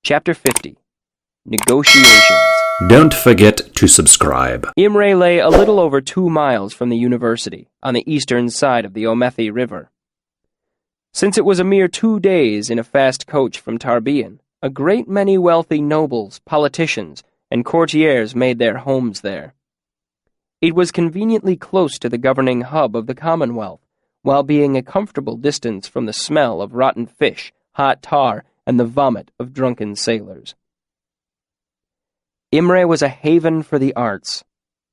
Chapter 50. Negotiations. Don't forget to subscribe. Imre lay a little over 2 miles from the university, on the eastern side of the Omethi River. Since it was a mere 2 days in a fast coach from Tarbean, a great many wealthy nobles, politicians, and courtiers made their homes there. It was conveniently close to the governing hub of the Commonwealth, while being a comfortable distance from the smell of rotten fish, hot tar, and the vomit of drunken sailors. Imre was a haven for the arts.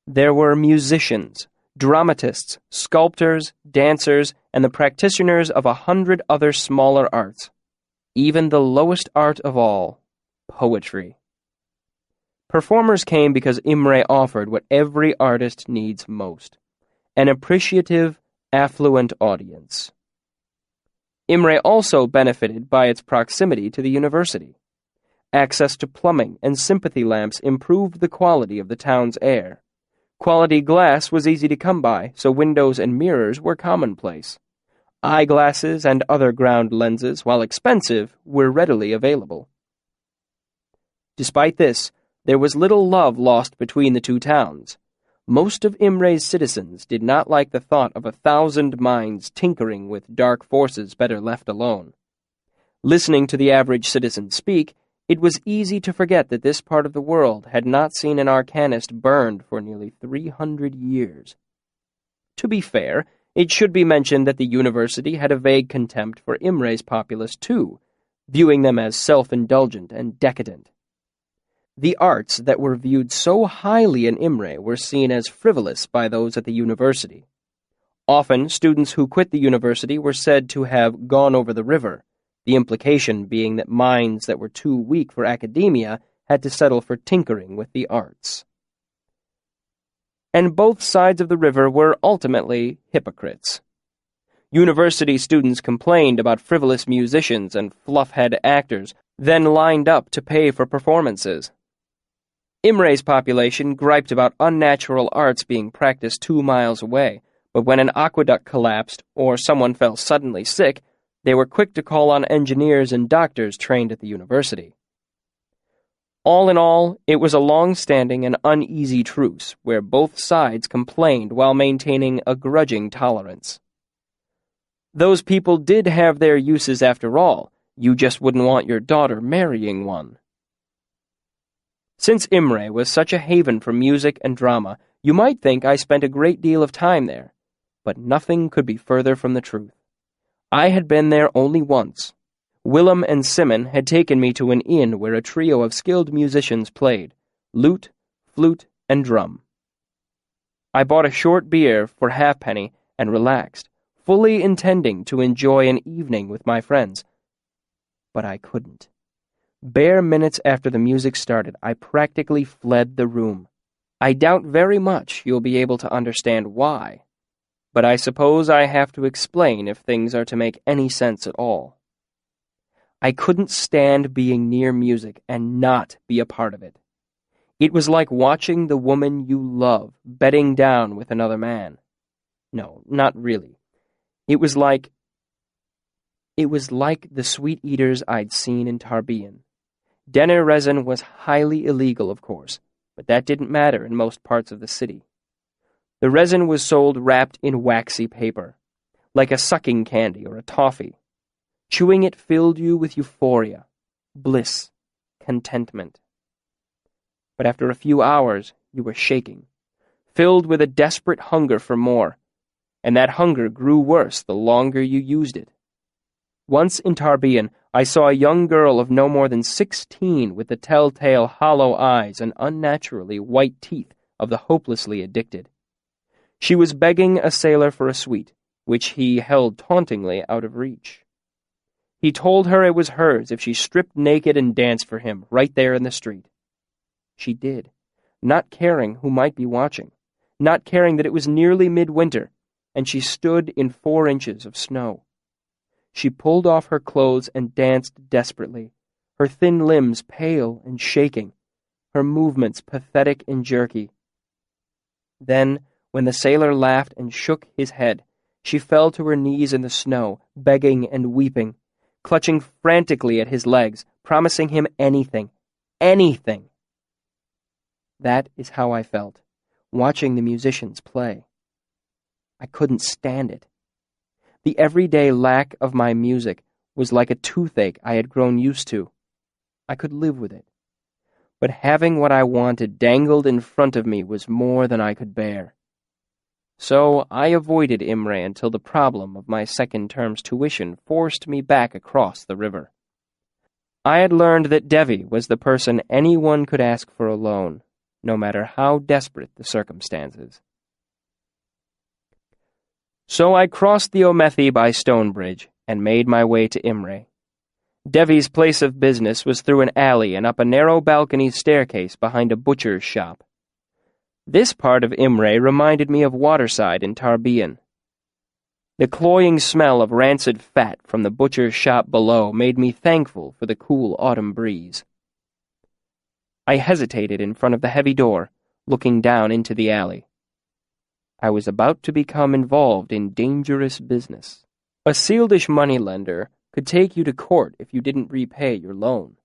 There were musicians, dramatists, sculptors, dancers, and the practitioners of 100 other smaller arts. Even the lowest art of all, poetry. Performers came because Imre offered what every artist needs most: an appreciative, affluent audience. Imre also benefited by its proximity to the university. Access to plumbing and sympathy lamps improved the quality of the town's air. Quality glass was easy to come by, so windows and mirrors were commonplace. Eyeglasses and other ground lenses, while expensive, were readily available. Despite this, there was little love lost between the two towns. Most of Imre's citizens did not like the thought of 1,000 minds tinkering with dark forces better left alone. Listening to the average citizen speak, it was easy to forget that this part of the world had not seen an arcanist burned for nearly 300 years. To be fair, it should be mentioned that the university had a vague contempt for Imre's populace too, viewing them as self-indulgent and decadent. The arts that were viewed so highly in Imre were seen as frivolous by those at the university. Often, students who quit the university were said to have gone over the river, the implication being that minds that were too weak for academia had to settle for tinkering with the arts. And both sides of the river were ultimately hypocrites. University students complained about frivolous musicians and fluffhead actors, then lined up to pay for performances. Imre's population griped about unnatural arts being practiced 2 miles away, but when an aqueduct collapsed or someone fell suddenly sick, they were quick to call on engineers and doctors trained at the university. All in all, it was a long-standing and uneasy truce where both sides complained while maintaining a grudging tolerance. Those people did have their uses after all. You just wouldn't want your daughter marrying one. Since Imre was such a haven for music and drama, you might think I spent a great deal of time there, but nothing could be further from the truth. I had been there only once. Willem and Simon had taken me to an inn where a trio of skilled musicians played: lute, flute, and drum. I bought a short beer for halfpenny and relaxed, fully intending to enjoy an evening with my friends. But I couldn't. Bare minutes after the music started, I practically fled the room. I doubt very much you'll be able to understand why, but I suppose I have to explain if things are to make any sense at all. I couldn't stand being near music and not be a part of it. It was like watching the woman you love bedding down with another man. No, not really. It was like the sweet eaters I'd seen in Tarbean. Denner resin was highly illegal, of course, but that didn't matter in most parts of the city. The resin was sold wrapped in waxy paper, like a sucking candy or a toffee. Chewing it filled you with euphoria, bliss, contentment. But after a few hours, you were shaking, filled with a desperate hunger for more, and that hunger grew worse the longer you used it. Once in Tarbean, I saw a young girl of no more than 16 with the telltale hollow eyes and unnaturally white teeth of the hopelessly addicted. She was begging a sailor for a sweet, which he held tauntingly out of reach. He told her it was hers if she stripped naked and danced for him right there in the street. She did, not caring who might be watching, not caring that it was nearly midwinter, and she stood in 4 inches of snow. She pulled off her clothes and danced desperately, her thin limbs pale and shaking, her movements pathetic and jerky. Then, when the sailor laughed and shook his head, she fell to her knees in the snow, begging and weeping, clutching frantically at his legs, promising him anything. Anything. That is how I felt, watching the musicians play. I couldn't stand it. The everyday lack of my music was like a toothache I had grown used to. I could live with it. But having what I wanted dangled in front of me was more than I could bear. So I avoided Imre until the problem of my second term's tuition forced me back across the river. I had learned that Devi was the person anyone could ask for a loan, no matter how desperate the circumstances. So I crossed the Omethi by Stonebridge and made my way to Imre. Devi's place of business was through an alley and up a narrow balcony staircase behind a butcher's shop. This part of Imre reminded me of Waterside in Tarbian. The cloying smell of rancid fat from the butcher's shop below made me thankful for the cool autumn breeze. I hesitated in front of the heavy door, looking down into the alley. I was about to become involved in dangerous business. A Sealdish moneylender could take you to court if you didn't repay your loan.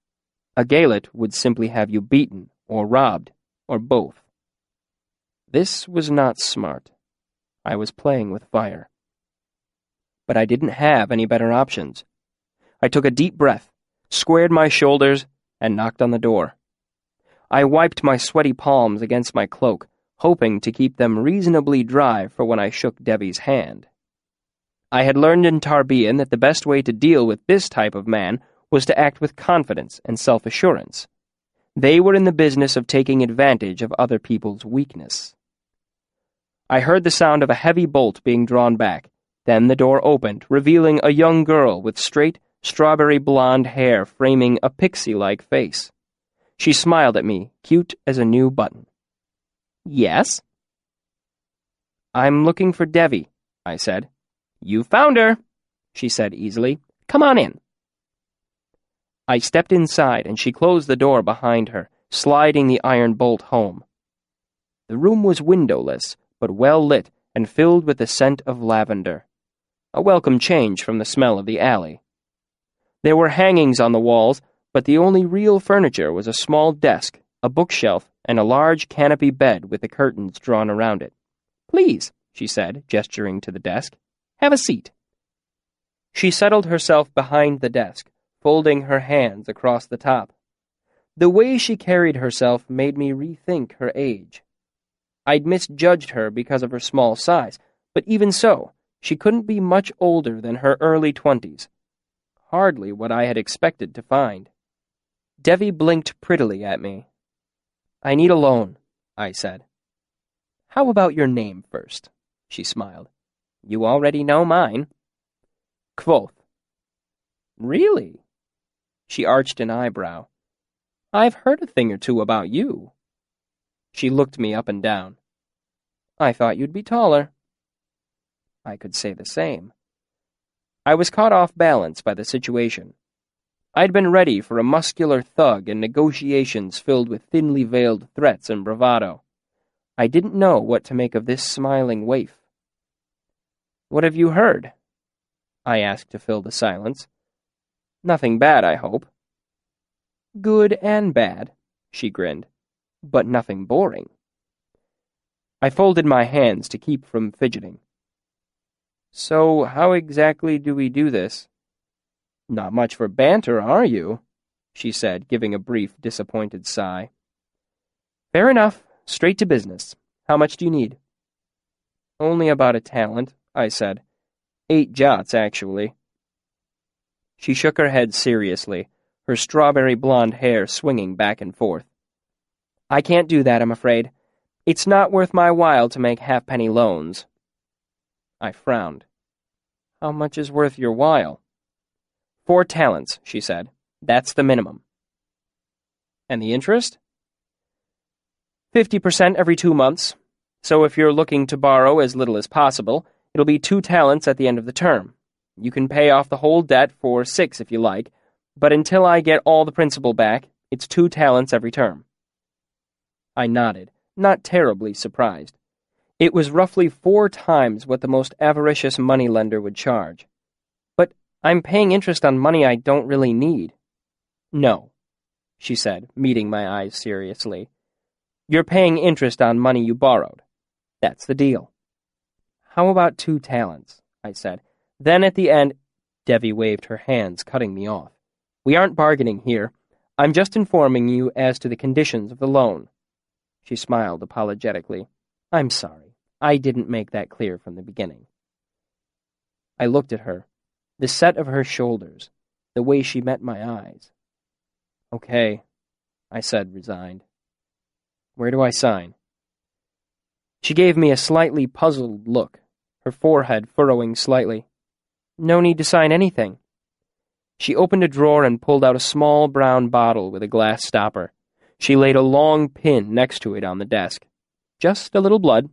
A Gaelet would simply have you beaten or robbed, or both. This was not smart. I was playing with fire. But I didn't have any better options. I took a deep breath, squared my shoulders, and knocked on the door. I wiped my sweaty palms against my cloak, hoping to keep them reasonably dry for when I shook Devi's hand. I had learned in Tarbian that the best way to deal with this type of man was to act with confidence and self-assurance. They were in the business of taking advantage of other people's weakness. I heard the sound of a heavy bolt being drawn back. Then the door opened, revealing a young girl with straight, strawberry blonde hair framing a pixie-like face. She smiled at me, cute as a new button. "Yes?" "I'm looking for Devi," I said. "You found her," she said easily. "Come on in." I stepped inside, and she closed the door behind her, sliding the iron bolt home. The room was windowless, but well lit and filled with the scent of lavender. A welcome change from the smell of the alley. There were hangings on the walls, but the only real furniture was a small desk, a bookshelf, and a large canopy bed with the curtains drawn around it. "Please," she said, gesturing to the desk. "Have a seat." She settled herself behind the desk, folding her hands across the top. The way she carried herself made me rethink her age. I'd misjudged her because of her small size, but even so, she couldn't be much older than her early 20s. Hardly what I had expected to find. Devi blinked prettily at me. "I need a loan," I said. "How about your name first?" she smiled. "You already know mine." "Kvothe." "Really?" She arched an eyebrow. "I've heard a thing or two about you." She looked me up and down. "I thought you'd be taller." I could say the same. I was caught off balance by the situation. I'd been ready for a muscular thug and negotiations filled with thinly veiled threats and bravado. I didn't know what to make of this smiling waif. "What have you heard?" I asked to fill the silence. "Nothing bad, I hope." "Good and bad," she grinned, "but nothing boring." I folded my hands to keep from fidgeting. "So how exactly do we do this?" "Not much for banter, are you?" she said, giving a brief, disappointed sigh. "Fair enough. Straight to business. How much do you need?" "Only about a talent," I said. 8 jots, actually. She shook her head seriously, her strawberry blonde hair swinging back and forth. "I can't do that, I'm afraid. It's not worth my while to make halfpenny loans." I frowned. "How much is worth your while?" 4 talents, she said. "That's the minimum." "And the interest?" 50% every 2 months. So if you're looking to borrow as little as possible, it'll be 2 talents at the end of the term. You can pay off the whole debt for 6 if you like, but until I get all the principal back, it's 2 talents every term. I nodded, not terribly surprised. It was roughly 4 times what the most avaricious moneylender would charge. But I'm paying interest on money I don't really need. No, she said, meeting my eyes seriously. You're paying interest on money you borrowed. That's the deal. How about 2 talents? I said. Then at the end, Devi waved her hands, cutting me off. We aren't bargaining here. I'm just informing you as to the conditions of the loan. She smiled apologetically. I'm sorry. I didn't make that clear from the beginning. I looked at her, the set of her shoulders, the way she met my eyes. Okay, I said, resigned. Where do I sign? She gave me a slightly puzzled look, her forehead furrowing slightly. No need to sign anything. She opened a drawer and pulled out a small brown bottle with a glass stopper. She laid a long pin next to it on the desk. Just a little blood.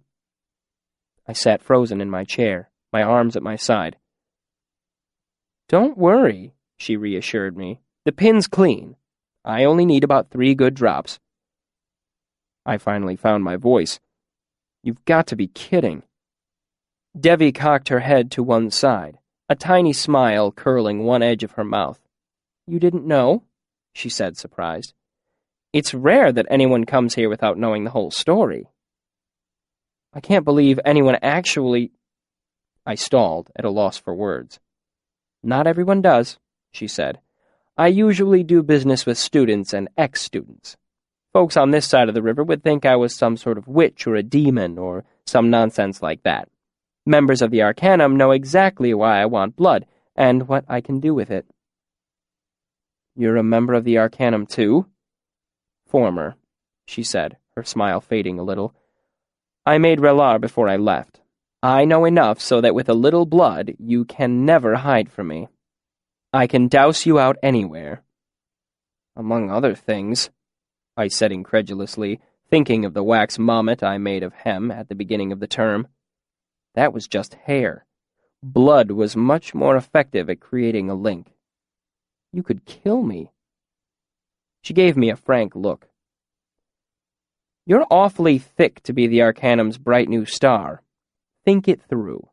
I sat frozen in my chair, my arms at my side. Don't worry, she reassured me. The pin's clean. I only need about 3 good drops. I finally found my voice. You've got to be kidding. Devi cocked her head to one side, a tiny smile curling one edge of her mouth. You didn't know? She said, surprised. It's rare that anyone comes here without knowing the whole story. I can't believe anyone actually... I stalled, at a loss for words. Not everyone does, she said. I usually do business with students and ex-students. Folks on this side of the river would think I was some sort of witch or a demon or some nonsense like that. Members of the Arcanum know exactly why I want blood and what I can do with it. You're a member of the Arcanum too? Former, she said, her smile fading a little. I made Relar before I left. I know enough so that with a little blood you can never hide from me. I can douse you out anywhere. Among other things, I said incredulously, thinking of the wax mommet I made of Hem at the beginning of the term. That was just hair. Blood was much more effective at creating a link. You could kill me. She gave me a frank look. You're awfully thick to be the Arcanum's bright new star. Think it through.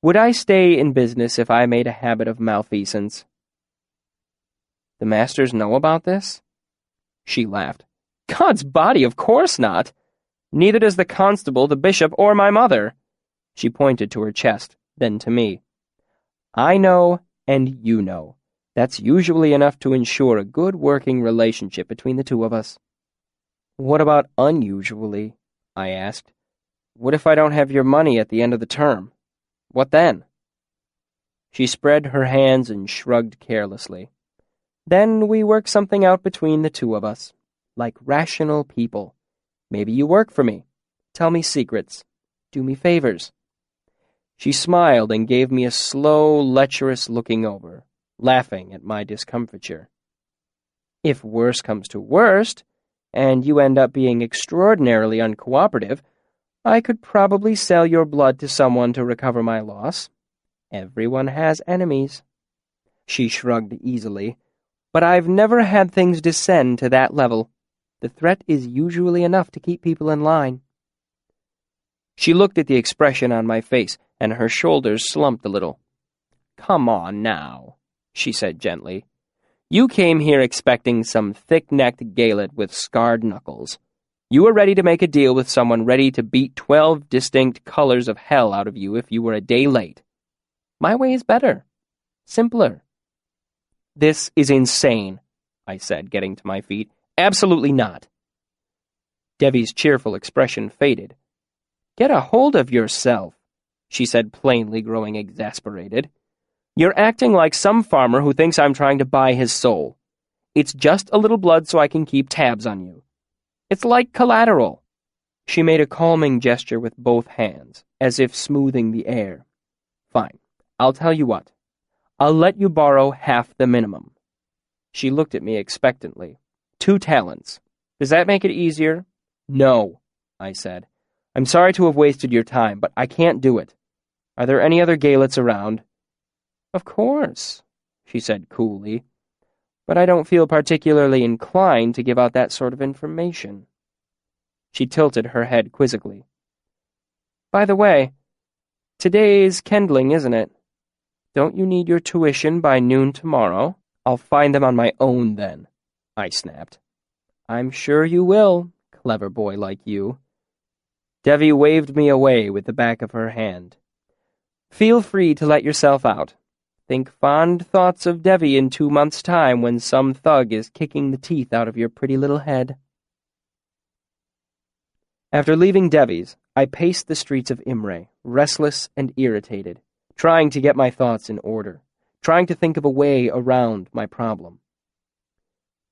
Would I stay in business if I made a habit of malfeasance? The masters know about this? She laughed. God's body, of course not. Neither does the constable, the bishop, or my mother. She pointed to her chest, then to me. I know, and you know. That's usually enough to ensure a good working relationship between the two of us. What about unusually? I asked. What if I don't have your money at the end of the term? What then? She spread her hands and shrugged carelessly. Then we work something out between the two of us, like rational people. Maybe you work for me. Tell me secrets. Do me favors. She smiled and gave me a slow, lecherous looking over, laughing at my discomfiture. If worse comes to worst, and you end up being extraordinarily uncooperative, I could probably sell your blood to someone to recover my loss. Everyone has enemies. She shrugged easily. But I've never had things descend to that level. The threat is usually enough to keep people in line. She looked at the expression on my face, and her shoulders slumped a little. Come on now, she said gently. You came here expecting some thick-necked Gaelet with scarred knuckles. You were ready to make a deal with someone ready to beat 12 distinct colors of hell out of you if you were a day late. My way is better. Simpler. This is insane, I said, getting to my feet. Absolutely not. Devi's cheerful expression faded. Get a hold of yourself, she said, plainly growing exasperated. You're acting like some farmer who thinks I'm trying to buy his soul. It's just a little blood so I can keep tabs on you. It's like collateral. She made a calming gesture with both hands, as if smoothing the air. Fine, I'll tell you what. I'll let you borrow half the minimum. She looked at me expectantly. 2 talents. Does that make it easier? No, I said. I'm sorry to have wasted your time, but I can't do it. Are there any other Gaelets around? Of course, she said coolly. But I don't feel particularly inclined to give out that sort of information. She tilted her head quizzically. By the way, today's kindling, isn't it? Don't you need your tuition by noon tomorrow? I'll find them on my own then. I snapped. I'm sure you will, clever boy like you. Devi waved me away with the back of her hand. Feel free to let yourself out. Think fond thoughts of Devi in 2 months' time when some thug is kicking the teeth out of your pretty little head. After leaving Devi's, I paced the streets of Imre, restless and irritated, trying to get my thoughts in order, trying to think of a way around my problem.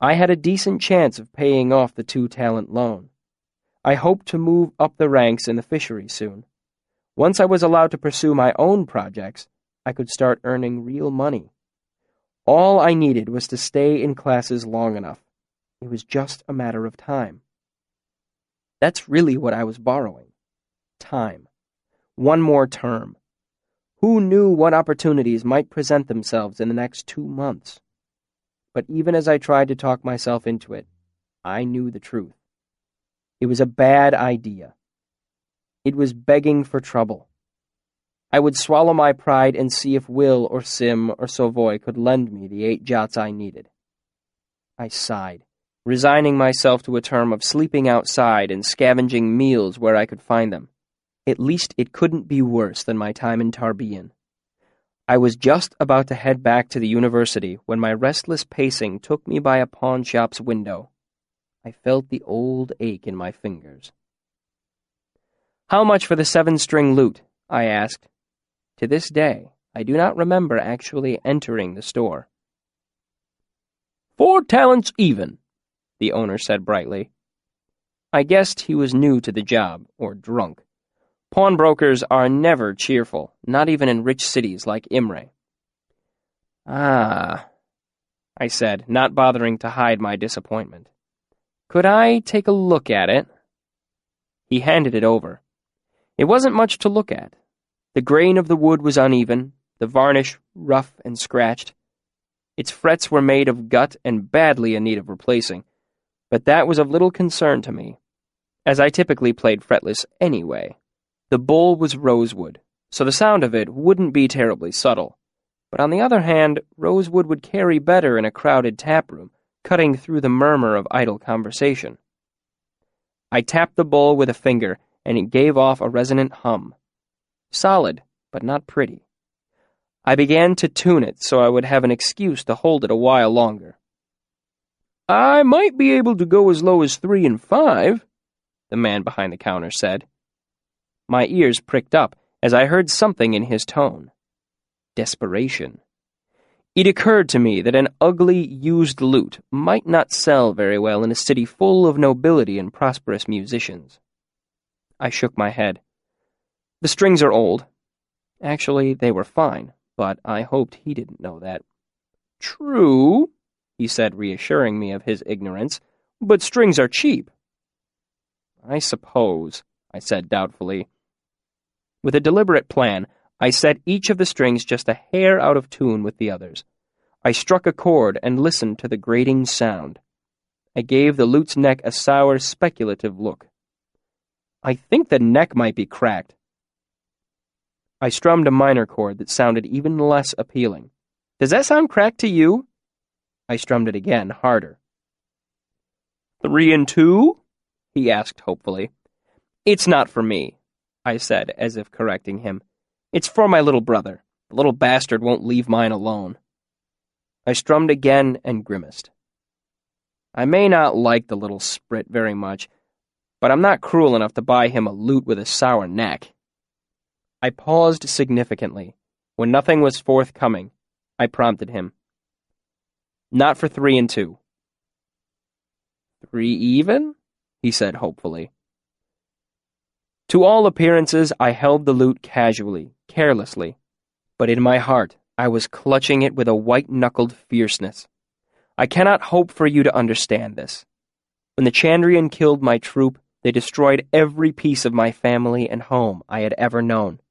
I had a decent chance of paying off the 2-talent loan. I hoped to move up the ranks in the fishery soon. Once I was allowed to pursue my own projects, I could start earning real money. All I needed was to stay in classes long enough. It was just a matter of time. That's really what I was borrowing. Time. One more term. Who knew what opportunities might present themselves in the next 2 months? But even as I tried to talk myself into it, I knew the truth. It was a bad idea. It was begging for trouble. I would swallow my pride and see if Will or Sim or Sovoy could lend me the 8 jots I needed. I sighed, resigning myself to a term of sleeping outside and scavenging meals where I could find them. At least it couldn't be worse than my time in Tarbian. I was just about to head back to the university when my restless pacing took me by a pawn shop's window. I felt the old ache in my fingers. How much for the 7-string lute? I asked. To this day, I do not remember actually entering the store. 4 talents even, the owner said brightly. I guessed he was new to the job, or drunk. Pawnbrokers are never cheerful, not even in rich cities like Imre. Ah, I said, not bothering to hide my disappointment. Could I take a look at it? He handed it over. It wasn't much to look at. The grain of the wood was uneven, the varnish rough and scratched. Its frets were made of gut and badly in need of replacing, but that was of little concern to me, as I typically played fretless anyway. The bowl was rosewood, so the sound of it wouldn't be terribly subtle. But on the other hand, rosewood would carry better in a crowded taproom, cutting through the murmur of idle conversation. I tapped the bowl with a finger, and it gave off a resonant hum. Solid, but not pretty. I began to tune it so I would have an excuse to hold it a while longer. I might be able to go as low as 3 and 5, the man behind the counter said. My ears pricked up as I heard something in his tone. Desperation. It occurred to me that an ugly, used lute might not sell very well in a city full of nobility and prosperous musicians. I shook my head. The strings are old. Actually, they were fine, but I hoped he didn't know that. True, he said, reassuring me of his ignorance, but strings are cheap. I suppose, I said doubtfully. With a deliberate plan, I set each of the strings just a hair out of tune with the others. I struck a chord and listened to the grating sound. I gave the lute's neck a sour, speculative look. I think the neck might be cracked. I strummed a minor chord that sounded even less appealing. Does that sound cracked to you? I strummed it again, harder. 3 and 2? He asked hopefully. It's not for me, I said, as if correcting him. It's for my little brother. The little bastard won't leave mine alone. I strummed again and grimaced. I may not like the little sprit very much, but I'm not cruel enough to buy him a lute with a sour neck. I paused significantly. When nothing was forthcoming, I prompted him. Not for 3 and 2. 3 even? He said hopefully. To all appearances, I held the lute casually, carelessly, but in my heart, I was clutching it with a white-knuckled fierceness. I cannot hope for you to understand this. When the Chandrian killed my troupe, they destroyed every piece of my family and home I had ever known.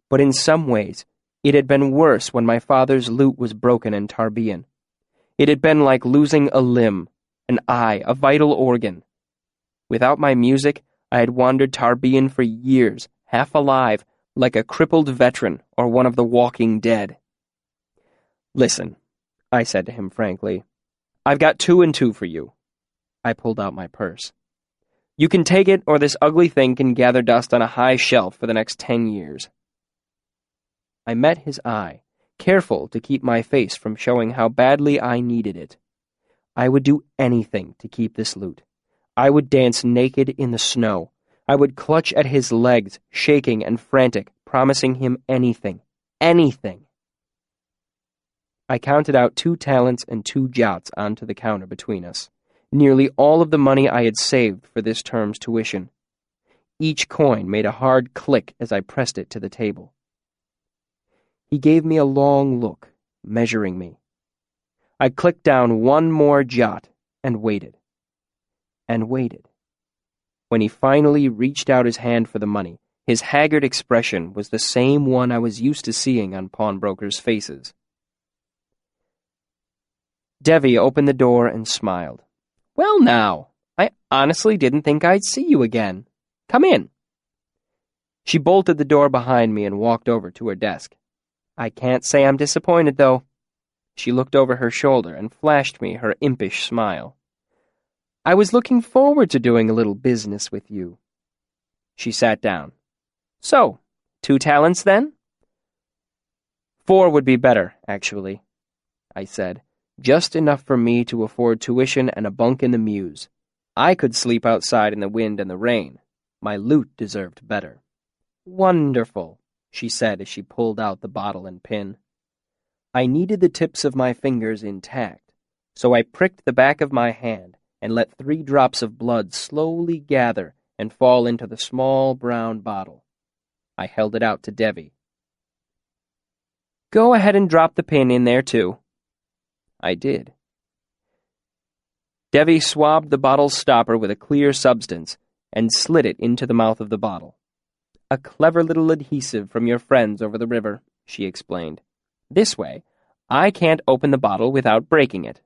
But in some ways, it had been worse when my father's lute was broken in Tarbian. It had been like losing a limb, an eye, a vital organ. Without my music, I had wandered Tarbian for years, half alive, like a crippled veteran or one of the walking dead. Listen, I said to him frankly, I've got 2 and 2 for you. I pulled out my purse. You can take it, or this ugly thing can gather dust on a high shelf for the next 10 years. I met his eye, careful to keep my face from showing how badly I needed it. I would do anything to keep this loot. I would dance naked in the snow. I would clutch at his legs, shaking and frantic, promising him anything. Anything. I counted out 2 talents and 2 jots onto the counter between us, nearly all of the money I had saved for this term's tuition. Each coin made a hard click as I pressed it to the table. He gave me a long look, measuring me. I clicked down 1 more jot and waited. And waited. When he finally reached out his hand for the money, his haggard expression was the same one I was used to seeing on pawnbrokers' faces. Devi opened the door and smiled. Well now, I honestly didn't think I'd see you again. Come in. She bolted the door behind me and walked over to her desk. I can't say I'm disappointed, though. She looked over her shoulder and flashed me her impish smile. I was looking forward to doing a little business with you. She sat down. So, 2 talents then? 4 would be better, actually, I said. Just enough for me to afford tuition and a bunk in the mews. I could sleep outside in the wind and the rain. My loot deserved better. Wonderful, she said as she pulled out the bottle and pin. I needed the tips of my fingers intact, so I pricked the back of my hand and let 3 drops of blood slowly gather and fall into the small brown bottle. I held it out to Devi. Go ahead and drop the pin in there, too. I did. Devi swabbed the bottle's stopper with a clear substance and slid it into the mouth of the bottle. A clever little adhesive from your friends over the river, she explained. This way, I can't open the bottle without breaking it.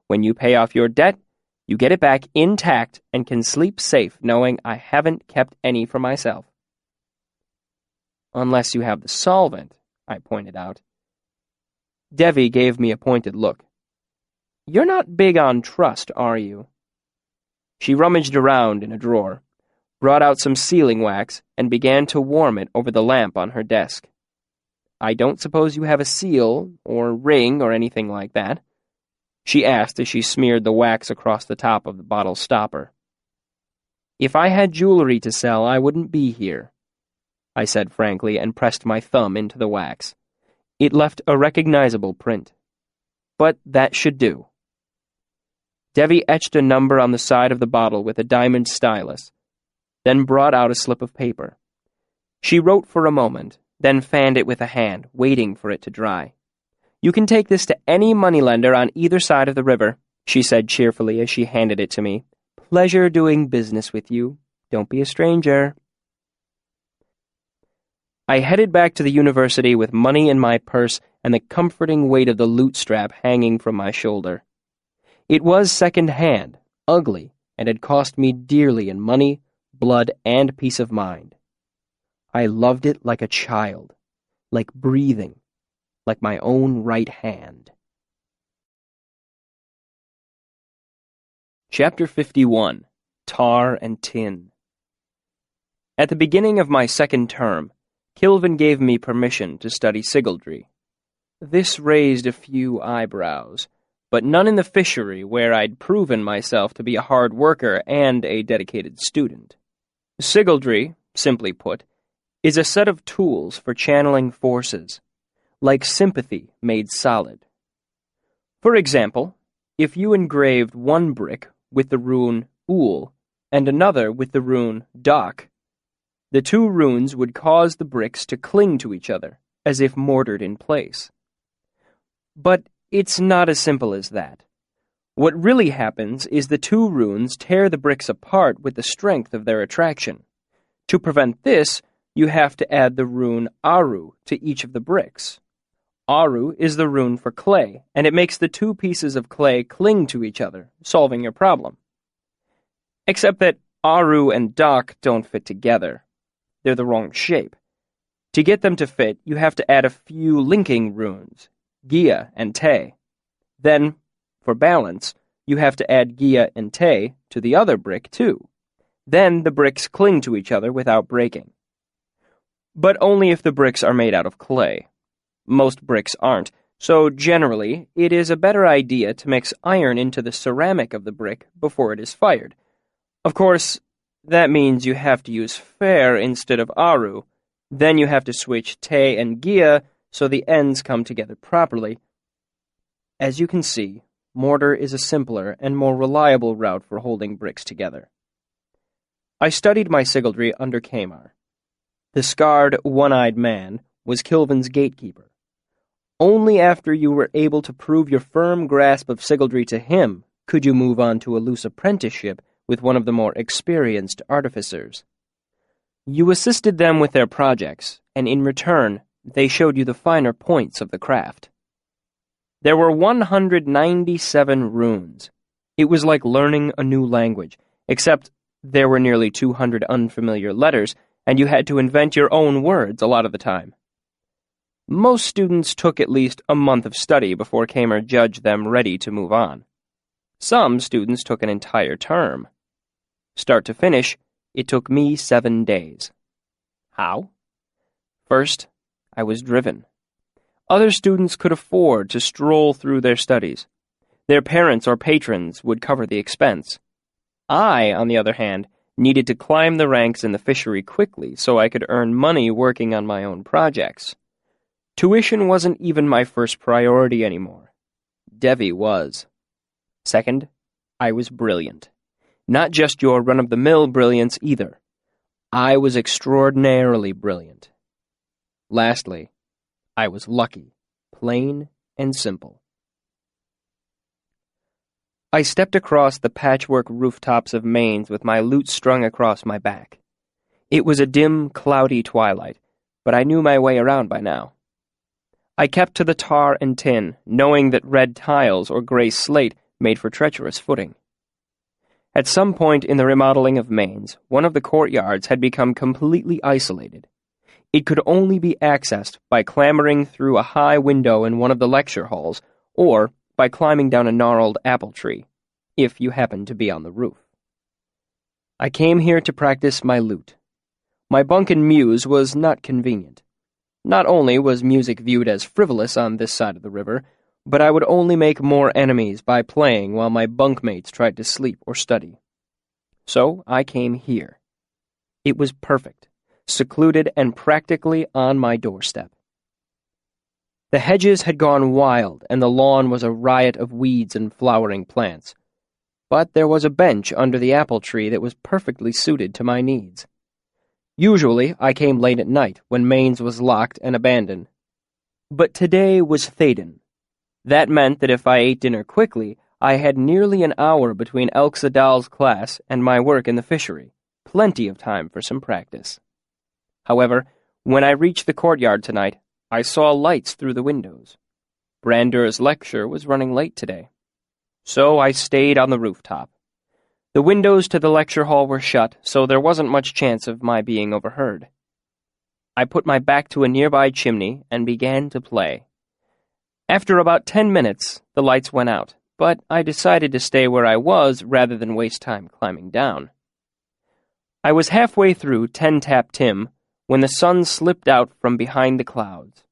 When you pay off your debt, you get it back intact and can sleep safe knowing I haven't kept any for myself. Unless you have the solvent, I pointed out. Devi gave me a pointed look. You're not big on trust, are you? She rummaged around in a drawer, brought out some sealing wax, and began to warm it over the lamp on her desk. I don't suppose you have a seal, or ring, or anything like that? She asked as she smeared the wax across the top of the bottle stopper. If I had jewelry to sell, I wouldn't be here, I said frankly and pressed my thumb into the wax. It left a recognizable print. But that should do. Devi etched a number on the side of the bottle with a diamond stylus, then brought out a slip of paper. She wrote for a moment, then fanned it with a hand, waiting for it to dry. You can take this to any moneylender on either side of the river, she said cheerfully as she handed it to me. Pleasure doing business with you. Don't be a stranger. I headed back to the university with money in my purse and the comforting weight of the loot strap hanging from my shoulder. It was second-hand, ugly, and had cost me dearly in money, blood, and peace of mind. I loved it like a child, like breathing, like my own right hand. Chapter 51, Tar and Tin. At the beginning of my second term, Kilvin gave me permission to study sigildry. This raised a few eyebrows, but none in the fishery where I'd proven myself to be a hard worker and a dedicated student. Sigildry, simply put, is a set of tools for channeling forces, like sympathy made solid. For example, if you engraved one brick with the rune Ul and another with the rune Dak, the 2 runes would cause the bricks to cling to each other, as if mortared in place. But it's not as simple as that. What really happens is the 2 runes tear the bricks apart with the strength of their attraction. To prevent this, you have to add the rune Aru to each of the bricks. Aru is the rune for clay, and it makes the 2 pieces of clay cling to each other, solving your problem. Except that Aru and Dak don't fit together. They're the wrong shape. To get them to fit, you have to add a few linking runes, Gia and Te. Then, For balance, you have to add Gia and Te to the other brick, too. Then the bricks cling to each other without breaking. But only if the bricks are made out of clay. Most bricks aren't, so generally, it is a better idea to mix iron into the ceramic of the brick before it is fired. Of course, that means you have to use Fair instead of Aru. Then you have to switch Te and Gia so the ends come together properly. As you can see, mortar is a simpler and more reliable route for holding bricks together. I studied my sigildry under Kamar. The scarred, one-eyed man was Kilvin's gatekeeper. Only after you were able to prove your firm grasp of sigildry to him could you move on to a loose apprenticeship with one of the more experienced artificers. You assisted them with their projects, and in return, they showed you the finer points of the craft. There were 197 runes. It was like learning a new language, except there were nearly 200 unfamiliar letters, and you had to invent your own words a lot of the time. Most students took at least a month of study before Kamar judged them ready to move on. Some students took an entire term. Start to finish, it took me 7 days. How? First, I was driven. Other students could afford to stroll through their studies. Their parents or patrons would cover the expense. I, on the other hand, needed to climb the ranks in the fishery quickly so I could earn money working on my own projects. Tuition wasn't even my first priority anymore. Devi was. Second, I was brilliant. Not just your run-of-the-mill brilliance either. I was extraordinarily brilliant. Lastly, I was lucky, plain and simple. I stepped across the patchwork rooftops of Mainz with my lute strung across my back. It was a dim, cloudy twilight, but I knew my way around by now. I kept to the tar and tin, knowing that red tiles or gray slate made for treacherous footing. At some point in the remodeling of Mainz, one of the courtyards had become completely isolated. It could only be accessed by clambering through a high window in one of the lecture halls, or by climbing down a gnarled apple tree, if you happened to be on the roof. I came here to practice my lute. My bunk and mews was not convenient. Not only was music viewed as frivolous on this side of the river, but I would only make more enemies by playing while my bunkmates tried to sleep or study. So I came here. It was perfect, secluded and practically on my doorstep. The hedges had gone wild, and the lawn was a riot of weeds and flowering plants. But there was a bench under the apple tree that was perfectly suited to my needs. Usually, I came late at night, when Mainz was locked and abandoned. But today was Thaden. That meant that if I ate dinner quickly, I had nearly an hour between Elxadal's class and my work in the fishery. Plenty of time for some practice. However, when I reached the courtyard tonight, I saw lights through the windows. Brandur's lecture was running late today. So I stayed on the rooftop. The windows to the lecture hall were shut, so there wasn't much chance of my being overheard. I put my back to a nearby chimney and began to play. After about 10 minutes, the lights went out, but I decided to stay where I was rather than waste time climbing down. I was halfway through Ten Tap Tim when the sun slipped out from behind the clouds.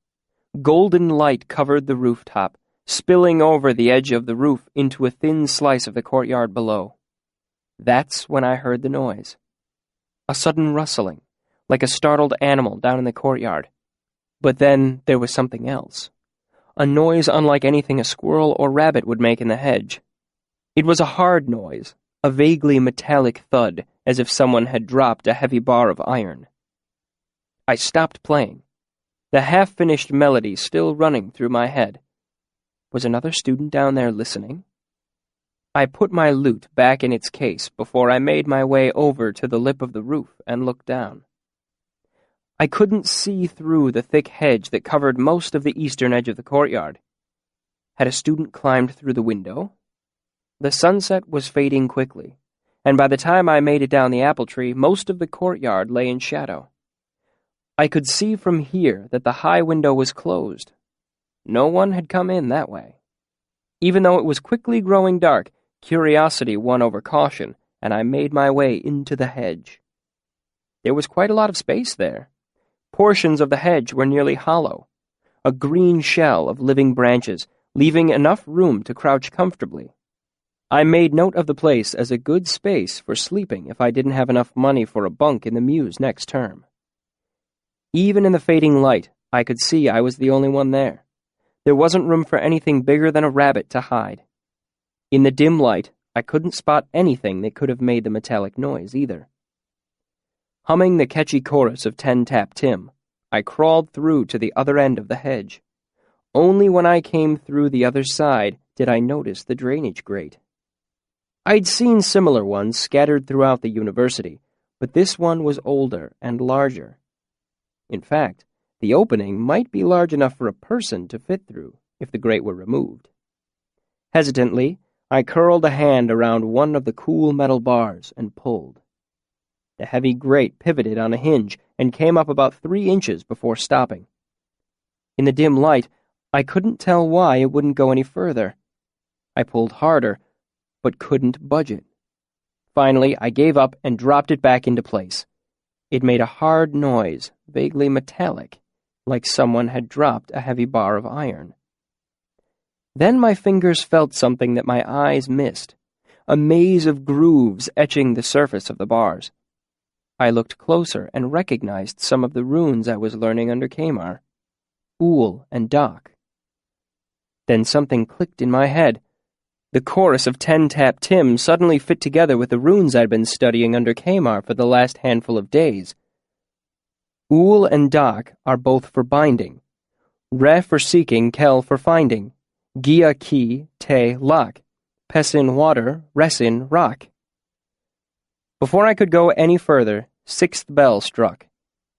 Golden light covered the rooftop, spilling over the edge of the roof into a thin slice of the courtyard below. That's when I heard the noise. A sudden rustling, like a startled animal down in the courtyard. But then there was something else. A noise unlike anything a squirrel or rabbit would make in the hedge. It was a hard noise, a vaguely metallic thud, as if someone had dropped a heavy bar of iron. I stopped playing, the half-finished melody still running through my head. Was another student down there listening? I put my lute back in its case before I made my way over to the lip of the roof and looked down. I couldn't see through the thick hedge that covered most of the eastern edge of the courtyard. Had a student climbed through the window? The sunset was fading quickly, and by the time I made it down the apple tree, most of the courtyard lay in shadow. I could see from here that the high window was closed. No one had come in that way. Even though it was quickly growing dark, curiosity won over caution, and I made my way into the hedge. There was quite a lot of space there. Portions of the hedge were nearly hollow, a green shell of living branches, leaving enough room to crouch comfortably. I made note of the place as a good space for sleeping if I didn't have enough money for a bunk in the mews next term. Even in the fading light, I could see I was the only one there. There wasn't room for anything bigger than a rabbit to hide. In the dim light, I couldn't spot anything that could have made the metallic noise either. Humming the catchy chorus of Ten Tap Tim, I crawled through to the other end of the hedge. Only when I came through the other side did I notice the drainage grate. I'd seen similar ones scattered throughout the university, but this one was older and larger. In fact, the opening might be large enough for a person to fit through if the grate were removed. Hesitantly, I curled a hand around one of the cool metal bars and pulled. The heavy grate pivoted on a hinge and came up about 3 inches before stopping. In the dim light, I couldn't tell why it wouldn't go any further. I pulled harder, but couldn't budge it. Finally, I gave up and dropped it back into place. It made a hard noise, vaguely metallic, like someone had dropped a heavy bar of iron. Then my fingers felt something that my eyes missed, a maze of grooves etching the surface of the bars. I looked closer and recognized some of the runes I was learning under Kamar, Ool and Dak. Then something clicked in my head. The chorus of Ten Tap Tim suddenly fit together with the runes I'd been studying under Kamar for the last handful of days. Ool and Dak are both for binding. Re for seeking, Kel for finding. Gia ki, te lak. Pesin water, resin rock. Before I could go any further, 6th bell struck.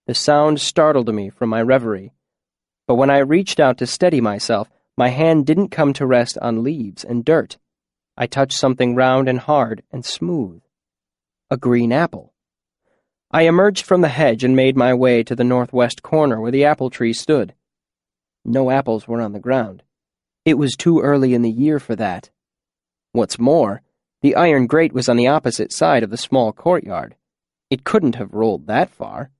The sound startled me from my reverie. But when I reached out to steady myself, my hand didn't come to rest on leaves and dirt. I touched something round and hard and smooth. A green apple. I emerged from the hedge and made my way to the northwest corner where the apple tree stood. No apples were on the ground. It was too early in the year for that. What's more, the iron grate was on the opposite side of the small courtyard. It couldn't have rolled that far.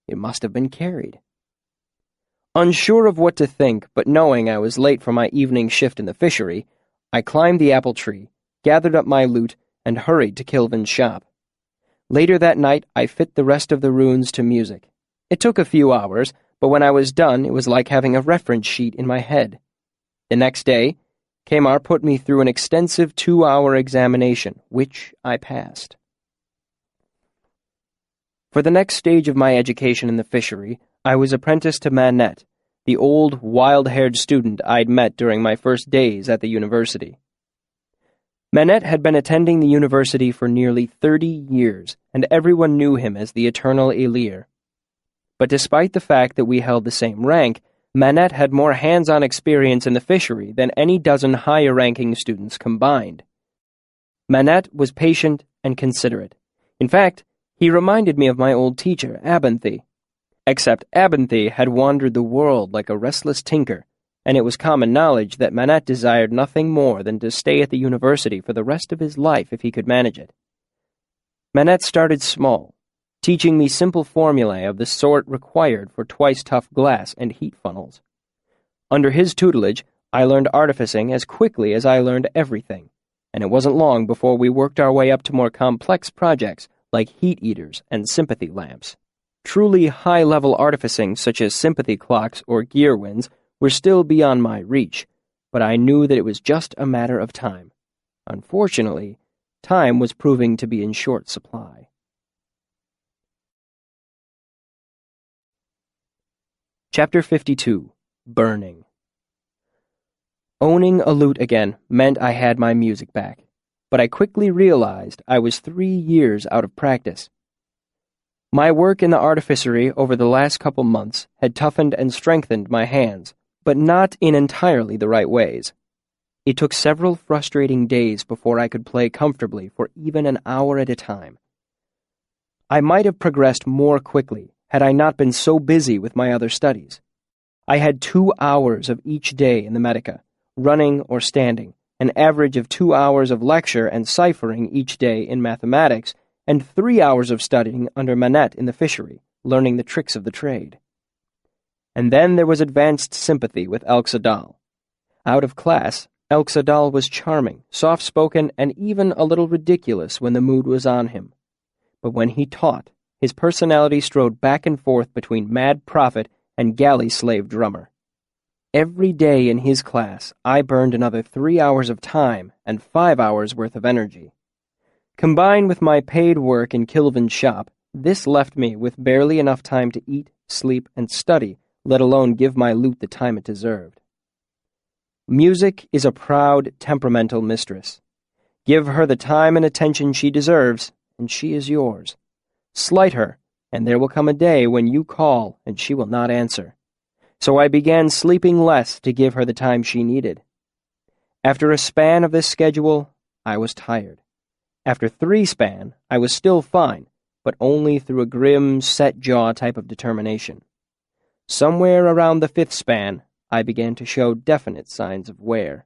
It must have been carried. Unsure of what to think, but knowing I was late for my evening shift in the fishery, I climbed the apple tree, gathered up my loot, and hurried to Kilvin's shop. Later that night, I fit the rest of the runes to music. It took a few hours, but when I was done, it was like having a reference sheet in my head. The next day, Kamar put me through an extensive 2-hour examination, which I passed. For the next stage of my education in the fishery, I was apprenticed to Manette, the old, wild-haired student I'd met during my first days at the university. Manette had been attending the university for nearly 30 years, and everyone knew him as the Eternal Elir. But despite the fact that we held the same rank, Manette had more hands-on experience in the fishery than any dozen higher-ranking students combined. Manette was patient and considerate. In fact, he reminded me of my old teacher, Abinthy. Except Abinthy had wandered the world like a restless tinker, and it was common knowledge that Manette desired nothing more than to stay at the university for the rest of his life if he could manage it. Manette started small, teaching me simple formulae of the sort required for twice-tough glass and heat funnels. Under his tutelage, I learned artificing as quickly as I learned everything, and it wasn't long before we worked our way up to more complex projects like heat eaters and sympathy lamps. Truly high-level artificing such as sympathy clocks or gear winds were still beyond my reach, but I knew that it was just a matter of time. Unfortunately, time was proving to be in short supply. Chapter 52. Burning. Owning a lute again meant I had my music back, but I quickly realized I was 3 years out of practice. My work in the artificery over the last couple months had toughened and strengthened my hands, but not in entirely the right ways. It took several frustrating days before I could play comfortably for even an hour at a time. I might have progressed more quickly had I not been so busy with my other studies. I had 2 hours of each day in the Medica, running or standing, an average of 2 hours of lecture and ciphering each day in mathematics, and 3 hours of studying under Manette in the fishery, learning the tricks of the trade. And then there was advanced sympathy with Elxadal. Out of class, Elxadal was charming, soft-spoken, and even a little ridiculous when the mood was on him. But when he taught, his personality strode back and forth between mad prophet and galley slave drummer. Every day in his class, I burned another 3 hours of time and 5 hours worth of energy. Combined with my paid work in Kilvin's shop, this left me with barely enough time to eat, sleep, and study, let alone give my lute the time it deserved. Music is a proud, temperamental mistress. Give her the time and attention she deserves, and she is yours. Slight her, and there will come a day when you call and she will not answer. So I began sleeping less to give her the time she needed. After a span of this schedule, I was tired. After 3 span, I was still fine, but only through a grim, set-jaw type of determination. Somewhere around the 5th span, I began to show definite signs of wear.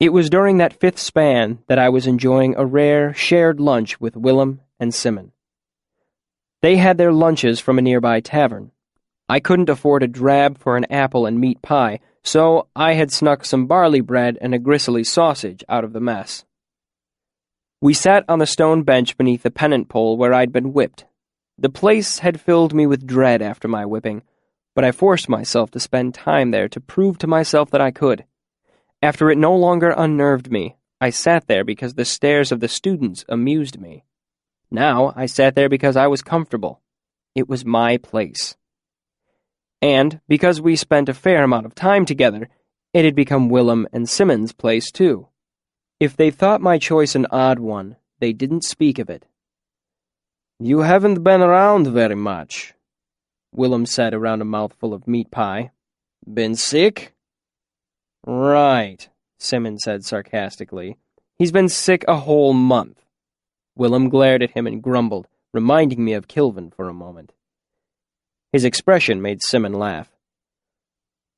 It was during that 5th span that I was enjoying a rare, shared lunch with Willem and Simon. They had their lunches from a nearby tavern. I couldn't afford a drab for an apple and meat pie, so I had snuck some barley bread and a gristly sausage out of the mess. We sat on the stone bench beneath the pennant pole where I'd been whipped. The place had filled me with dread after my whipping, but I forced myself to spend time there to prove to myself that I could. After it no longer unnerved me, I sat there because the stares of the students amused me. Now I sat there because I was comfortable. It was my place. And, because we spent a fair amount of time together, it had become Willem and Simon's place, too. If they thought my choice an odd one, they didn't speak of it. "You haven't been around very much," Willem said around a mouthful of meat pie. "Been sick?" "Right," Simon said sarcastically. "He's been sick a whole month." Willem glared at him and grumbled, reminding me of Kilvin for a moment. His expression made Simon laugh.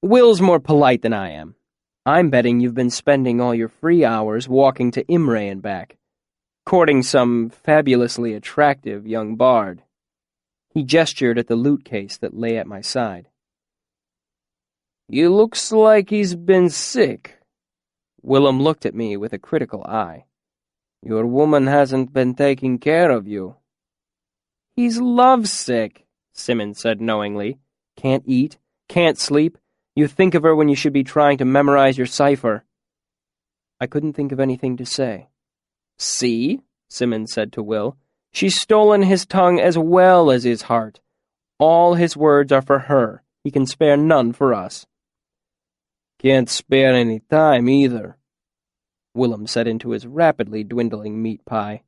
"Will's more polite than I am. I'm betting you've been spending all your free hours walking to Imre and back, courting some fabulously attractive young bard." He gestured at the lute case that lay at my side. "You looks like he's been sick." Willem looked at me with a critical eye. "Your woman hasn't been taking care of you." "He's lovesick," Simon said knowingly. "Can't eat, can't sleep. You think of her when you should be trying to memorize your cipher." I couldn't think of anything to say. "See?" Simon said to Will. "She's stolen his tongue as well as his heart. All his words are for her. He can spare none for us." "Can't spare any time, either," Willem said into his rapidly dwindling meat pie.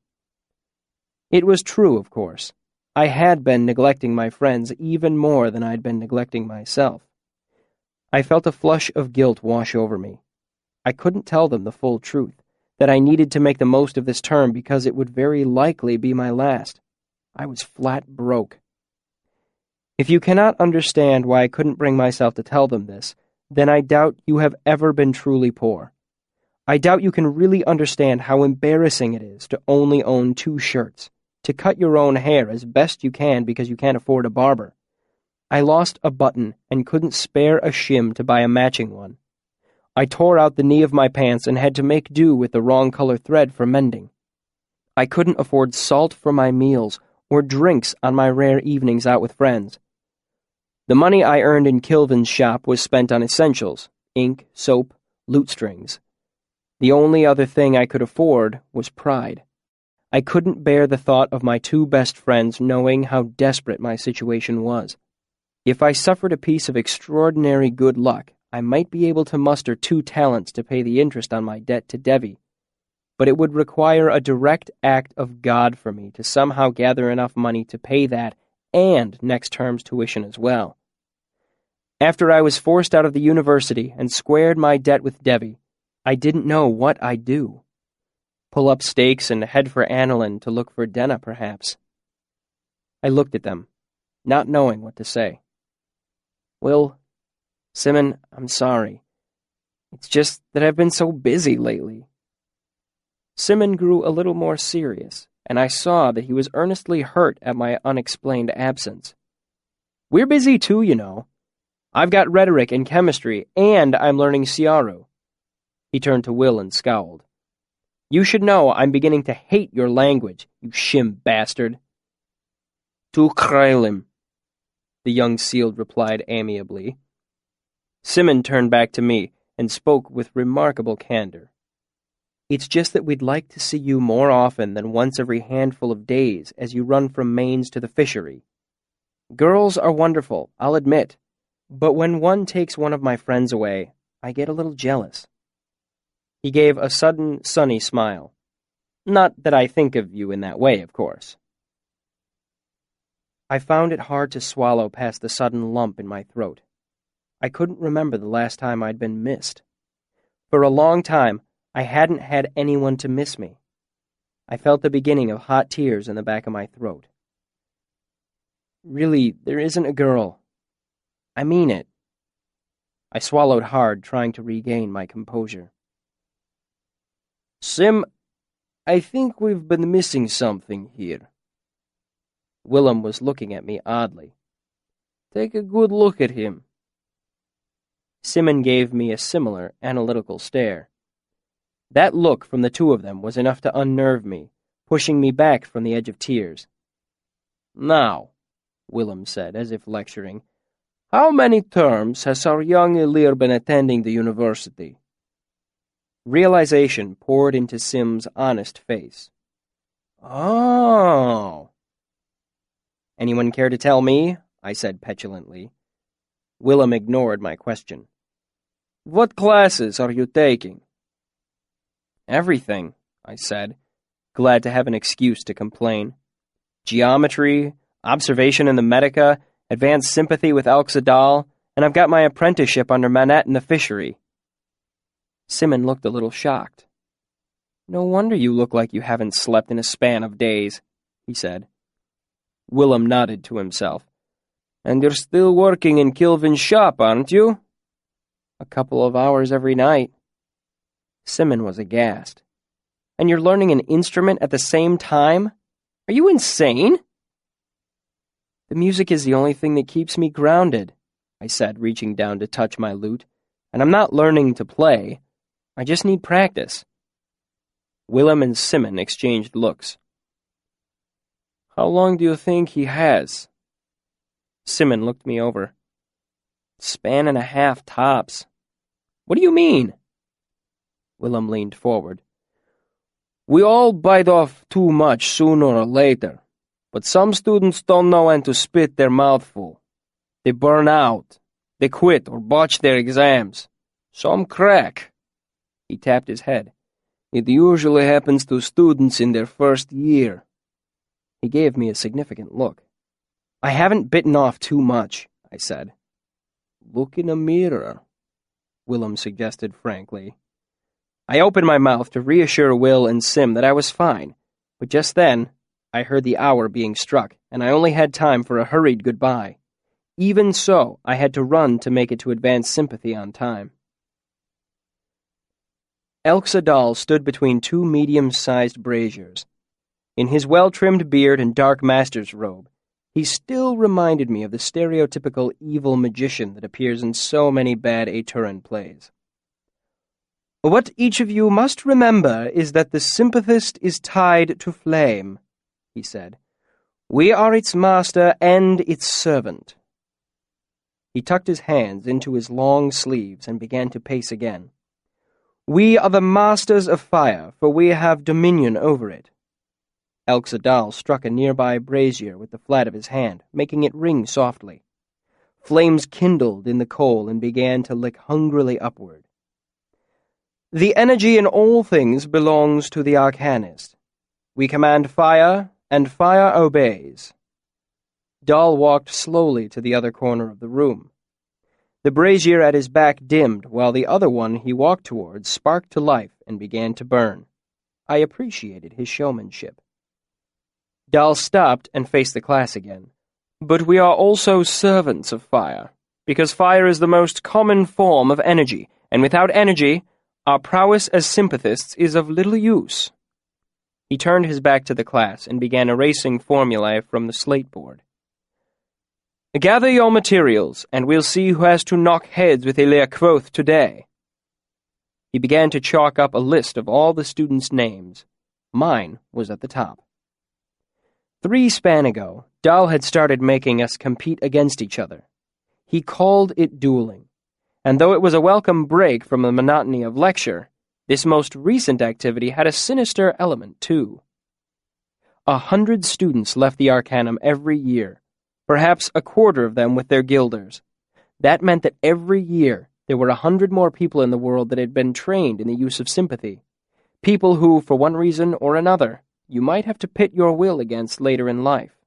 It was true, of course. I had been neglecting my friends even more than I'd been neglecting myself. I felt a flush of guilt wash over me. I couldn't tell them the full truth, that I needed to make the most of this term because it would very likely be my last. I was flat broke. If you cannot understand why I couldn't bring myself to tell them this, then I doubt you have ever been truly poor. I doubt you can really understand how embarrassing it is to only own 2 shirts, to cut your own hair as best you can because you can't afford a barber. I lost a button and couldn't spare a shim to buy a matching one. I tore out the knee of my pants and had to make do with the wrong color thread for mending. I couldn't afford salt for my meals or drinks on my rare evenings out with friends. The money I earned in Kilvin's shop was spent on essentials, ink, soap, lute strings. The only other thing I could afford was pride. I couldn't bear the thought of my 2 best friends knowing how desperate my situation was. If I suffered a piece of extraordinary good luck, I might be able to muster 2 talents to pay the interest on my debt to Devi, but it would require a direct act of God for me to somehow gather enough money to pay that and next term's tuition as well. After I was forced out of the university and squared my debt with Devi, I didn't know what I'd do. Pull up stakes and head for Annalyn to look for Denna, perhaps. I looked at them, not knowing what to say. "Will, Simon, I'm sorry. It's just that I've been so busy lately. Simon grew a little more serious, and I saw that he was earnestly hurt at my unexplained absence. We're busy too, you know. I've got rhetoric and chemistry, and I'm learning Siaru. He turned to Will and scowled. You should know I'm beginning to hate your language, you shim bastard. Tu Krylim, the young sealed replied amiably. Simon turned back to me and spoke with remarkable candor. It's just that we'd like to see you more often than once every handful of days as you run from mains to the fishery. Girls are wonderful, I'll admit, but when one takes one of my friends away, I get a little jealous. He gave a sudden, sunny smile. Not that I think of you in that way, of course. I found it hard to swallow past the sudden lump in my throat. I couldn't remember the last time I'd been missed. For a long time, I hadn't had anyone to miss me. I felt the beginning of hot tears in the back of my throat. Really, there isn't a girl. I mean it. I swallowed hard, trying to regain my composure. Sim, I think we've been missing something here. Willem was looking at me oddly. Take a good look at him. Simon gave me a similar, analytical stare. That look from the two of them was enough to unnerve me, pushing me back from the edge of tears. Now, Willem said, as if lecturing, how many terms has our young Elir been attending the university? Realization poured into Sim's honest face. Oh. Anyone care to tell me? I said petulantly. Willem ignored my question. What classes are you taking? Everything, I said, glad to have an excuse to complain. Geometry, observation in the Medica, advanced sympathy with Elxadal, and I've got my apprenticeship under Manette in the fishery. Simon looked a little shocked. No wonder you look like you haven't slept in a span of days, he said. Willem nodded to himself. And you're still working in Kilvin's shop, aren't you? A couple of hours every night. Simon was aghast. And you're learning an instrument at the same time? Are you insane? The music is the only thing that keeps me grounded, I said, reaching down to touch my lute. And I'm not learning to play. I just need practice. Willem and Simon exchanged looks. How long do you think he has? Simon looked me over. Span and a half tops. What do you mean? Willem leaned forward. We all bite off too much sooner or later, but some students don't know when to spit their mouthful. They burn out. They quit or botch their exams. Some crack. He tapped his head. It usually happens to students in their first year. He gave me a significant look. I haven't bitten off too much, I said. Look in a mirror, Willem suggested frankly. I opened my mouth to reassure Will and Sim that I was fine, but just then I heard the hour being struck, and I only had time for a hurried goodbye. Even so, I had to run to make it to advanced sympathy on time. Elxadal stood between two medium-sized braziers. In his well-trimmed beard and dark master's robe, he still reminded me of the stereotypical evil magician that appears in so many bad Aturan plays. What each of you must remember is that the sympathist is tied to flame, he said. We are its master and its servant. He tucked his hands into his long sleeves and began to pace again. We are the masters of fire, for we have dominion over it. Elxadal struck a nearby brazier with the flat of his hand, making it ring softly. Flames kindled in the coal and began to lick hungrily upward. The energy in all things belongs to the Arcanist. We command fire, and fire obeys. Dahl walked slowly to the other corner of the room. The brazier at his back dimmed, while the other one he walked towards sparked to life and began to burn. I appreciated his showmanship. Dahl stopped and faced the class again. But we are also servants of fire. because fire is the most common form of energy, and without energy, our prowess as sympathists is of little use." He turned his back to the class and began erasing formulae from the slate board. "Gather your materials, and we'll see who has to knock heads with Elia Quoth today." He began to chalk up a list of all the students' names. Mine was at the top. 3 span ago, Dahl had started making us compete against each other. He called it dueling, and though it was a welcome break from the monotony of lecture, this most recent activity had a sinister element, too. 100 students left the Arcanum every year, perhaps a quarter of them with their guilders. That meant that every year there were 100 more people in the world that had been trained in the use of sympathy, people who, for one reason or another, you might have to pit your will against later in life.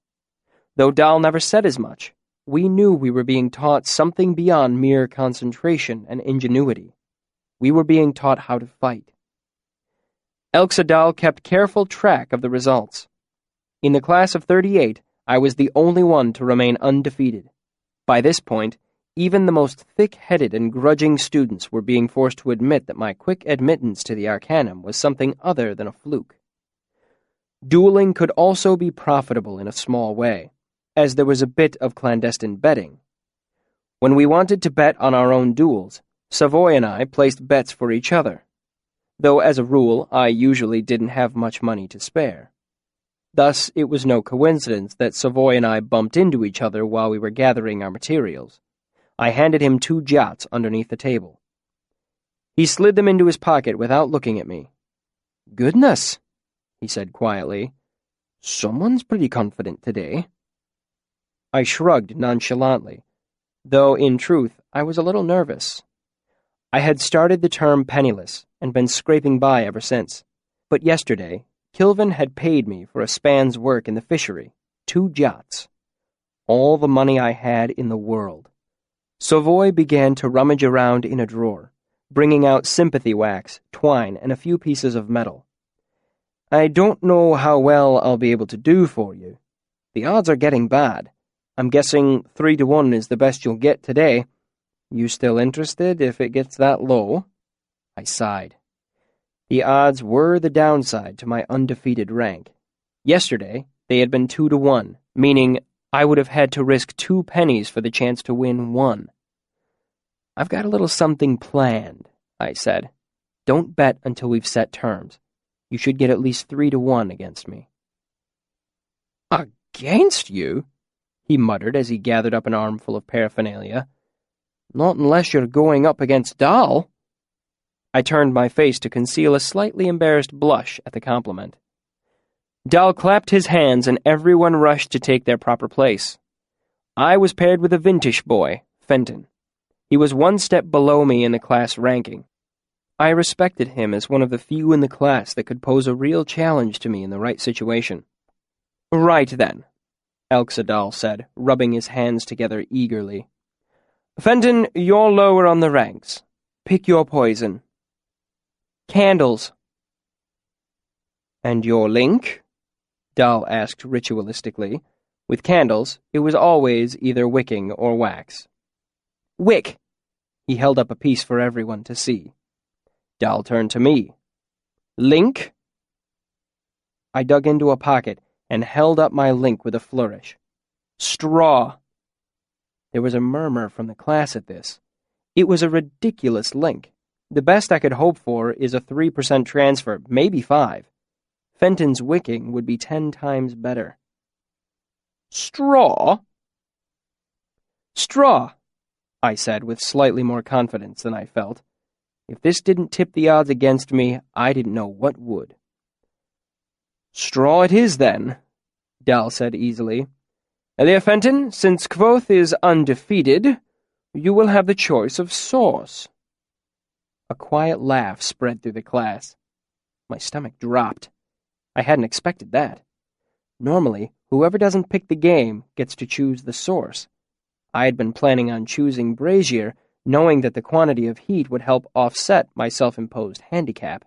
Though Dahl never said as much, we knew we were being taught something beyond mere concentration and ingenuity. We were being taught how to fight. Elxa Dahl kept careful track of the results. In the class of 38, I was the only one to remain undefeated. By this point, even the most thick-headed and grudging students were being forced to admit that my quick admittance to the Arcanum was something other than a fluke. Dueling could also be profitable in a small way, as there was a bit of clandestine betting. When we wanted to bet on our own duels, Savoy and I placed bets for each other, though as a rule I usually didn't have much money to spare. Thus, it was no coincidence that Savoy and I bumped into each other while we were gathering our materials. I handed him 2 jots underneath the table. He slid them into his pocket without looking at me. "Goodness," he said quietly. "Someone's pretty confident today." I shrugged nonchalantly, though in truth I was a little nervous. I had started the term penniless and been scraping by ever since. But yesterday, Kilvin had paid me for a span's work in the fishery, 2 jots. All the money I had in the world. Savoy began to rummage around in a drawer, bringing out sympathy wax, twine, and a few pieces of metal. "I don't know how well I'll be able to do for you. The odds are getting bad. I'm guessing 3 to 1 is the best you'll get today. You still interested if it gets that low?" I sighed. The odds were the downside to my undefeated rank. Yesterday, they had been 2 to 1, meaning I would have had to risk 2 pennies for the chance to win 1. "I've got a little something planned," I said. "Don't bet until we've set terms. You should get at least 3 to 1 against me." "Against you?" he muttered as he gathered up an armful of paraphernalia. "Not unless you're going up against Dahl." I turned my face to conceal a slightly embarrassed blush at the compliment. Dahl clapped his hands and everyone rushed to take their proper place. I was paired with a vintage boy, Fenton. He was 1 step below me in the class ranking. I respected him as one of the few in the class that could pose a real challenge to me in the right situation. "Right then," Elxa Dahl said, rubbing his hands together eagerly. "Fenton, you're lower on the ranks. Pick your poison." "Candles." "And your link?" Dahl asked ritualistically. With candles, it was always either wicking or wax. "Wick." He held up a piece for everyone to see. Dahl turned to me. "Link?" I dug into a pocket and held up my link with a flourish. "Straw." There was a murmur from the class at this. It was a ridiculous link. The best I could hope for is a 3% transfer, maybe 5. Fenton's wicking would be 10 times better. "Straw?" "Straw," I said with slightly more confidence than I felt. If this didn't tip the odds against me, I didn't know what would. "Straw it is, then," Dahl said easily. "Elia Fenton, since Quoth is undefeated, you will have the choice of sauce." A quiet laugh spread through the class. My stomach dropped. I hadn't expected that. Normally, whoever doesn't pick the game gets to choose the source. I had been planning on choosing brazier, knowing that the quantity of heat would help offset my self-imposed handicap.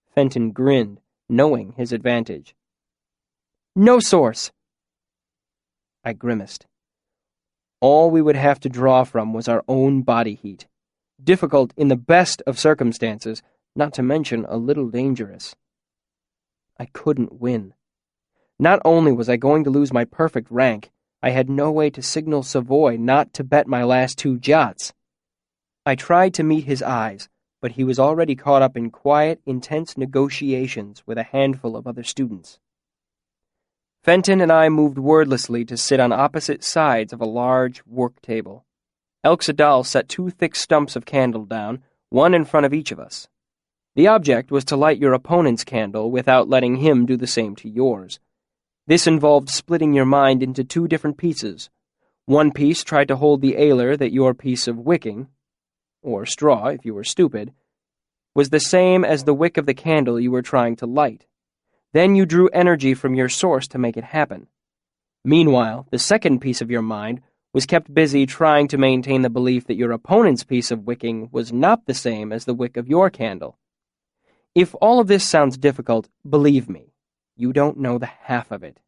Fenton grinned, knowing his advantage. "No source." I grimaced. All we would have to draw from was our own body heat. Difficult in the best of circumstances, not to mention a little dangerous. I couldn't win. Not only was I going to lose my perfect rank, I had no way to signal Savoy not to bet my last 2 jots. I tried to meet his eyes, but he was already caught up in quiet, intense negotiations with a handful of other students. Fenton and I moved wordlessly to sit on opposite sides of a large work table. Elxadal set 2 thick stumps of candle down, one in front of each of us. The object was to light your opponent's candle without letting him do the same to yours. This involved splitting your mind into 2 different pieces. One piece tried to hold the ailer that your piece of wicking, or straw if you were stupid, was the same as the wick of the candle you were trying to light. Then you drew energy from your source to make it happen. Meanwhile, the second piece of your mind was kept busy trying to maintain the belief that your opponent's piece of wicking was not the same as the wick of your candle. If all of this sounds difficult, believe me, you don't know the half of it.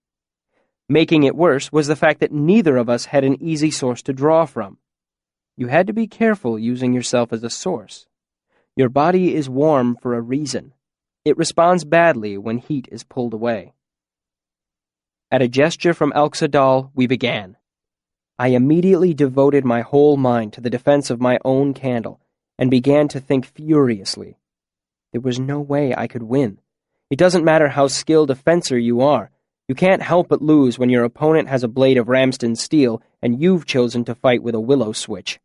Making it worse was the fact that neither of us had an easy source to draw from. You had to be careful using yourself as a source. Your body is warm for a reason. It responds badly when heat is pulled away. At a gesture from Elxadal, we began. I immediately devoted my whole mind to the defense of my own candle and began to think furiously. There was no way I could win. It doesn't matter how skilled a fencer you are. You can't help but lose when your opponent has a blade of Ramsden steel and you've chosen to fight with a willow switch.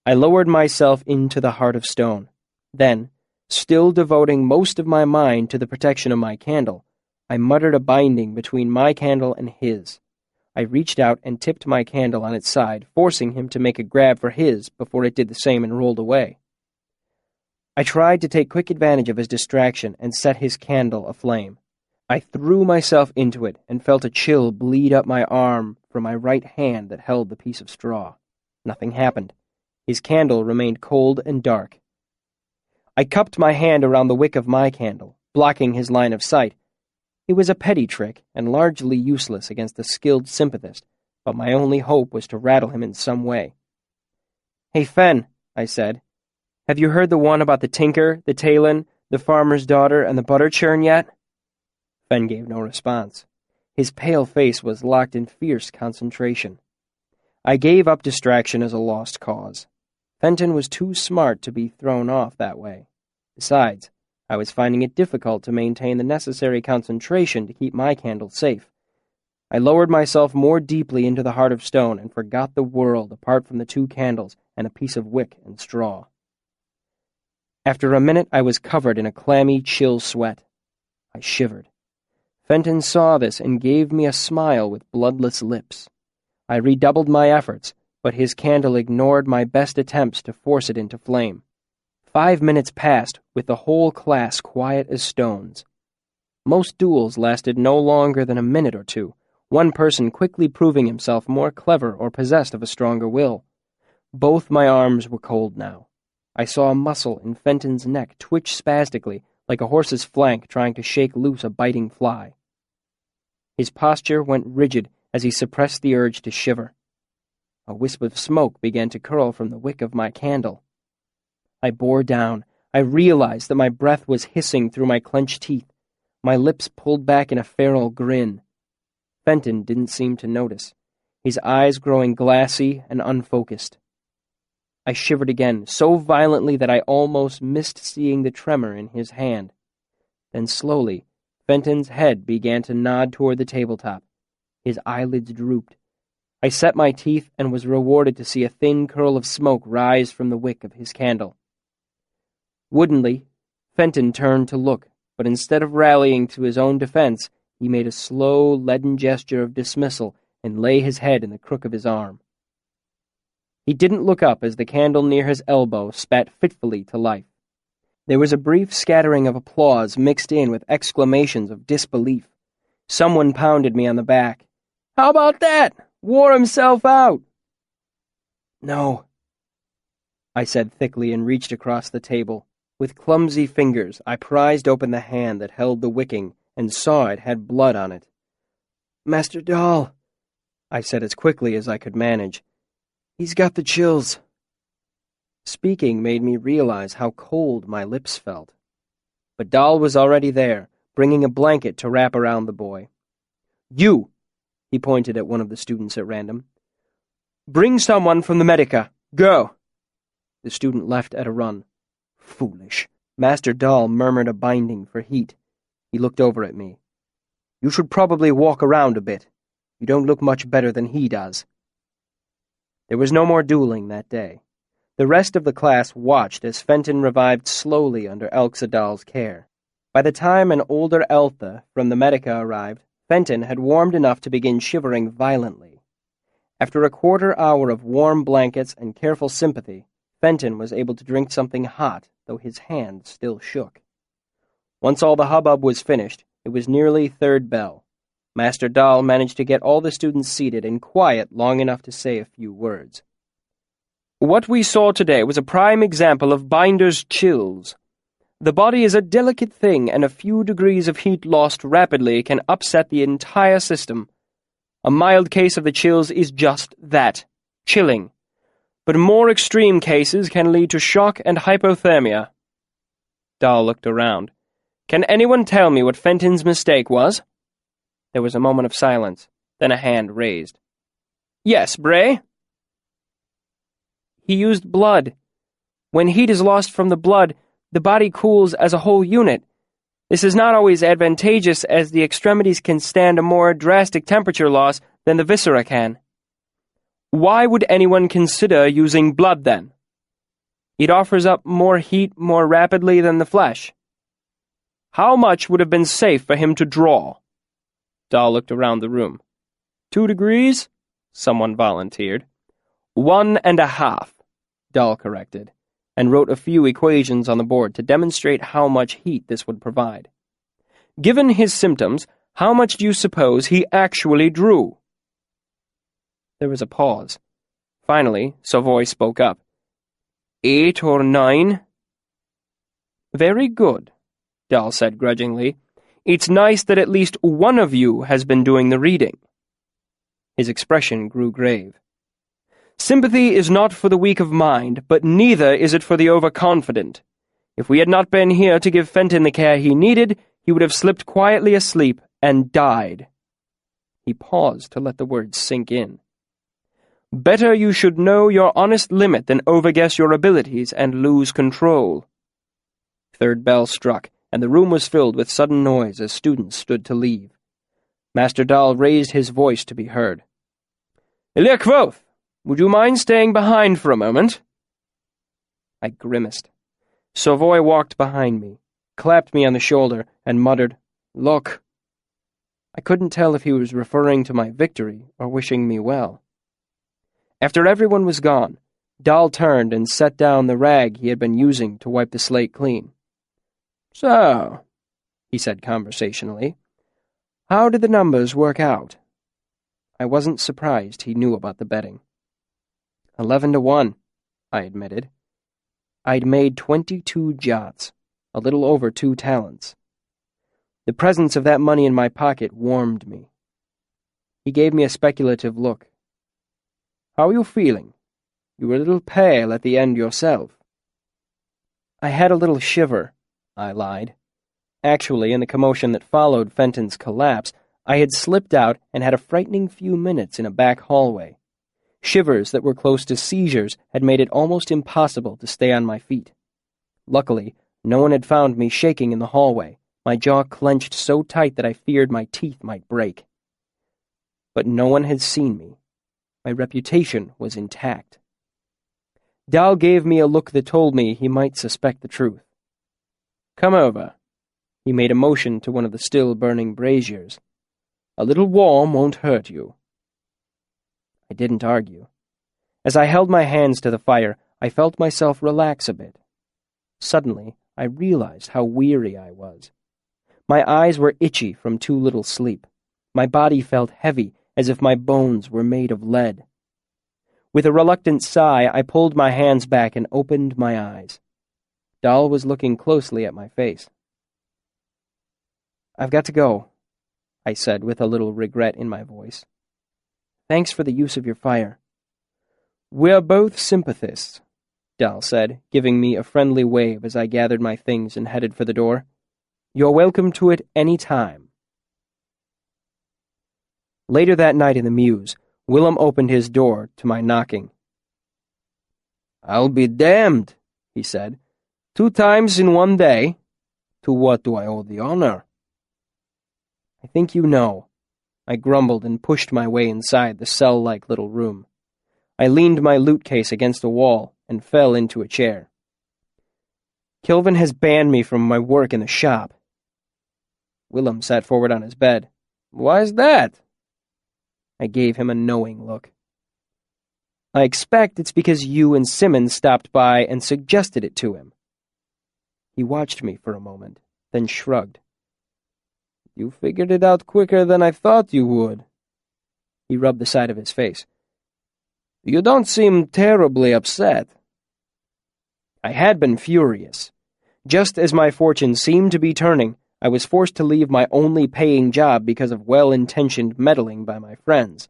I lowered myself into the heart of stone. Then, still devoting most of my mind to the protection of my candle, I muttered a binding between my candle and his. I reached out and tipped my candle on its side, forcing him to make a grab for his before it did the same and rolled away. I tried to take quick advantage of his distraction and set his candle aflame. I threw myself into it and felt a chill bleed up my arm from my right hand that held the piece of straw. Nothing happened. His candle remained cold and dark. I cupped my hand around the wick of my candle, blocking his line of sight. It was a petty trick and largely useless against a skilled sympathist, but my only hope was to rattle him in some way. "Hey, Fen," I said, "have you heard the one about the tinker, the Talon, the farmer's daughter, and the butter churn yet?" Fen gave no response. His pale face was locked in fierce concentration. I gave up distraction as a lost cause. Fenton was too smart to be thrown off that way. Besides, I was finding it difficult to maintain the necessary concentration to keep my candle safe. I lowered myself more deeply into the heart of stone and forgot the world apart from the 2 candles and a piece of wick and straw. After a minute, I was covered in a clammy, chill sweat. I shivered. Fenton saw this and gave me a smile with bloodless lips. I redoubled my efforts, but his candle ignored my best attempts to force it into flame. 5 minutes passed, with the whole class quiet as stones. Most duels lasted no longer than a minute or 2, one person quickly proving himself more clever or possessed of a stronger will. Both my arms were cold now. I saw a muscle in Fenton's neck twitch spastically, like a horse's flank trying to shake loose a biting fly. His posture went rigid as he suppressed the urge to shiver. A wisp of smoke began to curl from the wick of my candle. I bore down. I realized that my breath was hissing through my clenched teeth. My lips pulled back in a feral grin. Fenton didn't seem to notice, his eyes growing glassy and unfocused. I shivered again, so violently that I almost missed seeing the tremor in his hand. Then slowly, Fenton's head began to nod toward the tabletop. His eyelids drooped. I set my teeth and was rewarded to see a thin curl of smoke rise from the wick of his candle. Woodenly, Fenton turned to look, but instead of rallying to his own defense, he made a slow, leaden gesture of dismissal and lay his head in the crook of his arm. He didn't look up as the candle near his elbow spat fitfully to life. There was a brief scattering of applause mixed in with exclamations of disbelief. Someone pounded me on the back. "How about that? Wore himself out!" "No," I said thickly and reached across the table. With clumsy fingers, I prized open the hand that held the wicking and saw it had blood on it. "Master Dahl, I said as quickly as I could manage. "He's got the chills." Speaking made me realize how cold my lips felt. But Dahl was already there, bringing a blanket to wrap around the boy. "You," he pointed at one of the students at random. "Bring someone from the Medica. Go." The student left at a run. "Foolish." Master Dahl murmured a binding for heat. He looked over at me. "You should probably walk around a bit. You don't look much better than he does." There was no more dueling that day. The rest of the class watched as Fenton revived slowly under Elxa Dahl's care. By the time an older Eltha from the Medica arrived, Fenton had warmed enough to begin shivering violently. After a quarter hour of warm blankets and careful sympathy, Fenton was able to drink something hot, though his hand still shook. Once all the hubbub was finished, it was nearly third bell. Master Dahl managed to get all the students seated and quiet long enough to say a few words. "What we saw today was a prime example of binder's chills. The body is a delicate thing, and a few degrees of heat lost rapidly can upset the entire system. A mild case of the chills is just that, chilling. But more extreme cases can lead to shock and hypothermia." Dahl looked around. "Can anyone tell me what Fenton's mistake was?" There was a moment of silence, then a hand raised. "Yes, Bray?" "He used blood. When heat is lost from the blood, the body cools as a whole unit. This is not always advantageous, as the extremities can stand a more drastic temperature loss than the viscera can." "Why would anyone consider using blood, then?" "It offers up more heat more rapidly than the flesh." "How much would have been safe for him to draw?" Dahl looked around the room. 2 degrees? Someone volunteered. 1.5, Dahl corrected, and wrote a few equations on the board to demonstrate how much heat this would provide. "Given his symptoms, how much do you suppose he actually drew?" There was a pause. Finally, Savoy spoke up. 8 or 9? "Very good," Dahl said grudgingly. "It's nice that at least one of you has been doing the reading." His expression grew grave. "Sympathy is not for the weak of mind, but neither is it for the overconfident. If we had not been here to give Fenton the care he needed, he would have slipped quietly asleep and died." He paused to let the words sink in. "Better you should know your honest limit than overguess your abilities and lose control." Third bell struck, and the room was filled with sudden noise as students stood to leave. Master Dahl raised his voice to be heard. "Elia Quoth, would you mind staying behind for a moment?" I grimaced. Savoy walked behind me, clapped me on the shoulder, and muttered, "Look." I couldn't tell if he was referring to my victory or wishing me well. After everyone was gone, Dahl turned and set down the rag he had been using to wipe the slate clean. "So," he said conversationally, "how did the numbers work out?" I wasn't surprised he knew about the betting. 11-1, I admitted. I'd made 22 jots, a little over 2 talents. The presence of that money in my pocket warmed me. He gave me a speculative look. "How are you feeling? You were a little pale at the end yourself." "I had a little shiver," I lied. Actually, in the commotion that followed Fenton's collapse, I had slipped out and had a frightening few minutes in a back hallway. Shivers that were close to seizures had made it almost impossible to stay on my feet. Luckily, no one had found me shaking in the hallway, my jaw clenched so tight that I feared my teeth might break. But no one had seen me. My reputation was intact. Dahl gave me a look that told me he might suspect the truth. "Come over." He made a motion to one of the still-burning braziers. "A little warm won't hurt you." I didn't argue. As I held my hands to the fire, I felt myself relax a bit. Suddenly, I realized how weary I was. My eyes were itchy from too little sleep. My body felt heavy, as if my bones were made of lead. With a reluctant sigh, I pulled my hands back and opened my eyes. Dahl was looking closely at my face. "I've got to go," I said with a little regret in my voice. Thanks for the use of your fire. We're both sympathists, Dal said, giving me a friendly wave as I gathered my things and headed for the door. You're welcome to it any time. Later that night in the mews, Willem opened his door to my knocking. I'll be damned, he said. 2 times in one day. To what do I owe the honor? I think you know. I grumbled and pushed my way inside the cell-like little room. I leaned my loot case against a wall and fell into a chair. Kilvin has banned me from my work in the shop. Willem sat forward on his bed. Why's that? I gave him a knowing look. I expect it's because you and Simmons stopped by and suggested it to him. He watched me for a moment, then shrugged. You figured it out quicker than I thought you would. He rubbed the side of his face. You don't seem terribly upset. I had been furious. Just as my fortune seemed to be turning, I was forced to leave my only paying job because of well-intentioned meddling by my friends.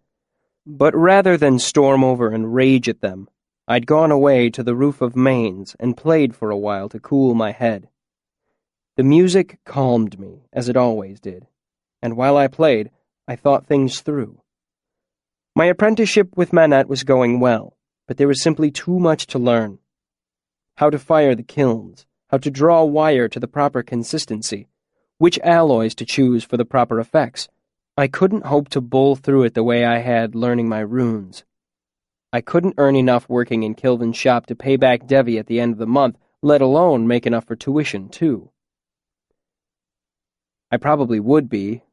But rather than storm over and rage at them, I'd gone away to the roof of Maine's and played for a while to cool my head. The music calmed me, as it always did, and while I played, I thought things through. My apprenticeship with Manette was going well, but there was simply too much to learn. How to fire the kilns, how to draw wire to the proper consistency, which alloys to choose for the proper effects. I couldn't hope to bull through it the way I had learning my runes. I couldn't earn enough working in Kilvin's shop to pay back Devi at the end of the month, let alone make enough for tuition, too. I probably would be,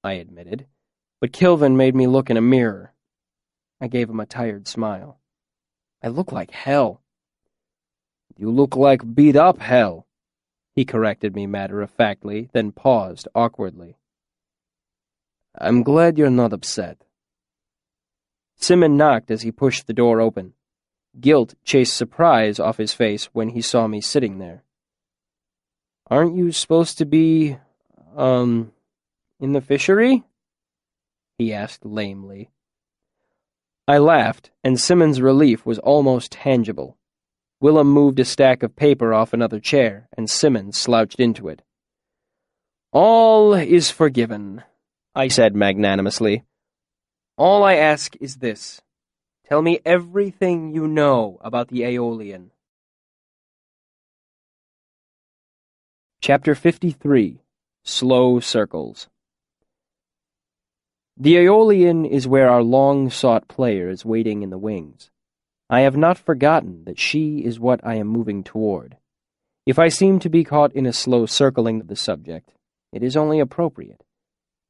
I admitted, but Kilvin made me look in a mirror. I gave him a tired smile. I look like hell. You look like beat-up hell, he corrected me matter-of-factly, then paused awkwardly. I'm glad you're not upset. Simon knocked as he pushed the door open. Guilt chased surprise off his face when he saw me sitting there. Aren't you supposed to be, in the fishery? He asked lamely. I laughed, and Simmons' relief was almost tangible. Willem moved a stack of paper off another chair, and Simmons slouched into it. All is forgiven, I said magnanimously. All I ask is this. Tell me everything you know about the Aeolian. Chapter 53. Slow Circles. The Aeolian is where our long-sought player is waiting in the wings. I have not forgotten that she is what I am moving toward. If I seem to be caught in a slow circling of the subject, it is only appropriate,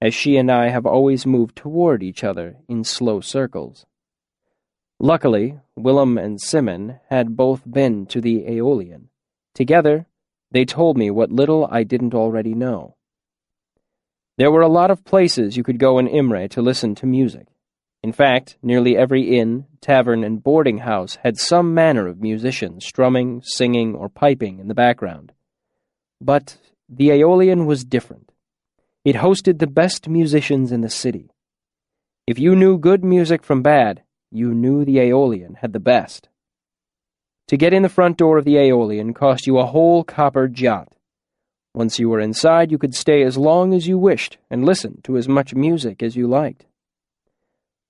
as she and I have always moved toward each other in slow circles. Luckily, Willem and Simon had both been to the Aeolian. Together, they told me what little I didn't already know. There were a lot of places you could go in Imre to listen to music. In fact, nearly every inn, tavern, and boarding house had some manner of musician strumming, singing, or piping in the background. But the Aeolian was different. It hosted the best musicians in the city. If you knew good music from bad, you knew the Aeolian had the best. To get in the front door of the Aeolian cost you a whole copper jot. Once you were inside, you could stay as long as you wished and listen to as much music as you liked.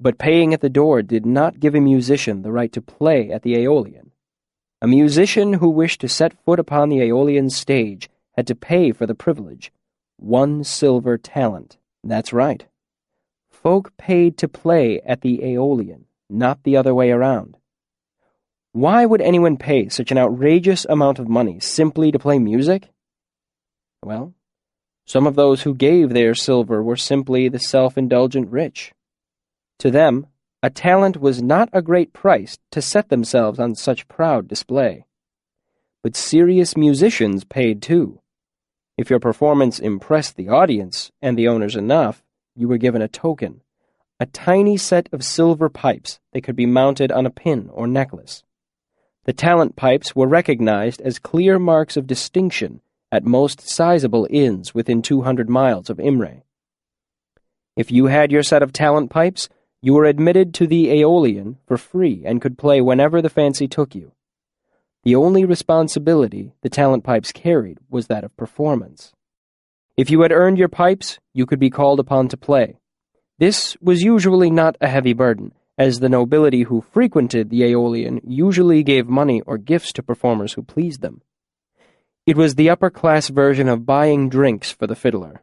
But paying at the door did not give a musician the right to play at the Aeolian. A musician who wished to set foot upon the Aeolian stage had to pay for the privilege. 1 silver talent. That's right. Folk paid to play at the Aeolian, not the other way around. Why would anyone pay such an outrageous amount of money simply to play music? Well, some of those who gave their silver were simply the self-indulgent rich. To them, a talent was not a great price to set themselves on such proud display. But serious musicians paid too. If your performance impressed the audience and the owners enough, you were given a token, a tiny set of silver pipes that could be mounted on a pin or necklace. The talent pipes were recognized as clear marks of distinction at most sizable inns within 200 miles of Imre. If you had your set of talent pipes, You were admitted to the Aeolian for free and could play whenever the fancy took you. The only responsibility the talent pipes carried was that of performance. If you had earned your pipes, you could be called upon to play. This was usually not a heavy burden, as the nobility who frequented the Aeolian usually gave money or gifts to performers who pleased them. It was the upper-class version of buying drinks for the fiddler.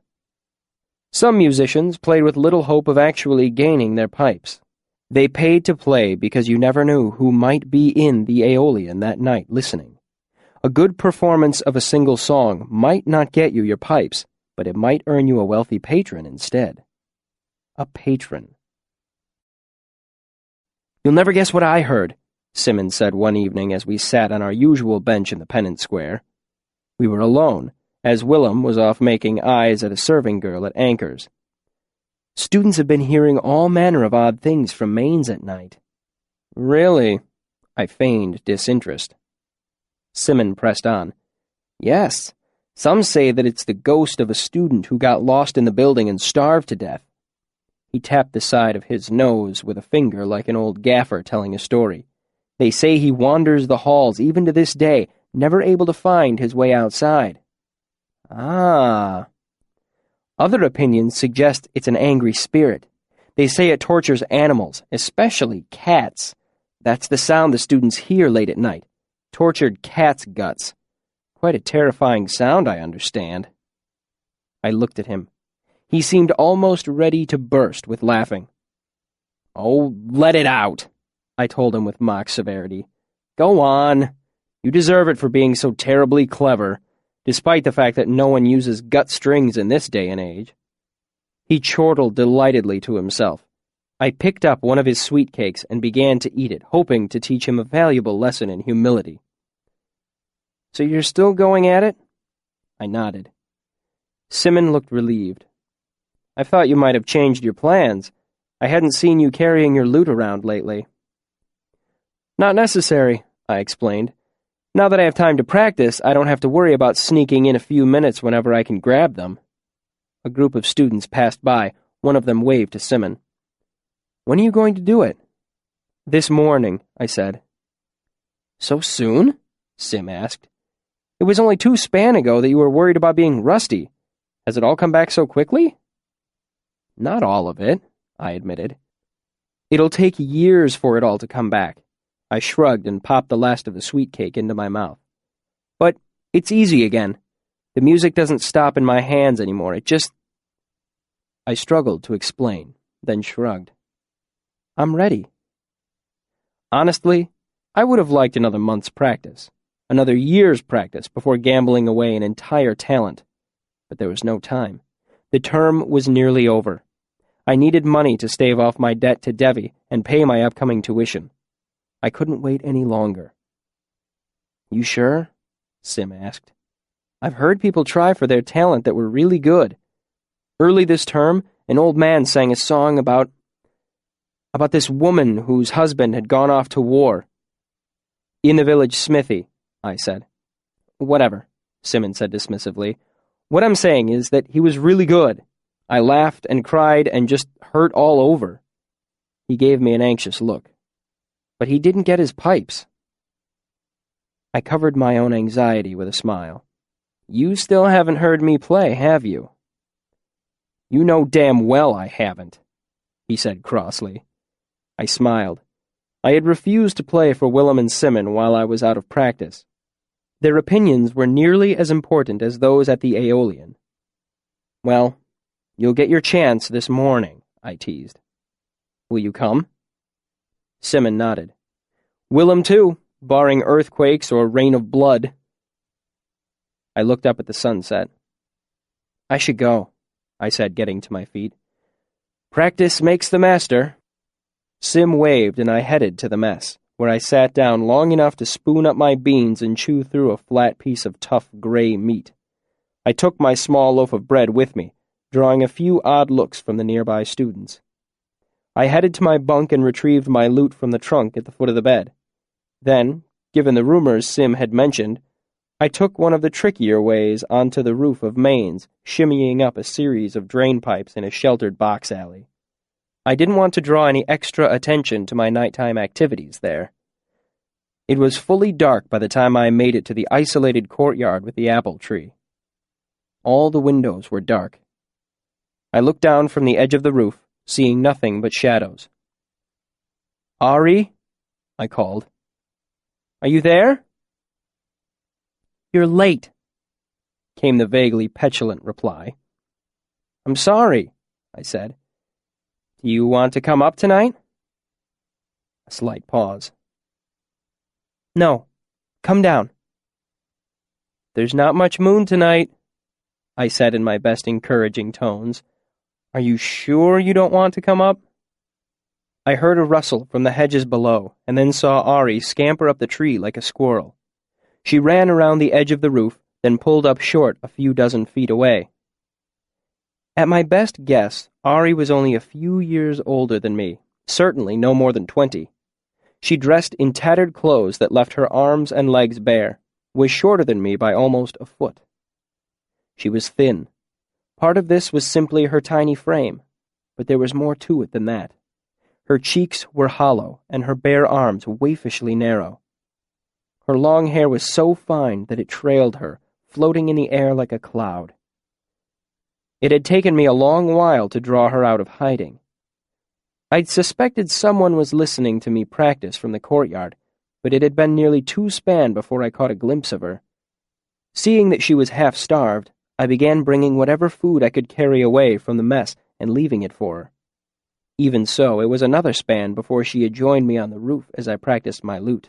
Some musicians played with little hope of actually gaining their pipes. They paid to play because you never knew who might be in the Aeolian that night listening. A good performance of a single song might not get you your pipes, but it might earn you a wealthy patron instead. A patron. "You'll never guess what I heard," Simmons said one evening as we sat on our usual bench in the pennant square. We were alone, as Willem was off making eyes at a serving girl at Anchor's. "Students have been hearing all manner of odd things from Mainz at night." "Really?" I feigned disinterest. Simmons pressed on. "Yes, some say that it's the ghost of a student who got lost in the building and starved to death." He tapped the side of his nose with a finger like an old gaffer telling a story. "They say he wanders the halls even to this day, never able to find his way outside." "Ah." "Other opinions suggest it's an angry spirit. They say it tortures animals, especially cats. That's the sound the students hear late at night. Tortured cat's guts. Quite a terrifying sound, I understand." I looked at him. He seemed almost ready to burst with laughing. "Oh, let it out," I told him with mock severity. "Go on. You deserve it for being so terribly clever, despite the fact that no one uses gut strings in this day and age." He chortled delightedly to himself. I picked up one of his sweet cakes and began to eat it, hoping to teach him a valuable lesson in humility. "So you're still going at it?" I nodded. Simmons looked relieved. "I thought you might have changed your plans. I hadn't seen you carrying your lute around lately." "Not necessary," I explained. "Now that I have time to practice, I don't have to worry about sneaking in a few minutes whenever I can grab them." A group of students passed by. One of them waved to Simmons. "When are you going to do it?" "This morning," I said. "So soon?" Sim asked. "It was only 2 span ago that you were worried about being rusty. Has it all come back so quickly?" "Not all of it," I admitted. "It'll take years for it all to come back." I shrugged and popped the last of the sweet cake into my mouth. "But it's easy again. The music doesn't stop in my hands anymore. It just—" I struggled to explain, then shrugged. "I'm ready." Honestly, I would have liked another month's practice, another year's practice before gambling away an entire talent. But there was no time. The term was nearly over. I needed money to stave off my debt to Devi and pay my upcoming tuition. I couldn't wait any longer. "You sure?" Sim asked. "I've heard people try for their talent that were really good. Early this term, an old man sang a song about this woman whose husband had gone off to war." "In the village smithy," I said. "Whatever," Simmons said dismissively. "What I'm saying is that he was really good. I laughed and cried and just hurt all over." He gave me an anxious look. "But he didn't get his pipes." I covered my own anxiety with a smile. "You still haven't heard me play, have you?" "You know damn well I haven't," he said crossly. I smiled. I had refused to play for Willem and Simmons while I was out of practice. Their opinions were nearly as important as those at the Aeolian. "Well, you'll get your chance this morning," I teased. "Will you come?" Simmons nodded. "Willem, too, barring earthquakes or rain of blood." I looked up at the sunset. "I should go," I said, getting to my feet. "Practice makes the master." Sim waved and I headed to the mess, where I sat down long enough to spoon up my beans and chew through a flat piece of tough gray meat. I took my small loaf of bread with me, drawing a few odd looks from the nearby students. I headed to my bunk and retrieved my lute from the trunk at the foot of the bed. Then, given the rumors Sim had mentioned, I took one of the trickier ways onto the roof of Mainz, shimmying up a series of drain pipes in a sheltered box alley. I didn't want to draw any extra attention to my nighttime activities there. It was fully dark by the time I made it to the isolated courtyard with the apple tree. All the windows were dark. I looked down from the edge of the roof, seeing nothing but shadows. "Ari?" I called. "Are you there?" "You're late," came the vaguely petulant reply. "I'm sorry," I said. "Do you want to come up tonight?" A slight pause. "No, come down." "There's not much moon tonight," I said in my best encouraging tones. "Are you sure you don't want to come up?" I heard a rustle from the hedges below, and then saw Ari scamper up the tree like a squirrel. She ran around the edge of the roof, then pulled up short a few dozen feet away. At my best guess, Ari was only a few years older than me, certainly no more than 20. She dressed in tattered clothes that left her arms and legs bare, was shorter than me by almost a foot. She was thin. Part of this was simply her tiny frame, but there was more to it than that. Her cheeks were hollow, and her bare arms waifishly narrow. Her long hair was so fine that it trailed her, floating in the air like a cloud. It had taken me a long while to draw her out of hiding. I'd suspected someone was listening to me practice from the courtyard, but it had been nearly 2 span before I caught a glimpse of her. Seeing that she was half-starved, I began bringing whatever food I could carry away from the mess and leaving it for her. Even so, it was another span before she had joined me on the roof as I practiced my lute.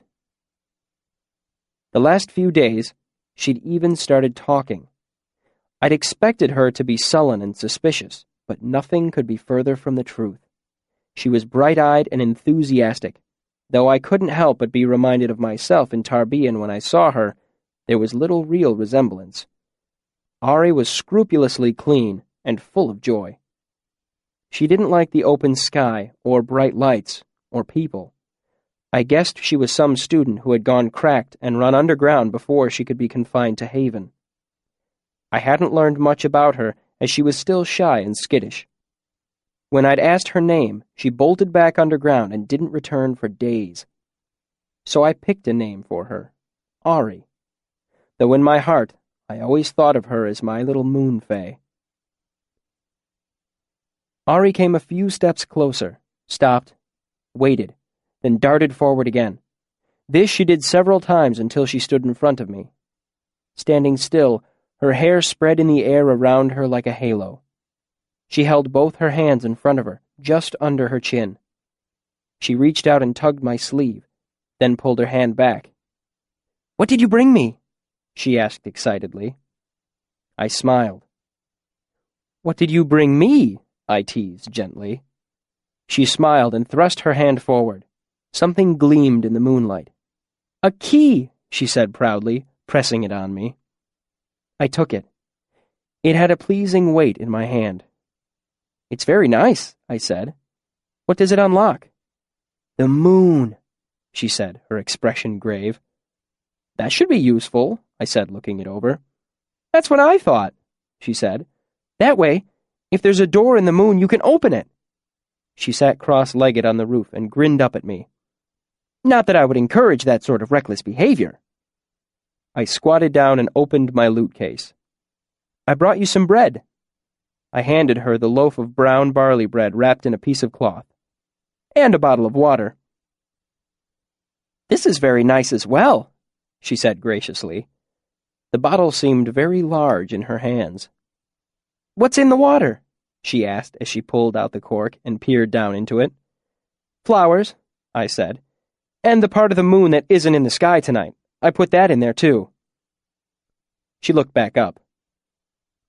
The last few days, she'd even started talking. I'd expected her to be sullen and suspicious, but nothing could be further from the truth. She was bright-eyed and enthusiastic. Though I couldn't help but be reminded of myself in Tarbean when I saw her, there was little real resemblance. Ari was scrupulously clean and full of joy. She didn't like the open sky, or bright lights, or people. I guessed she was some student who had gone cracked and run underground before she could be confined to Haven. I hadn't learned much about her, as she was still shy and skittish. When I'd asked her name, she bolted back underground and didn't return for days. So I picked a name for her, Ari, though in my heart I always thought of her as my little moon fae. Ari came a few steps closer, stopped, waited, then darted forward again. This she did several times until she stood in front of me. Standing still, her hair spread in the air around her like a halo. She held both her hands in front of her, just under her chin. She reached out and tugged my sleeve, then pulled her hand back. "What did you bring me?" she asked excitedly. I smiled. "What did you bring me?" I teased gently. She smiled and thrust her hand forward. Something gleamed in the moonlight. "A key," she said proudly, pressing it on me. I took it. It had a pleasing weight in my hand. "It's very nice," I said. "What does it unlock?" "The moon," she said, her expression grave. "That should be useful," I said, looking it over. "That's what I thought," she said. "That way, if there's a door in the moon, you can open it." She sat cross-legged on the roof and grinned up at me. Not that I would encourage that sort of reckless behavior. I squatted down and opened my loot case. "I brought you some bread." I handed her the loaf of brown barley bread wrapped in a piece of cloth. "And a bottle of water." "This is very nice as well," she said graciously. The bottle seemed very large in her hands. "What's in the water?" she asked as she pulled out the cork and peered down into it. "Flowers," I said. "And the part of the moon that isn't in the sky tonight. I put that in there, too." She looked back up.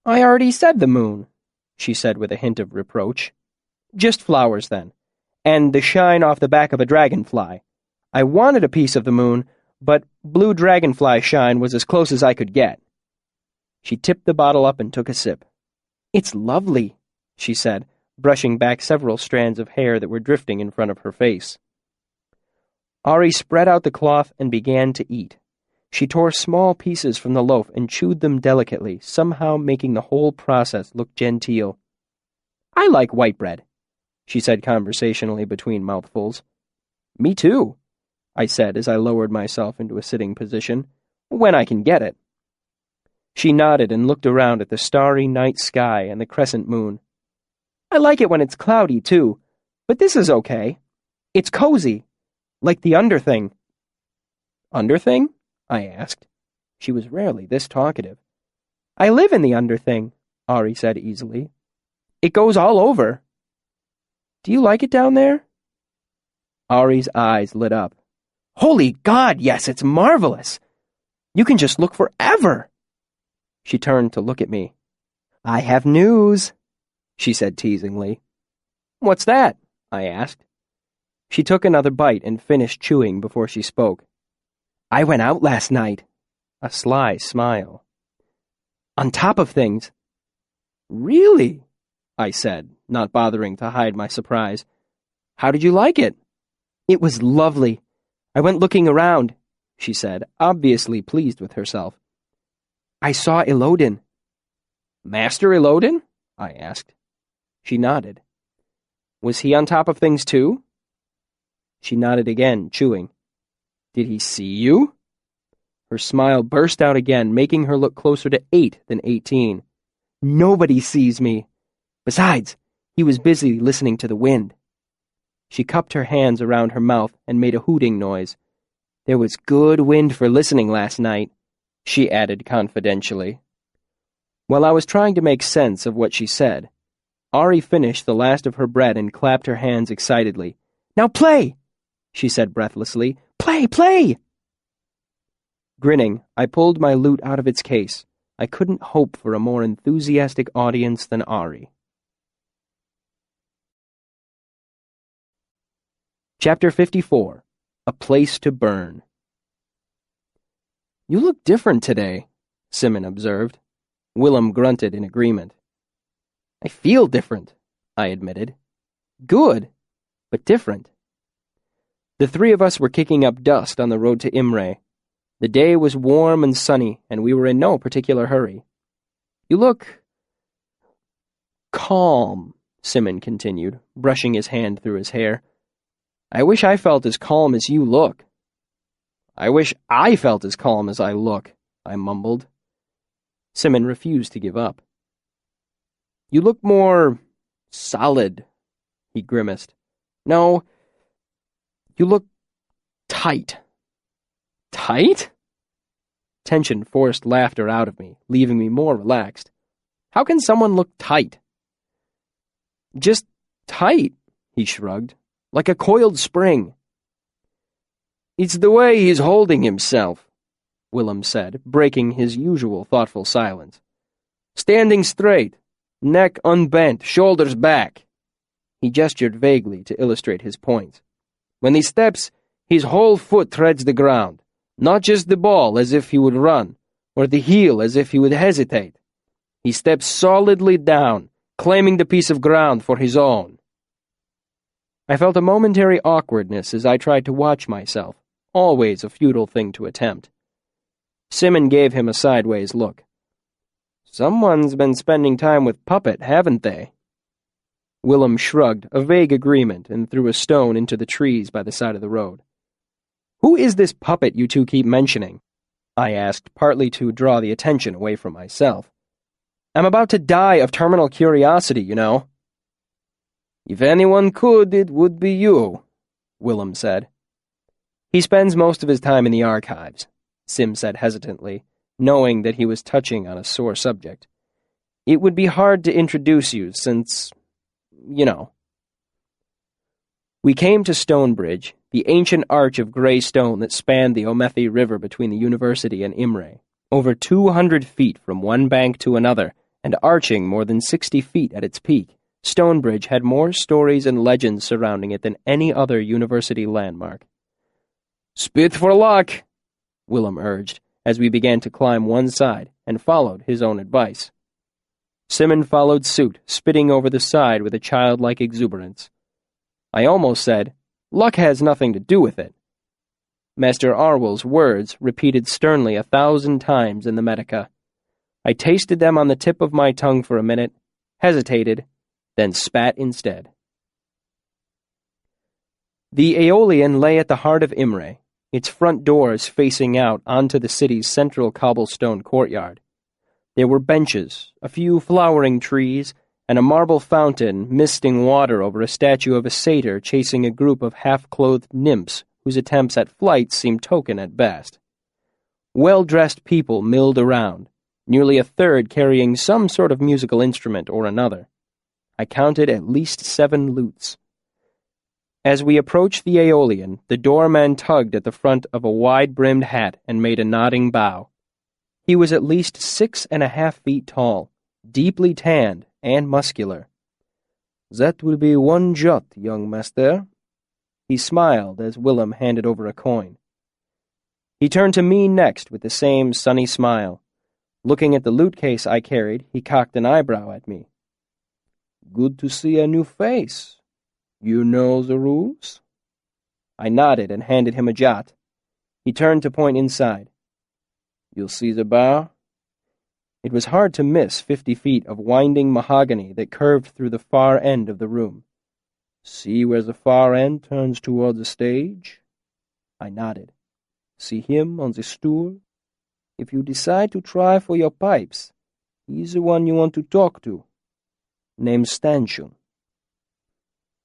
"I already said the moon," she said with a hint of reproach. "Just flowers, then. And the shine off the back of a dragonfly. I wanted a piece of the moon, but blue dragonfly shine was as close as I could get." She tipped the bottle up and took a sip. "It's lovely," she said, brushing back several strands of hair that were drifting in front of her face. Ari spread out the cloth and began to eat. She tore small pieces from the loaf and chewed them delicately, somehow making the whole process look genteel. "I like white bread," she said conversationally between mouthfuls. Me too, I said as I lowered myself into a sitting position, when I can get it. She nodded and looked around at the starry night sky and the crescent moon. I like it when it's cloudy, too, but this is okay. It's cozy, like the underthing. Underthing? I asked. She was rarely this talkative. I live in the underthing, Ari said easily. It goes all over. Do you like it down there? Ari's eyes lit up. Holy God, yes, it's marvelous. You can just look forever. She turned to look at me. I have news, she said teasingly. What's that? I asked. She took another bite and finished chewing before she spoke. I went out last night. A sly smile. On top of things. Really? I said, not bothering to hide my surprise. How did you like it? It was lovely. I went looking around, she said, obviously pleased with herself. I saw Elodin. Master Elodin? I asked. She nodded. Was he on top of things too? She nodded again, chewing. Did he see you? Her smile burst out again, making her look closer to 8 than 18. Nobody sees me. Besides, he was busy listening to the wind. She cupped her hands around her mouth and made a hooting noise. There was good wind for listening last night, she added confidentially. While I was trying to make sense of what she said, Ari finished the last of her bread and clapped her hands excitedly. Now play, she said breathlessly. Play, play! Grinning, I pulled my lute out of its case. I couldn't hope for a more enthusiastic audience than Ari. Chapter 54. A Place to Burn. You look different today, Simon observed. Willem grunted in agreement. I feel different, I admitted. Good, but different. The three of us were kicking up dust on the road to Imre. The day was warm and sunny, and we were in no particular hurry. You look calm, Simon continued, brushing his hand through his hair. I wish I felt as calm as you look. I wish I felt as calm as I look, I mumbled. Simon refused to give up. You look more solid, he grimaced. No, you look tight. Tight? Tension forced laughter out of me, leaving me more relaxed. How can someone look tight? Just tight, he shrugged, like a coiled spring. It's the way he's holding himself, Willem said, breaking his usual thoughtful silence. Standing straight, neck unbent, shoulders back. He gestured vaguely to illustrate his point. When he steps, his whole foot treads the ground. Not just the ball as if he would run, or the heel as if he would hesitate. He steps solidly down, claiming the piece of ground for his own. I felt a momentary awkwardness as I tried to watch myself, always a futile thing to attempt. Simon gave him a sideways look. Someone's been spending time with Puppet, haven't they? Willem shrugged, a vague agreement, and threw a stone into the trees by the side of the road. Who is this Puppet you two keep mentioning? I asked, partly to draw the attention away from myself. I'm about to die of terminal curiosity, you know. If anyone could, it would be you, Willem said. He spends most of his time in the archives, Sim said hesitantly, knowing that he was touching on a sore subject. It would be hard to introduce you since, you know. We came to Stonebridge, the ancient arch of gray stone that spanned the Omethi River between the university and Imre, over 200 feet from one bank to another, and arching more than 60 feet at its peak. Stonebridge had more stories and legends surrounding it than any other university landmark. Spit for luck, Willem urged, as we began to climb one side, and followed his own advice. Simon followed suit, spitting over the side with a childlike exuberance. I almost said, luck has nothing to do with it. Master Arwell's words, repeated sternly 1,000 times in the Medica. I tasted them on the tip of my tongue for a minute, hesitated, then spat instead. The Aeolian lay at the heart of Imre, its front doors facing out onto the city's central cobblestone courtyard. There were benches, a few flowering trees, and a marble fountain misting water over a statue of a satyr chasing a group of half-clothed nymphs whose attempts at flight seemed token at best. Well-dressed people milled around, nearly a third carrying some sort of musical instrument or another. I counted at least 7 lutes. As we approached the Aeolian, the doorman tugged at the front of a wide-brimmed hat and made a nodding bow. He was at least 6.5 feet tall, deeply tanned and muscular. "That will be 1 jot, young master." He smiled as Willem handed over a coin. He turned to me next with the same sunny smile. Looking at the loot case I carried, he cocked an eyebrow at me. "Good to see a new face. You know the rules?" I nodded and handed him a jot. He turned to point inside. "You'll see the bar?" It was hard to miss 50 feet of winding mahogany that curved through the far end of the room. "See where the far end turns toward the stage?" I nodded. "See him on the stool? If you decide to try for your pipes, he's the one you want to talk to. Name's Stanchion."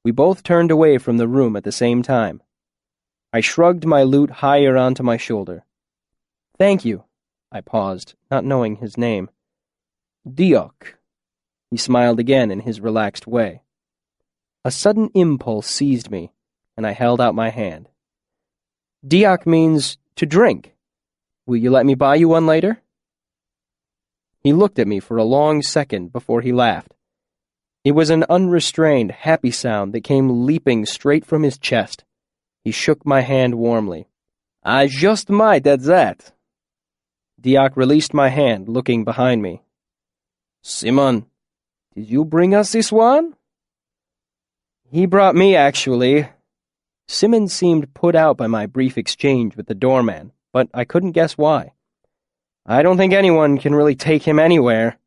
We both turned away from the room at the same time. I shrugged my loot higher onto my shoulder. "Thank you." I paused, not knowing his name. "Diok." He smiled again in his relaxed way. A sudden impulse seized me, and I held out my hand. "Diok means to drink. Will you let me buy you one later?" He looked at me for a long second before he laughed. It was an unrestrained, happy sound that came leaping straight from his chest. He shook my hand warmly. "I just might at that." Diok released my hand, looking behind me. "Simon, did you bring us this one?" "He brought me, actually." Simon seemed put out by my brief exchange with the doorman, but I couldn't guess why. "I don't think anyone can really take him anywhere."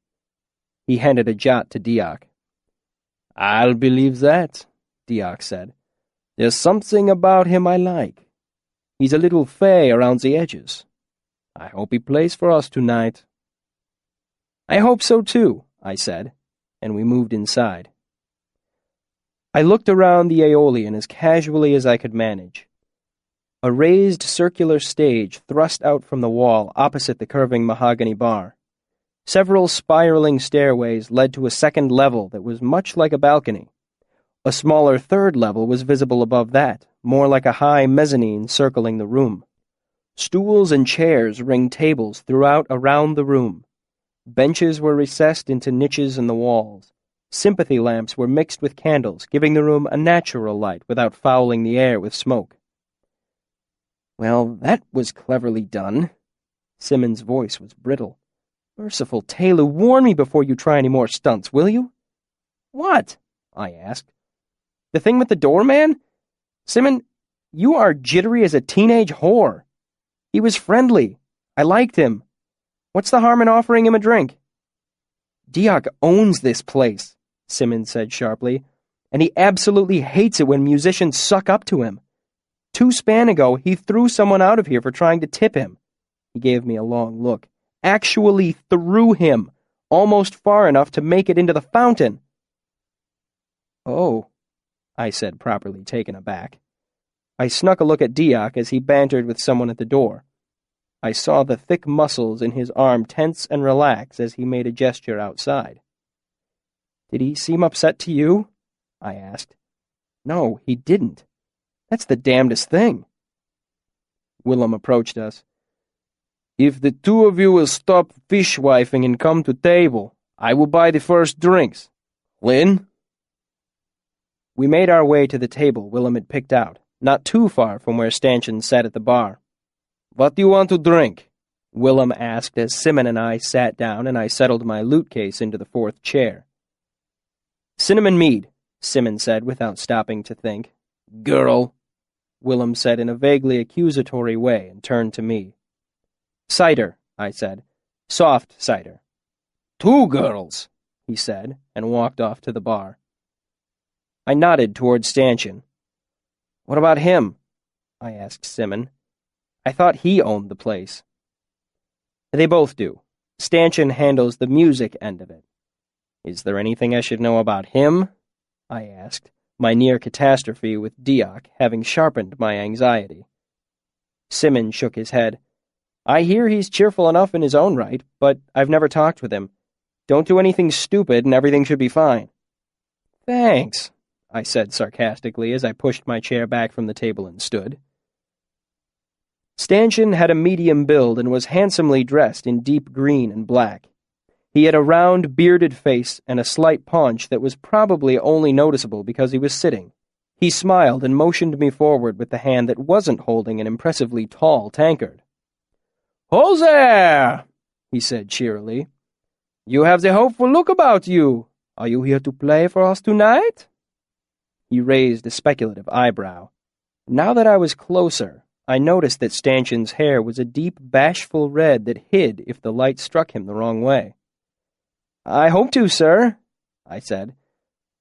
He handed a jot to Diok. "I'll believe that," Diok said. "There's something about him I like. He's a little fey around the edges. I hope he plays for us tonight." "I hope so too," I said, and we moved inside. I looked around the Aeolian as casually as I could manage. A raised circular stage thrust out from the wall opposite the curving mahogany bar. Several spiraling stairways led to a second level that was much like a balcony. A smaller third level was visible above that, more like a high mezzanine circling the room. Stools and chairs ringed tables throughout around the room. Benches were recessed into niches in the walls. Sympathy lamps were mixed with candles, giving the room a natural light without fouling the air with smoke. "Well, that was cleverly done." Simon's voice was brittle. "Merciful Taylor, warn me before you try any more stunts, will you?" "What?" I asked. "The thing with the doorman? Simon, you are jittery as a teenage whore. He was friendly. I liked him. What's the harm in offering him a drink?" "Diok owns this place," Simon said sharply, "and he absolutely hates it when musicians suck up to him. 2 span ago, he threw someone out of here for trying to tip him." He gave me a long look. "Actually threw him, almost far enough to make it into the fountain." "Oh," I said, properly taken aback. I snuck a look at Diok as he bantered with someone at the door. I saw the thick muscles in his arm tense and relax as he made a gesture outside. "Did he seem upset to you?" I asked. "No, he didn't. That's the damnedest thing." Willem approached us. "If the 2 of you will stop fishwifing and come to table, I will buy the first drinks. Lynn?" We made our way to the table Willem had picked out, not too far from where Stanchion sat at the bar. "What do you want to drink?" Willem asked as Simon and I sat down and I settled my loot case into the 4th chair. "Cinnamon mead," Simon said without stopping to think. "Girl," Willem said in a vaguely accusatory way and turned to me. "Cider," I said. "Soft cider." "2 girls," he said, and walked off to the bar. I nodded toward Stanchion. What about him? I asked Simon. I thought he owned the place. They both do. Stanchion handles the music end of it. Is there anything I should know about him? I asked, my near catastrophe with Deoch having sharpened my anxiety. Simon shook his head. I hear he's cheerful enough in his own right, but I've never talked with him. Don't do anything stupid and everything should be fine. Thanks, I said sarcastically as I pushed my chair back from the table and stood. Stanchion had a medium build and was handsomely dressed in deep green and black. He had a round, bearded face and a slight paunch that was probably only noticeable because he was sitting. He smiled and motioned me forward with the hand that wasn't holding an impressively tall tankard. "Ho there!" he said cheerily. "You have the hopeful look about you. Are you here to play for us tonight?" He raised a speculative eyebrow. Now that I was closer, I noticed that Stanchion's hair was a deep, bashful red that hid if the light struck him the wrong way. "I hope to, sir," I said,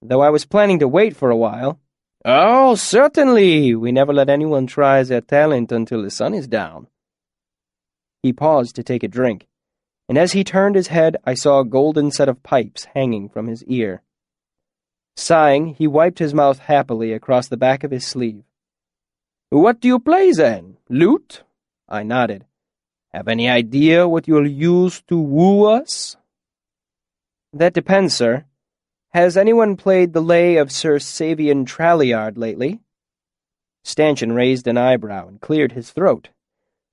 though I was planning to wait for a while. "Oh, certainly. We never let anyone try their talent until the sun is down." He paused to take a drink, and as he turned his head, I saw a golden set of pipes hanging from his ear. Sighing, he wiped his mouth happily across the back of his sleeve. "What do you play, then? Lute?" I nodded. "Have any idea what you'll use to woo us?" "That depends, sir. Has anyone played the lay of Sir Savian Tralliard lately?" Stanchion raised an eyebrow and cleared his throat.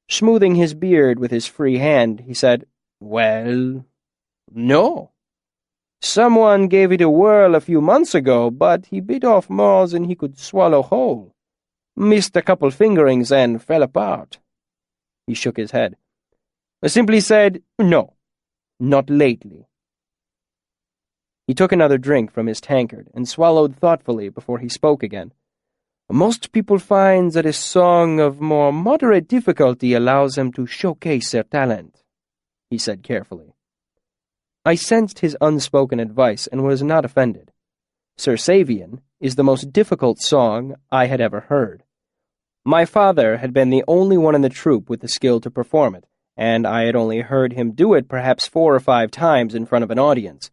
Smoothing his beard with his free hand, he said, "Well, no. Someone gave it a whirl a few months ago, but he bit off more than he could swallow whole. Missed a couple fingerings and fell apart." He shook his head. I simply said, "No, not lately." He took another drink from his tankard and swallowed thoughtfully before he spoke again. "Most people find that a song of more moderate difficulty allows them to showcase their talent," he said carefully. I sensed his unspoken advice and was not offended. Sir Savian is the most difficult song I had ever heard. My father had been the only one in the troupe with the skill to perform it, and I had only heard him do it perhaps 4 or 5 times in front of an audience.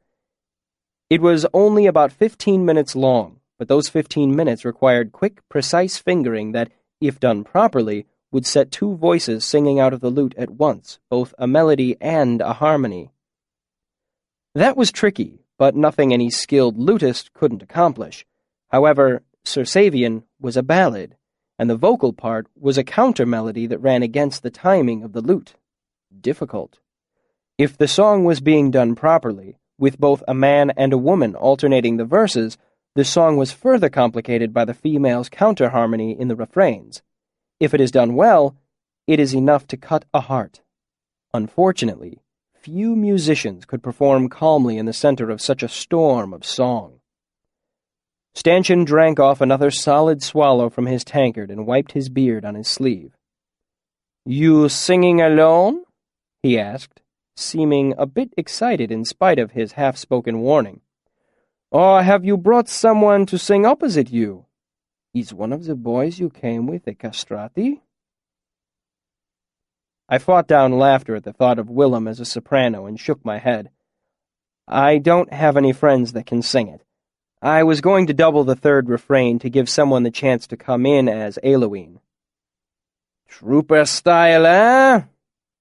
It was only about 15 minutes long, but those 15 minutes required quick, precise fingering that, if done properly, would set 2 voices singing out of the lute at once, both a melody and a harmony. That was tricky, but nothing any skilled lutist couldn't accomplish. However, Sir Savian was a ballad, and the vocal part was a counter-melody that ran against the timing of the lute. Difficult. If the song was being done properly, with both a man and a woman alternating the verses, the song was further complicated by the female's counter-harmony in the refrains. If it is done well, it is enough to cut a heart. Unfortunately, few musicians could perform calmly in the center of such a storm of song. Stanchion drank off another solid swallow from his tankard and wiped his beard on his sleeve. "You singing alone?" he asked, seeming a bit excited in spite of his half-spoken warning. "Or have you brought someone to sing opposite you? Is one of the boys you came with a castrati?" I fought down laughter at the thought of Willem as a soprano and shook my head. "I don't have any friends that can sing it. I was going to double the third refrain to give someone the chance to come in as Eloine." "Trooper style, eh?"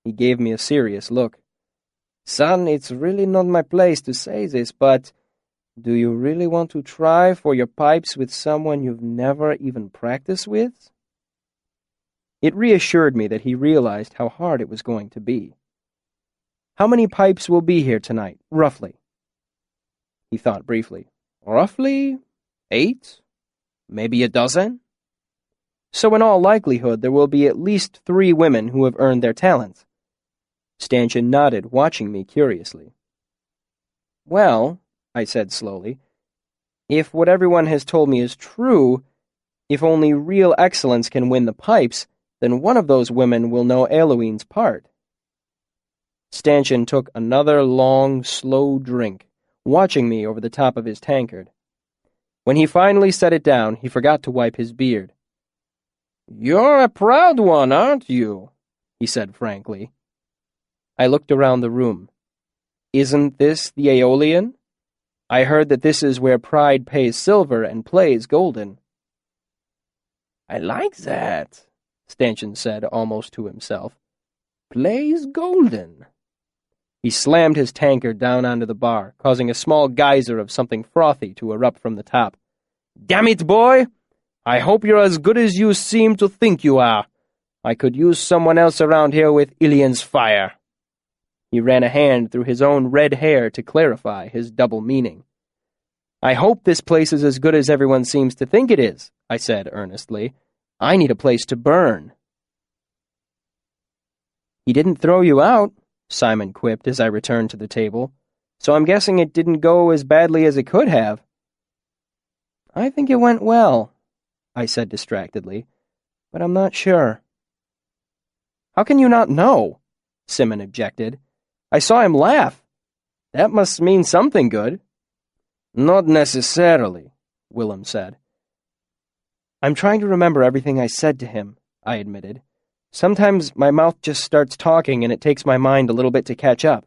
He gave me a serious look. "Son, it's really not my place to say this, but do you really want to try for your pipes with someone you've never even practiced with?" It reassured me that he realized how hard it was going to be. "How many pipes will be here tonight, roughly?" He thought briefly. "Roughly 8? Maybe a dozen? So in all likelihood there will be at least 3 women who have earned their talents." Stanchion nodded, watching me curiously. "Well," I said slowly, "if what everyone has told me is true, if only real excellence can win the pipes, then one of those women will know Eloine's part." Stanchion took another long, slow drink, watching me over the top of his tankard. When he finally set it down, he forgot to wipe his beard. You're a proud one, aren't you? He said frankly. I looked around the room. Isn't this the Aeolian? I heard that this is where pride pays silver and plays golden. I like that, Stanchion said almost to himself. Plays golden. He slammed his tankard down onto the bar, causing a small geyser of something frothy to erupt from the top. Damn it, boy! I hope you're as good as you seem to think you are. I could use someone else around here with Ilian's fire. He ran a hand through his own red hair to clarify his double meaning. I hope this place is as good as everyone seems to think it is, I said earnestly. I need a place to burn. He didn't throw you out, Simon quipped as I returned to the table, so I'm guessing it didn't go as badly as it could have. I think it went well, I said distractedly, but I'm not sure. How can you not know? Simon objected. I saw him laugh. That must mean something good. Not necessarily, Willem said. I'm trying to remember everything I said to him, I admitted. Sometimes my mouth just starts talking and it takes my mind a little bit to catch up.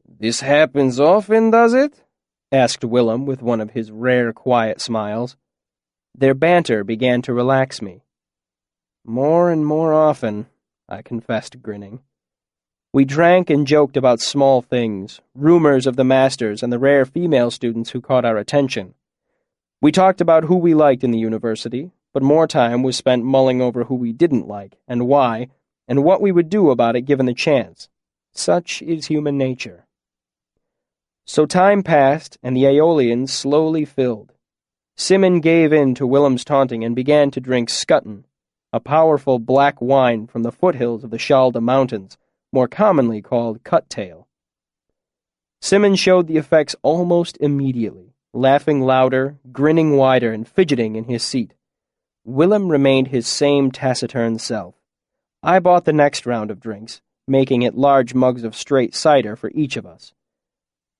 This happens often, does it? Asked Willem with one of his rare quiet smiles. Their banter began to relax me. More and more often, I confessed, grinning. We drank and joked about small things, rumors of the masters and the rare female students who caught our attention. We talked about who we liked in the university, but more time was spent mulling over who we didn't like, and why, and what we would do about it given the chance. Such is human nature. So time passed, and the Aeolian slowly filled. Simon gave in to Willem's taunting and began to drink Scutton, a powerful black wine from the foothills of the Shalda Mountains, more commonly called cut-tail. Simon showed the effects almost immediately, laughing louder, grinning wider, and fidgeting in his seat. Willem remained his same taciturn self. I bought the next round of drinks, making it large mugs of straight cider for each of us.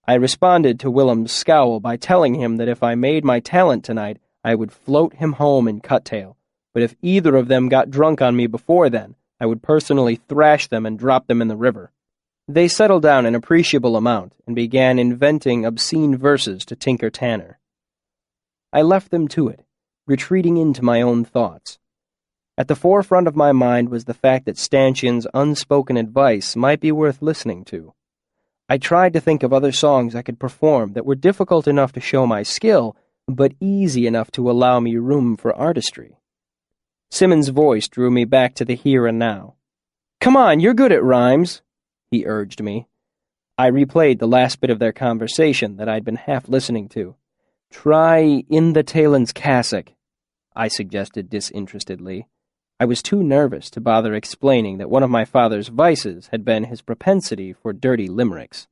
I responded to Willem's scowl by telling him that if I made my talent tonight, I would float him home in cut-tail, but if either of them got drunk on me before then, I would personally thrash them and drop them in the river. They settled down an appreciable amount and began inventing obscene verses to Tinker Tanner. I left them to it, retreating into my own thoughts. At the forefront of my mind was the fact that Stanchion's unspoken advice might be worth listening to. I tried to think of other songs I could perform that were difficult enough to show my skill, but easy enough to allow me room for artistry. Simon's voice drew me back to the here and now. Come on, you're good at rhymes, he urged me. I replayed the last bit of their conversation that I'd been half listening to. Try In the Talon's Cassock, I suggested disinterestedly. I was too nervous to bother explaining that one of my father's vices had been his propensity for dirty limericks.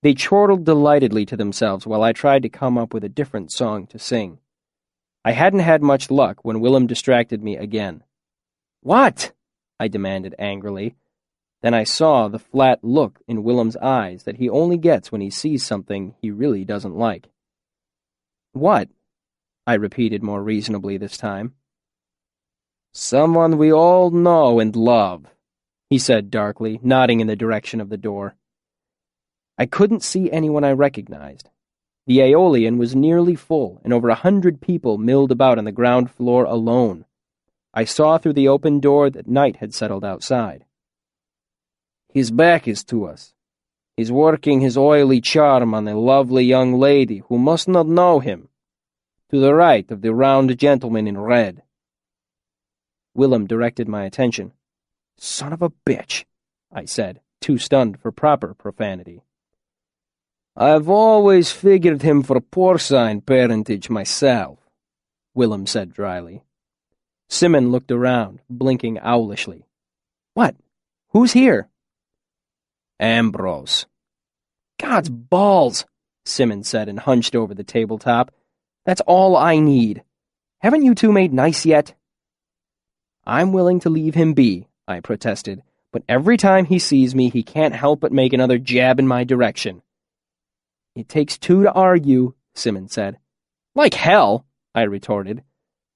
They chortled delightedly to themselves while I tried to come up with a different song to sing. I hadn't had much luck when Willem distracted me again. What? I demanded angrily. Then I saw the flat look in Willem's eyes that he only gets when he sees something he really doesn't like. What? I repeated more reasonably this time. Someone we all know and love, he said darkly, nodding in the direction of the door. I couldn't see anyone I recognized. The Aeolian was nearly full, and over 100 people milled about on the ground floor alone. I saw through the open door that night had settled outside. His back is to us. He's working his oily charm on a lovely young lady who must not know him. To the right of the round gentleman in red. Willem directed my attention. Son of a bitch, I said, too stunned for proper profanity. I've always figured him for porcine parentage myself, Willem said dryly. Simon looked around, blinking owlishly. What? Who's here? Ambrose. God's balls, Simon said and hunched over the tabletop. That's all I need. Haven't you two made nice yet? I'm willing to leave him be, I protested, but every time he sees me, he can't help but make another jab in my direction. It takes two to argue, Simon said. Like hell, I retorted.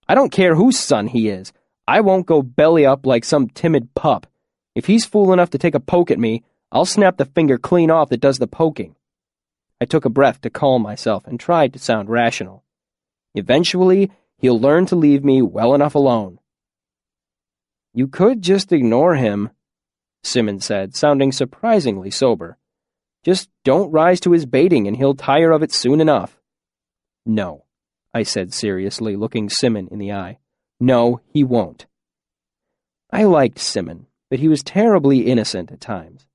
I don't care whose son he is. I won't go belly up like some timid pup. If he's fool enough to take a poke at me, I'll snap the finger clean off that does the poking. I took a breath to calm myself and tried to sound rational. Eventually, he'll learn to leave me well enough alone. You could just ignore him, Simmons said, sounding surprisingly sober. Just don't rise to his baiting and he'll tire of it soon enough. No, I said seriously, looking Simmons in the eye. No, he won't. I liked Simmons, but he was terribly innocent at times.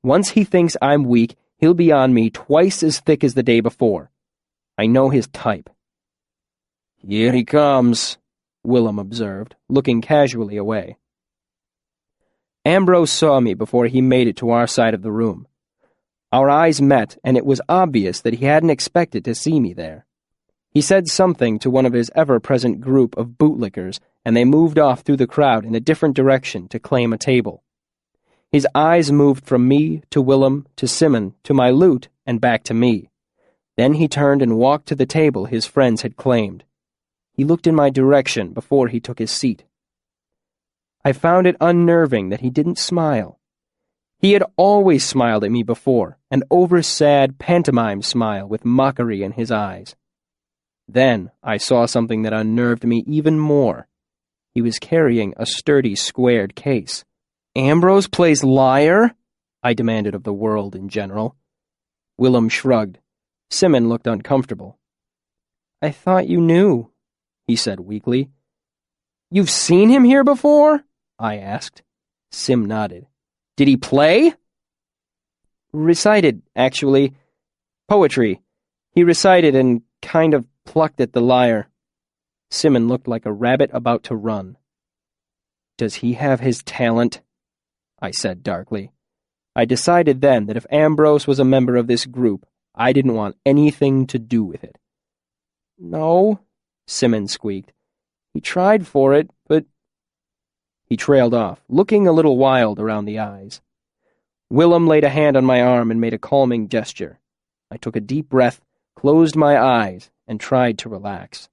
Once he thinks I'm weak, he'll be on me twice as thick as the day before. I know his type. Here he comes, Willem observed, looking casually away. Ambrose saw me before he made it to our side of the room. Our eyes met, and it was obvious that he hadn't expected to see me there. He said something to one of his ever-present group of bootlickers, and they moved off through the crowd in a different direction to claim a table. His eyes moved from me to Willem to Simmons to my lute and back to me. Then he turned and walked to the table his friends had claimed. He looked in my direction before he took his seat. I found it unnerving that he didn't smile. He had always smiled at me before, an over-sad pantomime smile with mockery in his eyes. Then I saw something that unnerved me even more. He was carrying a sturdy, squared case. Ambrose plays liar? I demanded of the world in general. Willem shrugged. Simmons looked uncomfortable. I thought you knew, he said weakly. You've seen him here before? I asked. Sim nodded. Did he play? Recited, actually. Poetry. He recited and kind of plucked at the lyre. Simmons looked like a rabbit about to run. Does he have his talent? I said darkly. I decided then that if Ambrose was a member of this group, I didn't want anything to do with it. No, Simmons squeaked. He tried for it, but... He trailed off, looking a little wild around the eyes. Willem laid a hand on my arm and made a calming gesture. I took a deep breath, closed my eyes, and tried to relax.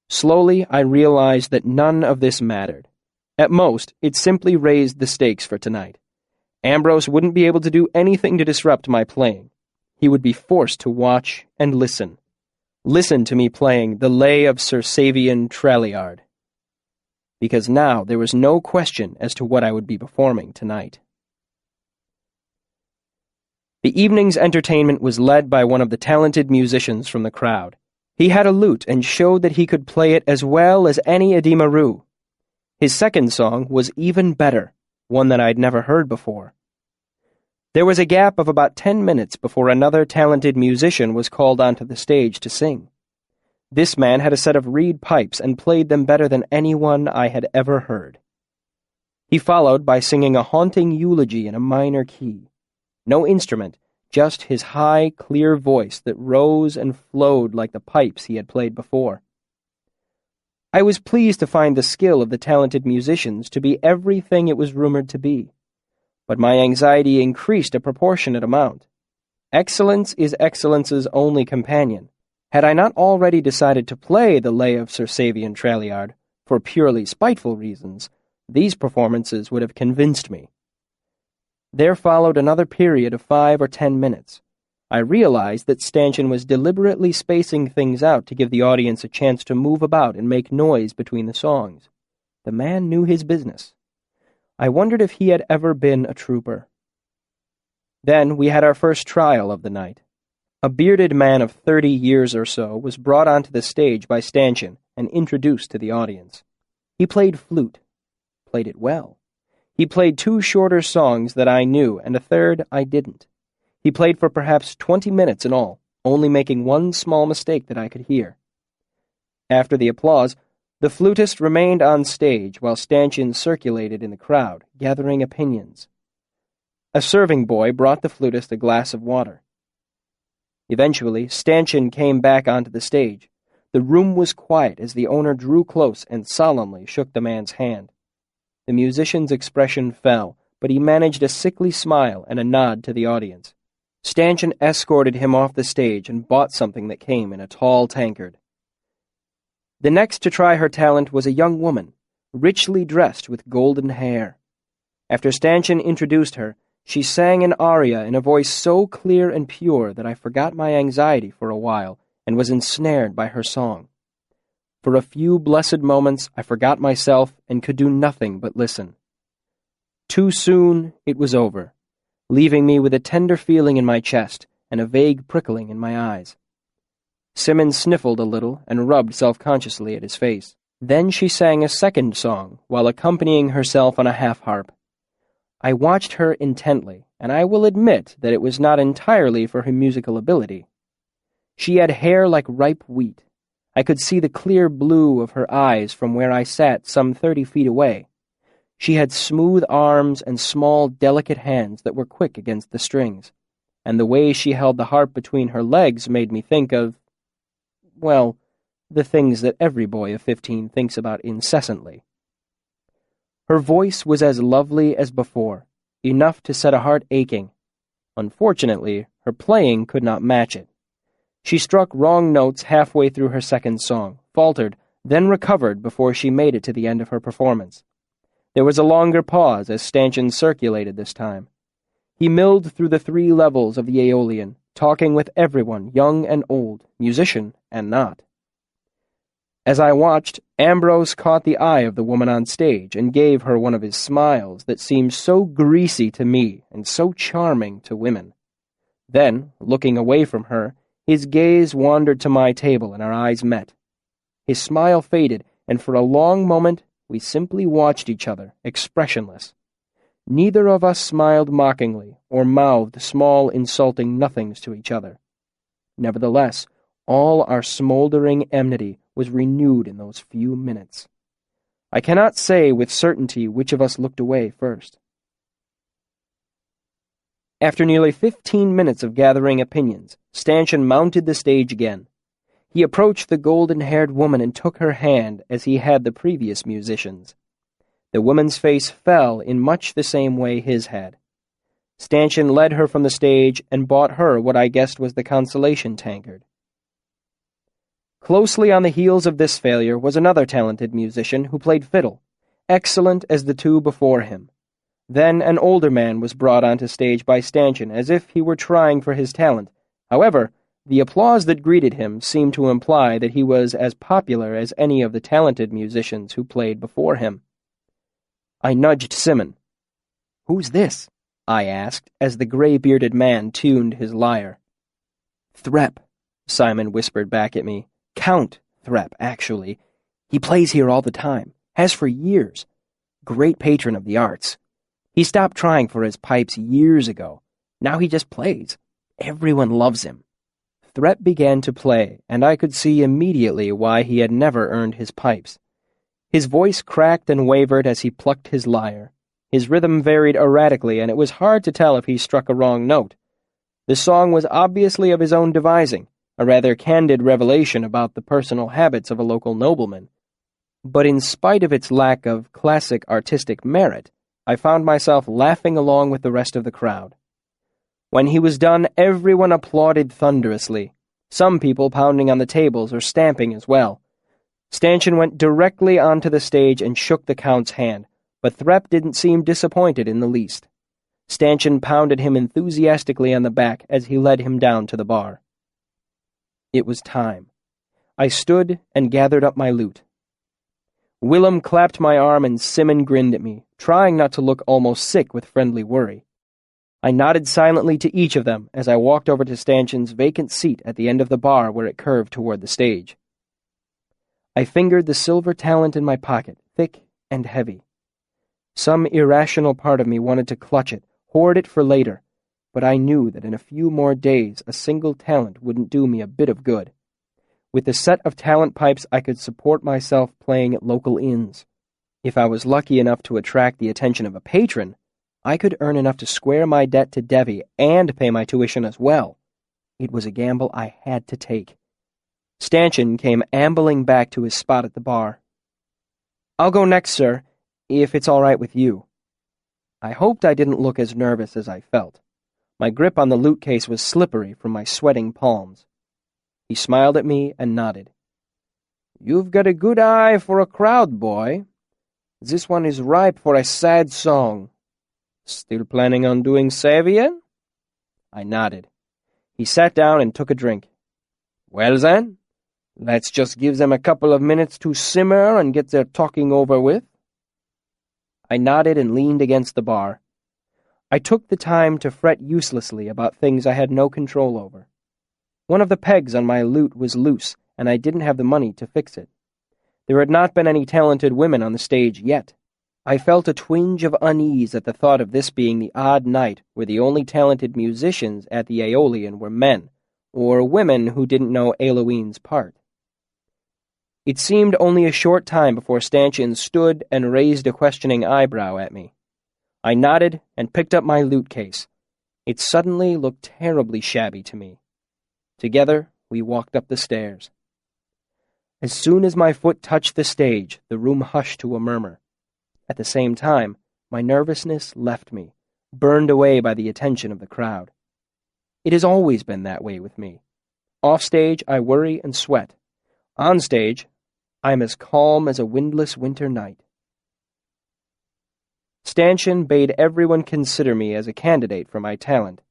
Slowly, I realized that none of this mattered. At most, it simply raised the stakes for tonight. Ambrose wouldn't be able to do anything to disrupt my playing. He would be forced to watch and listen. Listen to me playing the Lay of Sir Savian Tralliard. Because now there was no question as to what I would be performing tonight. The evening's entertainment was led by one of the talented musicians from the crowd. He had a lute and showed that he could play it as well as any Adimaru. His second song was even better, one that I'd never heard before. There was a gap of about 10 minutes before another talented musician was called onto the stage to sing. This man had a set of reed pipes and played them better than anyone I had ever heard. He followed by singing a haunting eulogy in a minor key. No instrument, just his high, clear voice that rose and flowed like the pipes he had played before. I was pleased to find the skill of the talented musicians to be everything it was rumored to be, but my anxiety increased a proportionate amount. Excellence is excellence's only companion. Had I not already decided to play the Lay of Sir Savian Tralliard for purely spiteful reasons, these performances would have convinced me. There followed another period of 5 or 10 minutes. I realized that Stanchion was deliberately spacing things out to give the audience a chance to move about and make noise between the songs. The man knew his business. I wondered if he had ever been a trooper. Then we had our first trial of the night. A bearded man of 30 years or so was brought onto the stage by Stanchion and introduced to the audience. He played flute. Played it well. He played 2 shorter songs that I knew and a third I didn't. He played for perhaps 20 minutes in all, only making one small mistake that I could hear. After the applause, the flutist remained on stage while Stanchion circulated in the crowd, gathering opinions. A serving boy brought the flutist a glass of water. Eventually, Stanchion came back onto the stage. The room was quiet as the owner drew close and solemnly shook the man's hand. The musician's expression fell, but he managed a sickly smile and a nod to the audience. Stanchion escorted him off the stage and bought something that came in a tall tankard. The next to try her talent was a young woman, richly dressed with golden hair. After Stanchion introduced her, she sang an aria in a voice so clear and pure that I forgot my anxiety for a while and was ensnared by her song. For a few blessed moments I forgot myself and could do nothing but listen. Too soon it was over, leaving me with a tender feeling in my chest and a vague prickling in my eyes. Simmons sniffled a little and rubbed self-consciously at his face. Then she sang a second song while accompanying herself on a half-harp. I watched her intently, and I will admit that it was not entirely for her musical ability. She had hair like ripe wheat. I could see the clear blue of her eyes from where I sat some 30 feet away. She had smooth arms and small, delicate hands that were quick against the strings, and the way she held the harp between her legs made me think of, well, the things that every boy of 15 thinks about incessantly. Her voice was as lovely as before, enough to set a heart aching. Unfortunately, her playing could not match it. She struck wrong notes halfway through her second song, faltered, then recovered before she made it to the end of her performance. There was a longer pause as Stanchion circulated this time. He milled through the 3 levels of the Aeolian, talking with everyone, young and old, musician and not. As I watched, Ambrose caught the eye of the woman on stage and gave her one of his smiles that seemed so greasy to me and so charming to women. Then, looking away from her, his gaze wandered to my table and our eyes met. His smile faded, and for a long moment we simply watched each other, expressionless. Neither of us smiled mockingly or mouthed small, insulting nothings to each other. Nevertheless, all our smoldering enmity was renewed in those few minutes. I cannot say with certainty which of us looked away first. After nearly 15 minutes of gathering opinions, Stanchion mounted the stage again. He approached the golden-haired woman and took her hand as he had the previous musicians. The woman's face fell in much the same way his had. Stanchion led her from the stage and bought her what I guessed was the consolation tankard. Closely on the heels of this failure was another talented musician who played fiddle, excellent as the 2 before him. Then an older man was brought onto stage by Stanchion as if he were trying for his talent. However, the applause that greeted him seemed to imply that he was as popular as any of the talented musicians who played before him. I nudged Simon. "Who's this?" I asked, as the gray-bearded man tuned his lyre. "Threp," Simon whispered back at me. "Count Threp, actually. He plays here all the time, has for years. Great patron of the arts. He stopped trying for his pipes years ago. Now he just plays. Everyone loves him." Threp began to play, and I could see immediately why he had never earned his pipes. His voice cracked and wavered as he plucked his lyre. His rhythm varied erratically, and it was hard to tell if he struck a wrong note. The song was obviously of his own devising, a rather candid revelation about the personal habits of a local nobleman. But in spite of its lack of classic artistic merit, I found myself laughing along with the rest of the crowd. When he was done, everyone applauded thunderously, some people pounding on the tables or stamping as well. Stanchion went directly onto the stage and shook the Count's hand, but Threp didn't seem disappointed in the least. Stanchion pounded him enthusiastically on the back as he led him down to the bar. It was time. I stood and gathered up my loot. Willem clapped my arm and Simon grinned at me, trying not to look almost sick with friendly worry. I nodded silently to each of them as I walked over to Stanchion's vacant seat at the end of the bar where it curved toward the stage. I fingered the silver talent in my pocket, thick and heavy. Some irrational part of me wanted to clutch it, hoard it for later, but I knew that in a few more days a single talent wouldn't do me a bit of good. With the set of talent pipes, I could support myself playing at local inns. If I was lucky enough to attract the attention of a patron, I could earn enough to square my debt to Devi and pay my tuition as well. It was a gamble I had to take. Stanchion came ambling back to his spot at the bar. "I'll go next, sir, if it's all right with you." I hoped I didn't look as nervous as I felt. My grip on the loot case was slippery from my sweating palms. He smiled at me and nodded. You've got a good eye for a crowd, boy. This one is ripe for a sad song. Still planning on doing Savian? I nodded. He sat down and took a drink. Well then, let's just give them a couple of minutes to simmer and get their talking over with. I nodded and leaned against the bar. I took the time to fret uselessly about things I had no control over. One of the pegs on my lute was loose, and I didn't have the money to fix it. There had not been any talented women on the stage yet. I felt a twinge of unease at the thought of this being the odd night where the only talented musicians at the Aeolian were men, or women who didn't know Eiloween's part. It seemed only a short time before Stanchion stood and raised a questioning eyebrow at me. I nodded and picked up my lute case. It suddenly looked terribly shabby to me. Together, we walked up the stairs. As soon as my foot touched the stage, the room hushed to a murmur. At the same time, my nervousness left me, burned away by the attention of the crowd. It has always been that way with me. Off stage, I worry and sweat. On stage, I am as calm as a windless winter night. Stanchion bade everyone consider me as a candidate for my talent.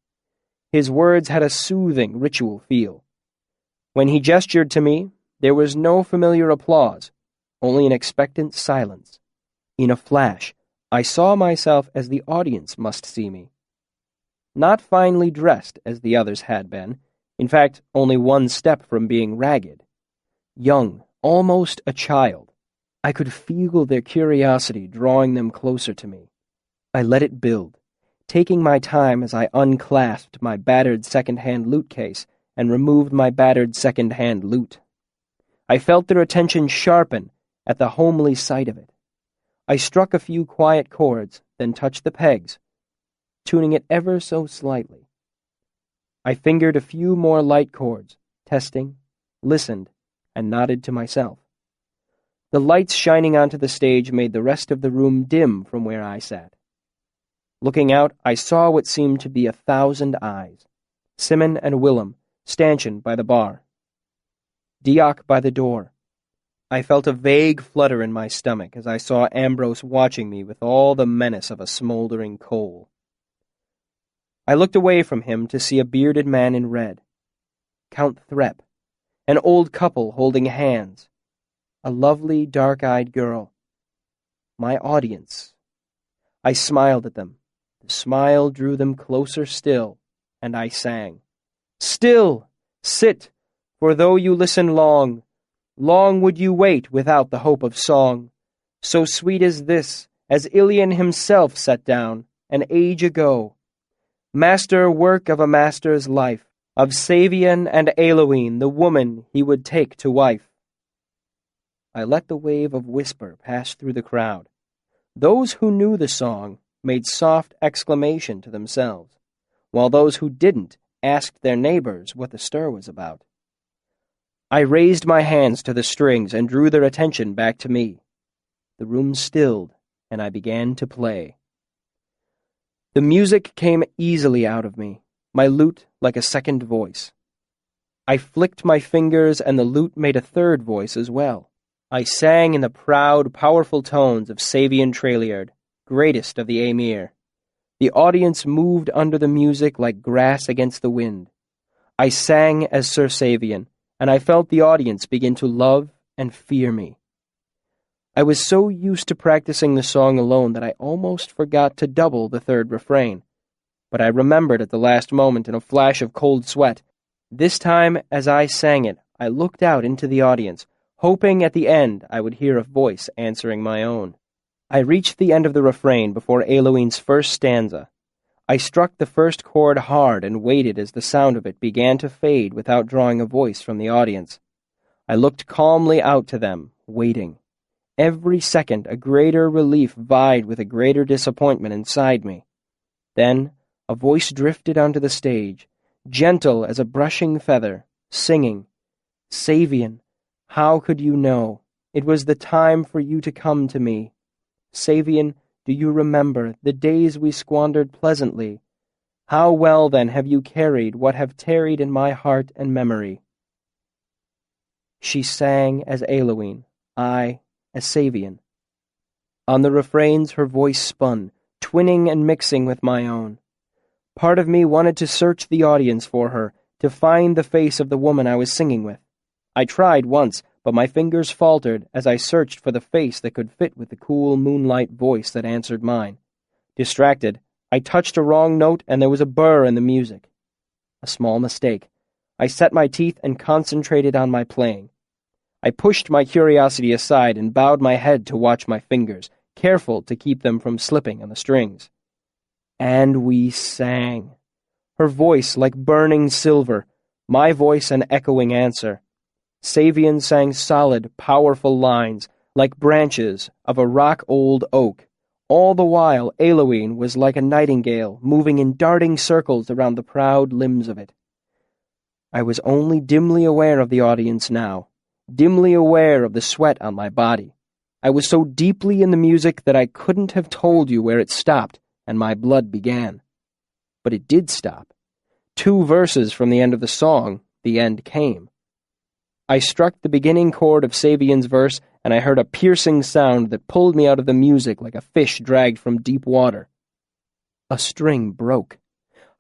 His words had a soothing, ritual feel. When he gestured to me, there was no familiar applause, only an expectant silence. In a flash, I saw myself as the audience must see me. Not finely dressed as the others had been, in fact, only one step from being ragged. Young, almost a child. I could feel their curiosity drawing them closer to me. I let it build, taking my time as I unclasped my battered second-hand lute case and removed my battered second-hand lute. I felt their attention sharpen at the homely sight of it. I struck a few quiet chords, then touched the pegs, tuning it ever so slightly. I fingered a few more light chords, testing, listened, and nodded to myself. The lights shining onto the stage made the rest of the room dim from where I sat. Looking out, I saw what seemed to be 1,000 eyes. Simon and Willem, Stanchion by the bar. Dioc by the door. I felt a vague flutter in my stomach as I saw Ambrose watching me with all the menace of a smoldering coal. I looked away from him to see a bearded man in red. Count Threp. An old couple holding hands. A lovely, dark-eyed girl. My audience. I smiled at them. The smile drew them closer still, and I sang. Still! Sit, for though you listen long, long would you wait without the hope of song. So sweet as this, as Ilion himself set down, an age ago. Master work of a master's life, of Savian and Eiloween, the woman he would take to wife. I let the wave of whisper pass through the crowd. Those who knew the song made soft exclamation to themselves, while those who didn't asked their neighbors what the stir was about. I raised my hands to the strings and drew their attention back to me. The room stilled, and I began to play. The music came easily out of me, my lute like a second voice. I flicked my fingers, and the lute made a third voice as well. I sang in the proud, powerful tones of Savian Trailiard, greatest of the Aemir. The audience moved under the music like grass against the wind. I sang as Sir Savian, and I felt the audience begin to love and fear me. I was so used to practicing the song alone that I almost forgot to double the third refrain, but I remembered at the last moment in a flash of cold sweat. This time, as I sang it, I looked out into the audience, hoping at the end I would hear a voice answering my own. I reached the end of the refrain before Eiloween's first stanza. I struck the first chord hard and waited as the sound of it began to fade without drawing a voice from the audience. I looked calmly out to them, waiting. Every second a greater relief vied with a greater disappointment inside me. Then a voice drifted onto the stage, gentle as a brushing feather, singing, Savian, how could you know? It was the time for you to come to me. Savian, do you remember the days we squandered pleasantly? How well, then, have you carried what have tarried in my heart and memory? She sang as Aileen, I as Savian. On the refrains her voice spun, twinning and mixing with my own. Part of me wanted to search the audience for her, to find the face of the woman I was singing with. I tried once, but my fingers faltered as I searched for the face that could fit with the cool moonlight voice that answered mine. Distracted, I touched a wrong note and there was a burr in the music. A small mistake. I set my teeth and concentrated on my playing. I pushed my curiosity aside and bowed my head to watch my fingers, careful to keep them from slipping on the strings. And we sang. Her voice like burning silver, my voice an echoing answer. Savian sang solid, powerful lines, like branches of a rock-old oak. All the while, Aileen was like a nightingale, moving in darting circles around the proud limbs of it. I was only dimly aware of the audience now, dimly aware of the sweat on my body. I was so deeply in the music that I couldn't have told you where it stopped and my blood began. But it did stop. 2 verses from the end of the song, the end came. I struck the beginning chord of Savian's verse, and I heard a piercing sound that pulled me out of the music like a fish dragged from deep water. A string broke.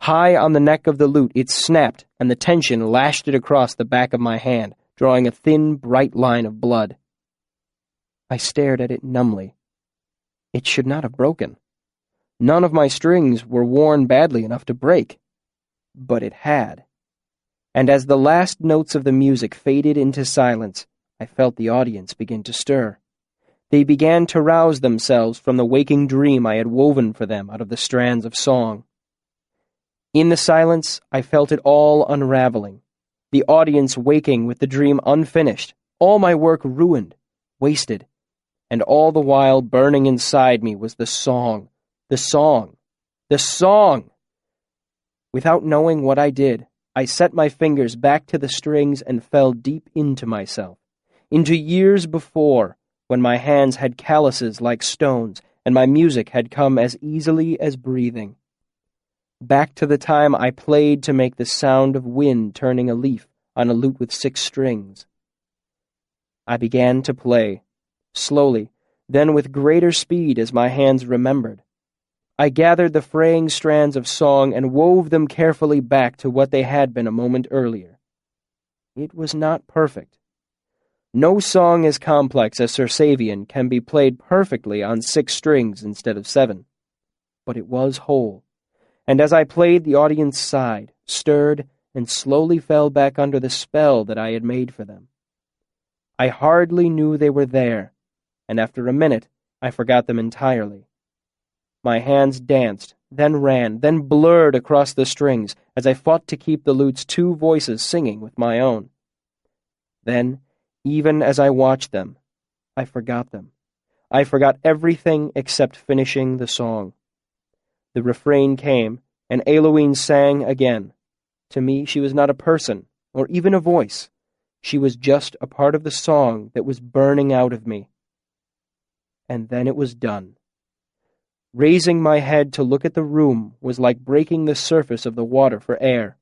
High on the neck of the lute, it snapped, and the tension lashed it across the back of my hand, drawing a thin, bright line of blood. I stared at it numbly. It should not have broken. None of my strings were worn badly enough to break. But it had. And as the last notes of the music faded into silence, I felt the audience begin to stir. They began to rouse themselves from the waking dream I had woven for them out of the strands of song. In the silence, I felt it all unraveling, the audience waking with the dream unfinished, all my work ruined, wasted, and all the while burning inside me was the song, the song, the song! Without knowing what I did, I set my fingers back to the strings and fell deep into myself, into years before, when my hands had calluses like stones and my music had come as easily as breathing. Back to the time I played to make the sound of wind turning a leaf on a lute with 6 strings. I began to play, slowly, then with greater speed as my hands remembered. I gathered the fraying strands of song and wove them carefully back to what they had been a moment earlier. It was not perfect. No song as complex as Sir Savian can be played perfectly on 6 strings instead of 7. But it was whole. And as I played, the audience sighed, stirred, and slowly fell back under the spell that I had made for them. I hardly knew they were there, and after a minute, I forgot them entirely. My hands danced, then ran, then blurred across the strings as I fought to keep the lute's 2 voices singing with my own. Then, even as I watched them, I forgot them. I forgot everything except finishing the song. The refrain came, and Aileen sang again. To me, she was not a person, or even a voice. She was just a part of the song that was burning out of me. And then it was done. Raising my head to look at the room was like breaking the surface of the water for air.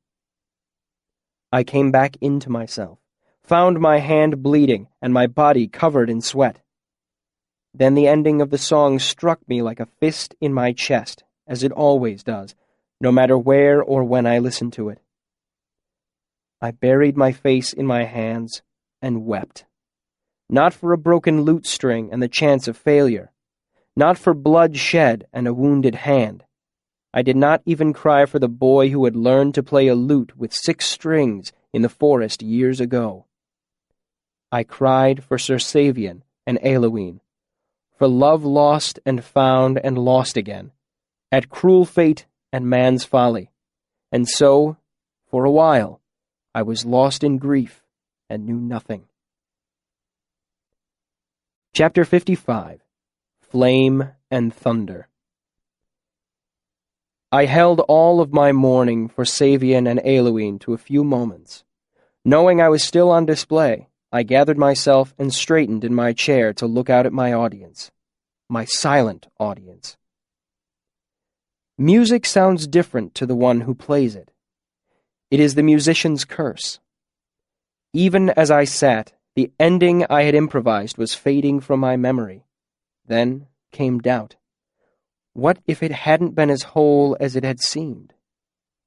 I came back into myself, found my hand bleeding and my body covered in sweat. Then the ending of the song struck me like a fist in my chest, as it always does, no matter where or when I listen to it. I buried my face in my hands and wept. Not for a broken lute string and the chance of failure. Not for blood shed and a wounded hand. I did not even cry for the boy who had learned to play a lute with 6 strings in the forest years ago. I cried for Sir Savian and Aileen, for love lost and found and lost again, at cruel fate and man's folly. And so, for a while, I was lost in grief and knew nothing. Chapter 55. Flame and Thunder. I held all of my mourning for Savian and Aileen to a few moments. Knowing I was still on display, I gathered myself and straightened in my chair to look out at my audience. My silent audience. Music sounds different to the one who plays it. It is the musician's curse. Even as I sat, The ending I had improvised was fading from my memory. Then came doubt. What if it hadn't been as whole as it had seemed?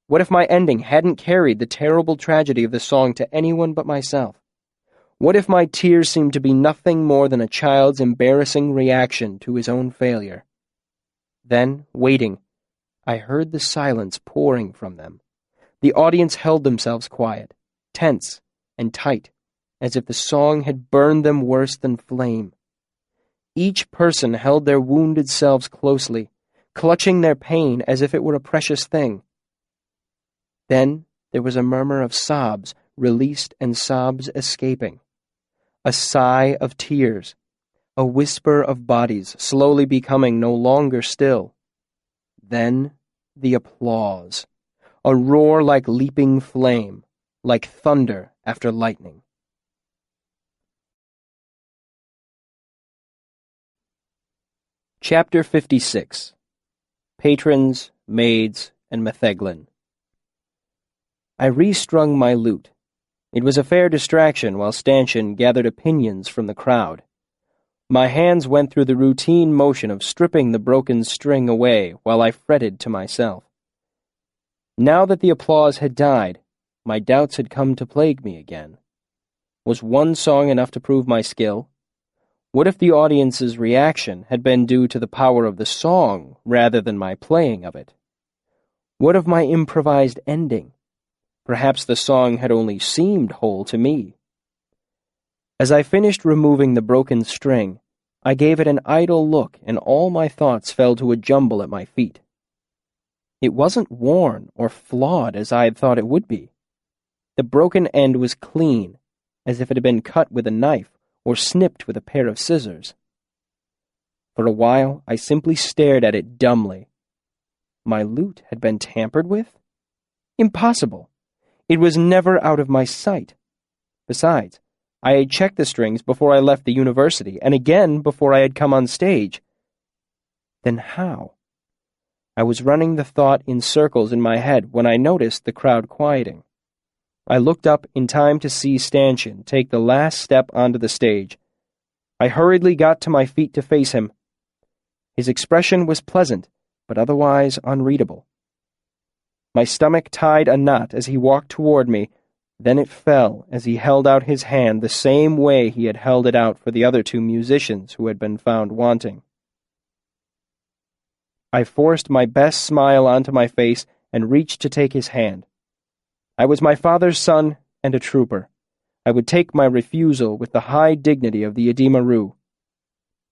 What if my ending hadn't carried the terrible tragedy of the song to anyone but myself? What if my tears seemed to be nothing more than a child's embarrassing reaction to his own failure? Then, waiting, I heard the silence pouring from them. The audience held themselves quiet, tense and tight, as if the song had burned them worse than flame. Each person held their wounded selves closely, clutching their pain as if it were a precious thing. Then there was a murmur of sobs released and sobs escaping, a sigh of tears, a whisper of bodies slowly becoming no longer still. Then the applause, a roar like leaping flame, like thunder after lightning. Chapter 56. Patrons, Maids, and Metheglin. I restrung my lute. It was a fair distraction while Stanchion gathered opinions from the crowd. My hands went through the routine motion of stripping the broken string away while I fretted to myself. Now that the applause had died, my doubts had come to plague me again. Was one song enough to prove my skill? What if the audience's reaction had been due to the power of the song rather than my playing of it? What of my improvised ending? Perhaps the song had only seemed whole to me. As I finished removing the broken string, I gave it an idle look, and all my thoughts fell to a jumble at my feet. It wasn't worn or flawed as I had thought it would be. The broken end was clean, as if it had been cut with a knife or snipped with a pair of scissors. For a while, I simply stared at it dumbly. My lute had been tampered with? Impossible! It was never out of my sight. Besides, I had checked the strings before I left the university, and again before I had come on stage. Then how? I was running the thought in circles in my head when I noticed the crowd quieting. I looked up in time to see Stanchion take the last step onto the stage. I hurriedly got to my feet to face him. His expression was pleasant, but otherwise unreadable. My stomach tied a knot as he walked toward me, then it fell as he held out his hand the same way he had held it out for the other two musicians who had been found wanting. I forced my best smile onto my face and reached to take his hand. I was my father's son and a trooper. I would take my refusal with the high dignity of the Edema-Ru.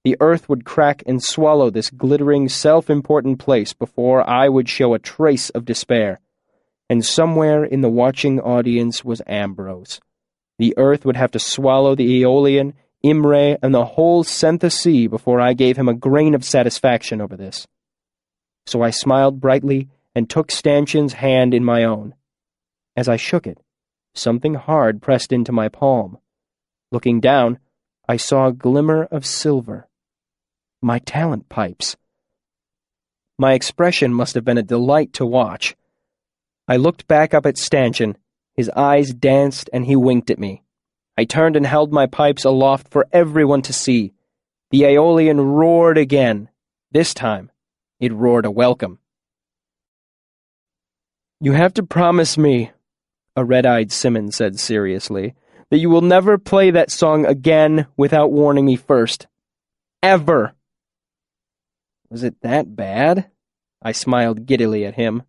The earth would crack and swallow this glittering, self-important place before I would show a trace of despair. And somewhere in the watching audience was Ambrose. The earth would have to swallow the Aeolian, Imre, and the whole Sentha Sea before I gave him a grain of satisfaction over this. So I smiled brightly and took Stanchion's hand in my own. As I shook it, something hard pressed into my palm. Looking down, I saw a glimmer of silver. My talent pipes. My expression must have been a delight to watch. I looked back up at Stanchion. His eyes danced and he winked at me. I turned and held my pipes aloft for everyone to see. The Aeolian roared again. This time, it roared a welcome. "You have to promise me," a red-eyed Simon said seriously, "that you will never play that song again without warning me first. Ever." Was it that bad? I smiled giddily at him.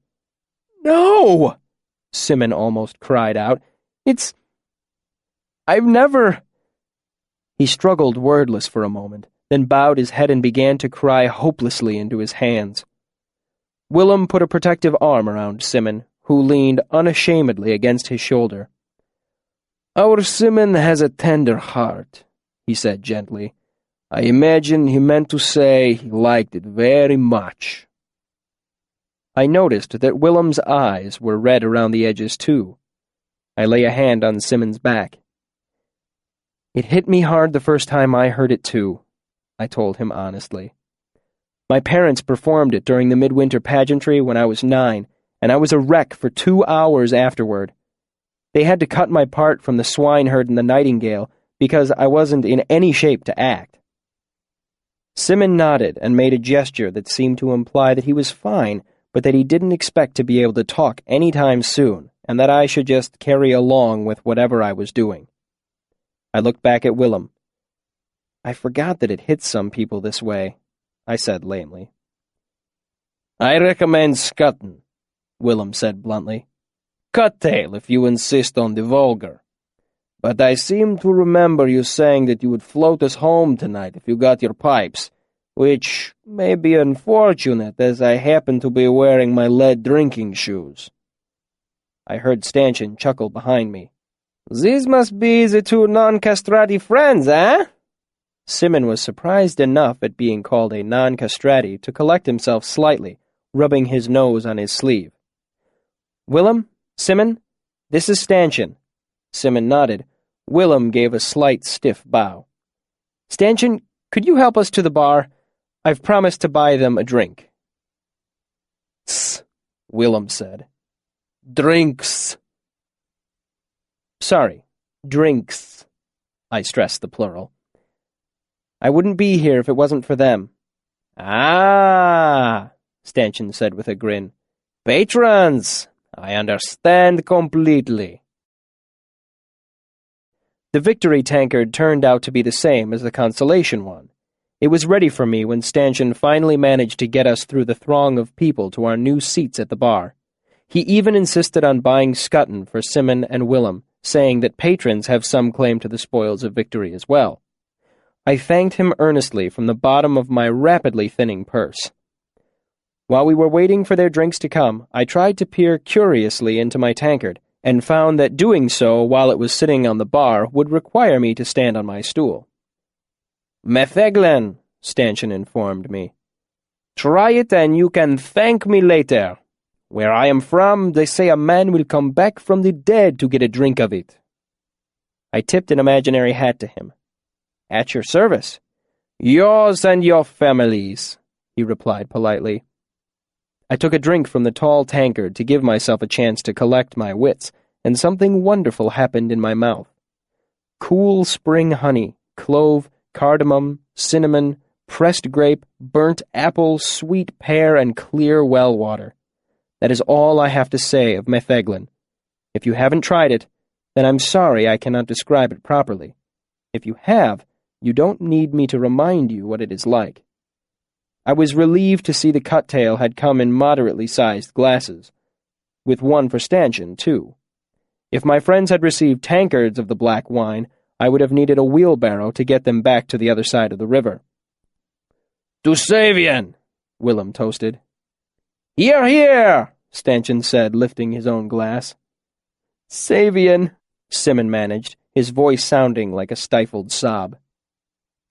"No!" Simon almost cried out. I've never—" He struggled wordless for a moment, then bowed his head and began to cry hopelessly into his hands. Willem put a protective arm around Simon, who leaned unashamedly against his shoulder. "Our Simon has a tender heart," he said gently. "I imagine he meant to say he liked it very much." I noticed that Willem's eyes were red around the edges, too. I lay a hand on Simon's back. "It hit me hard the first time I heard it, too," I told him honestly. "My parents performed it during the midwinter pageantry when I was 9, and I was a wreck for 2 hours afterward. They had to cut my part from the swineherd and the nightingale, because I wasn't in any shape to act. Simon nodded and made a gesture that seemed to imply that he was fine, but that he didn't expect to be able to talk any time soon, and that I should just carry along with whatever I was doing. I looked back at Willem. I forgot that it hits some people this way, I said lamely. I recommend scutting, Willem said bluntly. Cut tail if you insist on the vulgar. But I seem to remember you saying that you would float us home tonight if you got your pipes, which may be unfortunate as I happen to be wearing my lead drinking shoes. I heard Stanchion chuckle behind me. These must be the two non-castrati friends, eh? Simon was surprised enough at being called a non-castrati to collect himself slightly, rubbing his nose on his sleeve. Willem, Simon, this is Stanchion. Simon nodded. Willem gave a slight stiff bow. Stanchion, could you help us to the bar? I've promised to buy them a drink. Tss, Willem said. Drinks. Sorry, drinks. I stressed the plural. I wouldn't be here if it wasn't for them. Ah, Stanchion said with a grin. Patrons, I understand completely. The Victory tankard turned out to be the same as the Consolation one. It was ready for me when Stanchion finally managed to get us through the throng of people to our new seats at the bar. He even insisted on buying scutton for Simon and Willem, saying that patrons have some claim to the spoils of Victory as well. I thanked him earnestly from the bottom of my rapidly thinning purse. While we were waiting for their drinks to come, I tried to peer curiously into my tankard, and found that doing so while it was sitting on the bar would require me to stand on my stool. Mepheglen, Stanchion informed me. Try it and you can thank me later. Where I am from, they say a man will come back from the dead to get a drink of it. I tipped an imaginary hat to him. At your service. Yours and your family's, he replied politely. I took a drink from the tall tankard to give myself a chance to collect my wits, and something wonderful happened in my mouth. Cool spring honey, clove, cardamom, cinnamon, pressed grape, burnt apple, sweet pear, and clear well water. That is all I have to say of Mepheglen. If you haven't tried it, then I'm sorry I cannot describe it properly. If you have, you don't need me to remind you what it is like. I was relieved to see the cut-tail had come in moderately sized glasses, with one for Stanchion, too. If my friends had received tankards of the black wine, I would have needed a wheelbarrow to get them back to the other side of the river. To Savian, Willem toasted. Hear, hear, Stanchion said, lifting his own glass. Savian, Simon managed, his voice sounding like a stifled sob.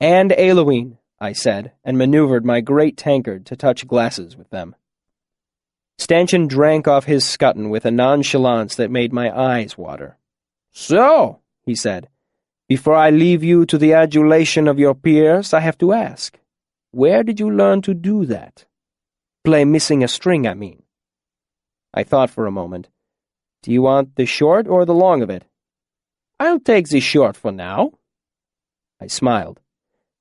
And Eloine, I said, and maneuvered my great tankard to touch glasses with them. Stanchion drank off his scutton with a nonchalance that made my eyes water. So, he said, before I leave you to the adulation of your peers, I have to ask, where did you learn to do that? Play missing a string, I mean. I thought for a moment. Do you want the short or the long of it? I'll take the short for now. I smiled.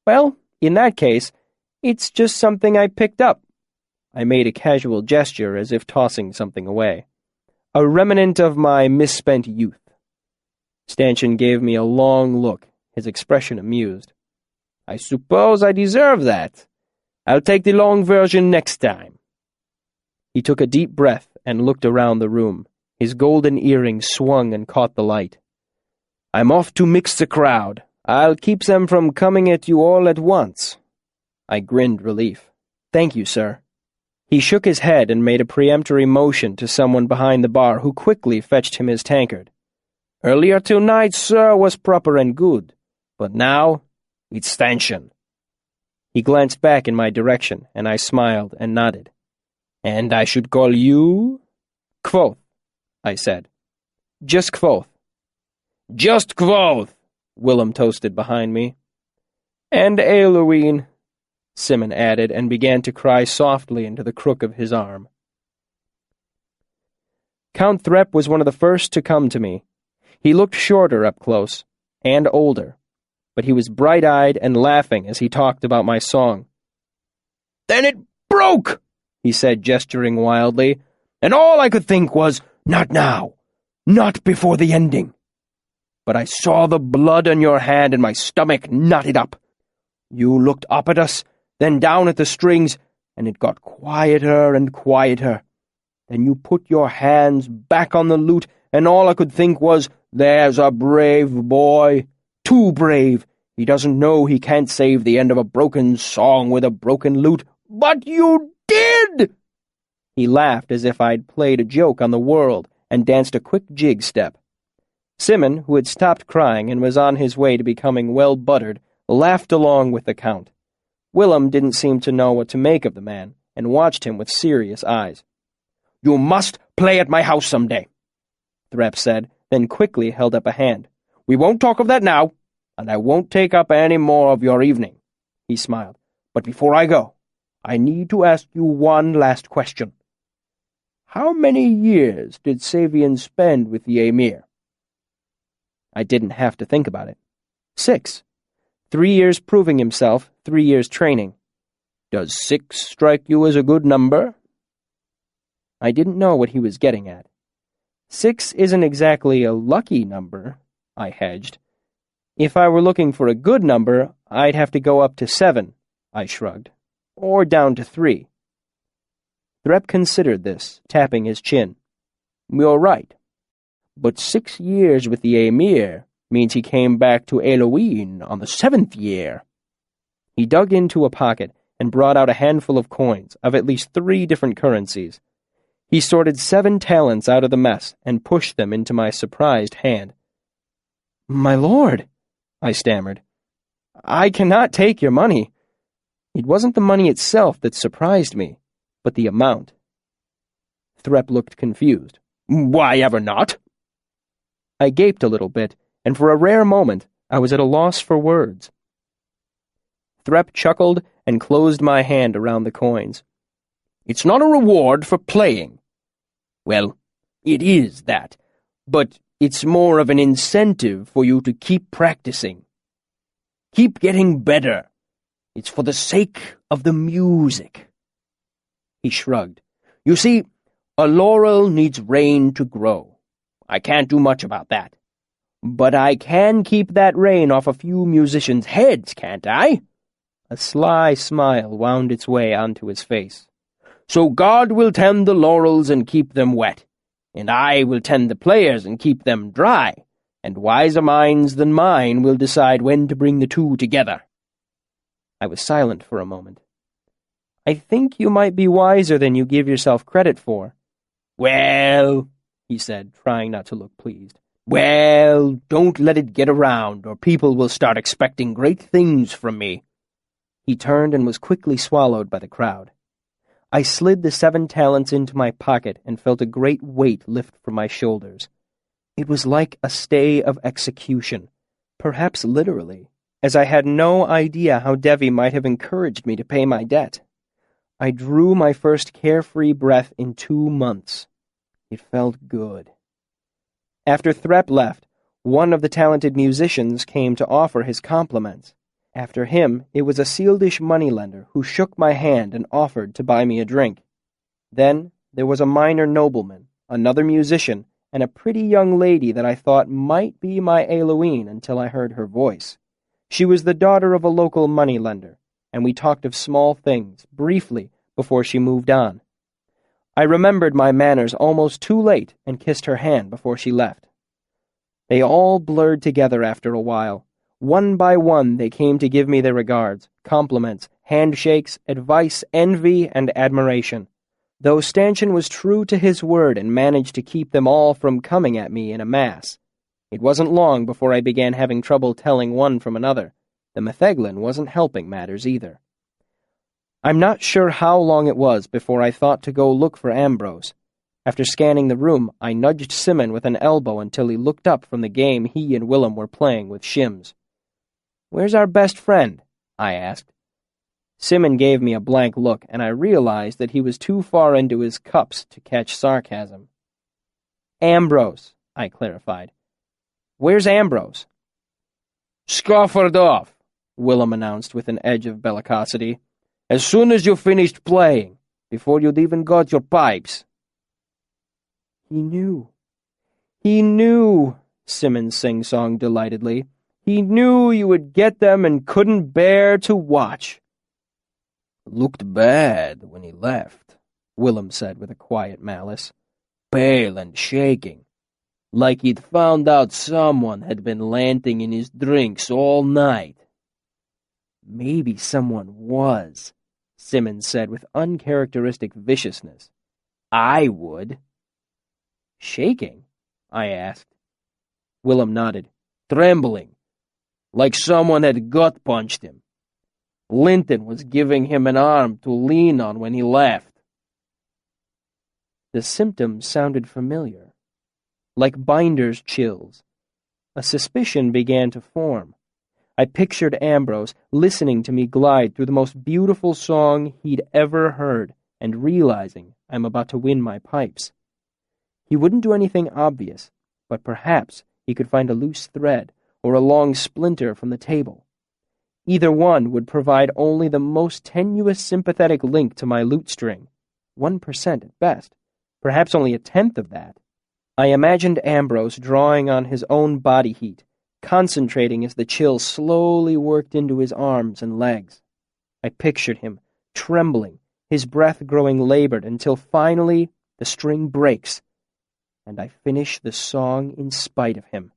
Well, in that case, it's just something I picked up. I made a casual gesture as if tossing something away. A remnant of my misspent youth. Stanchion gave me a long look, his expression amused. I suppose I deserve that. I'll take the long version next time. He took a deep breath and looked around the room. His golden earring swung and caught the light. I'm off to mix the crowd. I'll keep them from coming at you all at once. I grinned relief. Thank you, sir. He shook his head and made a peremptory motion to someone behind the bar who quickly fetched him his tankard. Earlier tonight, sir, was proper and good, but now it's Stanchion. He glanced back in my direction, and I smiled and nodded. And I should call you? Quoth, I said. Just Quoth. Just Quoth, Willem toasted behind me. And Eloine, Simon added, and began to cry softly into the crook of his arm. Count Threp was one of the first to come to me. He looked shorter up close, and older, but he was bright-eyed and laughing as he talked about my song. "Then it broke," he said, gesturing wildly, "and all I could think was, not now, not before the ending. But I saw the blood on your hand and my stomach knotted up. You looked up at us, then down at the strings, and it got quieter and quieter. Then you put your hands back on the lute, and all I could think was, there's a brave boy. Too brave. He doesn't know he can't save the end of a broken song with a broken lute. But you did!" He laughed as if I'd played a joke on the world and danced a quick jig step. Simon, who had stopped crying and was on his way to becoming well-buttered, laughed along with the Count. Willem didn't seem to know what to make of the man, and watched him with serious eyes. "You must play at my house some day," Threp said, then quickly held up a hand. "We won't talk of that now, and I won't take up any more of your evening." He smiled. "But before I go, I need to ask you one last question. How many years did Savian spend with the Emir?" I didn't have to think about it. 6. 3 years proving himself, 3 years training. Does 6 strike you as a good number? I didn't know what he was getting at. 6 isn't exactly a lucky number, I hedged. If I were looking for a good number, I'd have to go up to 7, I shrugged, or down to 3. Threp considered this, tapping his chin. "You're right. But 6 years with the Emir means he came back to Elohim on the 7th year." He dug into a pocket and brought out a handful of coins of at least 3 different currencies. He sorted 7 talents out of the mess and pushed them into my surprised hand. "My lord," I stammered, "I cannot take your money." It wasn't the money itself that surprised me, but the amount. Threp looked confused. "Why ever not?" I gaped a little bit, and for a rare moment I was at a loss for words. Threp chuckled and closed my hand around the coins. "It's not a reward for playing." "Well, it is that, but it's more of an incentive for you to keep practicing. Keep getting better. It's for the sake of the music." He shrugged. "You see, a laurel needs rain to grow. I can't do much about that. But I can keep that rain off a few musicians' heads, can't I?" A sly smile wound its way onto his face. "So God will tend the laurels and keep them wet, and I will tend the players and keep them dry, and wiser minds than mine will decide when to bring the two together." I was silent for a moment. "I think you might be wiser than you give yourself credit for." "Well," he said, trying not to look pleased. "Well, don't let it get around, or people will start expecting great things from me." He turned and was quickly swallowed by the crowd. I slid the 7 talents into my pocket and felt a great weight lift from my shoulders. It was like a stay of execution, perhaps literally, as I had no idea how Devi might have encouraged me to pay my debt. I drew my first carefree breath in 2 months. It felt good. After Threp left, one of the talented musicians came to offer his compliments. After him, it was a Sealdish moneylender who shook my hand and offered to buy me a drink. Then there was a minor nobleman, another musician, and a pretty young lady that I thought might be my Elohim until I heard her voice. She was the daughter of a local moneylender, and we talked of small things, briefly, before she moved on. I remembered my manners almost too late and kissed her hand before she left. They all blurred together after a while. One by one they came to give me their regards, compliments, handshakes, advice, envy, and admiration. Though Stanchion was true to his word and managed to keep them all from coming at me in a mass. It wasn't long before I began having trouble telling one from another. The Metheglin wasn't helping matters either. I'm not sure how long it was before I thought to go look for Ambrose. After scanning the room, I nudged Simon with an elbow until he looked up from the game he and Willem were playing with shims. "Where's our best friend?" I asked. Simon gave me a blank look, and I realized that he was too far into his cups to catch sarcasm. "Ambrose," I clarified. "Where's Ambrose?" "Scoffered off," Willem announced with an edge of bellicosity, "as soon as you finished playing, before you'd even got your pipes." He knew. He knew, Simmons sing-songed delightedly. He knew you would get them and couldn't bear to watch. "Looked bad when he left," Willem said with a quiet malice. "Pale and shaking, like he'd found out someone had been lanting in his drinks all night." "Maybe someone was," Simmons said with uncharacteristic viciousness. "I would." "Shaking?" I asked. Willem nodded. "Trembling, like someone had gut-punched him. Linton was giving him an arm to lean on when he left." The symptoms sounded familiar, like binder's chills. A suspicion began to form. I pictured Ambrose listening to me glide through the most beautiful song he'd ever heard and realizing I'm about to win my pipes. He wouldn't do anything obvious, but perhaps he could find a loose thread or a long splinter from the table. Either one would provide only the most tenuous sympathetic link to my lute string, 1% at best, perhaps only a tenth of that. I imagined Ambrose drawing on his own body heat, concentrating as the chill slowly worked into his arms and legs. I pictured him, trembling, his breath growing labored until finally the string breaks, and I finish the song in spite of him.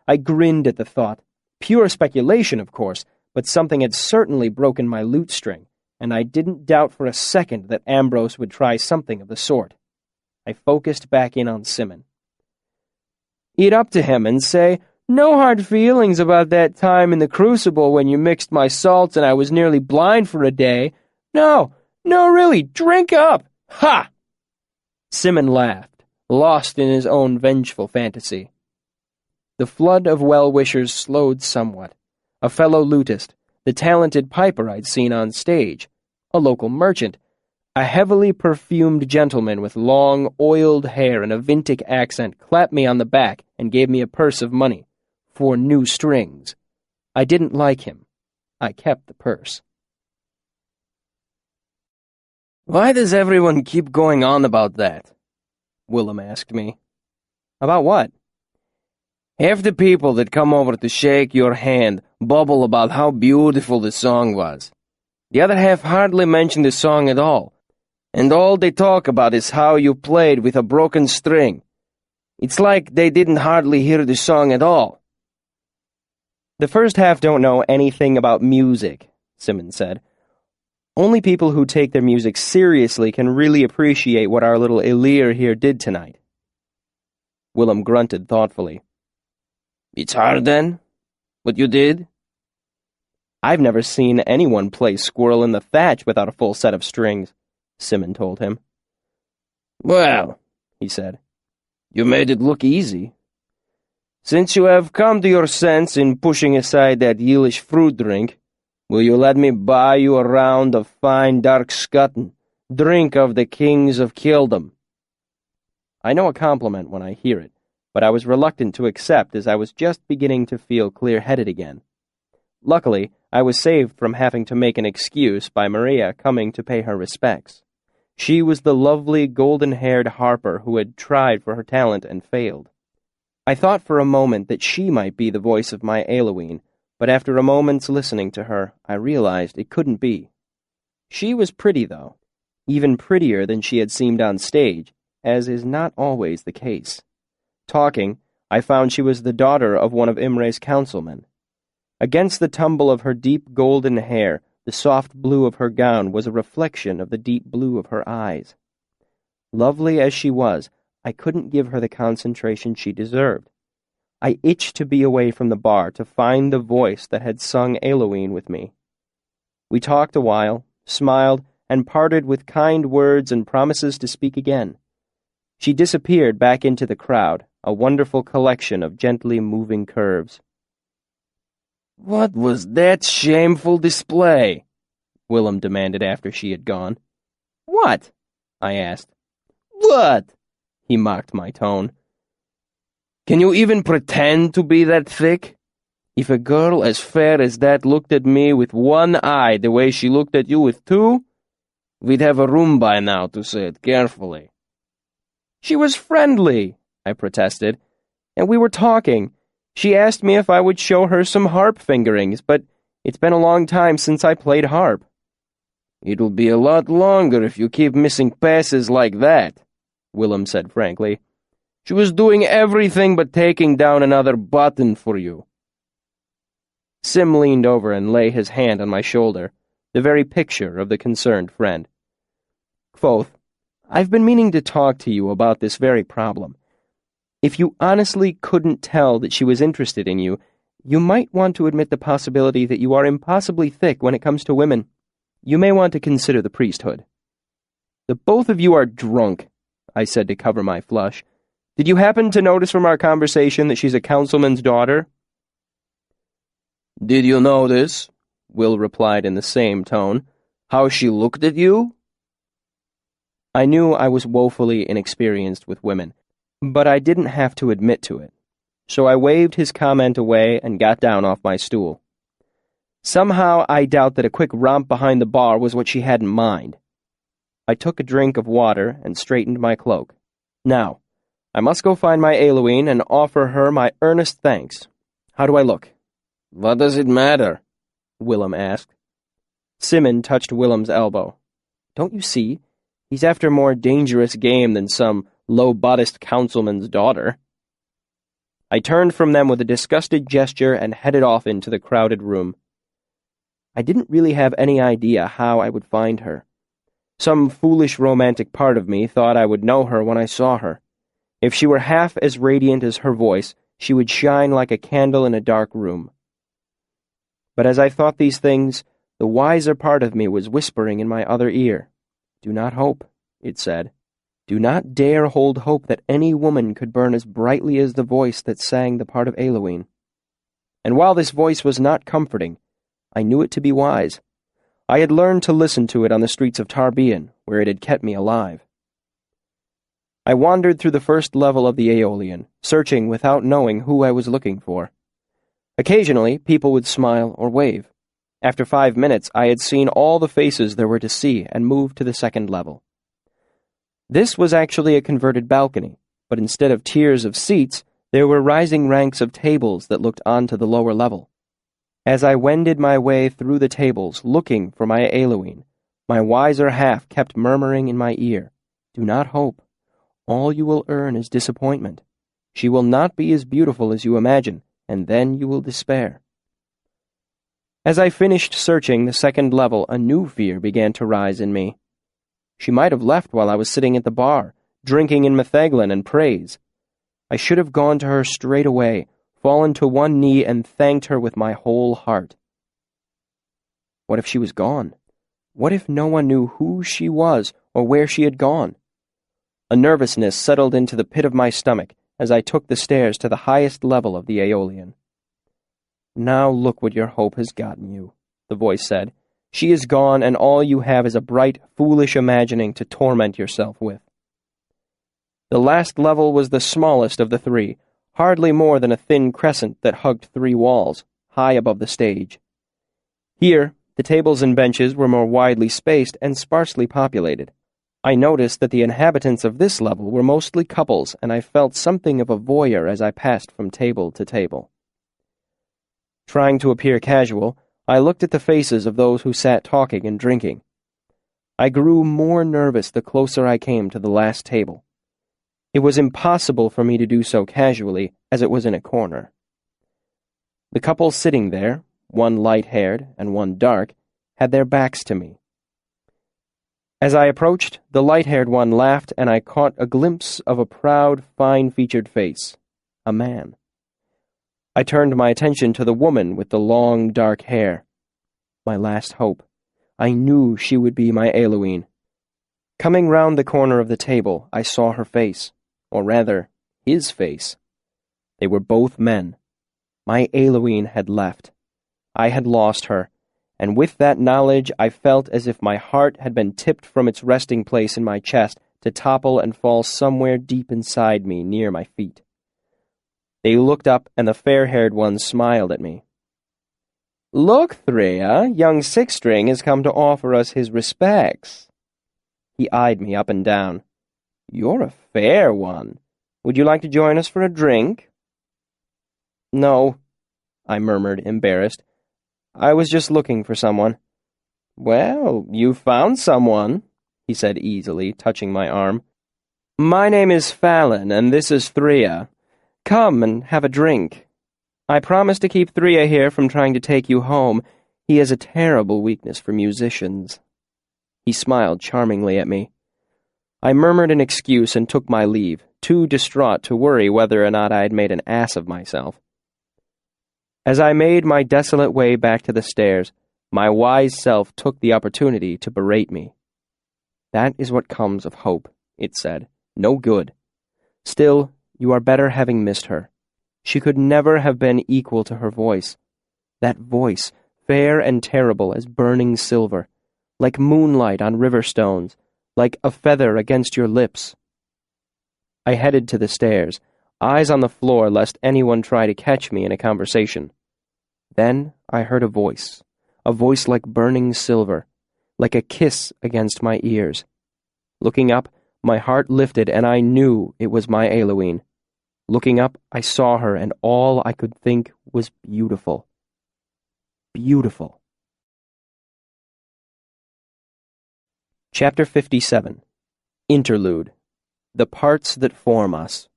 I grinned at the thought. Pure speculation, of course, but something had certainly broken my lute string, and I didn't doubt for a second that Ambrose would try something of the sort. I focused back in on Simon. "Eat up to him and say, 'No hard feelings about that time in the crucible when you mixed my salts and I was nearly blind for a day. No, really, drink up! Ha!'" Simon laughed, lost in his own vengeful fantasy. The flood of well-wishers slowed somewhat. A fellow lutist, the talented piper I'd seen on stage, a local merchant, a heavily perfumed gentleman with long, oiled hair and a Vintic accent clapped me on the back and gave me a purse of money for new strings. I didn't like him. I kept the purse. "Why does everyone keep going on about that?" Willem asked me. "About what?" "Half the people that come over to shake your hand bubble about how beautiful the song was. The other half hardly mention the song at all, and all they talk about is how you played with a broken string. It's like they didn't hardly hear the song at all." "The first half don't know anything about music," Simmons said. "Only people who take their music seriously can really appreciate what our little Elir here did tonight." Willem grunted thoughtfully. "It's hard, then? What you did?" "I've never seen anyone play Squirrel in the Thatch without a full set of strings," Simon told him. "Well," he said, "you made it look easy. Since you have come to your sense in pushing aside that yeelish fruit drink, will you let me buy you a round of fine dark scutton, drink of the kings of Kildom?" I know a compliment when I hear it, but I was reluctant to accept as I was just beginning to feel clear-headed again. Luckily, I was saved from having to make an excuse by Maria coming to pay her respects. She was the lovely golden-haired harper who had tried for her talent and failed. I thought for a moment that she might be the voice of my Eowyn, but after a moment's listening to her, I realized it couldn't be. She was pretty, though, even prettier than she had seemed on stage, as is not always the case. Talking, I found she was the daughter of one of Imre's councilmen. Against the tumble of her deep golden hair, the soft blue of her gown was a reflection of the deep blue of her eyes. Lovely as she was, I couldn't give her the concentration she deserved. I itched to be away from the bar to find the voice that had sung Eowyn with me. We talked a while, smiled, and parted with kind words and promises to speak again. She disappeared back into the crowd, a wonderful collection of gently moving curves. "What was that shameful display?" Willem demanded after she had gone. "What?" I asked. "What?" He mocked my tone. "Can you even pretend to be that thick? If a girl as fair as that looked at me with one eye the way she looked at you with two, we'd have a room by now, to say it carefully. She was friendly, I protested, and we were talking. She asked me if I would show her some harp fingerings, but it's been a long time since I played harp. It'll be a lot longer if you keep missing passes like that, Willem said frankly. She was doing everything but taking down another button for you. Sim leaned over and lay his hand on my shoulder, the very picture of the concerned friend. Kvothe, I've been meaning to talk to you about this very problem. If you honestly couldn't tell that she was interested in you, you might want to admit the possibility that you are impossibly thick when it comes to women. You may want to consider the priesthood. The both of you are drunk, I said to cover my flush. Did you happen to notice from our conversation that she's a councilman's daughter? Did you notice, Will replied in the same tone, how she looked at you? I knew I was woefully inexperienced with women, but I didn't have to admit to it, so I waved his comment away and got down off my stool. Somehow I doubt that a quick romp behind the bar was what she had in mind. I took a drink of water and straightened my cloak. Now, I must go find my Ailuinn and offer her my earnest thanks. How do I look? What does it matter? Willem asked. Simon touched Willem's elbow. Don't you see? He's after more dangerous game than some low-bodiced councilman's daughter. I turned from them with a disgusted gesture and headed off into the crowded room. I didn't really have any idea how I would find her. Some foolish romantic part of me thought I would know her when I saw her. If she were half as radiant as her voice, she would shine like a candle in a dark room. But as I thought these things, the wiser part of me was whispering in my other ear. Do not hope, it said. Do not dare hold hope that any woman could burn as brightly as the voice that sang the part of Ailuinn. And while this voice was not comforting, I knew it to be wise. I had learned to listen to it on the streets of Tarbean, where it had kept me alive. I wandered through the first level of the Aeolian, searching without knowing who I was looking for. Occasionally, people would smile or wave. After 5 minutes, I had seen all the faces there were to see and moved to the second level. This was actually a converted balcony, but instead of tiers of seats, there were rising ranks of tables that looked onto the lower level. As I wended my way through the tables, looking for my Ailuinn, my wiser half kept murmuring in my ear, Do not hope. All you will earn is disappointment. She will not be as beautiful as you imagine, and then you will despair. As I finished searching the second level, a new fear began to rise in me. She might have left while I was sitting at the bar, drinking in metheglin and praise. I should have gone to her straight away, fallen to one knee, and thanked her with my whole heart. What if she was gone? What if no one knew who she was or where she had gone? A nervousness settled into the pit of my stomach as I took the stairs to the highest level of the Aeolian. Now look what your hope has gotten you, the voice said. She is gone, and all you have is a bright, foolish imagining to torment yourself with. The last level was the smallest of the three, hardly more than a thin crescent that hugged 3 walls, high above the stage. Here, the tables and benches were more widely spaced and sparsely populated. I noticed that the inhabitants of this level were mostly couples, and I felt something of a voyeur as I passed from table to table. Trying to appear casual, I looked at the faces of those who sat talking and drinking. I grew more nervous the closer I came to the last table. It was impossible for me to do so casually, as it was in a corner. The couple sitting there, one light-haired and one dark, had their backs to me. As I approached, the light-haired one laughed, and I caught a glimpse of a proud, fine-featured face. A man. I turned my attention to the woman with the long, dark hair. My last hope. I knew she would be my Ailuinn. Coming round the corner of the table, I saw her face, or rather, his face. They were both men. My Ailuinn had left. I had lost her, and with that knowledge I felt as if my heart had been tipped from its resting place in my chest to topple and fall somewhere deep inside me near my feet. They looked up, and the fair-haired one smiled at me. "Look, Threa, young six-string has come to offer us his respects." He eyed me up and down. "You're a fair one. Would you like to join us for a drink?" "No," I murmured, embarrassed. "I was just looking for someone." "Well, you found someone," he said easily, touching my arm. "My name is Fallon, and this is Threa. Come and have a drink. I promise to keep Threa here from trying to take you home. He has a terrible weakness for musicians." He smiled charmingly at me. I murmured an excuse and took my leave, too distraught to worry whether or not I had made an ass of myself. As I made my desolate way back to the stairs, my wise self took the opportunity to berate me. "That is what comes of hope," it said. "No good. Still, you are better having missed her. She could never have been equal to her voice. That voice, fair and terrible as burning silver, like moonlight on river stones, like a feather against your lips." I headed to the stairs, eyes on the floor lest anyone try to catch me in a conversation. Then I heard a voice like burning silver, like a kiss against my ears. Looking up, my heart lifted and I knew it was my Aileen. Looking up, I saw her, and all I could think was beautiful. Beautiful. Chapter 57. Interlude. The Parts That Form Us.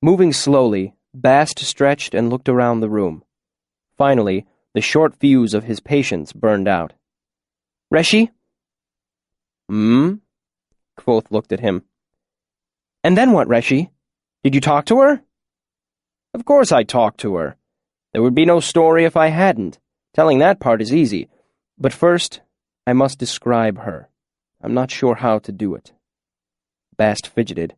Moving slowly, Bast stretched and looked around the room. Finally, the short fuse of his patience burned out. "Reshi?" Kvothe looked at him. "And then what, Reshi? Did you talk to her?" "Of course I talked to her. There would be no story if I hadn't. Telling that part is easy. But first, I must describe her. I'm not sure how to do it." Bast fidgeted.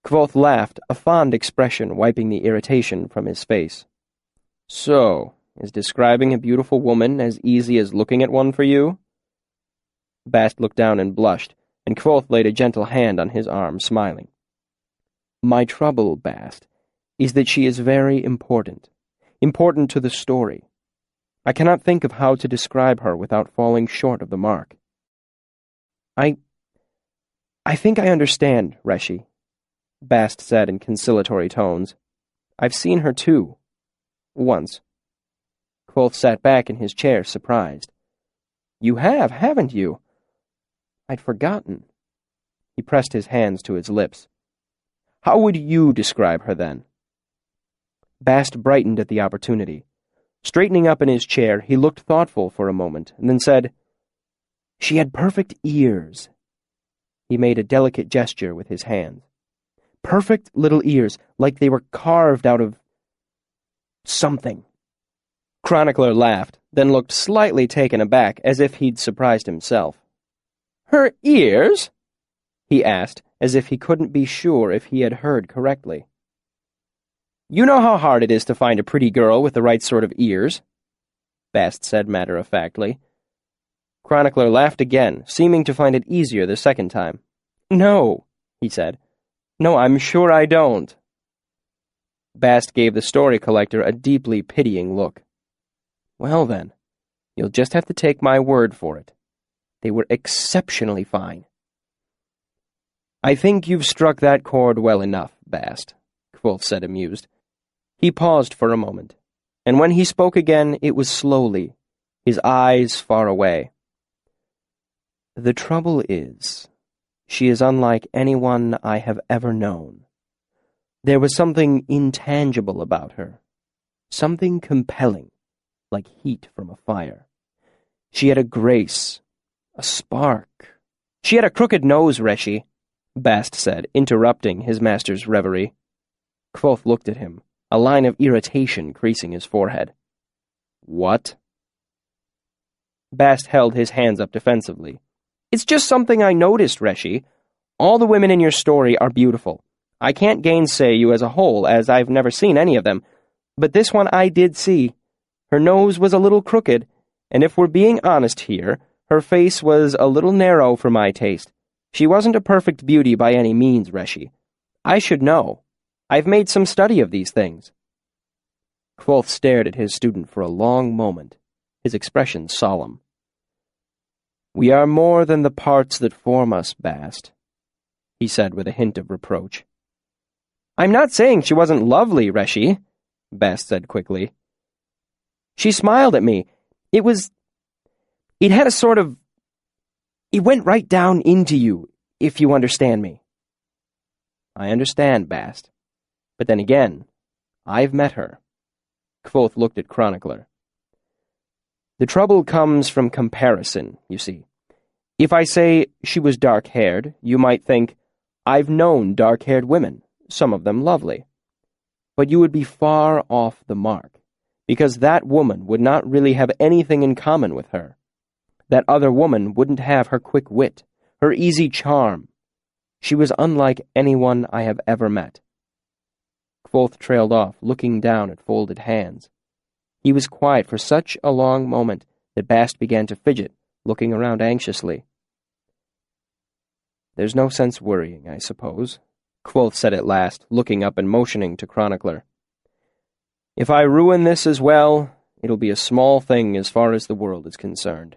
Kvothe laughed, a fond expression wiping the irritation from his face. "So, is describing a beautiful woman as easy as looking at one for you?" Bast looked down and blushed, and Kvothe laid a gentle hand on his arm, smiling. "My trouble, Bast, is that she is very important to the story. I cannot think of how to describe her without falling short of the mark." I think I understand, Reshi," Bast said in conciliatory tones. "I've seen her too. Once." Kvothe sat back in his chair, surprised. "You have, haven't you? I'd forgotten." He pressed his hands to his lips. "How would you describe her, then?" Bast brightened at the opportunity. Straightening up in his chair, he looked thoughtful for a moment, and then said, "She had perfect ears." He made a delicate gesture with his hands. "Perfect little ears, like they were carved out of something." Chronicler laughed, then looked slightly taken aback, as if he'd surprised himself. "Her ears?" he asked, as if he couldn't be sure if he had heard correctly. "You know how hard it is to find a pretty girl with the right sort of ears," Bast said matter-of-factly. Chronicler laughed again, seeming to find it easier the second time. "No," he said. "No, I'm sure I don't." Bast gave the story collector a deeply pitying look. "Well then, you'll just have to take my word for it. They were exceptionally fine." "I think you've struck that chord well enough, Bast," Kvothe said, amused. He paused for a moment, and when he spoke again, it was slowly, his eyes far away. "The trouble is, she is unlike anyone I have ever known. There was something intangible about her, something compelling, like heat from a fire. She had a grace, a spark." "She had a crooked nose, Reshi," Bast said, interrupting his master's reverie. Kvothe looked at him, a line of irritation creasing his forehead. "What?" Bast held his hands up defensively. "It's just something I noticed, Reshi. All the women in your story are beautiful. I can't gainsay you as a whole, as I've never seen any of them, but this one I did see. Her nose was a little crooked, and if we're being honest here, her face was a little narrow for my taste. She wasn't a perfect beauty by any means, Reshi. I should know. I've made some study of these things." Kvothe stared at his student for a long moment, his expression solemn. "We are more than the parts that form us, Bast," he said with a hint of reproach. "I'm not saying she wasn't lovely, Reshi," Bast said quickly. "She smiled at me. It had a sort of... It went right down into you, if you understand me." "I understand, Bast. But then again, I've met her." Kvothe looked at Chronicler. "The trouble comes from comparison, you see. If I say she was dark-haired, you might think, I've known dark-haired women, some of them lovely. But you would be far off the mark, because that woman would not really have anything in common with her. That other woman wouldn't have her quick wit, her easy charm. She was unlike anyone I have ever met." Kvothe trailed off, looking down at folded hands. He was quiet for such a long moment that Bast began to fidget, looking around anxiously. "There's no sense worrying, I suppose," Kvothe said at last, looking up and motioning to Chronicler. "If I ruin this as well, it'll be a small thing as far as the world is concerned."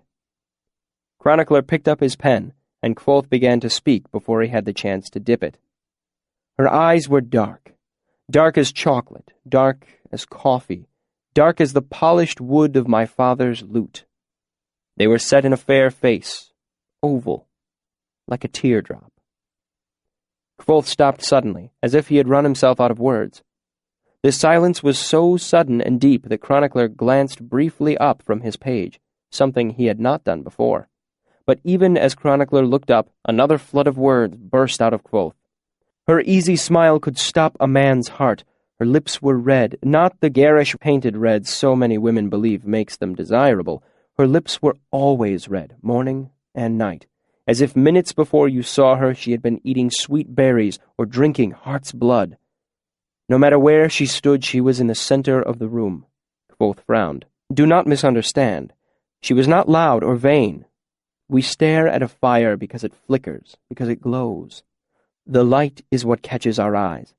Chronicler picked up his pen, and Kvothe began to speak before he had the chance to dip it. Her eyes were dark as chocolate, dark as coffee, dark as the polished wood of my father's lute. They were set in a fair face, oval, like a teardrop. Kvothe stopped suddenly, as if he had run himself out of words. The silence was so sudden and deep that Chronicler glanced briefly up from his page, something he had not done before. But even as Chronicler looked up, another flood of words burst out of Kvothe. Her easy smile could stop a man's heart. Her lips were red, not the garish painted red so many women believe makes them desirable. Her lips were always red, morning and night, as if minutes before you saw her she had been eating sweet berries or drinking heart's blood. No matter where she stood, she was in the center of the room. Kvothe frowned. "Do not misunderstand. She was not loud or vain. We stare at a fire because it flickers, because it glows. The light is what catches our eyes.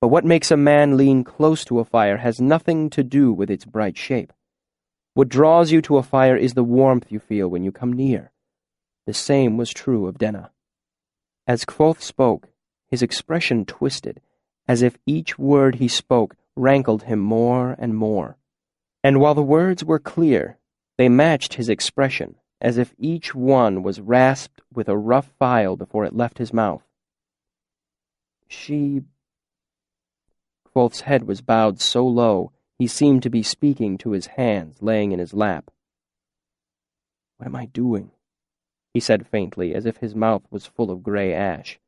But what makes a man lean close to a fire has nothing to do with its bright shape. What draws you to a fire is the warmth you feel when you come near. The same was true of Denna." As Kvothe spoke, his expression twisted, as if each word he spoke rankled him more and more. And while the words were clear, they matched his expression, as if each one was rasped with a rough file before it left his mouth. Kvothe's head was bowed so low, he seemed to be speaking to his hands laying in his lap. "What am I doing?" he said faintly, as if his mouth was full of gray ash.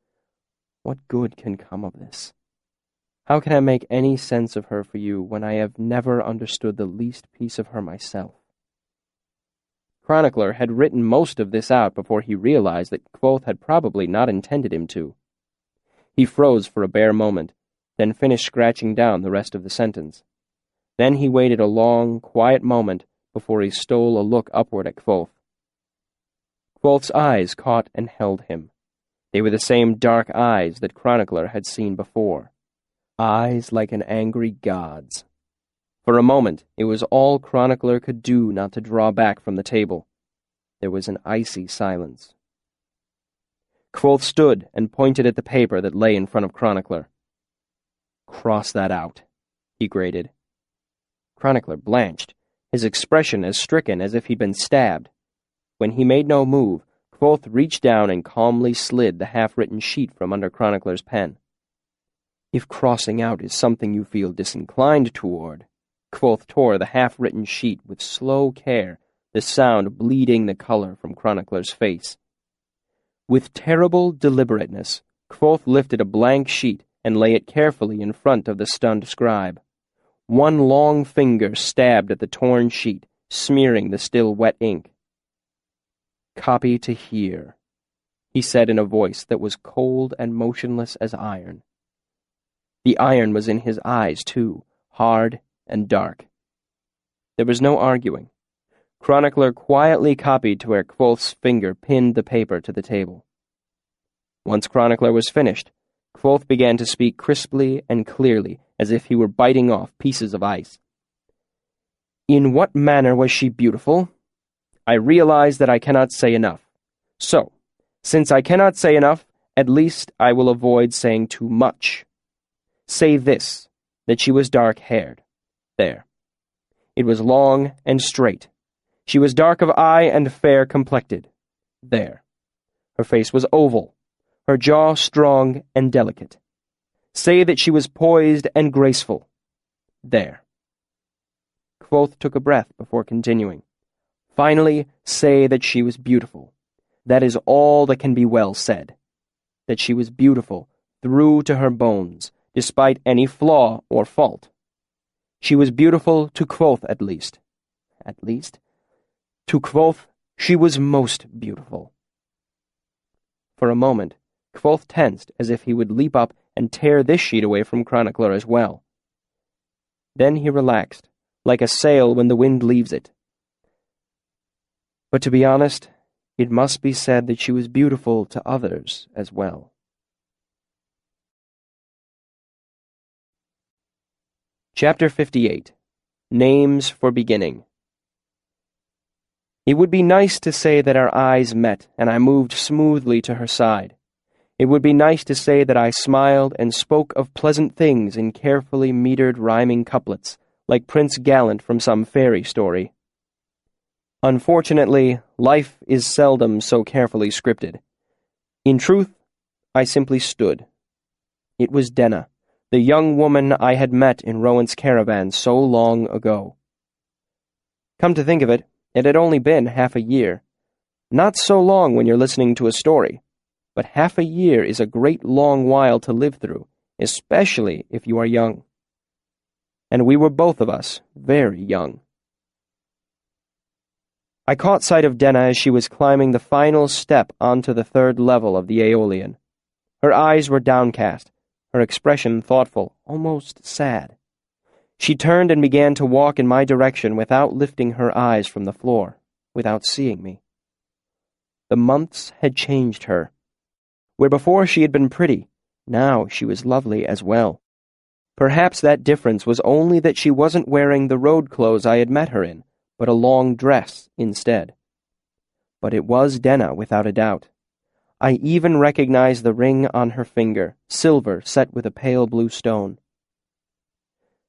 "What good can come of this? How can I make any sense of her for you when I have never understood the least piece of her myself?" Chronicler had written most of this out before he realized that Kvothe had probably not intended him to. He froze for a bare moment, then finished scratching down the rest of the sentence. Then he waited a long, quiet moment before he stole a look upward at Kvothe. Kvothe's eyes caught and held him. They were the same dark eyes that Chronicler had seen before. Eyes like an angry god's. For a moment, it was all Chronicler could do not to draw back from the table. There was an icy silence. Kvothe stood and pointed at the paper that lay in front of Chronicler. "Cross that out," he grated. Chronicler blanched, his expression as stricken as if he'd been stabbed. When he made no move, Kvothe reached down and calmly slid the half-written sheet from under Chronicler's pen. "If crossing out is something you feel disinclined toward," Kvothe tore the half-written sheet with slow care, the sound bleeding the color from Chronicler's face. With terrible deliberateness, Kvothe lifted a blank sheet and lay it carefully in front of the stunned scribe. One long finger stabbed at the torn sheet, smearing the still wet ink. "Copy to here," he said in a voice that was cold and motionless as iron. The iron was in his eyes, too, hard and dark. There was no arguing. Chronicler quietly copied to where Kvothe's finger pinned the paper to the table. Once Chronicler was finished, Kvothe began to speak crisply and clearly, as if he were biting off pieces of ice. In what manner was she beautiful? I realize that I cannot say enough. So, since I cannot say enough, at least I will avoid saying too much. Say this, that she was dark-haired. There. It was long and straight. She was dark of eye and fair-complected. There. Her face was oval, her jaw strong and delicate. Say that she was poised and graceful. There. Kvothe took a breath before continuing. Finally, say that she was beautiful. That is all that can be well said. That she was beautiful through to her bones, despite any flaw or fault. She was beautiful to Kvothe at least. At least? To Kvothe, she was most beautiful. For a moment, Kvothe tensed as if he would leap up and tear this sheet away from Chronicler as well. Then he relaxed, like a sail when the wind leaves it. But to be honest, it must be said that she was beautiful to others as well. Chapter 58. Names for Beginning. It would be nice to say that our eyes met and I moved smoothly to her side. It would be nice to say that I smiled and spoke of pleasant things in carefully metered rhyming couplets, like Prince Gallant from some fairy story. Unfortunately, life is seldom so carefully scripted. In truth, I simply stood. It was Denna, the young woman I had met in Rowan's caravan so long ago. Come to think of it, it had only been half a year. Not so long when you're listening to a story, but half a year is a great long while to live through, especially if you are young. And we were both of us very young. I caught sight of Denna as she was climbing the final step onto the third level of the Aeolian. Her eyes were downcast, her expression thoughtful, almost sad. She turned and began to walk in my direction without lifting her eyes from the floor, without seeing me. The months had changed her. Where before she had been pretty, now she was lovely as well. Perhaps that difference was only that she wasn't wearing the road clothes I had met her in, but a long dress instead. But it was Denna without a doubt. I even recognized the ring on her finger, silver set with a pale blue stone.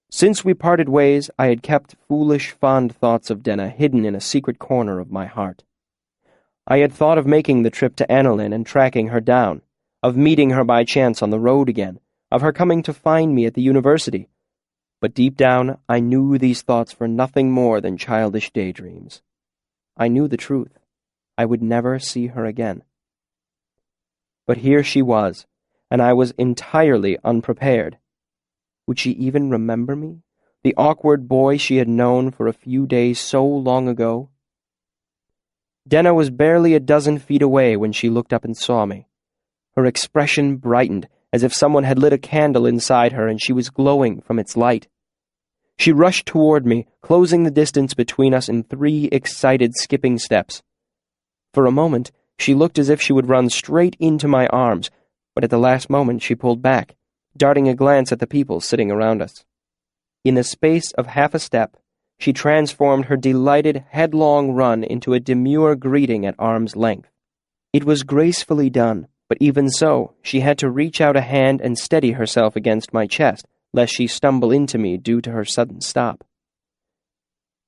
Since we parted ways, I had kept foolish, fond thoughts of Denna hidden in a secret corner of my heart. I had thought of making the trip to Annalyn and tracking her down, of meeting her by chance on the road again, of her coming to find me at the university. But deep down, I knew these thoughts were nothing more than childish daydreams. I knew the truth. I would never see her again. But here she was, and I was entirely unprepared. Would she even remember me, the awkward boy she had known for a few days so long ago? Denna was barely a dozen feet away when she looked up and saw me. Her expression brightened, as if someone had lit a candle inside her and she was glowing from its light. She rushed toward me, closing the distance between us in 3 excited skipping steps. For a moment, she looked as if she would run straight into my arms, but at the last moment she pulled back, darting a glance at the people sitting around us. In the space of half a step, she transformed her delighted, headlong run into a demure greeting at arm's length. It was gracefully done, but even so, she had to reach out a hand and steady herself against my chest, lest she stumble into me due to her sudden stop.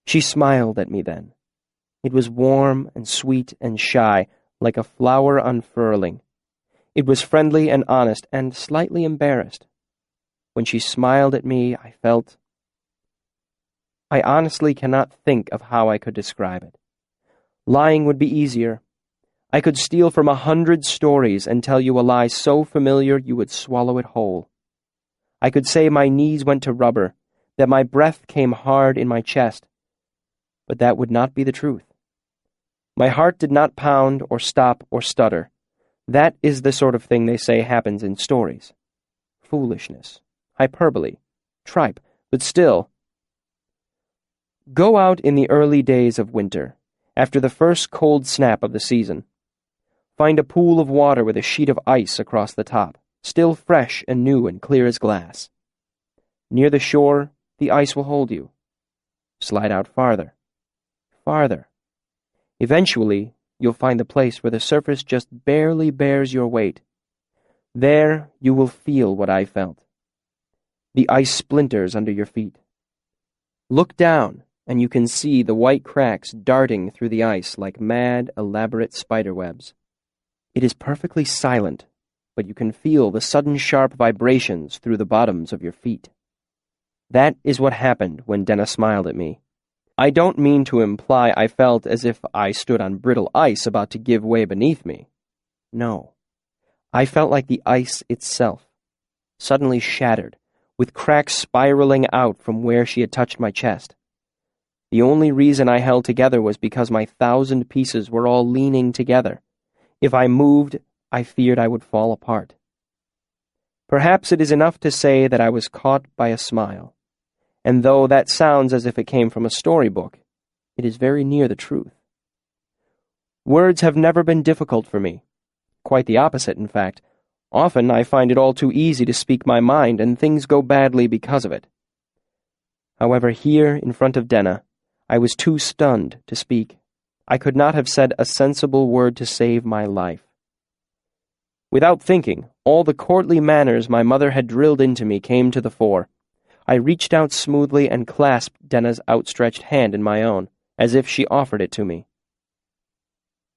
She smiled at me then. It was warm and sweet and shy, like a flower unfurling. It was friendly and honest and slightly embarrassed. When she smiled at me, I felt... I honestly cannot think of how I could describe it. Lying would be easier. I could steal from 100 stories and tell you a lie so familiar you would swallow it whole. I could say my knees went to rubber, that my breath came hard in my chest. But that would not be the truth. My heart did not pound or stop or stutter. That is the sort of thing they say happens in stories. Foolishness, hyperbole, tripe, but still. Go out in the early days of winter, after the first cold snap of the season. Find a pool of water with a sheet of ice across the top. still fresh and new and clear as glass. Near the shore, the ice will hold you. Slide out farther, farther. Eventually, you'll find the place where the surface just barely bears your weight. There, you will feel what I felt. The ice splinters under your feet. Look down, and you can see the white cracks darting through the ice like mad, elaborate spiderwebs. It is perfectly silent, but you can feel the sudden sharp vibrations through the bottoms of your feet. That is what happened when Denna smiled at me. I don't mean to imply I felt as if I stood on brittle ice about to give way beneath me. No. I felt like the ice itself, suddenly shattered, with cracks spiraling out from where she had touched my chest. The only reason I held together was because my 1,000 pieces were all leaning together. If I moved, I feared I would fall apart. Perhaps it is enough to say that I was caught by a smile. And though that sounds as if it came from a storybook, it is very near the truth. Words have never been difficult for me. Quite the opposite, in fact. Often I find it all too easy to speak my mind, and things go badly because of it. However, here, in front of Denna, I was too stunned to speak. I could not have said a sensible word to save my life. Without thinking, all the courtly manners my mother had drilled into me came to the fore. I reached out smoothly and clasped Denna's outstretched hand in my own, as if she offered it to me.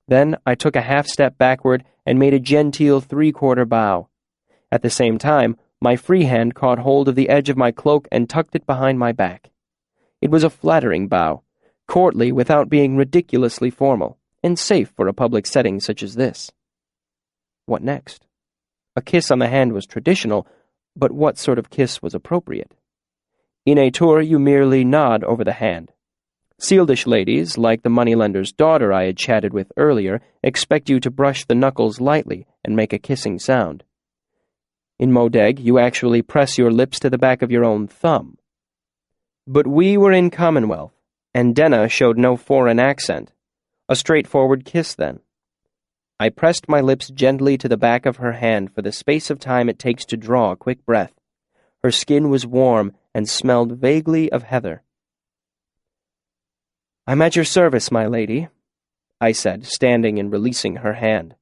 Then I took a half-step backward and made a genteel 3/4 bow. At the same time, my free hand caught hold of the edge of my cloak and tucked it behind my back. It was a flattering bow, courtly without being ridiculously formal, and safe for a public setting such as this. What next? A kiss on the hand was traditional, but what sort of kiss was appropriate? In a tour, you merely nod over the hand. Sealdish ladies, like the moneylender's daughter I had chatted with earlier, expect you to brush the knuckles lightly and make a kissing sound. In Modeg, you actually press your lips to the back of your own thumb. But we were in Commonwealth, and Denna showed no foreign accent. A straightforward kiss, then. I pressed my lips gently to the back of her hand for the space of time it takes to draw a quick breath. Her skin was warm and smelled vaguely of heather. "I'm at your service, my lady," I said, standing and releasing her hand.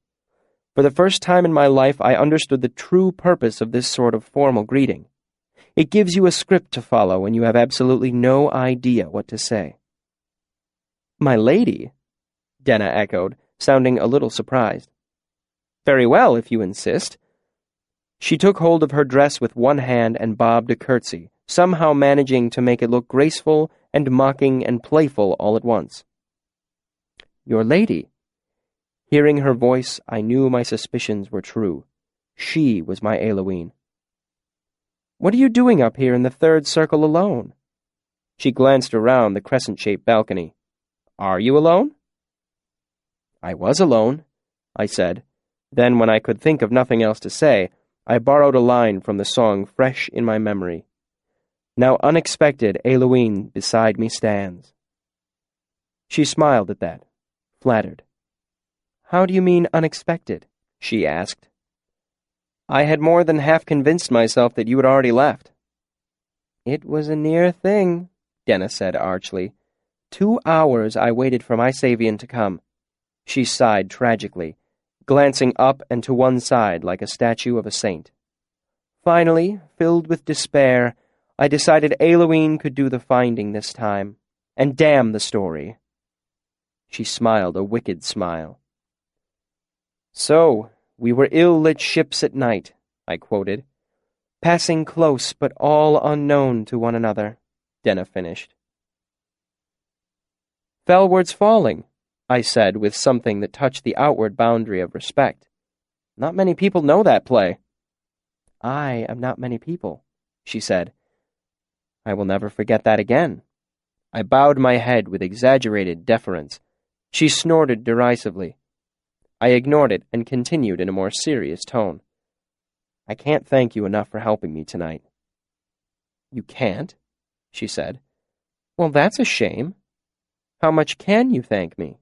For the first time in my life, I understood the true purpose of this sort of formal greeting. It gives you a script to follow when you have absolutely no idea what to say. "My lady?" Denna echoed, sounding a little surprised. "Very well, if you insist." She took hold of her dress with one hand and bobbed a curtsy, somehow managing to make it look graceful and mocking and playful all at once. "Your lady." Hearing her voice, I knew my suspicions were true. She was my Eiloween. "What are you doing up here in the third circle alone?" She glanced around the crescent-shaped balcony. "Are you alone?" "I was alone," I said. Then, when I could think of nothing else to say, I borrowed a line from the song fresh in my memory. "Now unexpected Eiloween beside me stands." She smiled at that, flattered. "How do you mean unexpected?" she asked. "I had more than half convinced myself that you had already left." "It was a near thing," Denna said archly. 2 hours I waited for my Savian to come." She sighed tragically, glancing up and to one side like a statue of a saint. "Finally, filled with despair, I decided Eiloween could do the finding this time, and damn the story." She smiled a wicked smile. "So, we were ill-lit ships at night," I quoted. "Passing close, but all unknown to one another," Denna finished. "Fellward's Falling," I said with something that touched the outward boundary of respect. "Not many people know that play." "I am not many people," she said. I will never forget that again. I bowed my head with exaggerated deference. She snorted derisively. I ignored it and continued in a more serious tone. "I can't thank you enough for helping me tonight." "You can't?" she said. "Well, that's a shame. How much can you thank me?"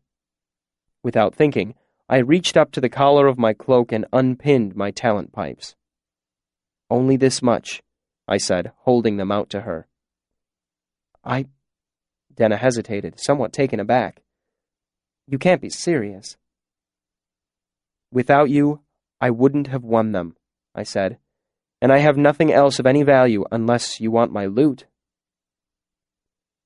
Without thinking, I reached up to the collar of my cloak and unpinned my talent pipes. Only this much, I said, holding them out to her. Denna hesitated, somewhat taken aback. You can't be serious. Without you, I wouldn't have won them, I said, and I have nothing else of any value unless you want my loot.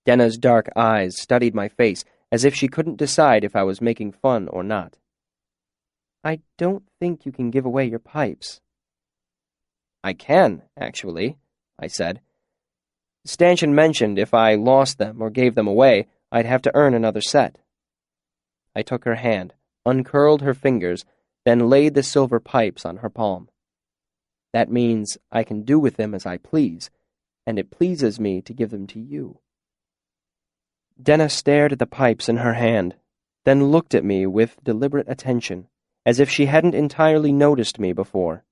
Denna's dark eyes studied my face as if she couldn't decide if I was making fun or not. I don't think you can give away your pipes. I can, actually, I said. Stanchion mentioned if I lost them or gave them away, I'd have to earn another set. I took her hand, uncurled her fingers, then laid the silver pipes on her palm. That means I can do with them as I please, and it pleases me to give them to you. Denna stared at the pipes in her hand, then looked at me with deliberate attention, as if she hadn't entirely noticed me before.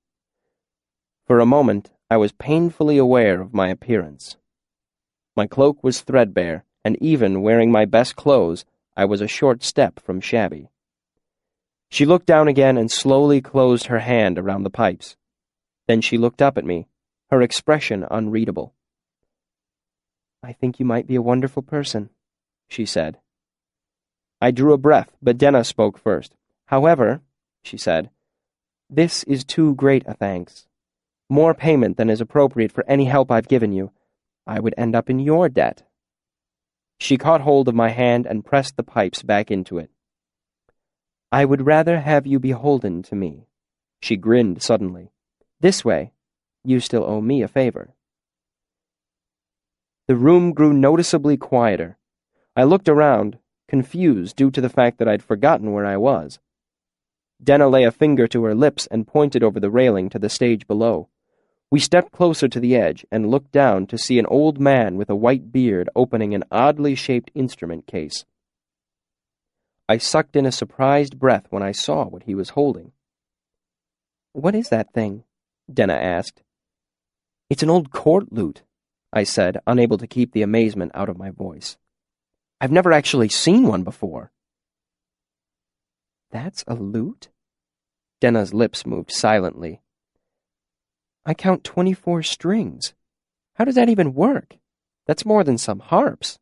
For a moment, I was painfully aware of my appearance. My cloak was threadbare, and even wearing my best clothes, I was a short step from shabby. She looked down again and slowly closed her hand around the pipes. Then she looked up at me, her expression unreadable. I think you might be a wonderful person, she said. I drew a breath, but Denna spoke first. However, she said, this is too great a thanks. More payment than is appropriate for any help I've given you. I would end up in your debt. She caught hold of my hand and pressed the pipes back into it. I would rather have you beholden to me. She grinned suddenly. This way, you still owe me a favor. The room grew noticeably quieter. I looked around, confused due to the fact that I'd forgotten where I was. Denna lay a finger to her lips and pointed over the railing to the stage below. We stepped closer to the edge and looked down to see an old man with a white beard opening an oddly shaped instrument case. I sucked in a surprised breath when I saw what he was holding. What is that thing? Denna asked. It's an old court lute, I said, unable to keep the amazement out of my voice. I've never actually seen one before. That's a lute? Denna's lips moved silently. I count 24 strings. How does that even work? That's more than some harps.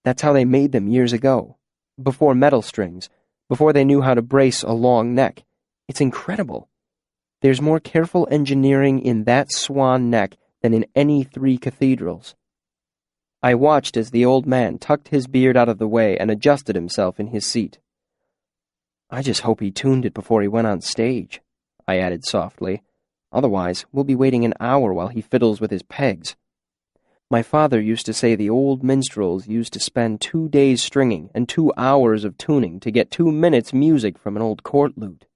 That's how they made them years ago, before metal strings, before they knew how to brace a long neck. It's incredible. There's more careful engineering in that swan neck than in any 3 cathedrals. I watched as the old man tucked his beard out of the way and adjusted himself in his seat. I just hope he tuned it before he went on stage, I added softly. Otherwise, we'll be waiting an hour while he fiddles with his pegs. My father used to say the old minstrels used to spend 2 days stringing and 2 hours of tuning to get 2 minutes music from an old court lute.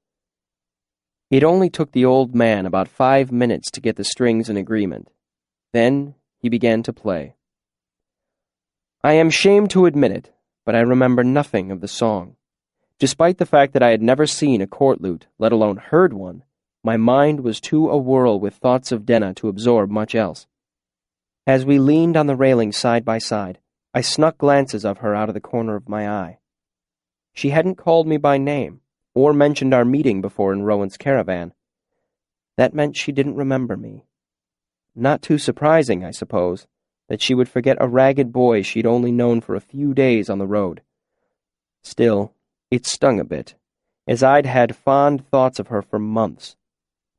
It only took the old man about 5 minutes to get the strings in agreement. Then he began to play. I am ashamed to admit it, but I remember nothing of the song. Despite the fact that I had never seen a court lute, let alone heard one, my mind was too awhirl with thoughts of Denna to absorb much else. As we leaned on the railing side by side, I snuck glances of her out of the corner of my eye. She hadn't called me by name, or mentioned our meeting before in Rowan's caravan. That meant she didn't remember me. Not too surprising, I suppose, that she would forget a ragged boy she'd only known for a few days on the road. Still, it stung a bit, as I'd had fond thoughts of her for months.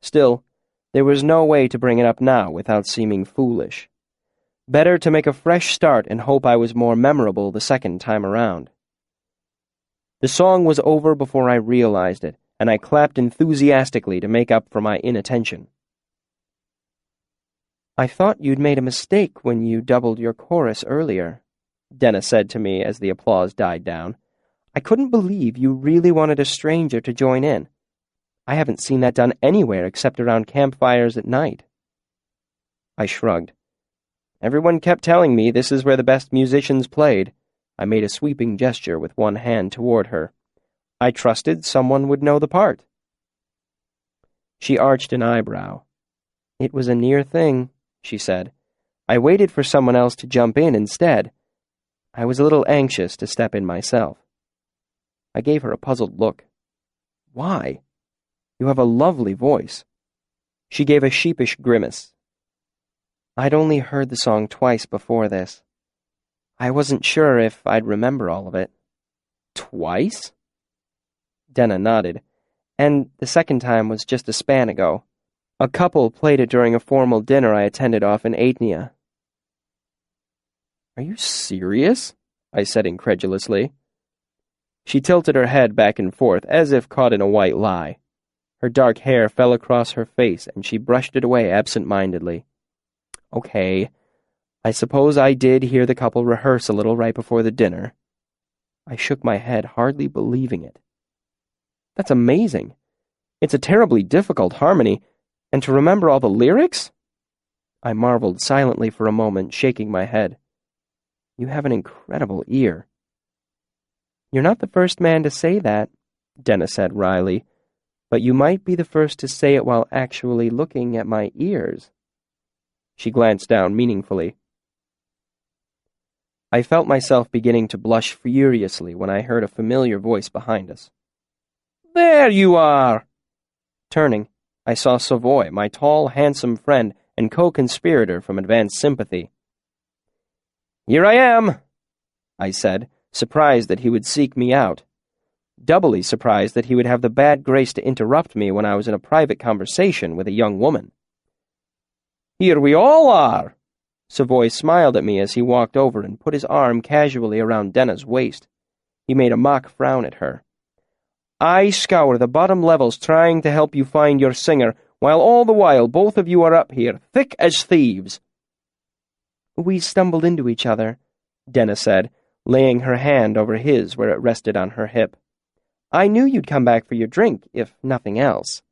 Still, there was no way to bring it up now without seeming foolish. Better to make a fresh start and hope I was more memorable the second time around. The song was over before I realized it, and I clapped enthusiastically to make up for my inattention. I thought you'd made a mistake when you doubled your chorus earlier, Denna said to me as the applause died down. I couldn't believe you really wanted a stranger to join in. I haven't seen that done anywhere except around campfires at night. I shrugged. Everyone kept telling me this is where the best musicians played. I made a sweeping gesture with one hand toward her. I trusted someone would know the part. She arched an eyebrow. It was a near thing, she said. I waited for someone else to jump in instead. I was a little anxious to step in myself. I gave her a puzzled look. Why? You have a lovely voice. She gave a sheepish grimace. I'd only heard the song twice before this. I wasn't sure if I'd remember all of it. Twice? Denna nodded, and the second time was just a span ago. A couple played it during a formal dinner I attended off in Aetnia. Are you serious? I said incredulously. She tilted her head back and forth, as if caught in a white lie. Her dark hair fell across her face, and she brushed it away absent-mindedly. Okay, I suppose I did hear the couple rehearse a little right before the dinner. I shook my head, hardly believing it. That's amazing. It's a terribly difficult harmony, and to remember all the lyrics? I marveled silently for a moment, shaking my head. You have an incredible ear. You're not the first man to say that, Denna said wryly, but you might be the first to say it while actually looking at my ears. She glanced down meaningfully. I felt myself beginning to blush furiously when I heard a familiar voice behind us. There you are! Turning, I saw Savoy, my tall, handsome friend and co-conspirator from Advanced Sympathy. Here I am, I said, surprised that he would seek me out. Doubly surprised that he would have the bad grace to interrupt me when I was in a private conversation with a young woman. Here we all are! Savoy smiled at me as he walked over and put his arm casually around Denna's waist. He made a mock frown at her. I scour the bottom levels trying to help you find your singer, while all the while both of you are up here, thick as thieves. We stumbled into each other, Denna said, laying her hand over his where it rested on her hip. I knew you'd come back for your drink, if nothing else.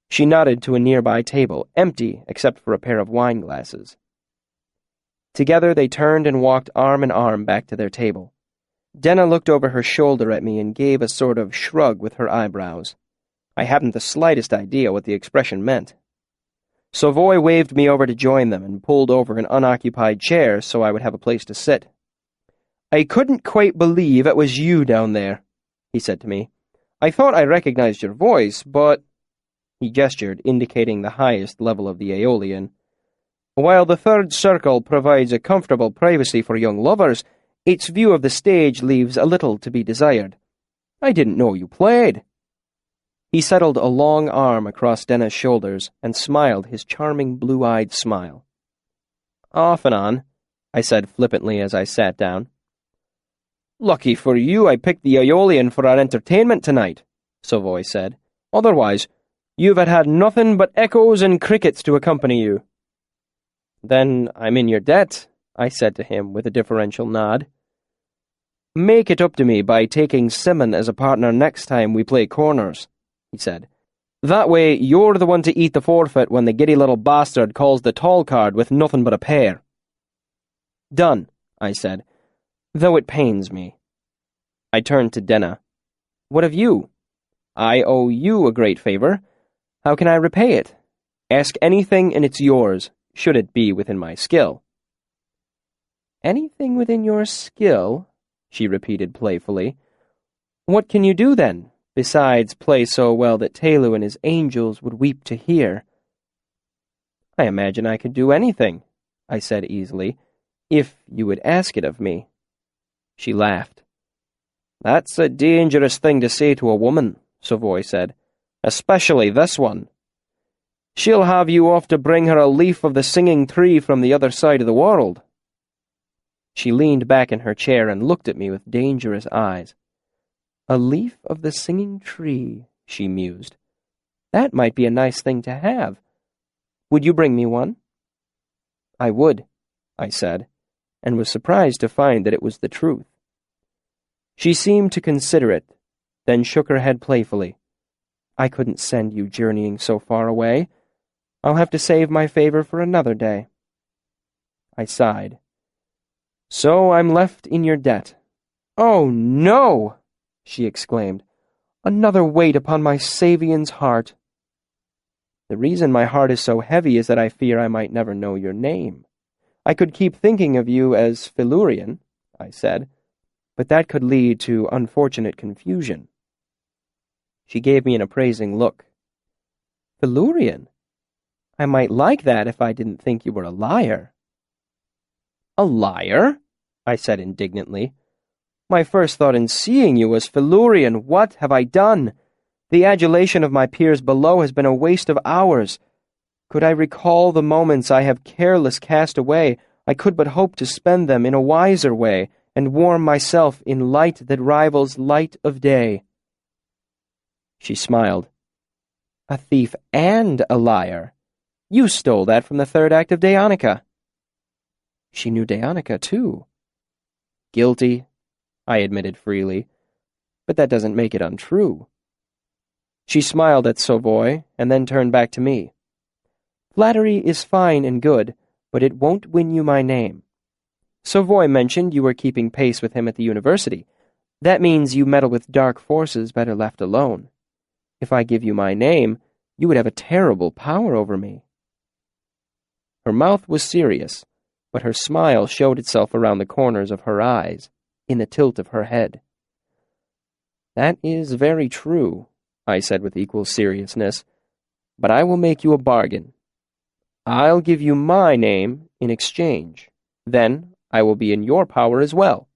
She nodded to a nearby table, empty except for a pair of wine glasses. Together they turned and walked arm in arm back to their table. Denna looked over her shoulder at me and gave a sort of shrug with her eyebrows. I hadn't the slightest idea what the expression meant. Savoy waved me over to join them and pulled over an unoccupied chair so I would have a place to sit. I couldn't quite believe it was you down there, he said to me. I thought I recognized your voice, but... He gestured, indicating the highest level of the Aeolian. While the third circle provides a comfortable privacy for young lovers, its view of the stage leaves a little to be desired. I didn't know you played. He settled a long arm across Denna's shoulders and smiled his charming blue-eyed smile. Off and on, I said flippantly as I sat down. Lucky for you I picked the Aeolian for our entertainment tonight, Savoy said. Otherwise, you've had nothing but echoes and crickets to accompany you. Then I'm in your debt, I said to him with a deferential nod. Make it up to me by taking Simon as a partner next time we play corners, he said. That way you're the one to eat the forfeit when the giddy little bastard calls the tall card with nothing but a pair. Done, I said, though it pains me. I turned to Denna. What of you? I owe you a great favor. How can I repay it? Ask anything and it's yours, should it be within my skill. Anything within your skill? She repeated playfully. What can you do, then, besides play so well that Telu and his angels would weep to hear? I imagine I could do anything, I said easily, if you would ask it of me. She laughed. That's a dangerous thing to say to a woman, Savoy said, especially this one. She'll have you off to bring her a leaf of the singing tree from the other side of the world. She leaned back in her chair and looked at me with dangerous eyes. A leaf of the singing tree, she mused. That might be a nice thing to have. Would you bring me one? I would, I said, and was surprised to find that it was the truth. She seemed to consider it, then shook her head playfully. I couldn't send you journeying so far away. I'll have to save my favor for another day. I sighed. So I'm left in your debt. Oh, no! She exclaimed. Another weight upon my Savian's heart. The reason my heart is so heavy is that I fear I might never know your name. I could keep thinking of you as Felurian, I said, but that could lead to unfortunate confusion. She gave me an appraising look. Felurian? I might like that if I didn't think you were a liar. A liar? I said indignantly. My first thought in seeing you was, Felurian, what have I done? The adulation of my peers below has been a waste of hours. Could I recall the moments I have careless cast away, I could but hope to spend them in a wiser way, and warm myself in light that rivals light of day. She smiled. A thief and a liar. You stole that from the third act of Daonica. She knew Daonica, too. Guilty, I admitted freely, but that doesn't make it untrue. She smiled at Savoy, and then turned back to me. Flattery is fine and good, but it won't win you my name. Savoy mentioned you were keeping pace with him at the university. That means you meddle with dark forces better left alone. If I give you my name, you would have a terrible power over me. Her mouth was serious, but her smile showed itself around the corners of her eyes, in the tilt of her head. That is very true, I said with equal seriousness, but I will make you a bargain. I'll give you my name in exchange. Then I will be in your power as well.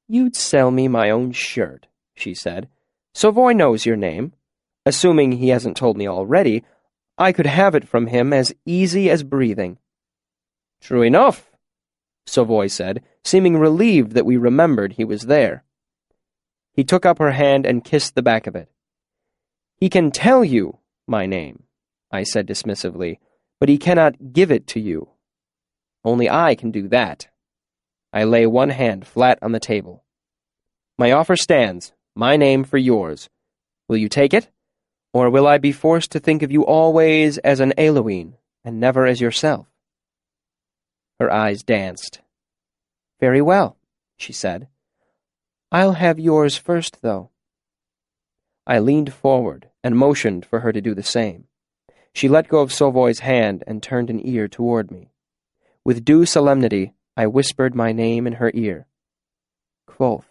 You'd sell me my own shirt, she said. Savoy knows your name. Assuming he hasn't told me already, I could have it from him as easy as breathing. True enough, Savoy said, seeming relieved that we remembered he was there. He took up her hand and kissed the back of it. He can tell you my name, I said dismissively, but he cannot give it to you. Only I can do that. I lay one hand flat on the table. My offer stands, my name for yours. Will you take it? Or will I be forced to think of you always as an Elohim, and never as yourself? Her eyes danced. Very well, she said. I'll have yours first, though. I leaned forward and motioned for her to do the same. She let go of Savoy's hand and turned an ear toward me. With due solemnity, I whispered my name in her ear. Kvothe.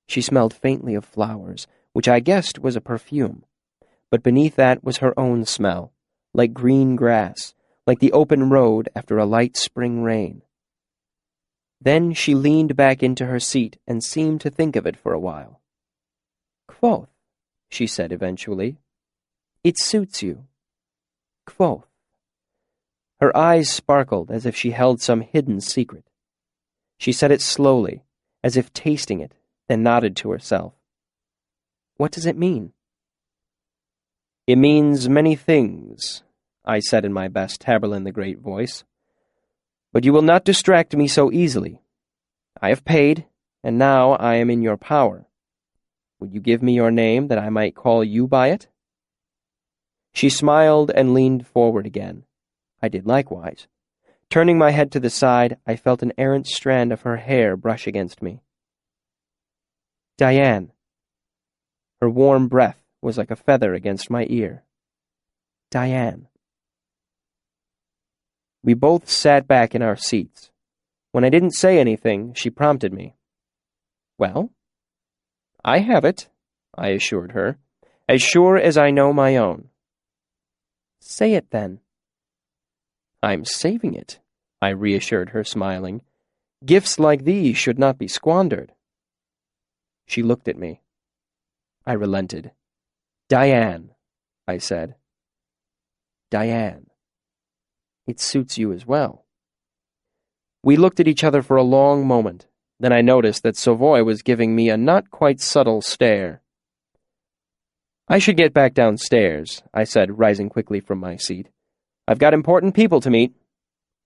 She smelled faintly of flowers, which I guessed was a perfume, but beneath that was her own smell, like green grass, like the open road after a light spring rain. Then she leaned back into her seat and seemed to think of it for a while. Kvothe, she said eventually. It suits you. Kvothe. Her eyes sparkled as if she held some hidden secret. She said it slowly, as if tasting it, then nodded to herself. What does it mean? It means many things, I said in my best Tamerlane the Great voice. But you will not distract me so easily. I have paid, and now I am in your power. Would you give me your name that I might call you by it? She smiled and leaned forward again. I did likewise. Turning my head to the side, I felt an errant strand of her hair brush against me. Diane. Her warm breath was like a feather against my ear. Diane. We both sat back in our seats. When I didn't say anything, she prompted me. Well? I have it, I assured her, as sure as I know my own. Say it then. I'm saving it, I reassured her, smiling. Gifts like these should not be squandered. She looked at me. I relented. Diane, I said. Diane. It suits you as well. We looked at each other for a long moment. Then I noticed that Savoy was giving me a not quite subtle stare. I should get back downstairs, I said, rising quickly from my seat. I've got important people to meet.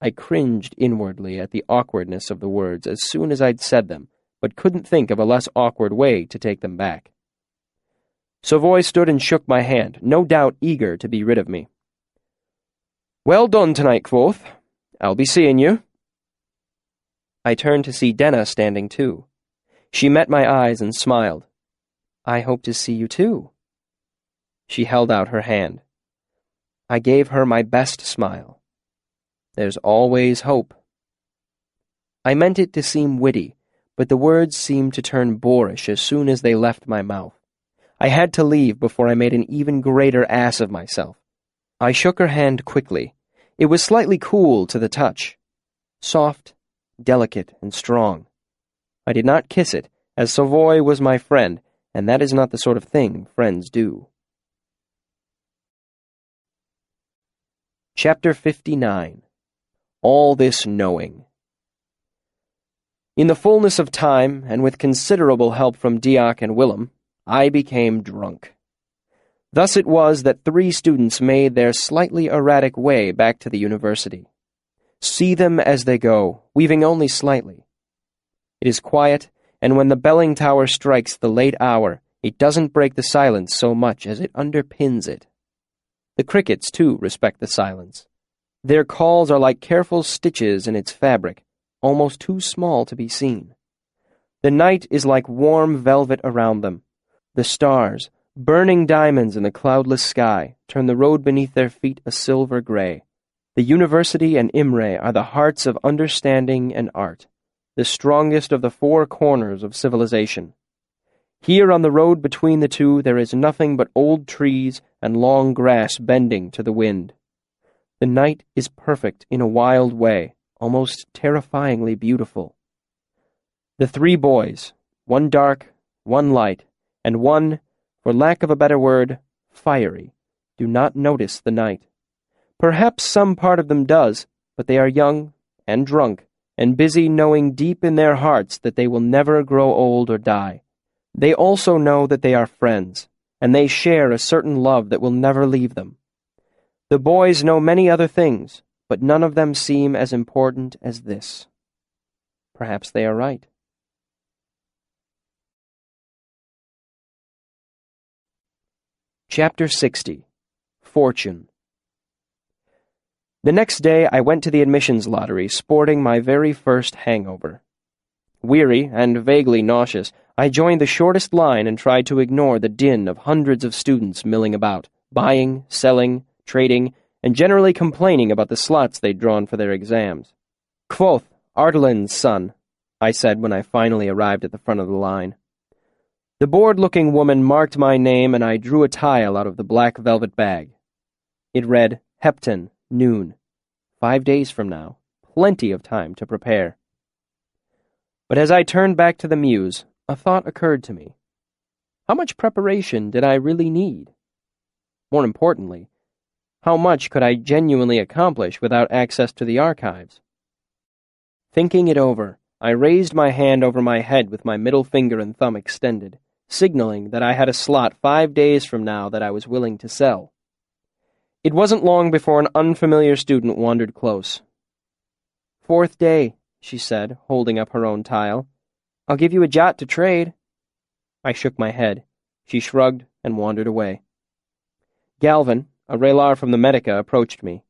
I cringed inwardly at the awkwardness of the words as soon as I'd said them, but couldn't think of a less awkward way to take them back. Savoy stood and shook my hand, no doubt eager to be rid of me. Well done tonight, Kvothe. I'll be seeing you. I turned to see Denna standing too. She met my eyes and smiled. I hope to see you too. She held out her hand. I gave her my best smile. There's always hope. I meant it to seem witty, but the words seemed to turn boorish as soon as they left my mouth. I had to leave before I made an even greater ass of myself. I shook her hand quickly. It was slightly cool to the touch. Soft, delicate, and strong. I did not kiss it, as Savoy was my friend, and that is not the sort of thing friends do. Chapter 59. All This Knowing. In the fullness of time, and with considerable help from Dioc and Willem, I became drunk. Thus it was that 3 students made their slightly erratic way back to the university. See them as they go, weaving only slightly. It is quiet, and when the belling tower strikes the late hour, it doesn't break the silence so much as it underpins it. The crickets, too, respect the silence. Their calls are like careful stitches in its fabric, almost too small to be seen. The night is like warm velvet around them. The stars, burning diamonds in the cloudless sky, turn the road beneath their feet a silver gray. The university and Imre are the hearts of understanding and art, the strongest of the 4 corners of civilization. Here on the road between the two there is nothing but old trees and long grass bending to the wind. The night is perfect in a wild way, almost terrifyingly beautiful. The 3 boys, one dark, one light, and one, for lack of a better word, fiery, do not notice the night. Perhaps some part of them does, but they are young and drunk, and busy knowing deep in their hearts that they will never grow old or die. They also know that they are friends, and they share a certain love that will never leave them. The boys know many other things, but none of them seem as important as this. Perhaps they are right. Chapter 60. Fortune. The next day I went to the admissions lottery, sporting my very first hangover. Weary and vaguely nauseous, I joined the shortest line and tried to ignore the din of hundreds of students milling about, buying, selling, trading, and generally complaining about the slots they'd drawn for their exams. "Quoth, Artelin's son," I said when I finally arrived at the front of the line. The bored-looking woman marked my name, and I drew a tile out of the black velvet bag. It read, Hepton, noon. 5 days from now. Plenty of time to prepare. But as I turned back to the Mews, a thought occurred to me. How much preparation did I really need? More importantly, how much could I genuinely accomplish without access to the archives? Thinking it over, I raised my hand over my head with my middle finger and thumb extended, signaling that I had a slot 5 days from now that I was willing to sell. It wasn't long before an unfamiliar student wandered close. "4th day," she said, holding up her own tile. "I'll give you a jot to trade." I shook my head. She shrugged and wandered away. Galvin, a relar from the Medica, approached me.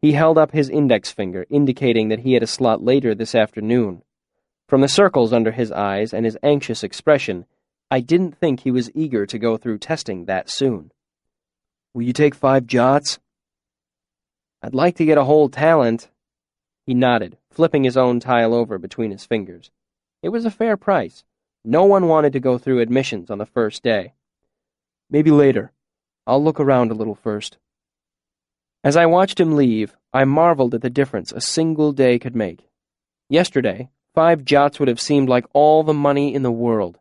He held up his index finger, indicating that he had a slot later this afternoon. From the circles under his eyes and his anxious expression, I didn't think he was eager to go through testing that soon. "Will you take 5 jots?" "I'd like to get a whole talent." He nodded, flipping his own tile over between his fingers. It was a fair price. No one wanted to go through admissions on the first day. "Maybe later. I'll look around a little first." As I watched him leave, I marveled at the difference a single day could make. Yesterday, 5 jots would have seemed like all the money in the world.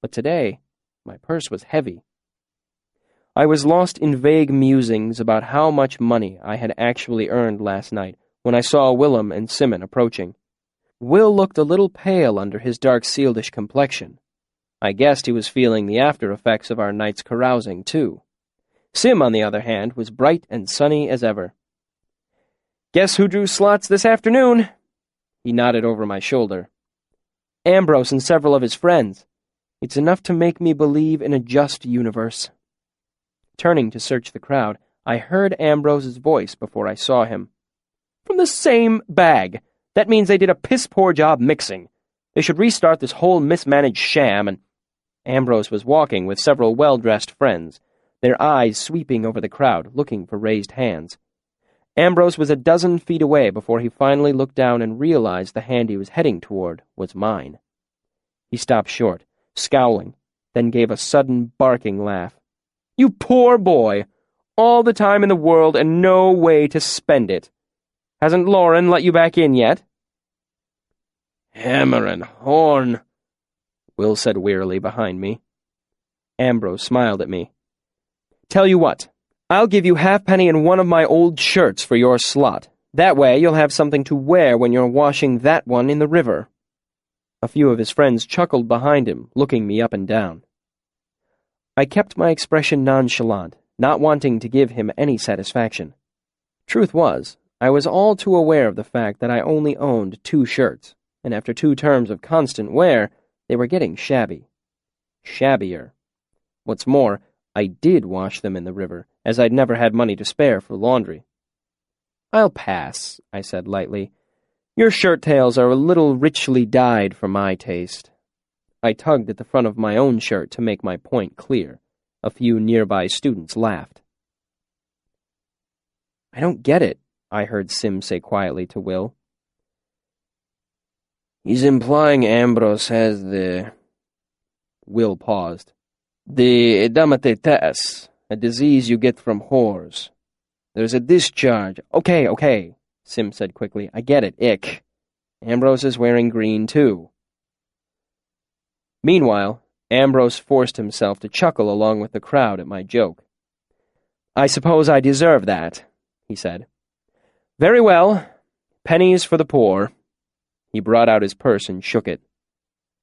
But today, my purse was heavy. I was lost in vague musings about how much money I had actually earned last night when I saw Willem and Simon approaching. Will looked a little pale under his dark Sealdish complexion. I guessed he was feeling the after-effects of our night's carousing, too. Sim, on the other hand, was bright and sunny as ever. "Guess who drew slots this afternoon?" He nodded over my shoulder. "Ambrose and several of his friends. It's enough to make me believe in a just universe." Turning to search the crowd, I heard Ambrose's voice before I saw him. "From the same bag. That means they did a piss-poor job mixing. They should restart this whole mismanaged sham," and Ambrose was walking with several well-dressed friends, their eyes sweeping over the crowd, looking for raised hands. Ambrose was a dozen feet away before he finally looked down and realized the hand he was heading toward was mine. He stopped short, scowling, then gave a sudden barking laugh. "You poor boy! All the time in the world and no way to spend it. Hasn't Lauren let you back in yet?" "Hammer and horn," Will said wearily behind me. Ambrose smiled at me. "Tell you what, I'll give you halfpenny and one of my old shirts for your slot. That way you'll have something to wear when you're washing that one in the river." A few of his friends chuckled behind him, looking me up and down. I kept my expression nonchalant, not wanting to give him any satisfaction. Truth was, I was all too aware of the fact that I only owned 2 shirts, and after 2 terms of constant wear, they were getting shabby. Shabbier. What's more, I did wash them in the river, as I'd never had money to spare for laundry. "I'll pass," I said lightly. "Your shirt tails are a little richly dyed for my taste." I tugged at the front of my own shirt to make my point clear. A few nearby students laughed. "I don't get it," I heard Sim say quietly to Will. "He's implying Ambrose has the..." Will paused. "The edematous, a disease you get from whores. There's a discharge." Okay, Sim said quickly. "I get it, ick. Ambrose is wearing green, too." Meanwhile, Ambrose forced himself to chuckle along with the crowd at my joke. "I suppose I deserve that," he said. "Very well. Pennies for the poor." He brought out his purse and shook it.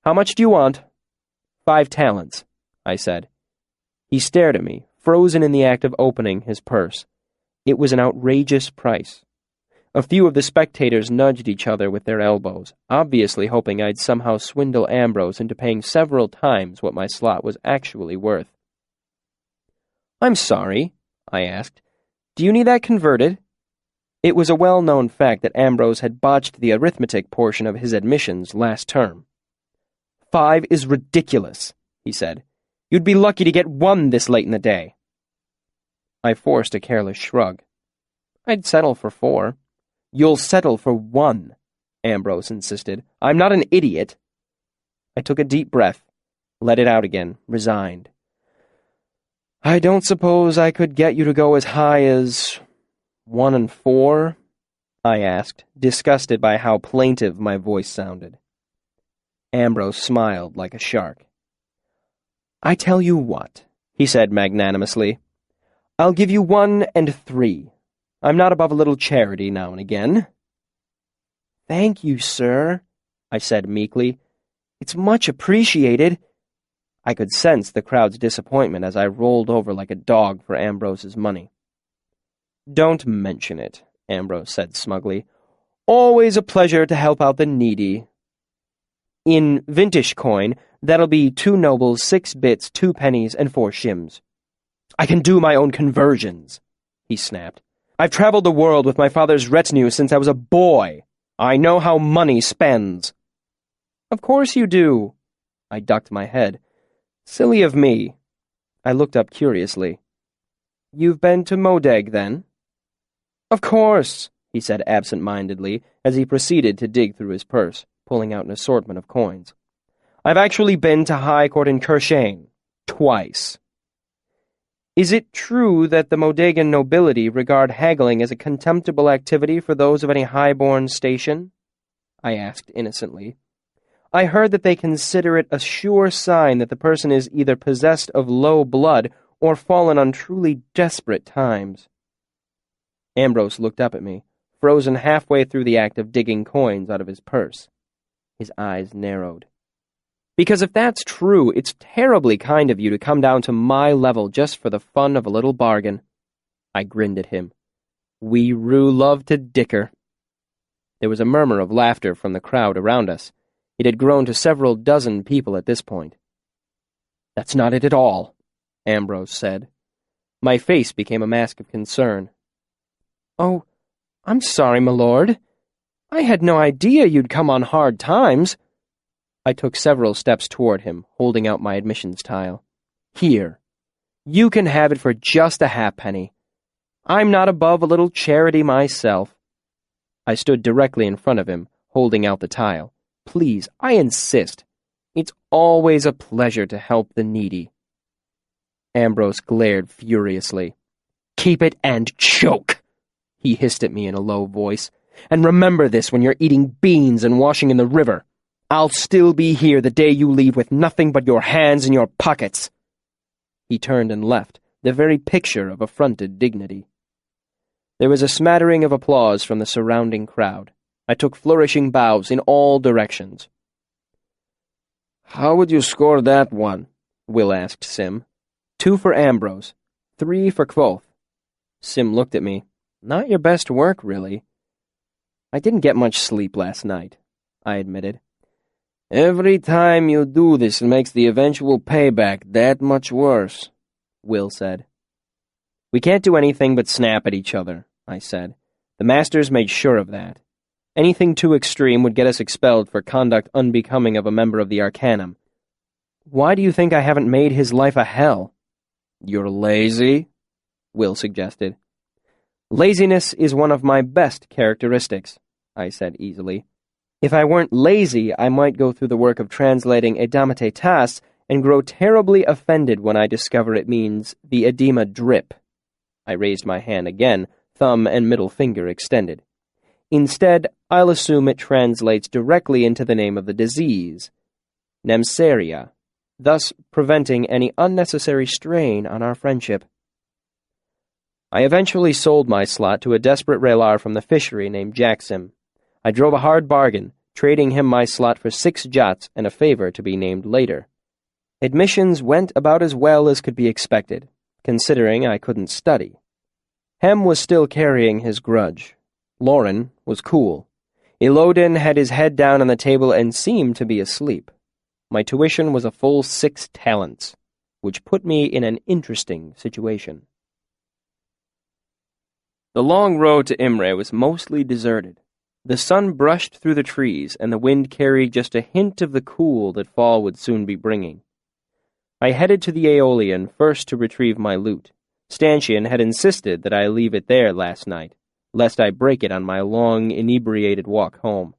"How much do you want?" 5 talents, I said. He stared at me, frozen in the act of opening his purse. It was an outrageous price. A few of the spectators nudged each other with their elbows, obviously hoping I'd somehow swindle Ambrose into paying several times what my slot was actually worth. "I'm sorry," I asked. "Do you need that converted?" It was a well-known fact that Ambrose had botched the arithmetic portion of his admissions last term. 5 is ridiculous, he said. "You'd be lucky to get 1 this late in the day." I forced a careless shrug. "I'd settle for 4. "You'll settle for 1, Ambrose insisted. "I'm not an idiot." I took a deep breath, let it out again, resigned. "I don't suppose I could get you to go as high as 1 and 4? I asked, disgusted by how plaintive my voice sounded. Ambrose smiled like a shark. "I tell you what," he said magnanimously. "I'll give you 1 and 3. I'm not above a little charity now and again." "Thank you, sir," I said meekly. "It's much appreciated." I could sense the crowd's disappointment as I rolled over like a dog for Ambrose's money. "Don't mention it," Ambrose said smugly. "Always a pleasure to help out the needy. In vintage coin, that'll be 2 nobles, 6 bits, 2 pennies, and 4 shims. I can do my own conversions," he snapped. "I've traveled the world with my father's retinue since I was a boy. I know how money spends." "Of course you do." I ducked my head. "Silly of me." I looked up curiously. "You've been to Modeg, then?" "Of course," he said absent-mindedly, as he proceeded to dig through his purse, pulling out an assortment of coins. "I've actually been to High Court in Kershane. Twice." "Is it true that the Modegan nobility regard haggling as a contemptible activity for those of any high-born station?" I asked innocently. "I heard that they consider it a sure sign that the person is either possessed of low blood or fallen on truly desperate times." Ambrose looked up at me, frozen halfway through the act of digging coins out of his purse. His eyes narrowed. "Because if that's true, it's terribly kind of you to come down to my level just for the fun of a little bargain." I grinned at him. "We rue love to dicker." There was a murmur of laughter from the crowd around us. It had grown to several dozen people at this point. "That's not it at all," Ambrose said. My face became a mask of concern. "Oh, I'm sorry, my lord. I had no idea you'd come on hard times." I took several steps toward him, holding out my admissions tile. "Here. You can have it for just a halfpenny. I'm not above a little charity myself." I stood directly in front of him, holding out the tile. "Please, I insist. It's always a pleasure to help the needy." Ambrose glared furiously. Keep it and choke, he hissed at me in a low voice. And remember this when you're eating beans and washing in the river. I'll still be here the day you leave with nothing but your hands in your pockets. He turned and left, the very picture of affronted dignity. There was a smattering of applause from the surrounding crowd. I took flourishing bows in all directions. "How would you score that one?" Will asked Sim. 2 for Ambrose, 3 for Quoth. Sim looked at me. Not your best work, really. I didn't get much sleep last night, I admitted. "Every time you do this, it makes the eventual payback that much worse," Will said. We can't do anything but snap at each other, I said. The masters made sure of that. Anything too extreme would get us expelled for conduct unbecoming of a member of the Arcanum. Why do you think I haven't made his life a hell? "You're lazy?" Will suggested. Laziness is one of my best characteristics, I said easily. If I weren't lazy, I might go through the work of translating edamate tas and grow terribly offended when I discover it means the edema drip. I raised my hand again, thumb and middle finger extended. Instead, I'll assume it translates directly into the name of the disease, Nemseria, thus preventing any unnecessary strain on our friendship. I eventually sold my slot to a desperate relar from the fishery named Jacksim. I drove a hard bargain, trading him my slot for 6 jots and a favor to be named later. Admissions went about as well as could be expected, considering I couldn't study. Hem was still carrying his grudge. Lauren was cool. Elodin had his head down on the table and seemed to be asleep. My tuition was a full 6 talents, which put me in an interesting situation. The long road to Imre was mostly deserted. The sun brushed through the trees, and the wind carried just a hint of the cool that fall would soon be bringing. I headed to the Aeolian first to retrieve my loot. Stanchion had insisted that I leave it there last night, lest I break it on my long, inebriated walk home.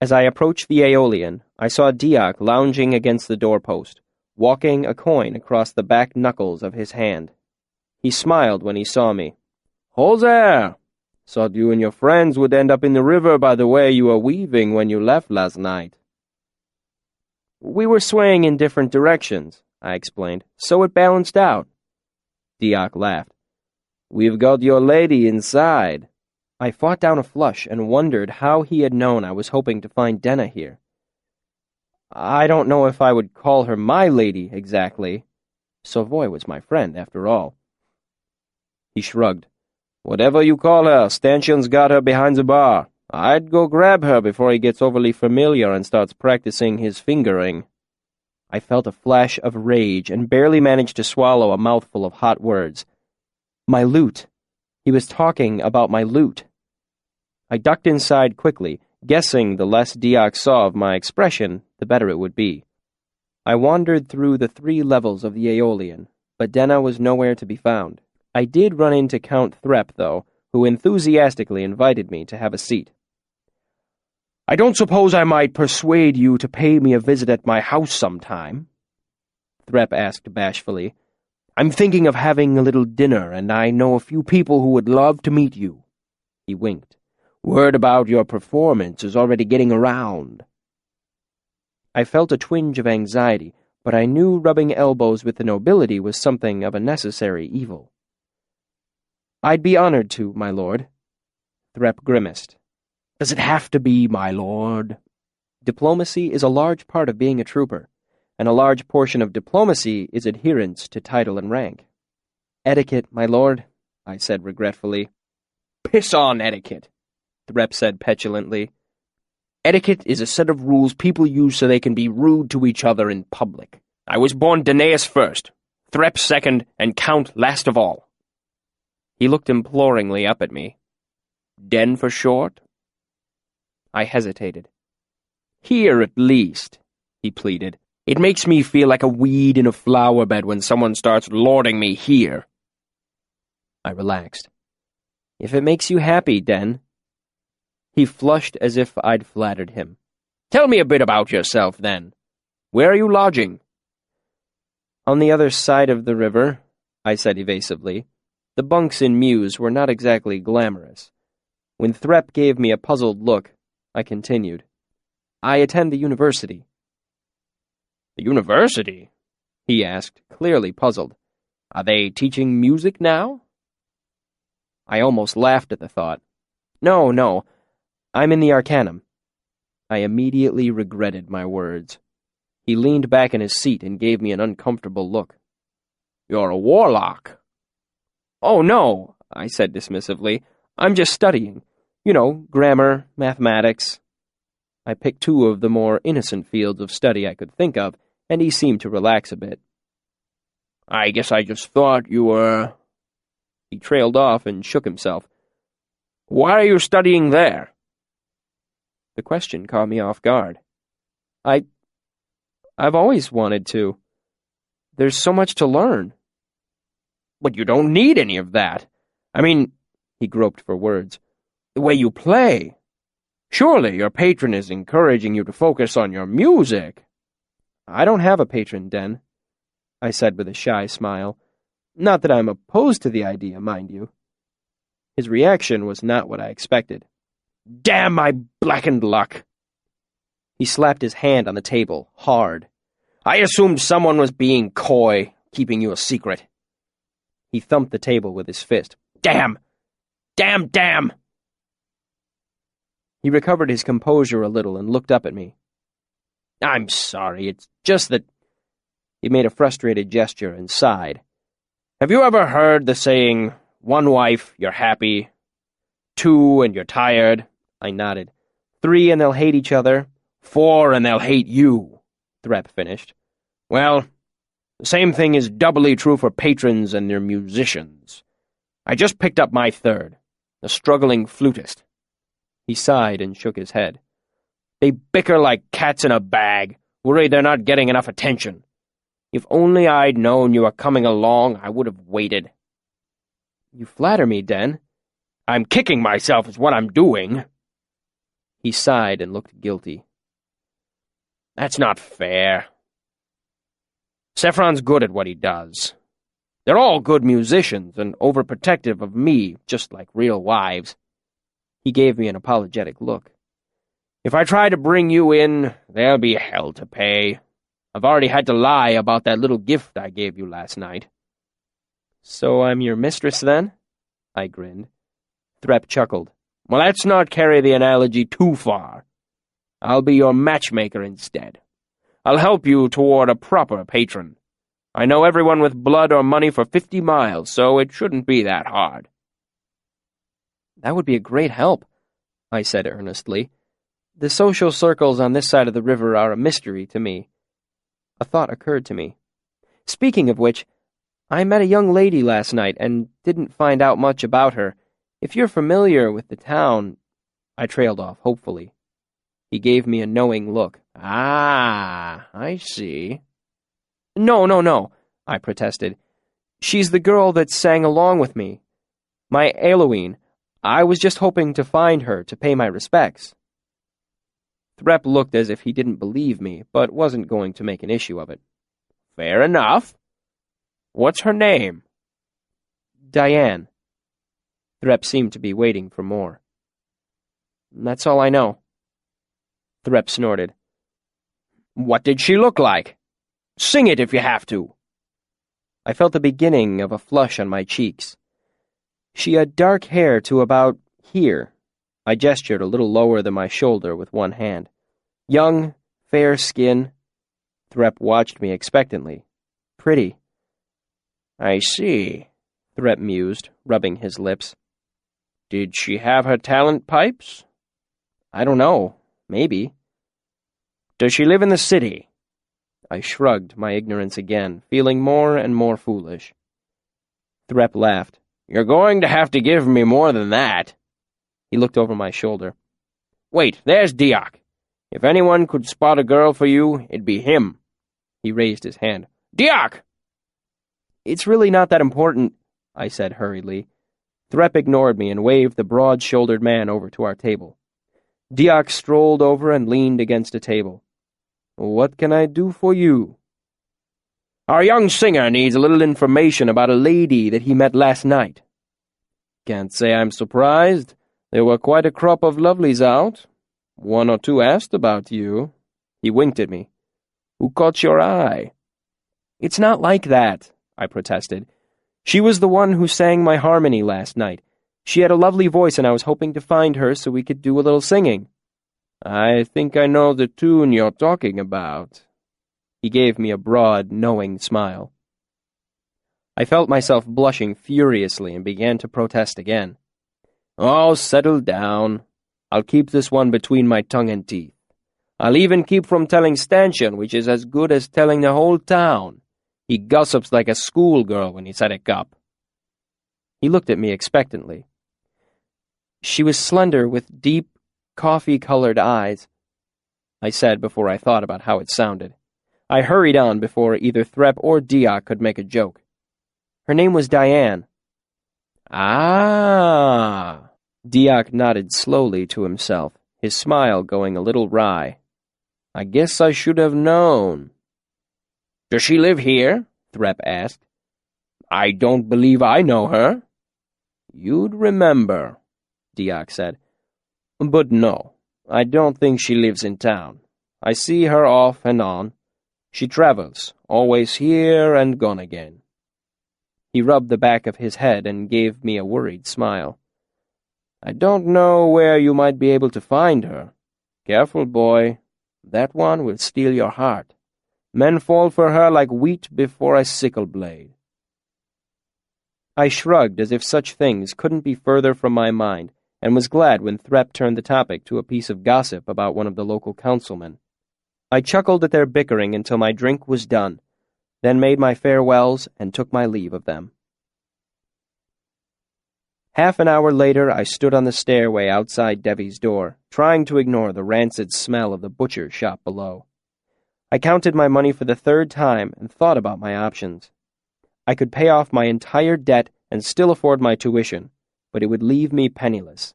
As I approached the Aeolian, I saw Diak lounging against the doorpost, walking a coin across the back knuckles of his hand. He smiled when he saw me. "Ho there! Thought you and your friends would end up in the river by the way you were weaving when you left last night." "We were swaying in different directions," I explained, "so it balanced out." Diak laughed. "We've got your lady inside." I fought down a flush and wondered how he had known I was hoping to find Denna here. I don't know if I would call her my lady, exactly. Savoy was my friend, after all. He shrugged. "Whatever you call her, Stanchion's got her behind the bar. I'd go grab her before he gets overly familiar and starts practicing his fingering." I felt a flash of rage and barely managed to swallow a mouthful of hot words. My loot. He was talking about my loot. I ducked inside quickly, guessing the less Diak saw of my expression, the better it would be. I wandered through the 3 levels of the Aeolian, but Denna was nowhere to be found. I did run into Count Threp, though, who enthusiastically invited me to have a seat. "I don't suppose I might persuade you to pay me a visit at my house sometime?" Threp asked bashfully. "I'm thinking of having a little dinner, and I know a few people who would love to meet you." He winked. "Word about your performance is already getting around." I felt a twinge of anxiety, but I knew rubbing elbows with the nobility was something of a necessary evil. "I'd be honored to, my lord." Threp grimaced. "Does it have to be, my lord?" Diplomacy is a large part of being a trooper, and a large portion of diplomacy is adherence to title and rank. "Etiquette, my lord," I said regretfully. "Piss on etiquette," Threp said petulantly. "Etiquette is a set of rules people use so they can be rude to each other in public. I was born Danaeus first, Threp second, and Count last of all." He looked imploringly up at me. "Den for short?" I hesitated. "Here, at least," he pleaded. "It makes me feel like a weed in a flower bed when someone starts lording me here." I relaxed. "If it makes you happy, Den." He flushed as if I'd flattered him. "Tell me a bit about yourself, then. Where are you lodging?" "On the other side of the river," I said evasively. The bunks in Mews were not exactly glamorous. When Threpp gave me a puzzled look, I continued. I attend the university. The university? He asked, clearly puzzled. Are they teaching music now? I almost laughed at the thought. No, I'm in the Arcanum. I immediately regretted my words. He leaned back in his seat and gave me an uncomfortable look. You're a warlock. Oh, no, I said dismissively. I'm just studying. You know, grammar, mathematics. I picked two of the more innocent fields of study I could think of, and he seemed to relax a bit. I guess I just thought you were... He trailed off and shook himself. Why are you studying there? The question caught me off guard. I've always wanted to. There's so much to learn. But you don't need any of that. I mean, he groped for words, the way you play. Surely your patron is encouraging you to focus on your music. I don't have a patron, Den, I said with a shy smile. Not that I'm opposed to the idea, mind you. His reaction was not what I expected. Damn my blackened luck! He slapped his hand on the table, hard. I assumed someone was being coy, keeping you a secret. He thumped the table with his fist. Damn! Damn! He recovered his composure a little and looked up at me. I'm sorry, it's just that... He made a frustrated gesture and sighed. Have you ever heard the saying, 1 wife, you're happy, 2 and you're tired? I nodded. 3 and they'll hate each other. 4 and they'll hate you, Threpp finished. Well, the same thing is doubly true for patrons and their musicians. I just picked up my third, the struggling flutist. He sighed and shook his head. They bicker like cats in a bag, worried they're not getting enough attention. If only I'd known you were coming along, I would have waited. You flatter me, Den. I'm kicking myself is what I'm doing. He sighed and looked guilty. That's not fair. Saffron's good at what he does. They're all good musicians and overprotective of me, just like real wives. He gave me an apologetic look. If I try to bring you in, there'll be hell to pay. I've already had to lie about that little gift I gave you last night. So I'm your mistress, then? I grinned. Threpp chuckled. Well, let's not carry the analogy too far. I'll be your matchmaker instead. I'll help you toward a proper patron. I know everyone with blood or money for 50 miles, so it shouldn't be that hard. That would be a great help, I said earnestly. The social circles on this side of the river are a mystery to me. A thought occurred to me. Speaking of which, I met a young lady last night and didn't find out much about her. If you're familiar with the town... I trailed off hopefully. He gave me a knowing look. Ah, I see. No, I protested. She's the girl that sang along with me. My Eloine. I was just hoping to find her to pay my respects. Threpp looked as if he didn't believe me, but wasn't going to make an issue of it. Fair enough. What's her name? Diane. Threpp seemed to be waiting for more. That's all I know. Threpp snorted. What did she look like? Sing it if you have to. I felt the beginning of a flush on my cheeks. She had dark hair to about here. I gestured a little lower than my shoulder with one hand. Young, fair skin. Threpp watched me expectantly. Pretty. I see, Threpp mused, rubbing his lips. Did she have her talent pipes? I don't know. Maybe. Does she live in the city? I shrugged my ignorance again, feeling more and more foolish. Threpp laughed. You're going to have to give me more than that. He looked over my shoulder. Wait, there's Dioc. If anyone could spot a girl for you, it'd be him. He raised his hand. Dioc! It's really not that important, I said hurriedly. Threpp ignored me and waved the broad-shouldered man over to our table. Dioc strolled over and leaned against a table. What can I do for you? Our young singer needs a little information about a lady that he met last night. Can't say I'm surprised. There were quite a crop of lovelies out. One or two asked about you. He winked at me. Who caught your eye? It's not like that, I protested. She was the one who sang my harmony last night. She had a lovely voice, and I was hoping to find her so we could do a little singing. I think I know the tune you're talking about. He gave me a broad, knowing smile. I felt myself blushing furiously and began to protest again. Oh, settle down. I'll keep this one between my tongue and teeth. I'll even keep from telling Stanchion, which is as good as telling the whole town. He gossips like a schoolgirl when he's at a cup. He looked at me expectantly. She was slender with deep, coffee-colored eyes, I said before I thought about how it sounded. I hurried on before either Threp or Diak could make a joke. Her name was Diane. Ah! Diak nodded slowly to himself, his smile going a little wry. I guess I should have known. Does she live here? Threp asked. I don't believe I know her. You'd remember, Diak said. But no, I don't think she lives in town. I see her off and on. She travels, always here and gone again. He rubbed the back of his head and gave me a worried smile. I don't know where you might be able to find her. Careful, boy. That one will steal your heart. Men fall for her like wheat before a sickle blade. I shrugged as if such things couldn't be further from my mind, and was glad when Threp turned the topic to a piece of gossip about one of the local councilmen. I chuckled at their bickering until my drink was done, then made my farewells and took my leave of them. Half an hour later, I stood on the stairway outside Devi's door, trying to ignore the rancid smell of the butcher's shop below. I counted my money for the third time and thought about my options. I could pay off my entire debt and still afford my tuition, but it would leave me penniless.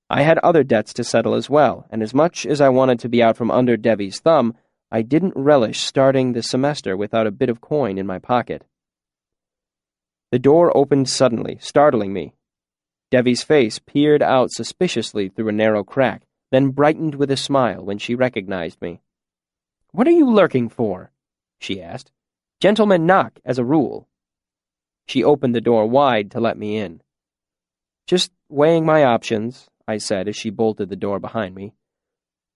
I had other debts to settle as well, and as much as I wanted to be out from under Devi's thumb, I didn't relish starting the semester without a bit of coin in my pocket. The door opened suddenly, startling me. Devi's face peered out suspiciously through a narrow crack, then brightened with a smile when she recognized me. "What are you lurking for?" she asked. "Gentlemen knock, as a rule." She opened the door wide to let me in. "Just weighing my options," I said as she bolted the door behind me.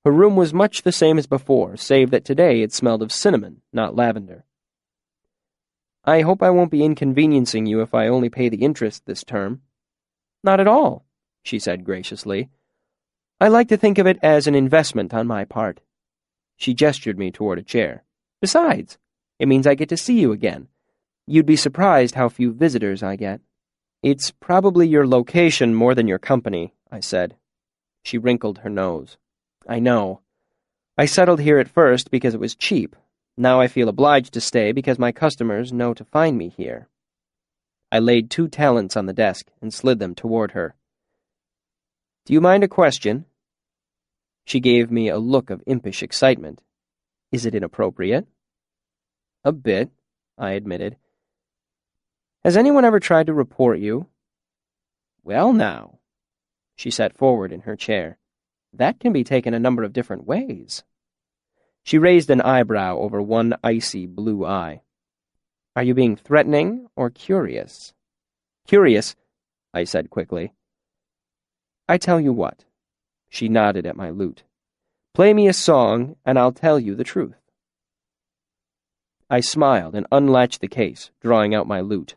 Her room was much the same as before, save that today it smelled of cinnamon, not lavender. "I hope I won't be inconveniencing you if I only pay the interest this term." "Not at all," she said graciously. "I like to think of it as an investment on my part." She gestured me toward a chair. "Besides, it means I get to see you again. You'd be surprised how few visitors I get." "It's probably your location more than your company," I said. She wrinkled her nose. "I know. I settled here at first because it was cheap. Now I feel obliged to stay because my customers know to find me here." I laid 2 talents on the desk and slid them toward her. "Do you mind a question?" She gave me a look of impish excitement. "Is it inappropriate?" "A bit," I admitted. "Has anyone ever tried to report you?" "Well, now." She sat forward in her chair. "That can be taken a number of different ways." She raised an eyebrow over one icy blue eye. "Are you being threatening or curious?" "Curious," I said quickly. "I tell you what." She nodded at my lute. "Play me a song, and I'll tell you the truth." I smiled and unlatched the case, drawing out my lute.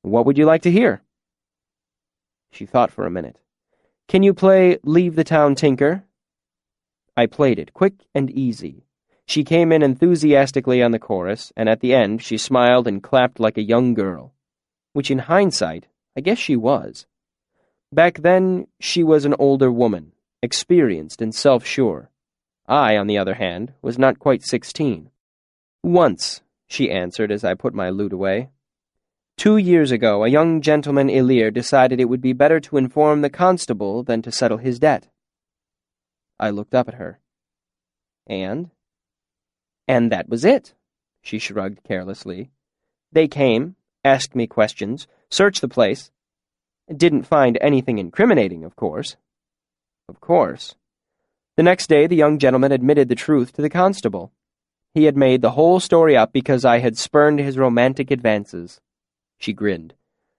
"What would you like to hear?" She thought for a minute. "Can you play Leave the Town, Tinker?" I played it, quick and easy. She came in enthusiastically on the chorus, and at the end she smiled and clapped like a young girl. Which in hindsight, I guess she was. Back then, she was an older woman, experienced and self-sure. I, on the other hand, was not quite 16. "Once," she answered as I put my lute away. "2 years ago, a young gentleman Ilir decided it would be better to inform the constable than to settle his debt." I looked up at her. "And?" "And that was it," she shrugged carelessly. "They came, asked me questions, searched the place, Didn't find anything incriminating, of course. Of course. The next day, the young gentleman admitted the truth to the constable. He had made the whole story up because I had spurned his romantic advances. She grinned.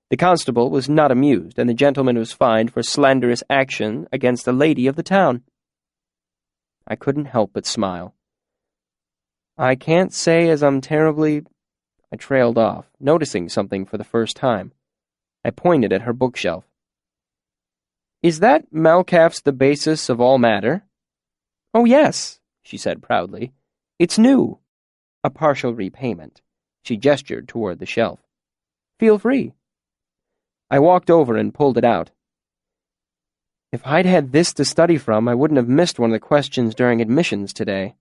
The constable was not amused, and the gentleman was fined for slanderous action against a lady of the town. I couldn't help but smile. I can't say as I'm terribly... I trailed off, noticing something for the first time. I pointed at her bookshelf. Is that Malkaff's The Basis of All Matter? Oh, yes, she said proudly. It's new. A partial repayment. She gestured toward the shelf. Feel free. I walked over and pulled it out. If I'd had this to study from, I wouldn't have missed one of the questions during admissions today.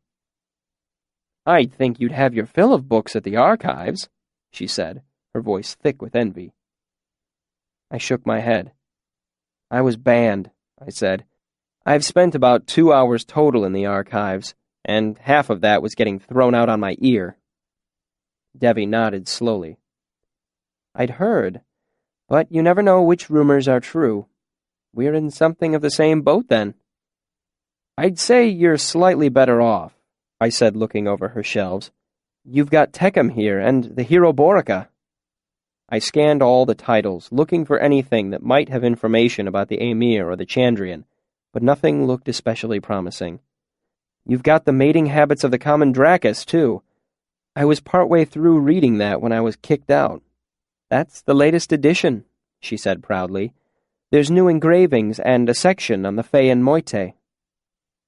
I'd think you'd have your fill of books at the archives, she said, her voice thick with envy. I shook my head. I was banned, I said. I've spent about 2 hours total in the archives, and half of that was getting thrown out on my ear. Devi nodded slowly. I'd heard, but you never know which rumors are true. We're in something of the same boat, then. I'd say you're slightly better off, I said, looking over her shelves. You've got Tecum here, and the hero Borica. I scanned all the titles, looking for anything that might have information about the Emir or the Chandrian, but nothing looked especially promising. You've got the mating habits of the common Dracus, too. I was partway through reading that when I was kicked out. That's the latest edition, she said proudly. There's new engravings and a section on the Fae and Moite.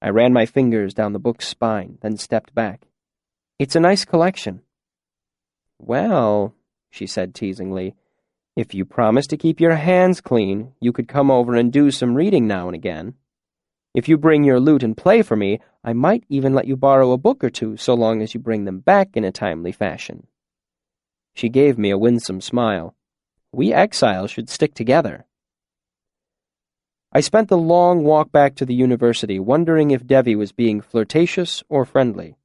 I ran my fingers down the book's spine, then stepped back. It's a nice collection. Well, she said teasingly, if you promise to keep your hands clean, you could come over and do some reading now and again. If you bring your lute and play for me, I might even let you borrow a book or two so long as you bring them back in a timely fashion. She gave me a winsome smile. We exiles should stick together. I spent the long walk back to the university wondering if Devi was being flirtatious or friendly.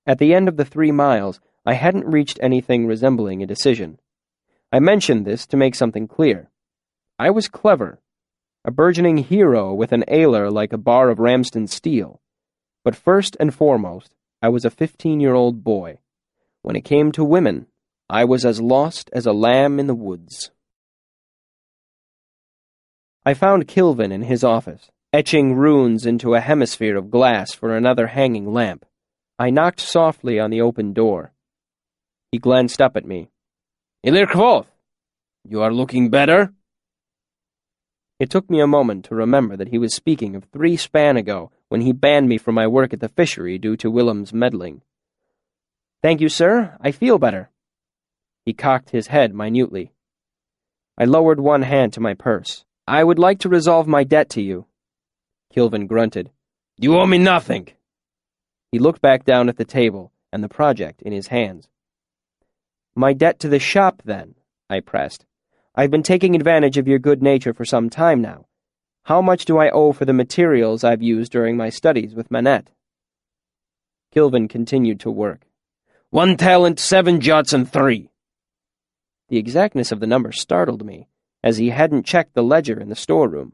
At the end of the 3 miles, I hadn't reached anything resembling a decision. I mentioned this to make something clear. I was clever, a burgeoning hero with an ailer like a bar of Ramsden steel. But first and foremost, I was a 15-year-old boy. When it came to women, I was as lost as a lamb in the woods. I found Kilvin in his office, etching runes into a hemisphere of glass for another hanging lamp. I knocked softly on the open door. He glanced up at me. Ilir Kvoth, you are looking better? It took me a moment to remember that he was speaking of 3 span ago when he banned me from my work at the fishery due to Willem's meddling. Thank you, sir. I feel better. He cocked his head minutely. I lowered one hand to my purse. I would like to resolve my debt to you. Kilvin grunted. You owe me nothing. He looked back down at the table and the project in his hands. My debt to the shop, then, I pressed. I've been taking advantage of your good nature for some time now. How much do I owe for the materials I've used during my studies with Manette? Kilvin continued to work. 1 talent, 7 jots, and 3. The exactness of the number startled me, as he hadn't checked the ledger in the storeroom.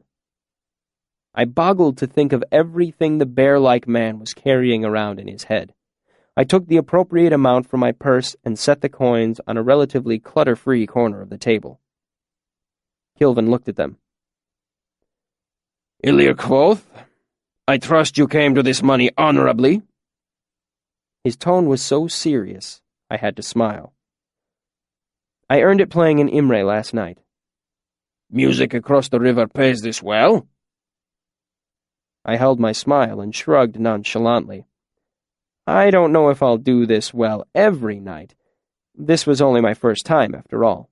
I boggled to think of everything the bear-like man was carrying around in his head. I took the appropriate amount from my purse and set the coins on a relatively clutter-free corner of the table. Kilvin looked at them. Ilir Kvoth, I trust you came to this money honorably. His tone was so serious, I had to smile. I earned it playing in Imre last night. Music across the river pays this well? I held my smile and shrugged nonchalantly. I don't know if I'll do this well every night. This was only my first time, after all.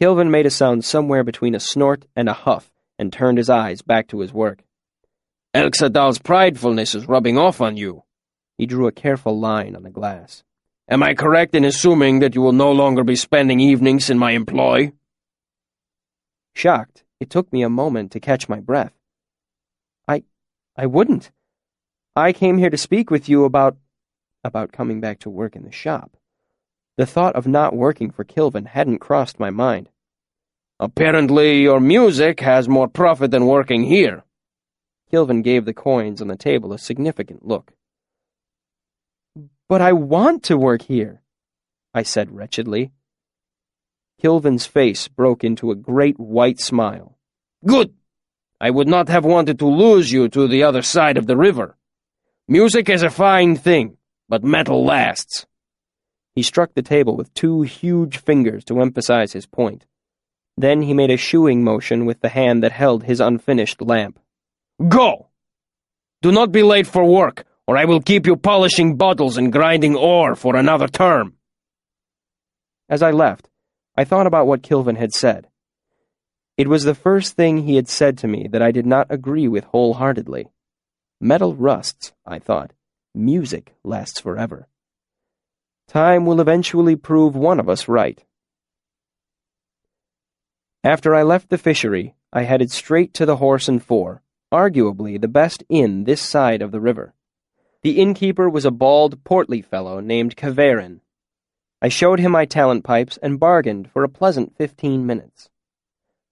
Kilvin made a sound somewhere between a snort and a huff and turned his eyes back to his work. Elxadal's pridefulness is rubbing off on you. He drew a careful line on the glass. Am I correct in assuming that you will no longer be spending evenings in my employ? Shocked, it took me a moment to catch my breath. I wouldn't. I came here to speak with you about coming back to work in the shop. The thought of not working for Kilvin hadn't crossed my mind. Apparently your music has more profit than working here. Kilvin gave the coins on the table a significant look. But I want to work here, I said wretchedly. Kilvin's face broke into a great white smile. Good! I would not have wanted to lose you to the other side of the river. Music is a fine thing, but metal lasts. He struck the table with 2 huge fingers to emphasize his point. Then he made a shooing motion with the hand that held his unfinished lamp. Go! Do not be late for work, or I will keep you polishing bottles and grinding ore for another term. As I left, I thought about what Kilvin had said. It was the first thing he had said to me that I did not agree with wholeheartedly. Metal rusts, I thought. Music lasts forever. Time will eventually prove one of us right. After I left the fishery, I headed straight to the Horse and Four, arguably the best inn this side of the river. The innkeeper was a bald, portly fellow named Kavarin. I showed him my talent pipes and bargained for a pleasant 15 minutes.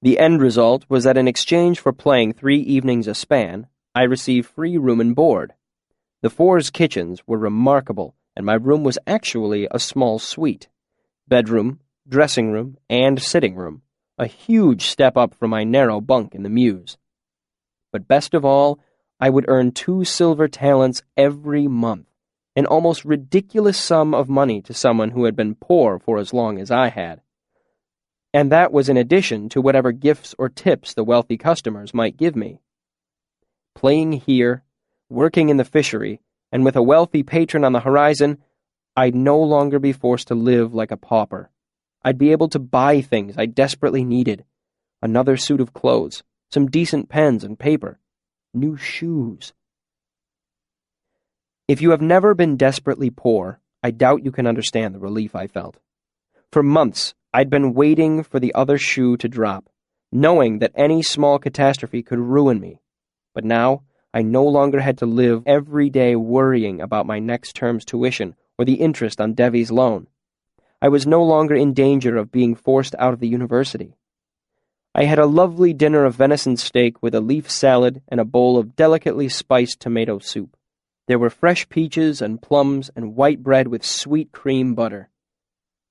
The end result was that in exchange for playing 3 evenings a span, I received free room and board. The Four's kitchens were remarkable, and my room was actually a small suite. Bedroom, dressing room, and sitting room, a huge step up from my narrow bunk in the mews. But best of all, I would earn 2 silver talents every month, an almost ridiculous sum of money to someone who had been poor for as long as I had. And that was in addition to whatever gifts or tips the wealthy customers might give me. Playing here, working in the fishery, and with a wealthy patron on the horizon, I'd no longer be forced to live like a pauper. I'd be able to buy things I desperately needed. Another suit of clothes, some decent pens and paper, new shoes. If you have never been desperately poor, I doubt you can understand the relief I felt. For months, I'd been waiting for the other shoe to drop, knowing that any small catastrophe could ruin me. But now, I no longer had to live every day worrying about my next term's tuition or the interest on Devi's loan. I was no longer in danger of being forced out of the university. I had a lovely dinner of venison steak with a leaf salad and a bowl of delicately spiced tomato soup. There were fresh peaches and plums and white bread with sweet cream butter.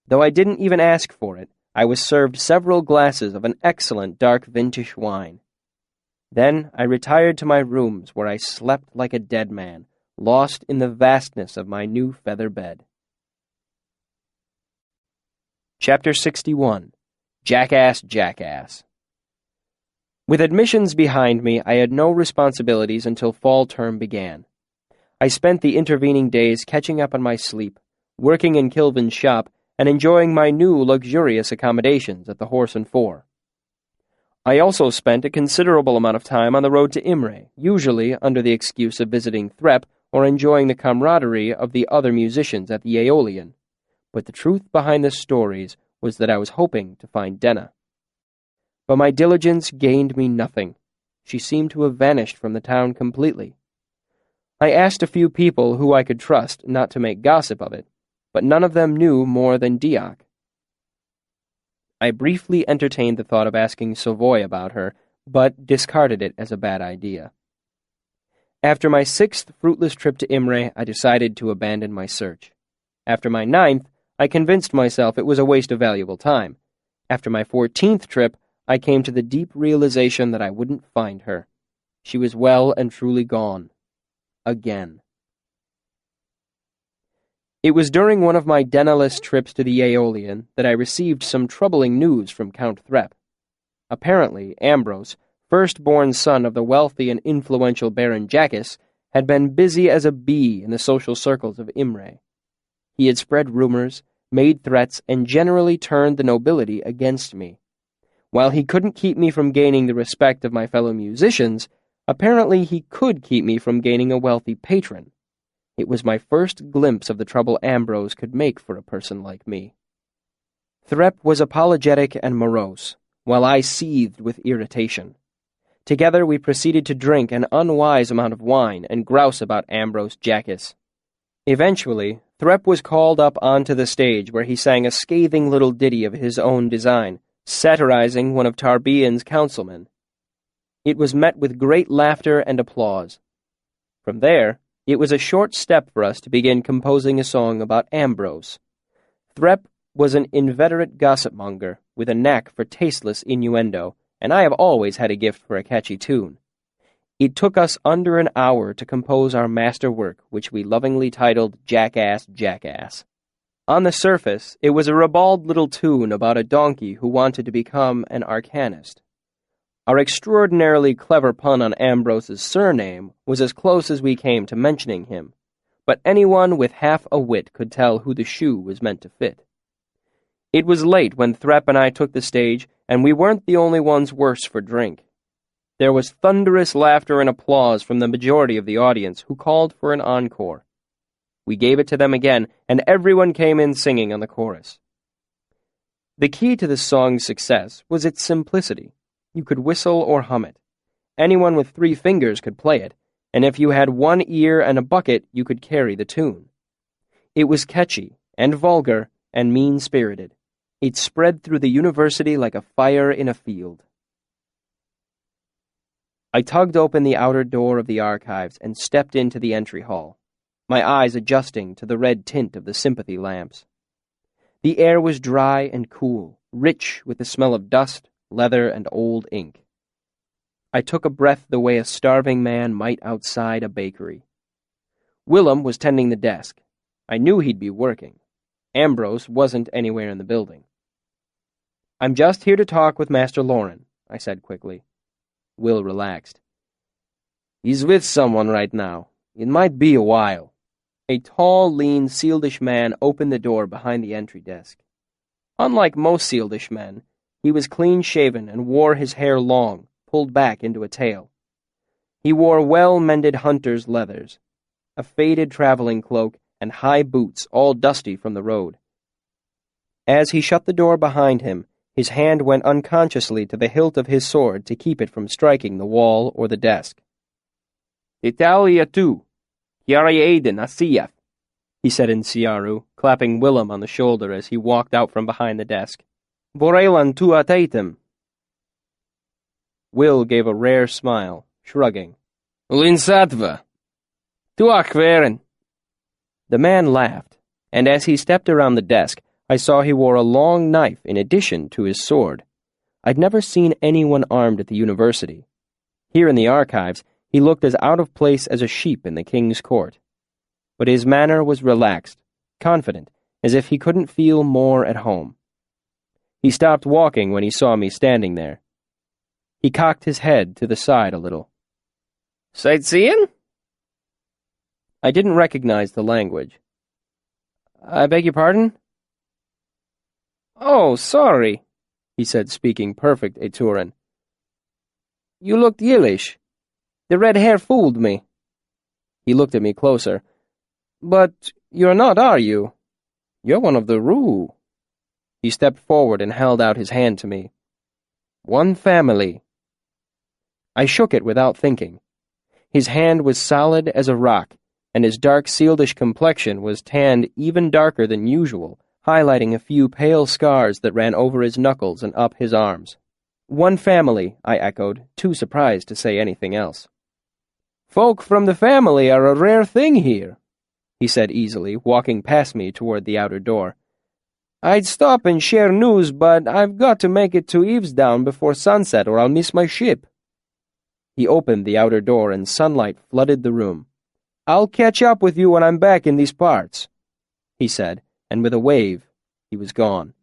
Though I didn't even ask for it, I was served several glasses of an excellent dark vintage wine. Then I retired to my rooms where I slept like a dead man, lost in the vastness of my new feather bed. Chapter 61. Jackass, Jackass. With admissions behind me, I had no responsibilities until fall term began. I spent the intervening days catching up on my sleep, working in Kilvin's shop, and enjoying my new luxurious accommodations at the Horse and Four. I also spent a considerable amount of time on the road to Imre, usually under the excuse of visiting Threp or enjoying the camaraderie of the other musicians at the Aeolian. But the truth behind the stories was that I was hoping to find Denna. But my diligence gained me nothing. She seemed to have vanished from the town completely. I asked a few people who I could trust not to make gossip of it, but none of them knew more than Diak. I briefly entertained the thought of asking Savoy about her, but discarded it as a bad idea. After my 6th fruitless trip to Imre, I decided to abandon my search. After my 9th, I convinced myself it was a waste of valuable time. After my 14th trip, I came to the deep realization that I wouldn't find her. She was well and truly gone. Again. It was during one of my Denna-less trips to the Aeolian that I received some troubling news from Count Threp. Apparently, Ambrose, firstborn son of the wealthy and influential Baron Jackas, had been busy as a bee in the social circles of Imre. He had spread rumors, made threats, and generally turned the nobility against me. While he couldn't keep me from gaining the respect of my fellow musicians, apparently he could keep me from gaining a wealthy patron. It was my first glimpse of the trouble Ambrose could make for a person like me. Threp was apologetic and morose, while I seethed with irritation. Together we proceeded to drink an unwise amount of wine and grouse about Ambrose Jackas. Eventually, Threp was called up onto the stage where he sang a scathing little ditty of his own design, satirizing one of Tarbean's councilmen. It was met with great laughter and applause. From there, it was a short step for us to begin composing a song about Ambrose. Threp was an inveterate gossip-monger with a knack for tasteless innuendo, and I have always had a gift for a catchy tune. It took us under an hour to compose our masterwork, which we lovingly titled Jackass, Jackass. On the surface, it was a ribald little tune about a donkey who wanted to become an arcanist. Our extraordinarily clever pun on Ambrose's surname was as close as we came to mentioning him, but anyone with half a wit could tell who the shoe was meant to fit. It was late when Threp and I took the stage, and we weren't the only ones worse for drink. There was thunderous laughter and applause from the majority of the audience, who called for an encore. We gave it to them again, and everyone came in singing on the chorus. The key to the song's success was its simplicity. You could whistle or hum it. Anyone with 3 fingers could play it, and if you had 1 ear and a bucket, you could carry the tune. It was catchy, and vulgar, and mean-spirited. It spread through the university like a fire in a field. I tugged open the outer door of the archives and stepped into the entry hall, my eyes adjusting to the red tint of the sympathy lamps. The air was dry and cool, rich with the smell of dust, leather, and old ink. I took a breath the way a starving man might outside a bakery. Willem was tending the desk. I knew he'd be working. Ambrose wasn't anywhere in the building. "I'm just here to talk with Master Lauren," I said quickly. Will relaxed. "He's with someone right now. It might be a while." A tall, lean, Sealdish man opened the door behind the entry desk. Unlike most Sealdish men, he was clean-shaven and wore his hair long, pulled back into a tail. He wore well-mended hunter's leathers, a faded traveling cloak, and high boots, all dusty from the road. As he shut the door behind him, his hand went unconsciously to the hilt of his sword to keep it from striking the wall or the desk. "Italia tu, Yari Aiden Asiyaf," he said in Siaru, clapping Willem on the shoulder as he walked out from behind the desk. "Vorelan tu ataitem." Will gave a rare smile, shrugging. "Linsatva, tu akveren." The man laughed, and as he stepped around the desk, I saw he wore a long knife in addition to his sword. I'd never seen anyone armed at the university. Here in the archives, he looked as out of place as a sheep in the king's court. But his manner was relaxed, confident, as if he couldn't feel more at home. He stopped walking when he saw me standing there. He cocked his head to the side a little. "Sightseeing?" I didn't recognize the language. "I beg your pardon?" "Oh, sorry," he said, speaking perfect Eturan. "You looked Yiddish. The red hair fooled me." He looked at me closer. "But you're not, are you? You're one of the Roo." He stepped forward and held out his hand to me. "One family." I shook it without thinking. His hand was solid as a rock, and his dark Sealdish complexion was tanned even darker than usual, highlighting a few pale scars that ran over his knuckles and up his arms. "One family," I echoed, too surprised to say anything else. "Folk from the family are a rare thing here," he said easily, walking past me toward the outer door. "I'd stop and share news, but I've got to make it to Eavesdown before sunset or I'll miss my ship." He opened the outer door and sunlight flooded the room. "I'll catch up with you when I'm back in these parts," he said, and with a wave, he was gone.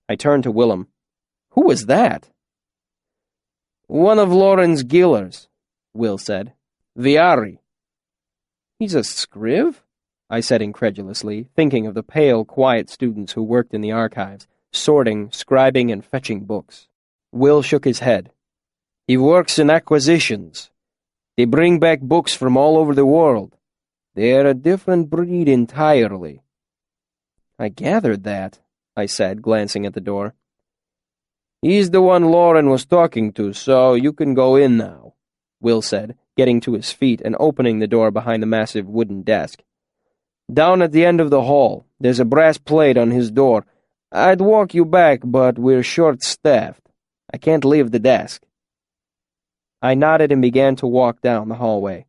I turned to Willem. "Who was that?" "One of Lauren's gillers," Will said. "Viari." "He's a scriv?" I said incredulously, thinking of the pale, quiet students who worked in the archives, sorting, scribing, and fetching books. Will shook his head. "He works in acquisitions. They bring back books from all over the world. They're a different breed entirely." "I gathered that," I said, glancing at the door. "He's the one Lauren was talking to, so you can go in now," Will said, getting to his feet and opening the door behind the massive wooden desk. "Down at the end of the hall, there's a brass plate on his door. I'd walk you back, but we're short-staffed. I can't leave the desk. I nodded and began to walk down the hallway.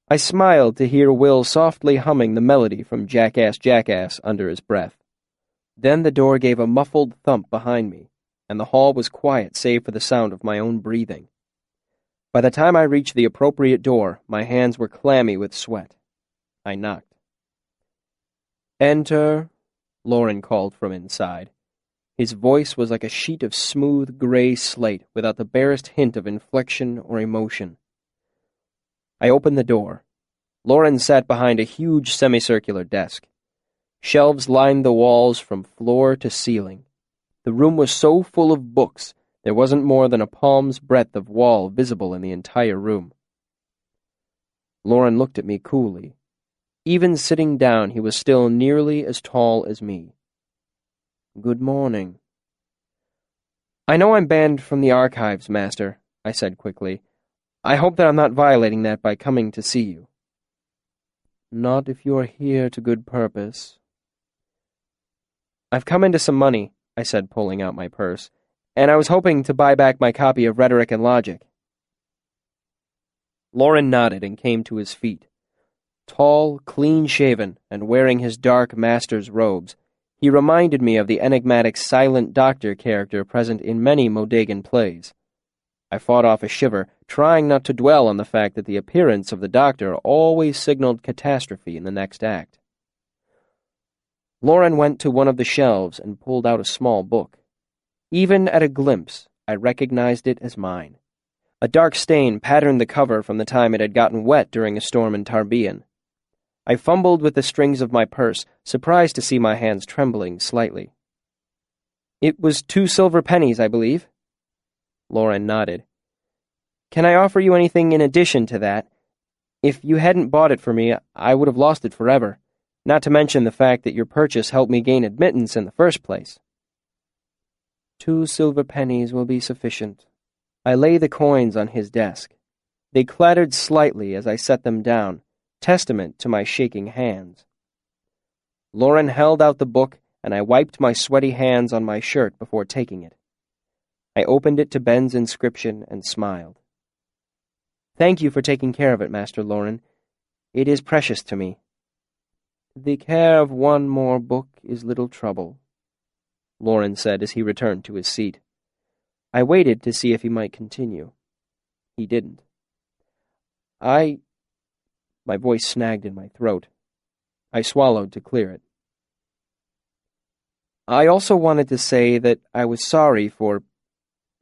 I smiled to hear Will softly humming the melody from Jackass, Jackass under his breath. Then the door gave a muffled thump behind me, and the hall was quiet save for the sound of my own breathing. By the time I reached the appropriate door, my hands were clammy with sweat. I knocked. "Enter," Lauren called from inside. His voice was like a sheet of smooth gray slate without the barest hint of inflection or emotion. I opened the door. Lauren sat behind a huge semicircular desk. Shelves lined the walls from floor to ceiling. The room was so full of books, there wasn't more than a palm's breadth of wall visible in the entire room. Lauren looked at me coolly. Even sitting down, he was still nearly as tall as me. "Good morning." "I know I'm banned from the archives, Master," I said quickly. "I hope that I'm not violating that by coming to see you." "Not if you're here to good purpose." "I've come into some money," I said, pulling out my purse, "and I was hoping to buy back my copy of Rhetoric and Logic." Lauren nodded and came to his feet. Tall, clean-shaven, and wearing his dark master's robes, he reminded me of the enigmatic silent doctor character present in many Modegan plays. I fought off a shiver, trying not to dwell on the fact that the appearance of the doctor always signaled catastrophe in the next act. Lauren went to one of the shelves and pulled out a small book. Even at a glimpse, I recognized it as mine. A dark stain patterned the cover from the time it had gotten wet during a storm in Tarbean. I fumbled with the strings of my purse, surprised to see my hands trembling slightly. "It was 2 silver pennies, I believe." Lauren nodded. "Can I offer you anything in addition to that? If you hadn't bought it for me, I would have lost it forever, not to mention the fact that your purchase helped me gain admittance in the first place." 2 silver pennies will be sufficient." I lay the coins on his desk. They clattered slightly as I set them down, testament to my shaking hands. Lauren held out the book, and I wiped my sweaty hands on my shirt before taking it. I opened it to Ben's inscription and smiled. "Thank you for taking care of it, Master Lauren. It is precious to me." "The care of one more book is little trouble," Lauren said as he returned to his seat. I waited to see if he might continue. He didn't. My voice snagged in my throat. I swallowed to clear it. "I also wanted to say that I was sorry for—"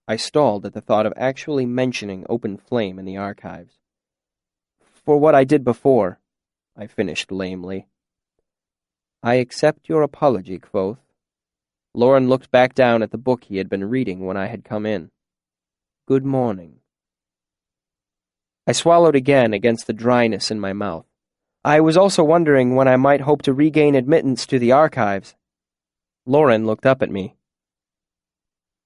I stalled at the thought of actually mentioning open flame in the archives. "For what I did before," I finished lamely. "I accept your apology, Quoth." Lauren looked back down at the book he had been reading when I had come in. "Good morning." I swallowed again against the dryness in my mouth. I was also wondering when I might hope to regain admittance to the archives. Lauren looked up at me.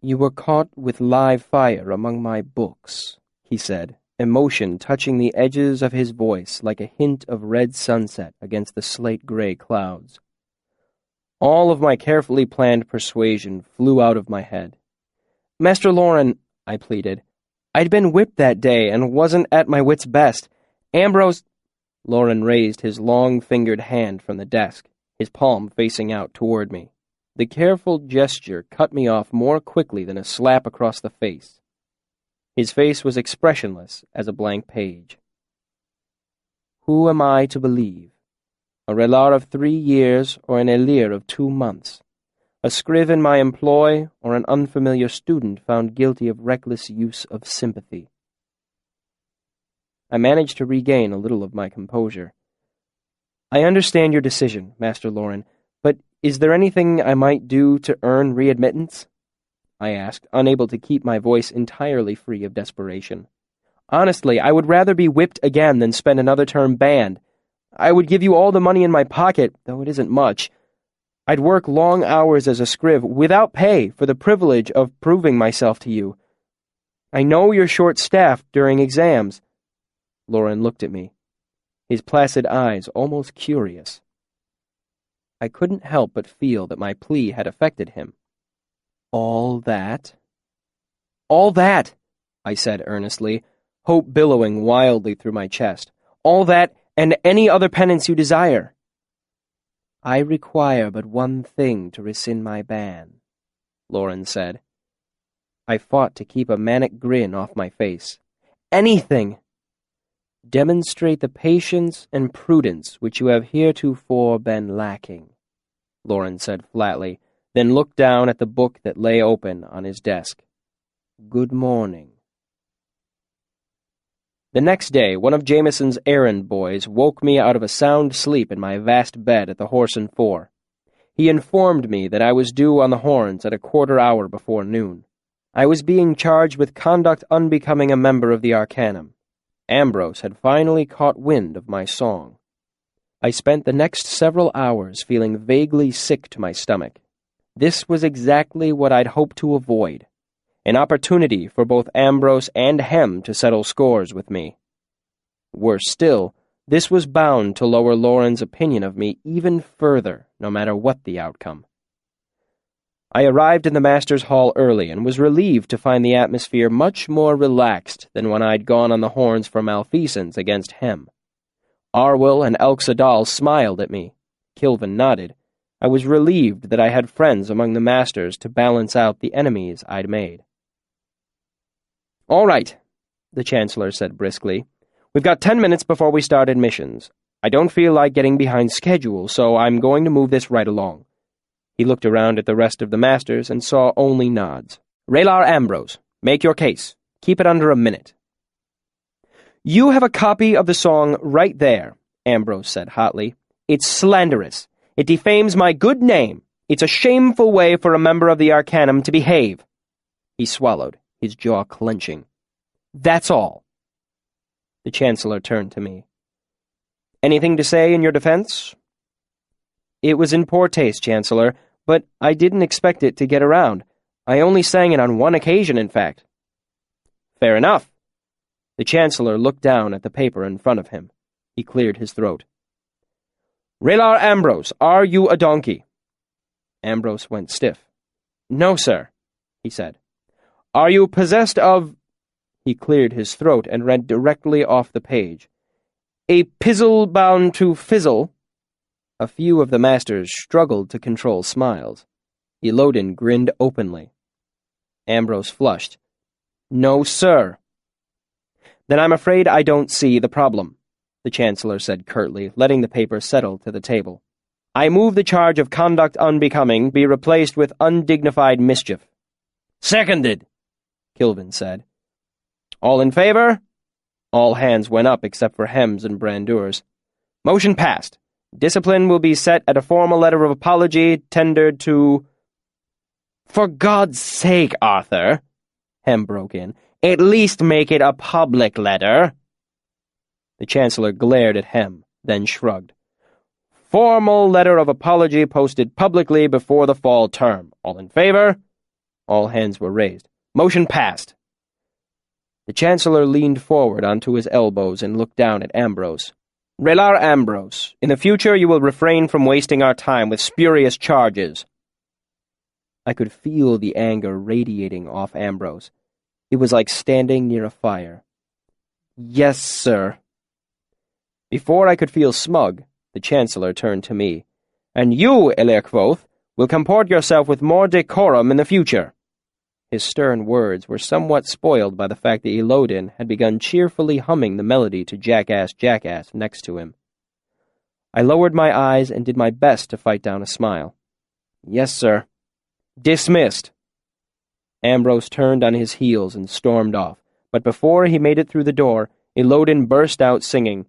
"You were caught with live fire among my books," he said, emotion touching the edges of his voice like a hint of red sunset against the slate-gray clouds. All of my carefully planned persuasion flew out of my head. "Master Lauren," I pleaded, "I'd been whipped that day and wasn't at my wit's best. Ambrose—" Lauren raised his long-fingered hand from the desk, his palm facing out toward me. The careful gesture cut me off more quickly than a slap across the face. His face was expressionless as a blank page. "Who am I to believe? A relar of 3 years or an elir of 2 months? A scriv in my employ or an unfamiliar student found guilty of reckless use of sympathy?" I managed to regain a little of my composure. "I understand your decision, Master Lauren, but is there anything I might do to earn readmittance?" I asked, unable to keep my voice entirely free of desperation. "Honestly, I would rather be whipped again than spend another term banned. I would give you all the money in my pocket, though it isn't much. I'd work long hours as a scriv without pay for the privilege of proving myself to you. I know you're short-staffed during exams." Lauren looked at me, his placid eyes almost curious. I couldn't help but feel that my plea had affected him. All that? All that, I said earnestly, hope billowing wildly through my chest. All that, and any other penance you desire. I require but one thing to rescind my ban, Lauren said. I fought to keep a manic grin off my face. Anything! Demonstrate the patience and prudence which you have heretofore been lacking, Lauren said flatly, then looked down at the book that lay open on his desk. Good morning. The next day, one of Jameson's errand boys woke me out of a sound sleep in my vast bed at the Horse and Four. He informed me that I was due on the horns at a quarter hour before noon. I was being charged with conduct unbecoming a member of the Arcanum. Ambrose had finally caught wind of my song. I spent the next several hours feeling vaguely sick to my stomach. This was exactly what I'd hoped to avoid. An opportunity for both Ambrose and Hem to settle scores with me. Worse still, this was bound to lower Lauren's opinion of me even further, no matter what the outcome. I arrived in the Master's Hall early and was relieved to find the atmosphere much more relaxed than when I'd gone on the horns for malfeasance against Hem. Arwyll and Elxadal smiled at me. Kilvin nodded. I was relieved that I had friends among the Masters to balance out the enemies I'd made. All right, the Chancellor said briskly. We've got 10 minutes before we start admissions. I don't feel like getting behind schedule, so I'm going to move this right along. He looked around at the rest of the Masters and saw only nods. Raylar Ambrose, make your case. Keep it under a minute. You have a copy of the song right there, Ambrose said hotly. It's slanderous. It defames my good name. It's a shameful way for a member of the Arcanum to behave. He swallowed, his jaw clenching. That's all. The Chancellor turned to me. Anything to say in your defense? It was in poor taste, Chancellor, but I didn't expect it to get around. I only sang it on one occasion, in fact. Fair enough. The Chancellor looked down at the paper in front of him. He cleared his throat. Raylar Ambrose, are you a donkey? Ambrose went stiff. No, sir, he said. Are you possessed of... He cleared his throat and read directly off the page. A pizzle bound to fizzle. A few of the Masters struggled to control smiles. Elodin grinned openly. Ambrose flushed. No, sir. Then I'm afraid I don't see the problem, the Chancellor said curtly, letting the paper settle to the table. I move the charge of conduct unbecoming be replaced with undignified mischief. Seconded, Kilvin said. All in favor? All hands went up except for Hems and Brandours. Motion passed. Discipline will be set at a formal letter of apology tendered to... For God's sake, Arthur, Hem broke in, at least make it a public letter. The Chancellor glared at Hem, then shrugged. Formal letter of apology posted publicly before the fall term. All in favor? All hands were raised. Motion passed. The Chancellor leaned forward onto his elbows and looked down at Ambrose. Raylar Ambrose, in the future you will refrain from wasting our time with spurious charges. I could feel the anger radiating off Ambrose. It was like standing near a fire. Yes, sir. Before I could feel smug, the Chancellor turned to me. And you, Elerkvoth, will comport yourself with more decorum in the future. His stern words were somewhat spoiled by the fact that Elodin had begun cheerfully humming the melody to Jackass, Jackass next to him. I lowered my eyes and did my best to fight down a smile. Yes, sir. Dismissed. Ambrose turned on his heels and stormed off, but before he made it through the door, Elodin burst out singing,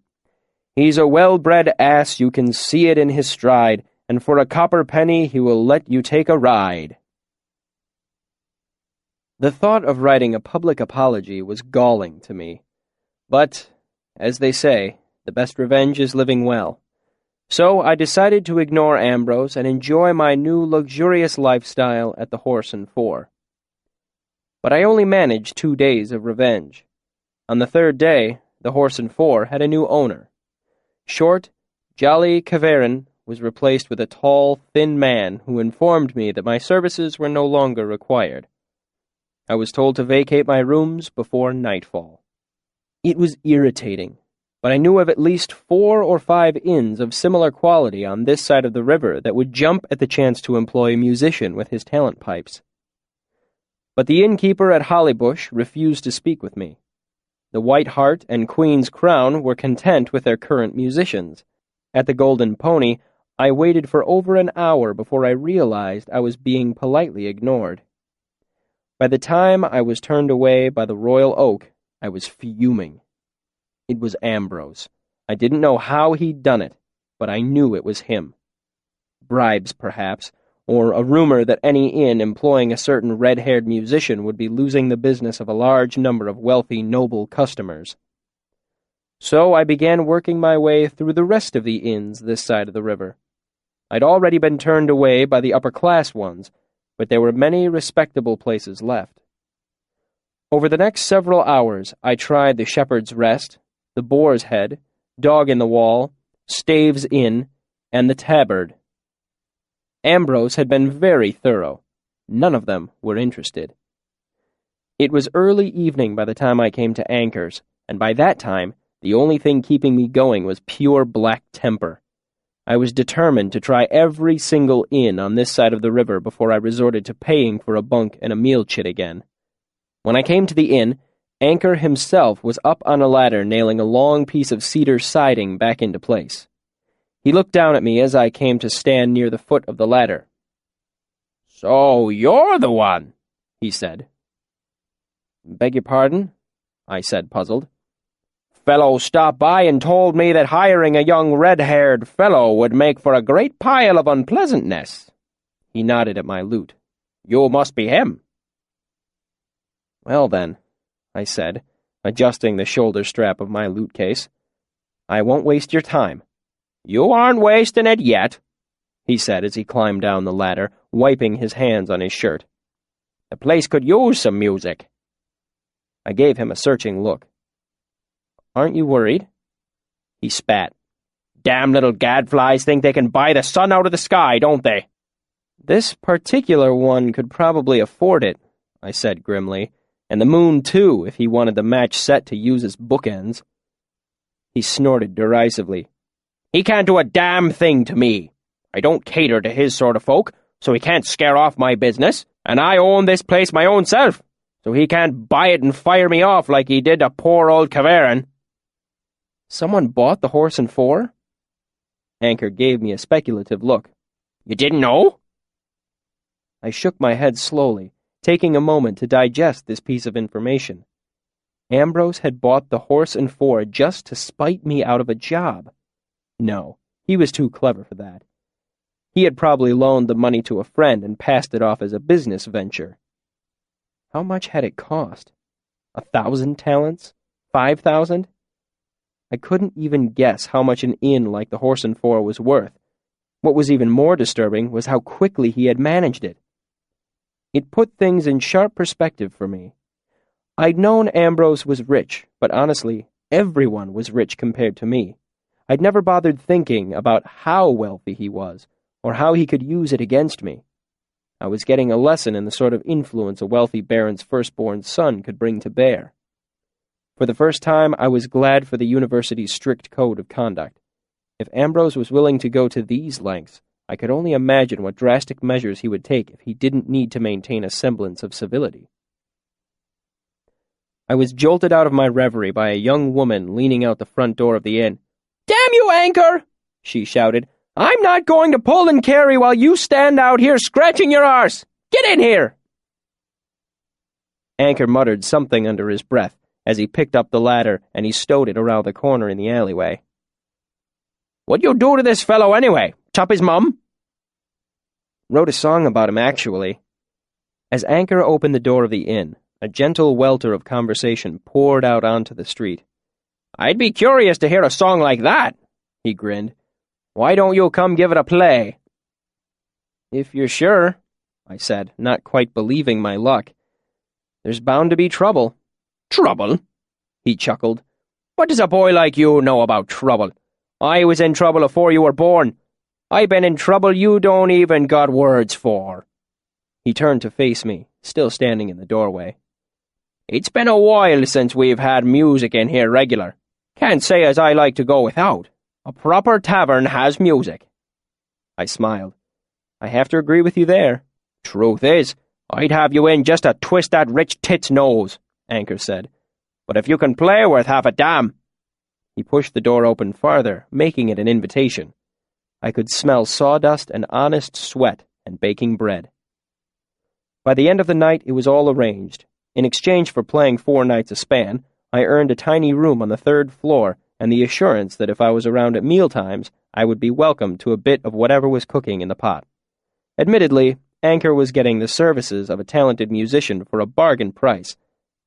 He's a well-bred ass, you can see it in his stride, and for a copper penny he will let you take a ride. The thought of writing a public apology was galling to me. But, as they say, the best revenge is living well. So I decided to ignore Ambrose and enjoy my new luxurious lifestyle at the Horse and Four. But I only managed 2 days of revenge. On the third day, the Horse and Four had a new owner. Short, jolly Kavarin was replaced with a tall, thin man who informed me that my services were no longer required. I was told to vacate my rooms before nightfall. It was irritating, but I knew of at least 4 or 5 inns of similar quality on this side of the river that would jump at the chance to employ a musician with his talent pipes. But the innkeeper at Hollybush refused to speak with me. The White Hart and Queen's Crown were content with their current musicians. At the Golden Pony, I waited for over an hour before I realized I was being politely ignored. By the time I was turned away by the Royal Oak, I was fuming. It was Ambrose. I didn't know how he'd done it, but I knew it was him. Bribes, perhaps, or a rumor that any inn employing a certain red-haired musician would be losing the business of a large number of wealthy, noble customers. So I began working my way through the rest of the inns this side of the river. I'd already been turned away by the upper-class ones, but there were many respectable places left. Over the next several hours, I tried the Shepherd's Rest, the Boar's Head, Dog in the Wall, Staves Inn, and the Tabard. Ambrose had been very thorough. None of them were interested. It was early evening by the time I came to Anchor's, and by that time, the only thing keeping me going was pure black temper. I was determined to try every single inn on this side of the river before I resorted to paying for a bunk and a meal chit again. When I came to the inn, Anchor himself was up on a ladder nailing a long piece of cedar siding back into place. He looked down at me as I came to stand near the foot of the ladder. "So you're the one," he said. "Beg your pardon?" I said, puzzled. "Fellow stopped by and told me that hiring a young red-haired fellow would make for a great pile of unpleasantness." He nodded at my lute. "You must be him." "Well then," I said, adjusting the shoulder strap of my lute case, "I won't waste your time." "You aren't wasting it yet," he said as he climbed down the ladder, wiping his hands on his shirt. "The place could use some music." I gave him a searching look. "Aren't you worried?" He spat. "Damn little gadflies think they can buy the sun out of the sky, don't they?" "This particular one could probably afford it," I said grimly, "and the moon too, if he wanted the match set to use as bookends." He snorted derisively. "He can't do a damn thing to me. I don't cater to his sort of folk, so he can't scare off my business, and I own this place my own self, so he can't buy it and fire me off like he did to poor old Kavarin." "Someone bought the horse and 4? Anchor gave me a speculative look. "You didn't know?" I shook my head slowly, taking a moment to digest this piece of information. Ambrose had bought the horse and 4 just to spite me out of a job. No, he was too clever for that. He had probably loaned the money to a friend and passed it off as a business venture. How much had it cost? 1,000 talents? 5,000? I couldn't even guess how much an inn like the Horse and 4 was worth. What was even more disturbing was how quickly he had managed it. It put things in sharp perspective for me. I'd known Ambrose was rich, but honestly, everyone was rich compared to me. I'd never bothered thinking about how wealthy he was, or how he could use it against me. I was getting a lesson in the sort of influence a wealthy baron's firstborn son could bring to bear. For the first time, I was glad for the university's strict code of conduct. If Ambrose was willing to go to these lengths, I could only imagine what drastic measures he would take if he didn't need to maintain a semblance of civility. I was jolted out of my reverie by a young woman leaning out the front door of the inn. "Damn you, Anchor!" she shouted. "I'm not going to pull and carry while you stand out here scratching your arse! Get in here!" Anchor muttered something under his breath as he picked up the ladder and he stowed it around the corner in the alleyway. "What'd you do to this fellow anyway? Chop his mum?" "Wrote a song about him, actually." As Anchor opened the door of the inn, a gentle welter of conversation poured out onto the street. "I'd be curious to hear a song like that," he grinned. "Why don't you come give it a play?" "If you're sure," I said, not quite believing my luck. "There's bound to be trouble." "Trouble?" he chuckled. "What does a boy like you know about trouble? I was in trouble before you were born. I been in trouble you don't even got words for." He turned to face me, still standing in the doorway. "It's been a while since we've had music in here regular. Can't say as I like to go without. A proper tavern has music." I smiled. "I have to agree with you there." "Truth is, I'd have you in just to twist that rich tit's nose," Anchor said. "But if you can play worth half a damn." He pushed the door open farther, making it an invitation. I could smell sawdust and honest sweat and baking bread. By the end of the night, it was all arranged. In exchange for playing 4 nights a span, I earned a tiny room on the 3rd floor and the assurance that if I was around at mealtimes, I would be welcome to a bit of whatever was cooking in the pot. Admittedly, Anchor was getting the services of a talented musician for a bargain price,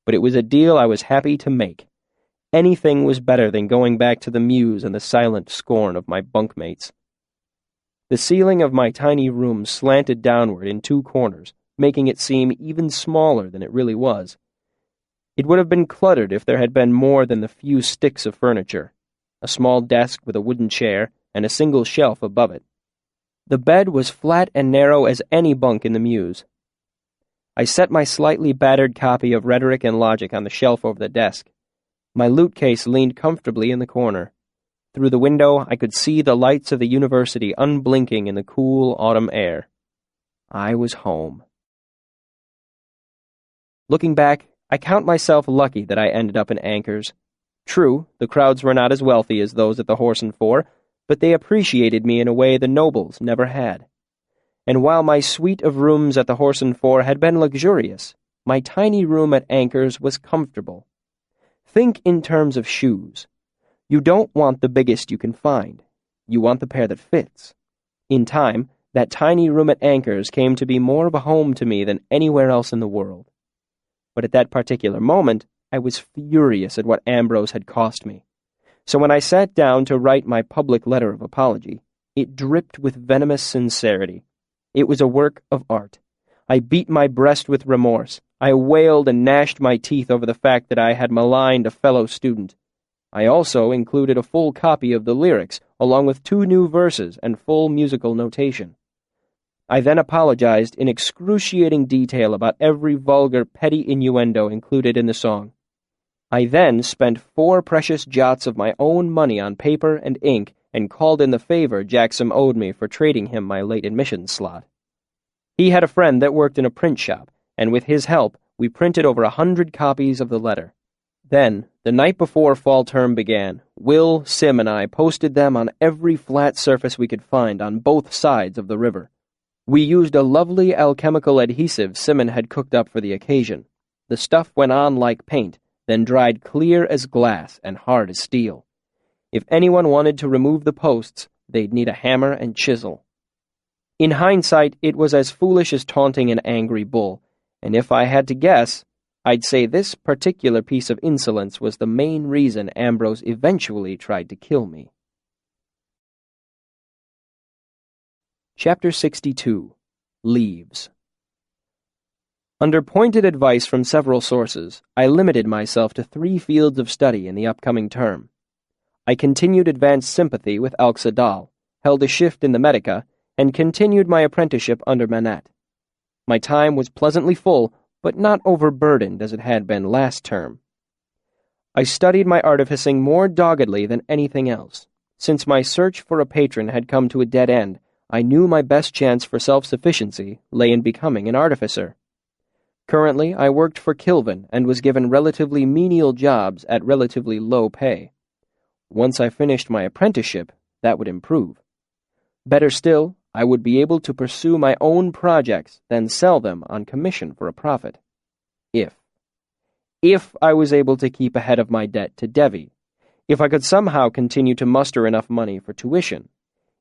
but it was a deal I was happy to make. Anything was better than going back to the muse and the silent scorn of my bunkmates. The ceiling of my tiny room slanted downward in 2 corners, making it seem even smaller than it really was. It would have been cluttered if there had been more than the few sticks of furniture, a small desk with a wooden chair, and a single shelf above it. The bed was flat and narrow as any bunk in the Muse. I set my slightly battered copy of Rhetoric and Logic on the shelf over the desk. My loot case leaned comfortably in the corner. Through the window, I could see the lights of the university unblinking in the cool autumn air. I was home. Looking back, I count myself lucky that I ended up in Anchor's. True, the crowds were not as wealthy as those at the Horse and Four, but they appreciated me in a way the nobles never had. And while my suite of rooms at the Horse and Four had been luxurious, my tiny room at Anchor's was comfortable. Think in terms of shoes. You don't want the biggest you can find. You want the pair that fits. In time, that tiny room at Anchor's came to be more of a home to me than anywhere else in the world. But at that particular moment, I was furious at what Ambrose had cost me. So when I sat down to write my public letter of apology, it dripped with venomous sincerity. It was a work of art. I beat my breast with remorse. I wailed and gnashed my teeth over the fact that I had maligned a fellow student. I also included a full copy of the lyrics, along with 2 new verses and full musical notation. I then apologized in excruciating detail about every vulgar, petty innuendo included in the song. I then spent 4 precious jots of my own money on paper and ink and called in the favor Jackson owed me for trading him my late admissions slot. He had a friend that worked in a print shop, and with his help, we printed over 100 copies of the letter. Then, the night before fall term began, Will, Sim, and I posted them on every flat surface we could find on both sides of the river. We used a lovely alchemical adhesive Simon had cooked up for the occasion. The stuff went on like paint, then dried clear as glass and hard as steel. If anyone wanted to remove the posts, they'd need a hammer and chisel. In hindsight, it was as foolish as taunting an angry bull, and if I had to guess, I'd say this particular piece of insolence was the main reason Ambrose eventually tried to kill me. Chapter 62. Leaves. Under pointed advice from several sources, I limited myself to 3 fields of study in the upcoming term. I continued advanced sympathy with Alxa Dahl, held a shift in the Medica, and continued my apprenticeship under Manat. My time was pleasantly full, but not overburdened as it had been last term. I studied my artificing more doggedly than anything else. Since my search for a patron had come to a dead end, I knew my best chance for self-sufficiency lay in becoming an artificer. Currently, I worked for Kilvin and was given relatively menial jobs at relatively low pay. Once I finished my apprenticeship, that would improve. Better still, I would be able to pursue my own projects, then sell them on commission for a profit. If I was able to keep ahead of my debt to Devi, if I could somehow continue to muster enough money for tuition,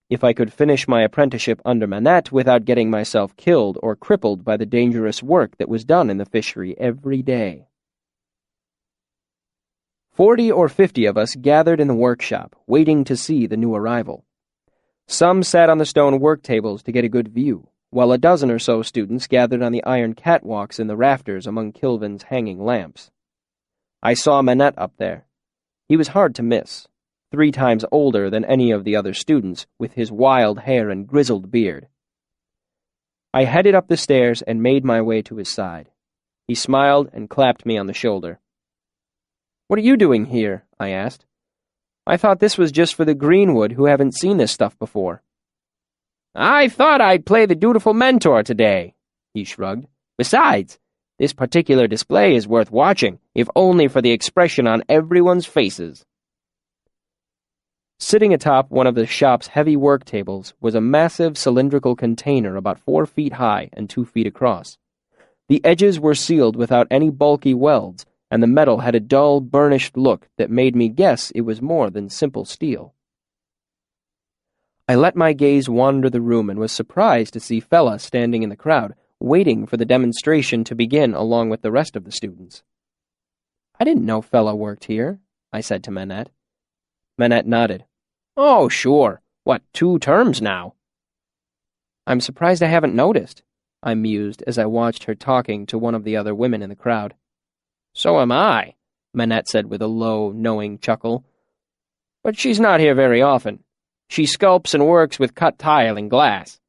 if I could finish my apprenticeship under Manat without getting myself killed or crippled by the dangerous work that was done in the fishery every day. 40 or 50 of us gathered in the workshop, waiting to see the new arrival. Some sat on the stone work tables to get a good view, while a dozen or so students gathered on the iron catwalks in the rafters among Kilvin's hanging lamps. I saw Manette up there. He was hard to miss. 3 times older than any of the other students, with his wild hair and grizzled beard. I headed up the stairs and made my way to his side. He smiled and clapped me on the shoulder. "What are you doing here?" I asked. "I thought this was just for the Greenwood who haven't seen this stuff before." "I thought I'd play the dutiful mentor today," he shrugged. "Besides, this particular display is worth watching, if only for the expression on everyone's faces." Sitting atop one of the shop's heavy work tables was a massive cylindrical container about 4 feet high and 2 feet across. The edges were sealed without any bulky welds, and the metal had a dull, burnished look that made me guess it was more than simple steel. I let my gaze wander the room and was surprised to see Fella standing in the crowd, waiting for the demonstration to begin along with the rest of the students. "I didn't know Fella worked here," I said to Manette. Manette nodded. "Oh, sure. What, 2 terms now?" "I'm surprised I haven't noticed," I mused as I watched her talking to one of the other women in the crowd. "So am I," Manette said with a low, knowing chuckle. "But she's not here very often. She sculpts and works with cut tile and glass.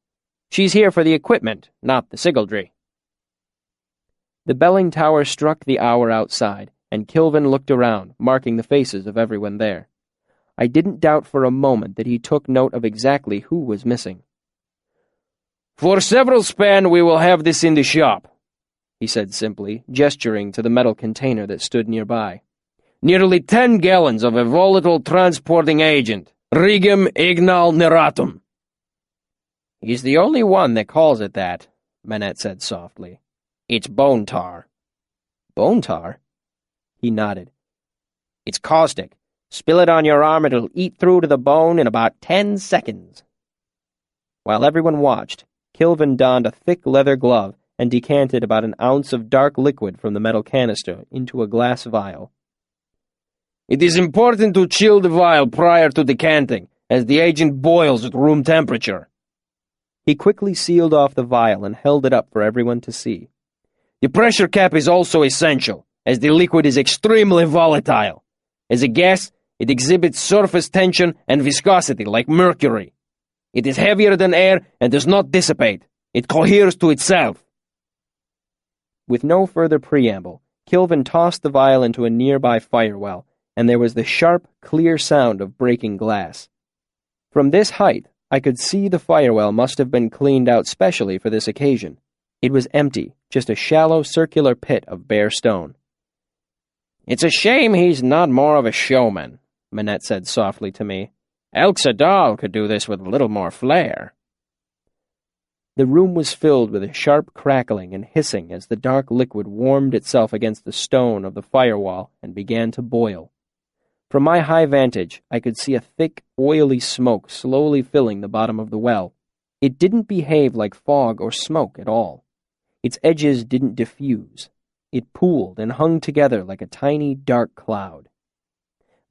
She's here for the equipment, not the sigildry." The belling tower struck the hour outside, and Kilvin looked around, marking the faces of everyone there. I didn't doubt for a moment that he took note of exactly who was missing. "For several span we will have this in the shop," he said simply, gesturing to the metal container that stood nearby. "Nearly 10 gallons of a volatile transporting agent, Regum Ignal Neratum." "He's the only one that calls it that," Manette said softly. "It's bone tar." "Bone tar?" He nodded. "It's caustic. Spill it on your arm, it'll eat through to the bone in about 10 seconds. While everyone watched, Kilvin donned a thick leather glove and decanted about an ounce of dark liquid from the metal canister into a glass vial. "It is important to chill the vial prior to decanting, as the agent boils at room temperature." He quickly sealed off the vial and held it up for everyone to see. "The pressure cap is also essential, as the liquid is extremely volatile. As a gas, it exhibits surface tension and viscosity like mercury. It is heavier than air and does not dissipate. It coheres to itself." With no further preamble, Kilvin tossed the vial into a nearby firewell, and there was the sharp, clear sound of breaking glass. From this height, I could see the firewell must have been cleaned out specially for this occasion. It was empty, just a shallow circular pit of bare stone. "It's a shame he's not more of a showman," Manette said softly to me. "Elxadal could do this with a little more flair." The room was filled with a sharp crackling and hissing as the dark liquid warmed itself against the stone of the firewall and began to boil. From my high vantage, I could see a thick, oily smoke slowly filling the bottom of the well. It didn't behave like fog or smoke at all. Its edges didn't diffuse. It pooled and hung together like a tiny, dark cloud.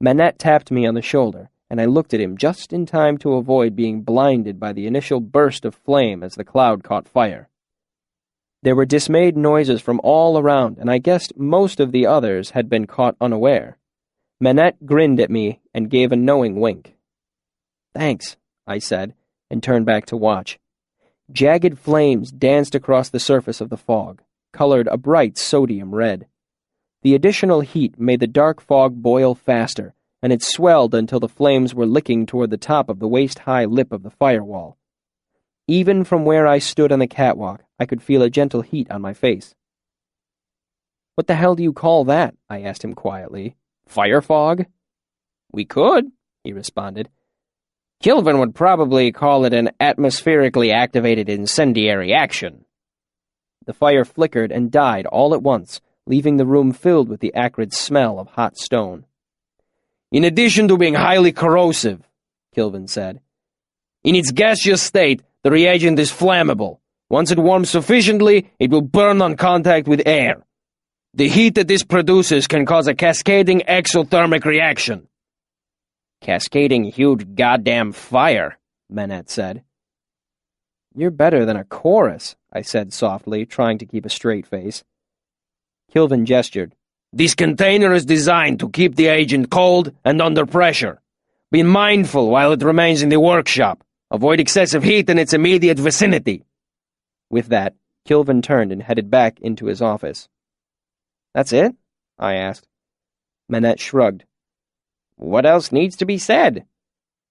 Manette tapped me on the shoulder, and I looked at him just in time to avoid being blinded by the initial burst of flame as the cloud caught fire. There were dismayed noises from all around, and I guessed most of the others had been caught unaware. Manette grinned at me and gave a knowing wink. "Thanks," I said, and turned back to watch. Jagged flames danced across the surface of the fog, colored a bright sodium red. The additional heat made the dark fog boil faster, and it swelled until the flames were licking toward the top of the waist-high lip of the firewall. Even from where I stood on the catwalk, I could feel a gentle heat on my face. "What the hell do you call that?" I asked him quietly. "Fire fog?" "We could," he responded. "Kilvin would probably call it an atmospherically activated incendiary action." The fire flickered and died all at once, leaving the room filled with the acrid smell of hot stone. "In addition to being highly corrosive," Kilvin said, "in its gaseous state, the reagent is flammable. Once it warms sufficiently, it will burn on contact with air. The heat that this produces can cause a cascading exothermic reaction." "Cascading huge goddamn fire," Manette said. "You're better than a chorus," I said softly, trying to keep a straight face. Kilvin gestured. "This container is designed to keep the agent cold and under pressure. Be mindful while it remains in the workshop. Avoid excessive heat in its immediate vicinity." With that, Kilvin turned and headed back into his office. "That's it?" I asked. Manette shrugged. "What else needs to be said?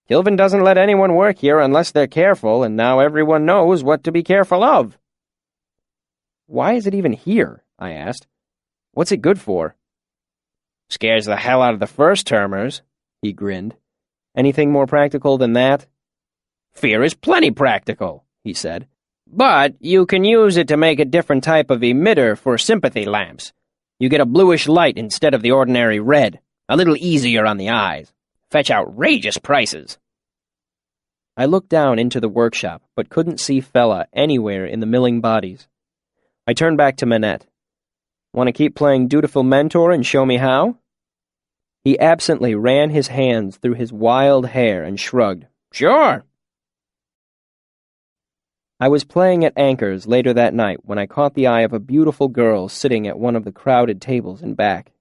Kilvin doesn't let anyone work here unless they're careful, and now everyone knows what to be careful of." "Why is it even here?" I asked. "What's it good for?" "Scares the hell out of the first-termers," he grinned. "Anything more practical than that?" "Fear is plenty practical," he said. "But you can use it to make a different type of emitter for sympathy lamps. You get a bluish light instead of the ordinary red, a little easier on the eyes. Fetch outrageous prices." I looked down into the workshop, but couldn't see Fella anywhere in the milling bodies. I turned back to Manette. "Want to keep playing dutiful mentor and show me how?" He absently ran his hands through his wild hair and shrugged. "Sure." I was playing at Anchor's later that night when I caught the eye of a beautiful girl sitting at one of the crowded tables in back.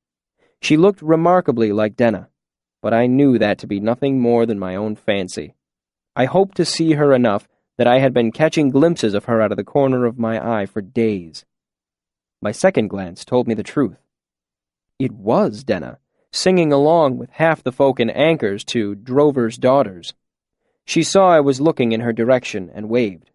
She looked remarkably like Denna, but I knew that to be nothing more than my own fancy. I hoped to see her enough that I had been catching glimpses of her out of the corner of my eye for days. My second glance told me the truth. It was Denna, singing along with half the folk in Anchor's to Drover's Daughters. She saw I was looking in her direction and waved.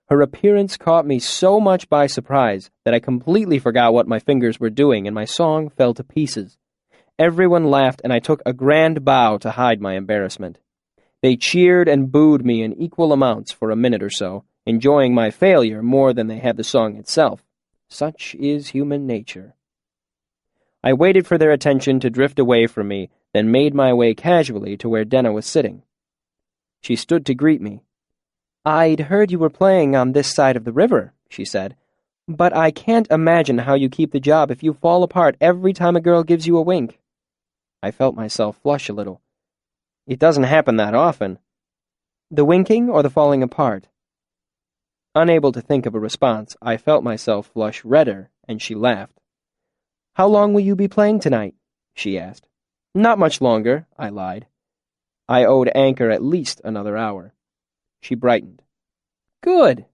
Her appearance caught me so much by surprise that I completely forgot what my fingers were doing and my song fell to pieces. Everyone laughed and I took a grand bow to hide my embarrassment. They cheered and booed me in equal amounts for a minute or so, enjoying my failure more than they had the song itself. Such is human nature. I waited for their attention to drift away from me, then made my way casually to where Denna was sitting. She stood to greet me. "I'd heard you were playing on this side of the river," she said, "but I can't imagine how you keep the job if you fall apart every time a girl gives you a wink." I felt myself flush a little. "It doesn't happen that often." "The winking or the falling apart?" Unable to think of a response, I felt myself flush redder, and she laughed. "How long will you be playing tonight?" she asked. "Not much longer," I lied. I owed Anchor at least another hour. She brightened. "Good.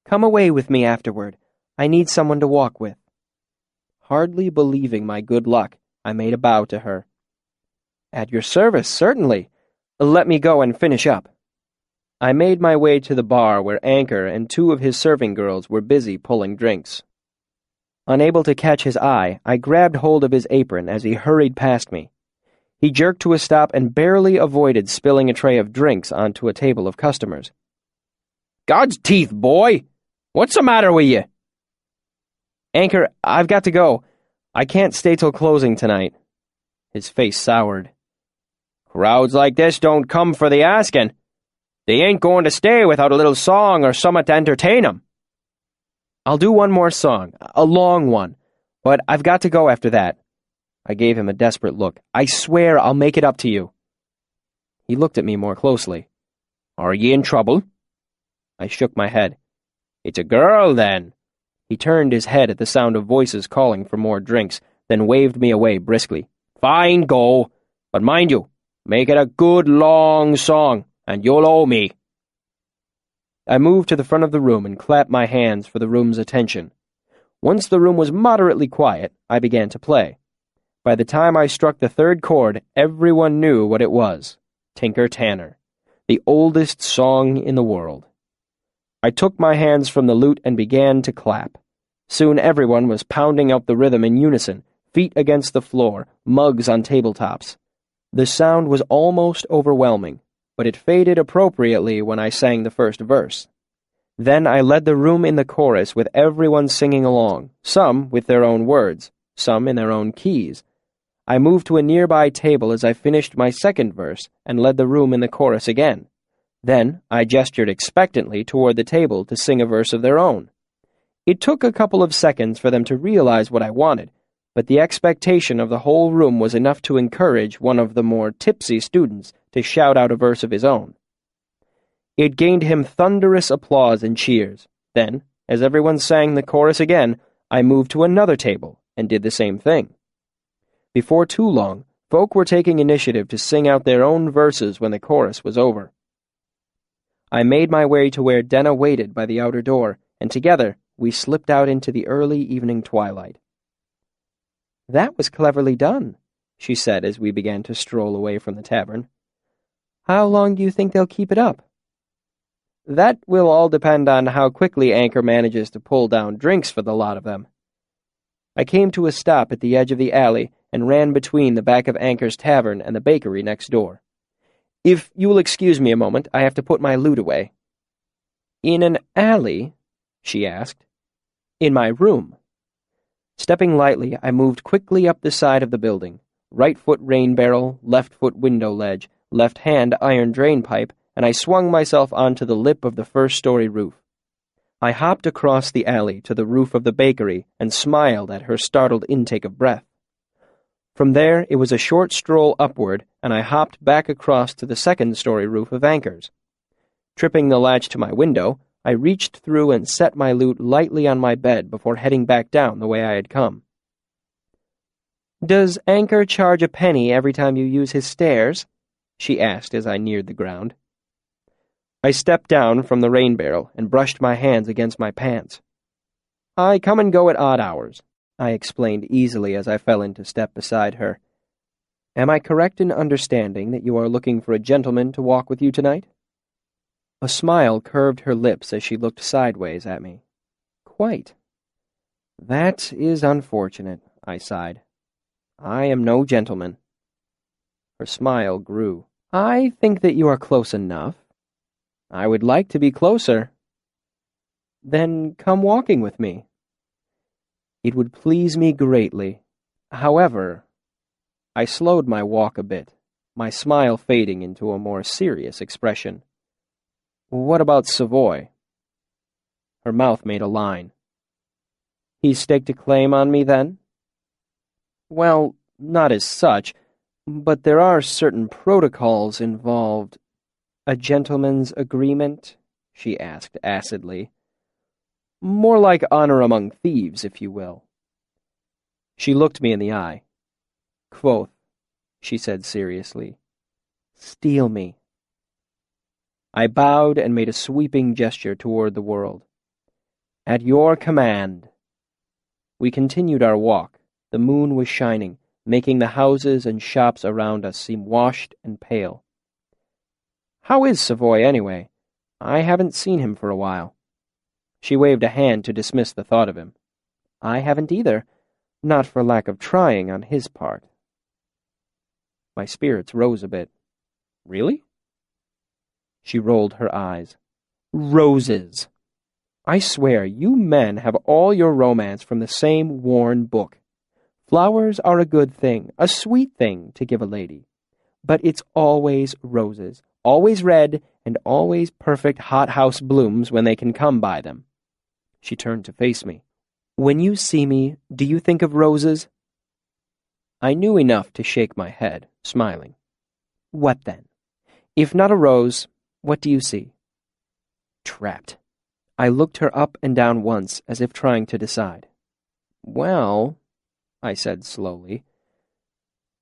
Come away with me afterward. I need someone to walk with." Hardly believing my good luck, I made a bow to her. "At your service, certainly. Let me go and finish up." I made my way to the bar where Anchor and two of his serving girls were busy pulling drinks. Unable to catch his eye, I grabbed hold of his apron as he hurried past me. He jerked to a stop and barely avoided spilling a tray of drinks onto a table of customers. "God's teeth, boy! What's the matter with you?" "Anchor, I've got to go. I can't stay till closing tonight." His face soured. "Crowds like this don't come for the asking. They ain't going to stay without a little song or summat to entertain 'em." "I'll do one more song, a long one, but I've got to go after that." I gave him a desperate look. "I swear I'll make it up to you." He looked at me more closely. "Are ye in trouble?" I shook my head. "It's a girl, then." He turned his head at the sound of voices calling for more drinks, then waved me away briskly. "Fine, go. But mind you, make it a good long song, and you'll owe me." I moved to the front of the room and clapped my hands for the room's attention. Once the room was moderately quiet, I began to play. By the time I struck the third chord, everyone knew what it was. Tinker Tanner, the oldest song in the world. I took my hands from the lute and began to clap. Soon everyone was pounding out the rhythm in unison, feet against the floor, mugs on tabletops. The sound was almost overwhelming, but it faded appropriately when I sang the first verse. Then I led the room in the chorus with everyone singing along, some with their own words, some in their own keys. I moved to a nearby table as I finished my second verse and led the room in the chorus again. Then I gestured expectantly toward the table to sing a verse of their own. It took a couple of seconds for them to realize what I wanted, but the expectation of the whole room was enough to encourage one of the more tipsy students to shout out a verse of his own. It gained him thunderous applause and cheers. Then, as everyone sang the chorus again, I moved to another table and did the same thing. Before too long, Folk were taking initiative to sing out their own verses when the chorus was over. I made my way to where Denna waited by the outer door, and together we slipped out into the early evening twilight. "That was cleverly done," she said as we began to stroll away from the tavern. "How long do you think they'll keep it up?" "That will all depend on how quickly Anchor manages to pull down drinks for the lot of them." I came to a stop at the edge of the alley and ran between the back of Anchor's tavern and the bakery next door. "If you will excuse me a moment, I have to put my loot away." "In an alley?" she asked. "In my room." Stepping lightly, I moved quickly up the side of the building. Right foot rain barrel, left foot window ledge, left hand iron drain pipe, and I swung myself onto the lip of the first-story roof. I hopped across the alley to the roof of the bakery and smiled at her startled intake of breath. From there, it was a short stroll upward, and I hopped back across to the second-story roof of Anchor's. Tripping the latch to my window, I reached through and set my loot lightly on my bed before heading back down the way I had come. "Does Anchor charge a penny every time you use his stairs?" she asked as I neared the ground. I stepped down from the rain barrel and brushed my hands against my pants. "I come and go at odd hours," I explained easily as I fell into step beside her. "Am I correct in understanding that you are looking for a gentleman to walk with you tonight?" A smile curved her lips as she looked sideways at me. "Quite." "That is unfortunate," I sighed. "I am no gentleman." Her smile grew. "I think that you are close enough." "I would like to be closer." "Then come walking with me." "It would please me greatly. However," I slowed my walk a bit, my smile fading into a more serious expression. "What about Savoy?" Her mouth made a line. "He's staked a claim on me, then?" "Well, not as such, but there are certain protocols involved." "A gentleman's agreement?" she asked acidly. "More like honor among thieves, if you will." She looked me in the eye. "Quoth," she said seriously, "steal me." I bowed and made a sweeping gesture toward the world. "At your command." We continued our walk. The moon was shining, making the houses and shops around us seem washed and pale. "How is Savoy, anyway? I haven't seen him for a while." She waved a hand to dismiss the thought of him. "I haven't either, not for lack of trying on his part." My spirits rose a bit. "Really?" She rolled her eyes. "Roses! I swear you men have all your romance from the same worn book. Flowers are a good thing, a sweet thing to give a lady. But it's always roses, always red, and always perfect hothouse blooms when they can come by them." She turned to face me. "When you see me, do you think of roses?" I knew enough to shake my head, smiling. "What then? If not a rose, what do you see?" Trapped. I looked her up and down once, as if trying to decide. "Well," I said slowly,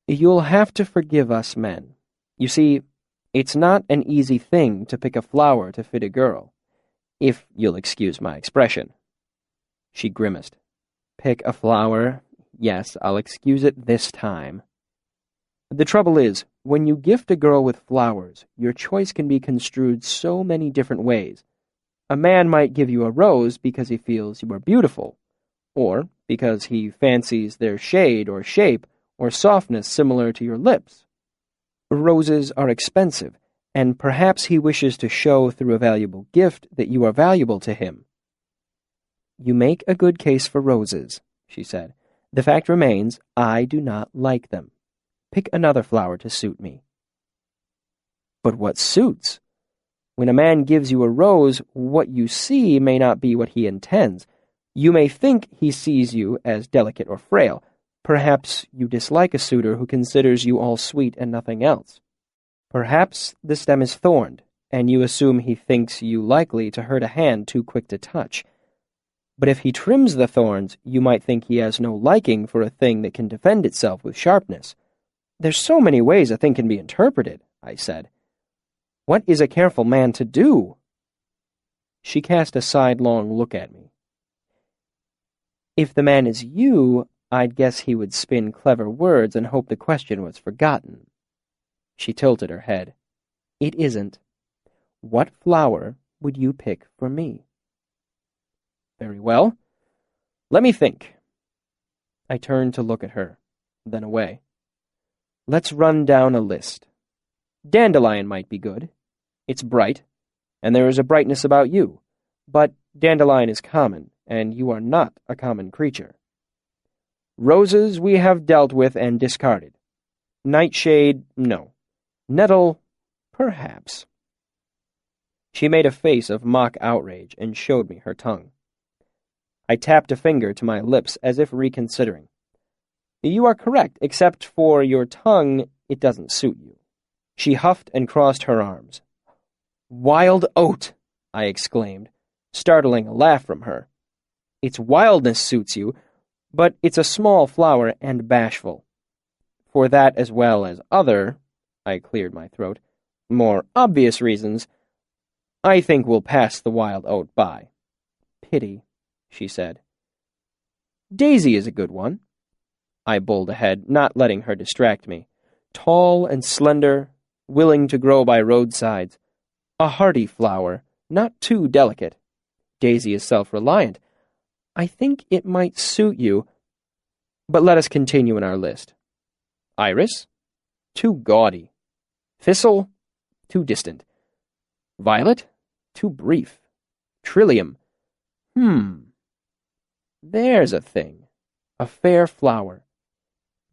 "you'll have to forgive us men. You see, it's not an easy thing to pick a flower to fit a girl, if you'll excuse my expression." She grimaced. "Pick a flower? Yes, I'll excuse it this time. The trouble is, when you gift a girl with flowers, your choice can be construed so many different ways. A man might give you a rose because he feels you are beautiful, or because he fancies their shade or shape or softness similar to your lips. Roses are expensive, and perhaps he wishes to show through a valuable gift that you are valuable to him." "You make a good case for roses," she said. "The fact remains, I do not like them. Pick another flower to suit me." "But what suits? When a man gives you a rose, what you see may not be what he intends. You may think he sees you as delicate or frail. Perhaps you dislike a suitor who considers you all sweet and nothing else. Perhaps the stem is thorned, and you assume he thinks you likely to hurt a hand too quick to touch. But if he trims the thorns, you might think he has no liking for a thing that can defend itself with sharpness. There's so many ways a thing can be interpreted, I said. What is a careful man to do? She cast a sidelong look at me. If the man is you, I'd guess he would spin clever words and hope the question was forgotten. She tilted her head. It isn't. What flower would you pick for me? Very well. Let me think. I turned to look at her, then away. Let's run down a list. Dandelion might be good. It's bright, and there is a brightness about you. But dandelion is common, and you are not a common creature. Roses we have dealt with and discarded. Nightshade, no. Nettle, perhaps. She made a face of mock outrage and showed me her tongue. I tapped a finger to my lips as if reconsidering. You are correct, except for your tongue, it doesn't suit you. She huffed and crossed her arms. Wild oat, I exclaimed, startling a laugh from her. Its wildness suits you, but it's a small flower and bashful. For that as well as other, I cleared my throat, more obvious reasons, I think we'll pass the wild oat by. Pity, she said. Daisy is a good one. I bowled ahead, not letting her distract me. Tall and slender, willing to grow by roadsides. A hardy flower, not too delicate. Daisy is self-reliant. I think it might suit you, but let us continue in our list. Iris? Too gaudy. Thistle? Too distant. Violet? Too brief. Trillium? There's a thing. A fair flower.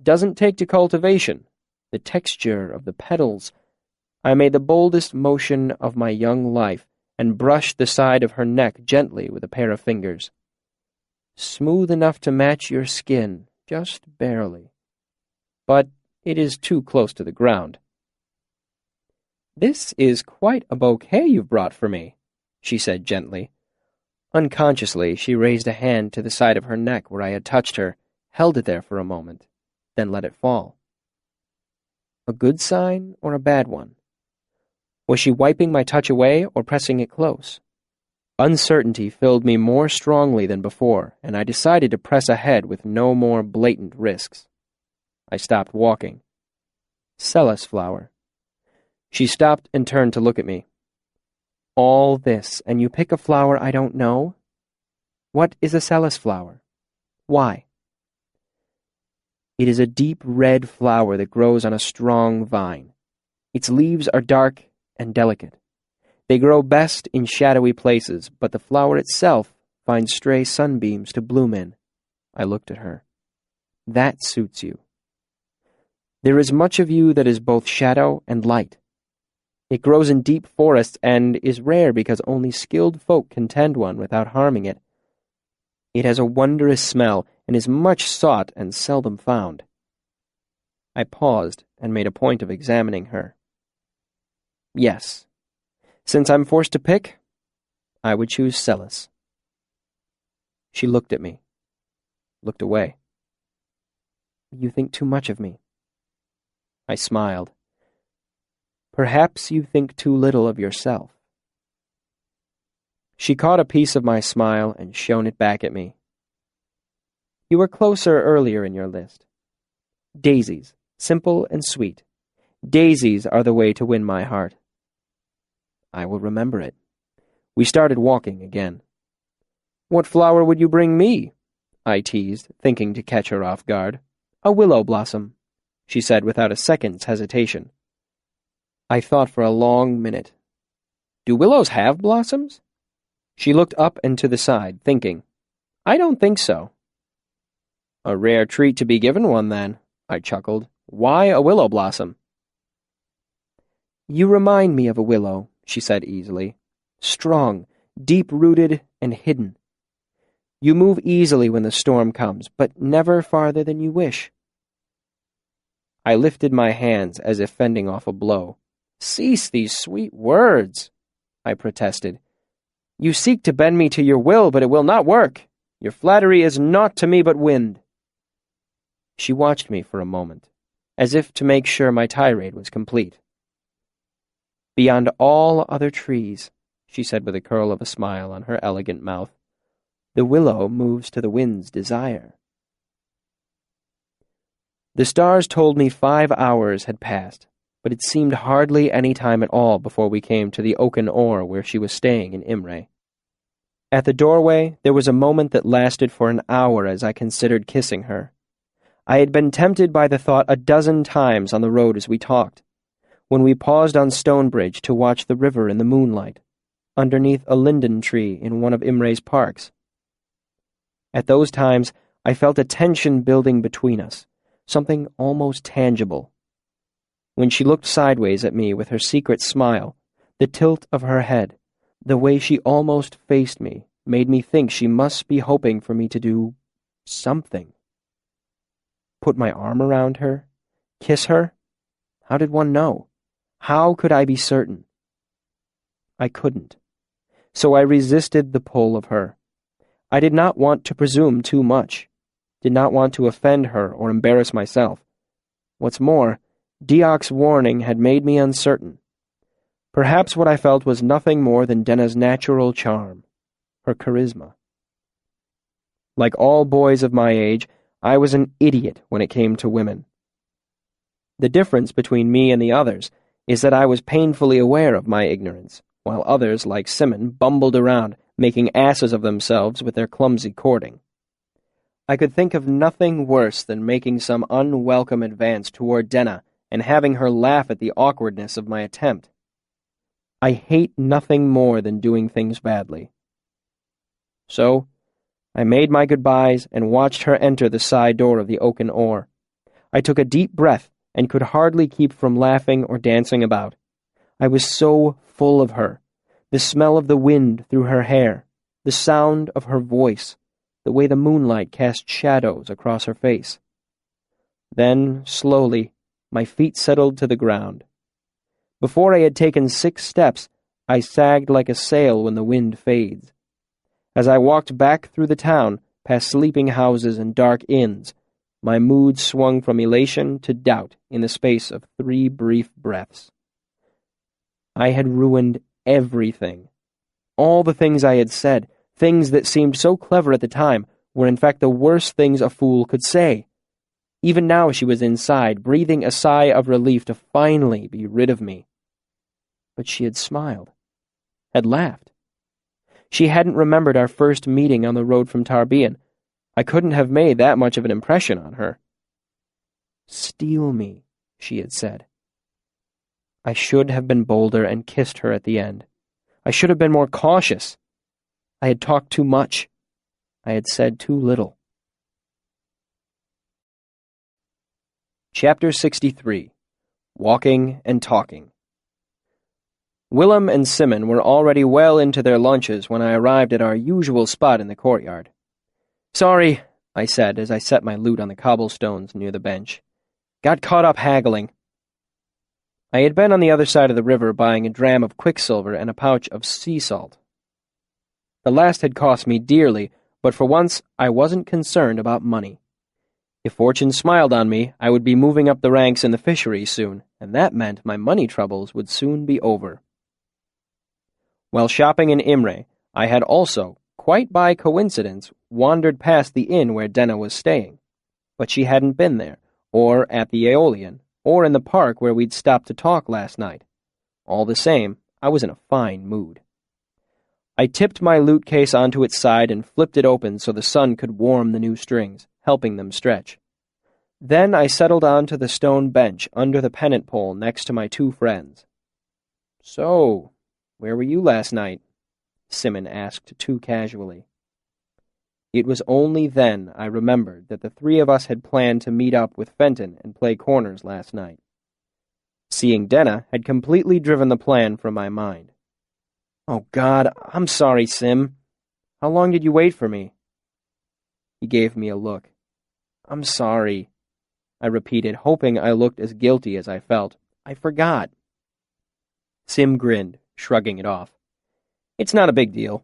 Doesn't take to cultivation. The texture of the petals. I made the boldest motion of my young life and brushed the side of her neck gently with a pair of fingers. Smooth enough to match your skin, just barely. But it is too close to the ground. This is quite a bouquet you've brought for me, she said gently. Unconsciously, she raised a hand to the side of her neck where I had touched her, held it there for a moment, then let it fall. A good sign or a bad one? Was she wiping my touch away or pressing it close? Uncertainty filled me more strongly than before, and I decided to press ahead with no more blatant risks. I stopped walking. Celis flower. She stopped and turned to look at me. All this, and you pick a flower I don't know? What is a celis flower? Why? It is a deep red flower that grows on a strong vine. Its leaves are dark and delicate. They grow best in shadowy places, but the flower itself finds stray sunbeams to bloom in. I looked at her. That suits you. There is much of you that is both shadow and light. It grows in deep forests and is rare because only skilled folk can tend one without harming it. It has a wondrous smell and is much sought and seldom found. I paused and made a point of examining her. Yes. Since I'm forced to pick, I would choose Celis. She looked at me, looked away. You think too much of me. I smiled. Perhaps you think too little of yourself. She caught a piece of my smile and shone it back at me. You were closer earlier in your list. Daisies, simple and sweet. Daisies are the way to win my heart. I will remember it. We started walking again. What flower would you bring me? I teased, thinking to catch her off guard. A willow blossom, she said without a second's hesitation. I thought for a long minute. Do willows have blossoms? She looked up and to the side, thinking. I don't think so. A rare treat to be given one, then, I chuckled. Why a willow blossom? You remind me of a willow, she said easily. Strong, deep-rooted, and hidden. You move easily when the storm comes, but never farther than you wish. I lifted my hands as if fending off a blow. Cease these sweet words, I protested. You seek to bend me to your will, but it will not work. Your flattery is naught to me but wind. She watched me for a moment, as if to make sure my tirade was complete. "Beyond all other trees," she said with a curl of a smile on her elegant mouth, "the willow moves to the wind's desire." The stars told me 5 hours had passed, but it seemed hardly any time at all before we came to the oaken oar where she was staying in Imre. At the doorway, there was a moment that lasted for an hour as I considered kissing her. I had been tempted by the thought a dozen times on the road as we talked, when we paused on Stonebridge to watch the river in the moonlight, underneath a linden tree in one of Imre's parks. At those times, I felt a tension building between us, something almost tangible. When she looked sideways at me with her secret smile, the tilt of her head, the way she almost faced me, made me think she must be hoping for me to do something. Put my arm around her? Kiss her? How did one know? How could I be certain? I couldn't. So I resisted the pull of her. I did not want to presume too much, did not want to offend her or embarrass myself. What's more, Diok's warning had made me uncertain. Perhaps what I felt was nothing more than Denna's natural charm, her charisma. Like all boys of my age, I was an idiot when it came to women. The difference between me and the others is that I was painfully aware of my ignorance, while others, like Simon, bumbled around, making asses of themselves with their clumsy courting. I could think of nothing worse than making some unwelcome advance toward Denna and having her laugh at the awkwardness of my attempt. I hate nothing more than doing things badly. So, I made my goodbyes and watched her enter the side door of the oaken oar. I took a deep breath and could hardly keep from laughing or dancing about. I was so full of her, the smell of the wind through her hair, the sound of her voice, the way the moonlight cast shadows across her face. Then, slowly, my feet settled to the ground. Before I had taken 6 steps, I sagged like a sail when the wind fades. As I walked back through the town, past sleeping houses and dark inns, my mood swung from elation to doubt in the space of 3 brief breaths. I had ruined everything. All the things I had said, things that seemed so clever at the time, were in fact the worst things a fool could say. Even now she was inside, breathing a sigh of relief to finally be rid of me. But she had smiled, had laughed. She hadn't remembered our first meeting on the road from Tarbean. I couldn't have made that much of an impression on her. "Steal me," she had said. I should have been bolder and kissed her at the end. I should have been more cautious. I had talked too much. I had said too little. Chapter 63. Walking and Talking. Willem and Simon were already well into their lunches when I arrived at our usual spot in the courtyard. "Sorry," I said as I set my loot on the cobblestones near the bench. "Got caught up haggling." I had been on the other side of the river buying a dram of quicksilver and a pouch of sea salt. The last had cost me dearly, but for once I wasn't concerned about money. If fortune smiled on me, I would be moving up the ranks in the fishery soon, and that meant my money troubles would soon be over. While shopping in Imre, I had also, quite by coincidence, wandered past the inn where Denna was staying, but she hadn't been there, or at the Aeolian, or in the park where we'd stopped to talk last night. All the same, I was in a fine mood. I tipped my loot case onto its side and flipped it open so the sun could warm the new strings, helping them stretch. Then I settled onto the stone bench under the pennant pole next to my 2 friends. "So, where were you last night?" Simon asked too casually. It was only then I remembered that the 3 of us had planned to meet up with Fenton and play corners last night. Seeing Denna had completely driven the plan from my mind. "Oh, God, I'm sorry, Sim. How long did you wait for me?" He gave me a look. "I'm sorry," I repeated, hoping I looked as guilty as I felt. "I forgot." Sim grinned, shrugging it off. "It's not a big deal.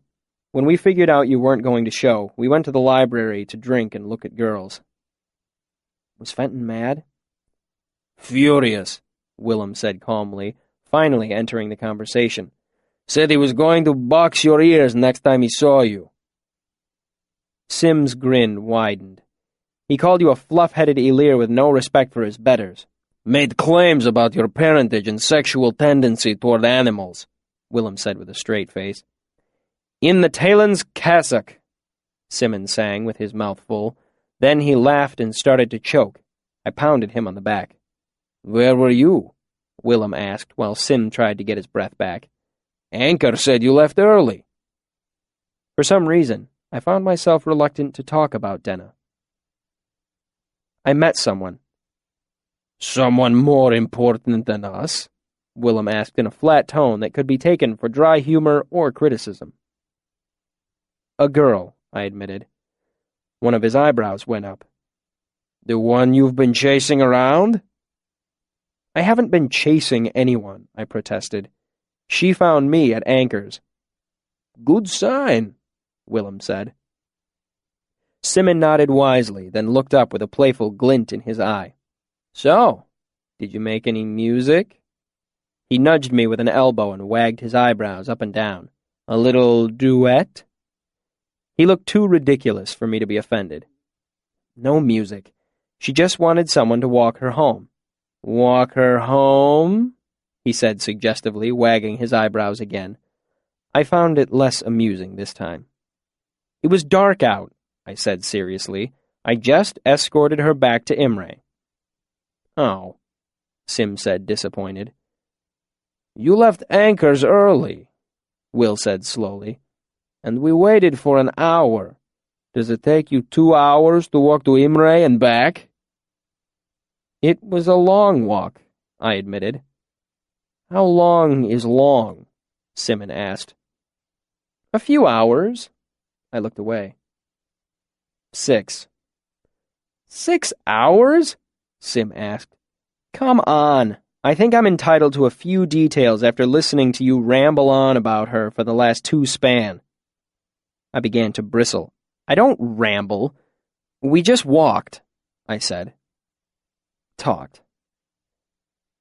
When we figured out you weren't going to show, we went to the library to drink and look at girls." Was Fenton mad? Furious, Willem said calmly, finally entering the conversation. Said he was going to box your ears next time he saw you. Sim's grin widened. He called you a fluff-headed Elir with no respect for his betters. Made claims about your parentage and sexual tendency toward animals, Willem said with a straight face. In the Talon's cassock, Simon sang with his mouth full. Then he laughed and started to choke. I pounded him on the back. Where were you? Willem asked while Sim tried to get his breath back. Anchor said you left early. For some reason, I found myself reluctant to talk about Denna. I met someone. Someone more important than us? Willem asked in a flat tone that could be taken for dry humor or criticism. A girl, I admitted. One of his eyebrows went up. The one you've been chasing around? I haven't been chasing anyone, I protested. She found me at Anchor's. Good sign, Willem said. Simon nodded wisely, then looked up with a playful glint in his eye. So, did you make any music? He nudged me with an elbow and wagged his eyebrows up and down. A little duet? He looked too ridiculous for me to be offended. No music. She just wanted someone to walk her home. Walk her home? He said suggestively, wagging his eyebrows again. I found it less amusing this time. It was dark out, I said seriously. I just escorted her back to Imre. Oh, Sim said, disappointed. You left Anchor's early, Will said slowly, and we waited for an hour. Does it take you 2 hours to walk to Imre and back? It was a long walk, I admitted. How long is long? Simon asked. A few hours. I looked away. 6. 6 hours? Sim asked. Come on. I think I'm entitled to a few details after listening to you ramble on about her for the last 2 span. I began to bristle. I don't ramble. We just walked, I said. Talked.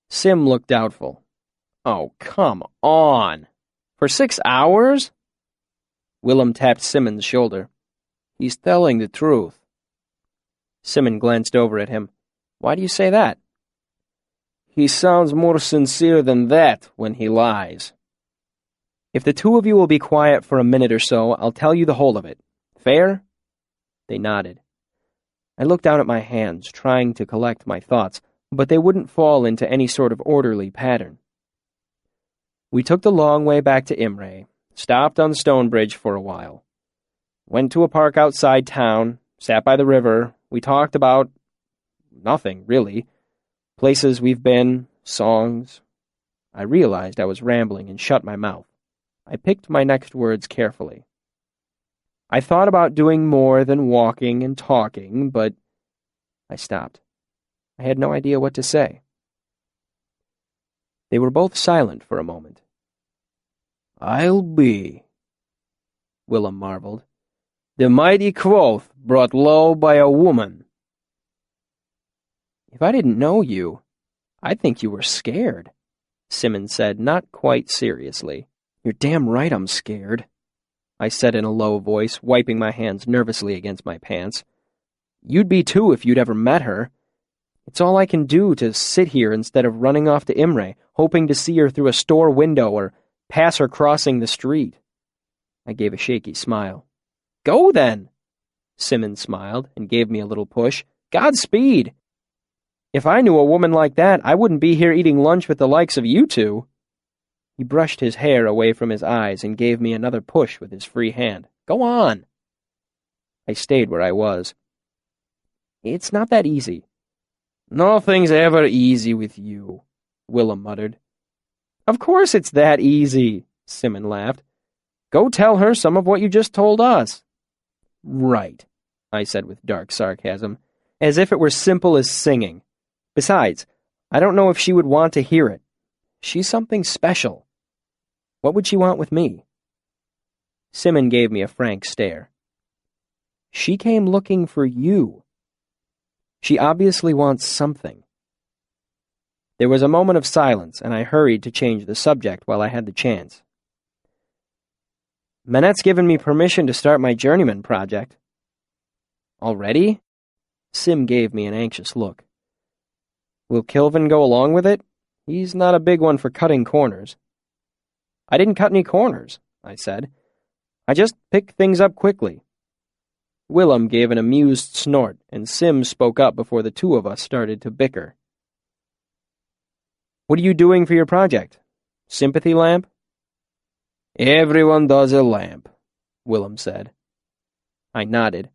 Sim looked doubtful. Oh, come on. For 6 hours? Willem tapped Simon's shoulder. He's telling the truth. Simon glanced over at him. Why do you say that? He sounds more sincere than that when he lies. If the two of you will be quiet for a minute or so, I'll tell you the whole of it. Fair? They nodded. I looked down at my hands, trying to collect my thoughts, but they wouldn't fall into any sort of orderly pattern. We took the long way back to Imre, stopped on Stonebridge for a while. Went to a park outside town, sat by the river. We talked about nothing, really. Places we've been, songs. I realized I was rambling and shut my mouth. I picked my next words carefully. I thought about doing more than walking and talking, but I stopped. I had no idea what to say. They were both silent for a moment. I'll be, Willem marveled, the mighty Quoth brought low by a woman. If I didn't know you, I'd think you were scared, Simon said, not quite seriously. You're damn right I'm scared, I said in a low voice, wiping my hands nervously against my pants. You'd be too if you'd ever met her. It's all I can do to sit here instead of running off to Imre, hoping to see her through a store window or pass her crossing the street. I gave a shaky smile. Go then, Simon smiled and gave me a little push. Godspeed. If I knew a woman like that, I wouldn't be here eating lunch with the likes of you two. He brushed his hair away from his eyes and gave me another push with his free hand. Go on. I stayed where I was. It's not that easy. Nothing's ever easy with you, Willem muttered. Of course it's that easy, Simon laughed. Go tell her some of what you just told us. Right, I said with dark sarcasm, as if it were simple as singing. Besides, I don't know if she would want to hear it. She's something special. What would she want with me? Simon gave me a frank stare. She came looking for you. She obviously wants something. There was a moment of silence, and I hurried to change the subject while I had the chance. Manette's given me permission to start my journeyman project. Already? Sim gave me an anxious look. Will Kilvin go along with it? He's not a big one for cutting corners. I didn't cut any corners, I said. I just picked things up quickly. Willem gave an amused snort, and Sim spoke up before the two of us started to bicker. What are you doing for your project? Sympathy lamp? Everyone does a lamp, Willem said. I nodded.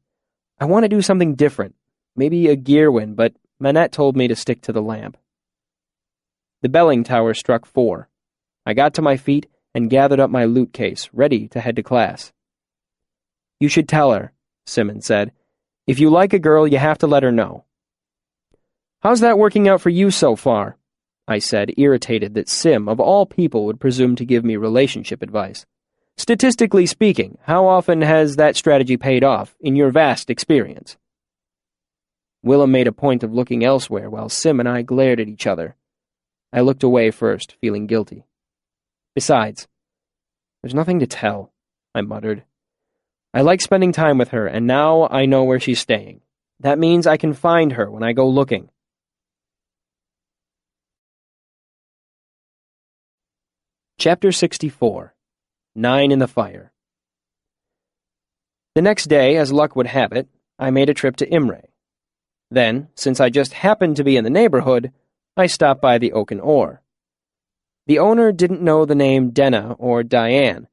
I want to do something different, maybe a Gearwin, but Manette told me to stick to the lamp. The belling tower struck 4. I got to my feet and gathered up my loot case, ready to head to class. You should tell her, Simmons said. If you like a girl, you have to let her know. How's that working out for you so far? I said, irritated that Sim, of all people, would presume to give me relationship advice. Statistically speaking, how often has that strategy paid off, in your vast experience? Willem made a point of looking elsewhere while Sim and I glared at each other. I looked away first, feeling guilty. Besides, there's nothing to tell, I muttered. I like spending time with her, and now I know where she's staying. That means I can find her when I go looking. Chapter 64. 9 in the Fire. The next day, as luck would have it, I made a trip to Imre. Then, since I just happened to be in the neighborhood, I stopped by the Oak and Oar. The owner didn't know the name Denna or Diane,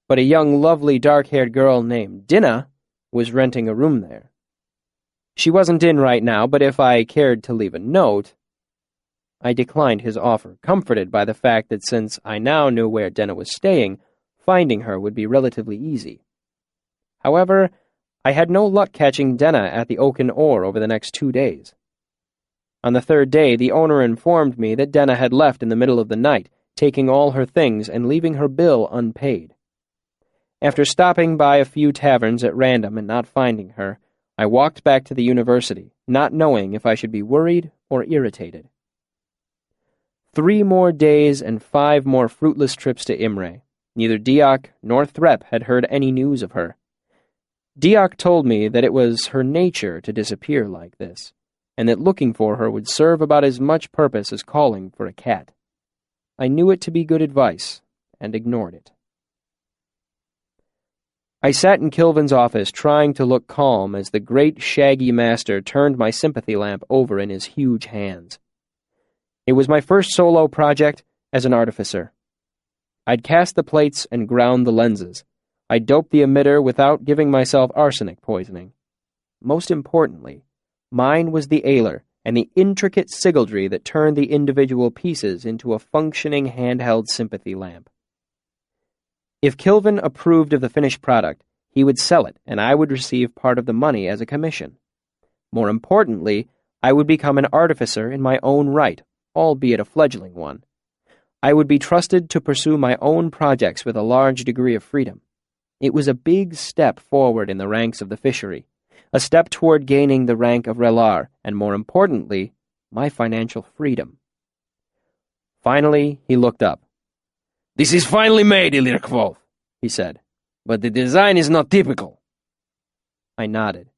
but a young, lovely, dark-haired girl named Dinah was renting a room there. She wasn't in right now, but if I cared to leave a note, I declined his offer, comforted by the fact that since I now knew where Denna was staying, finding her would be relatively easy. However, I had no luck catching Denna at the Oak and Oar over the next 2 days. On the 3rd day, the owner informed me that Denna had left in the middle of the night, taking all her things and leaving her bill unpaid. After stopping by a few taverns at random and not finding her, I walked back to the university, not knowing if I should be worried or irritated. 3 more days and 5 more fruitless trips to Imre. Neither Diak nor Threp had heard any news of her. Diak told me that it was her nature to disappear like this, and that looking for her would serve about as much purpose as calling for a cat. I knew it to be good advice, and ignored it. I sat in Kilvin's office trying to look calm as the great shaggy master turned my sympathy lamp over in his huge hands. It was my first solo project as an artificer. I'd cast the plates and ground the lenses. I'd doped the emitter without giving myself arsenic poisoning. Most importantly, mine was the ailer and the intricate sigildry that turned the individual pieces into a functioning handheld sympathy lamp. If Kilvin approved of the finished product, he would sell it, and I would receive part of the money as a commission. More importantly, I would become an artificer in my own right, albeit a fledgling one. I would be trusted to pursue my own projects with a large degree of freedom. It was a big step forward in the ranks of the fishery, a step toward gaining the rank of Relar, and more importantly, my financial freedom. Finally, he looked up. "This is finally made, Ilirkvolf," he said, "but the design is not typical." I nodded.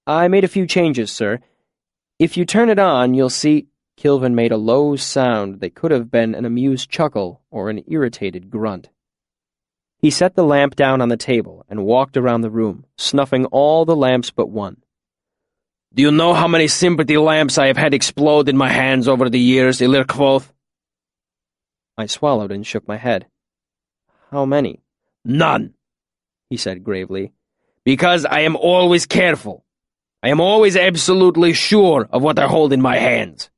"I made a few changes, sir. If you turn it on, you'll see—" Kilvin made a low sound that could have been an amused chuckle or an irritated grunt. He set the lamp down on the table and walked around the room, snuffing all the lamps but one. "Do you know how many sympathy lamps I have had explode in my hands over the years, Ilirkvolf?" I swallowed and shook my head. "How many?" "None," he said gravely. "Because I am always careful. I am always absolutely sure of what I hold in my hands.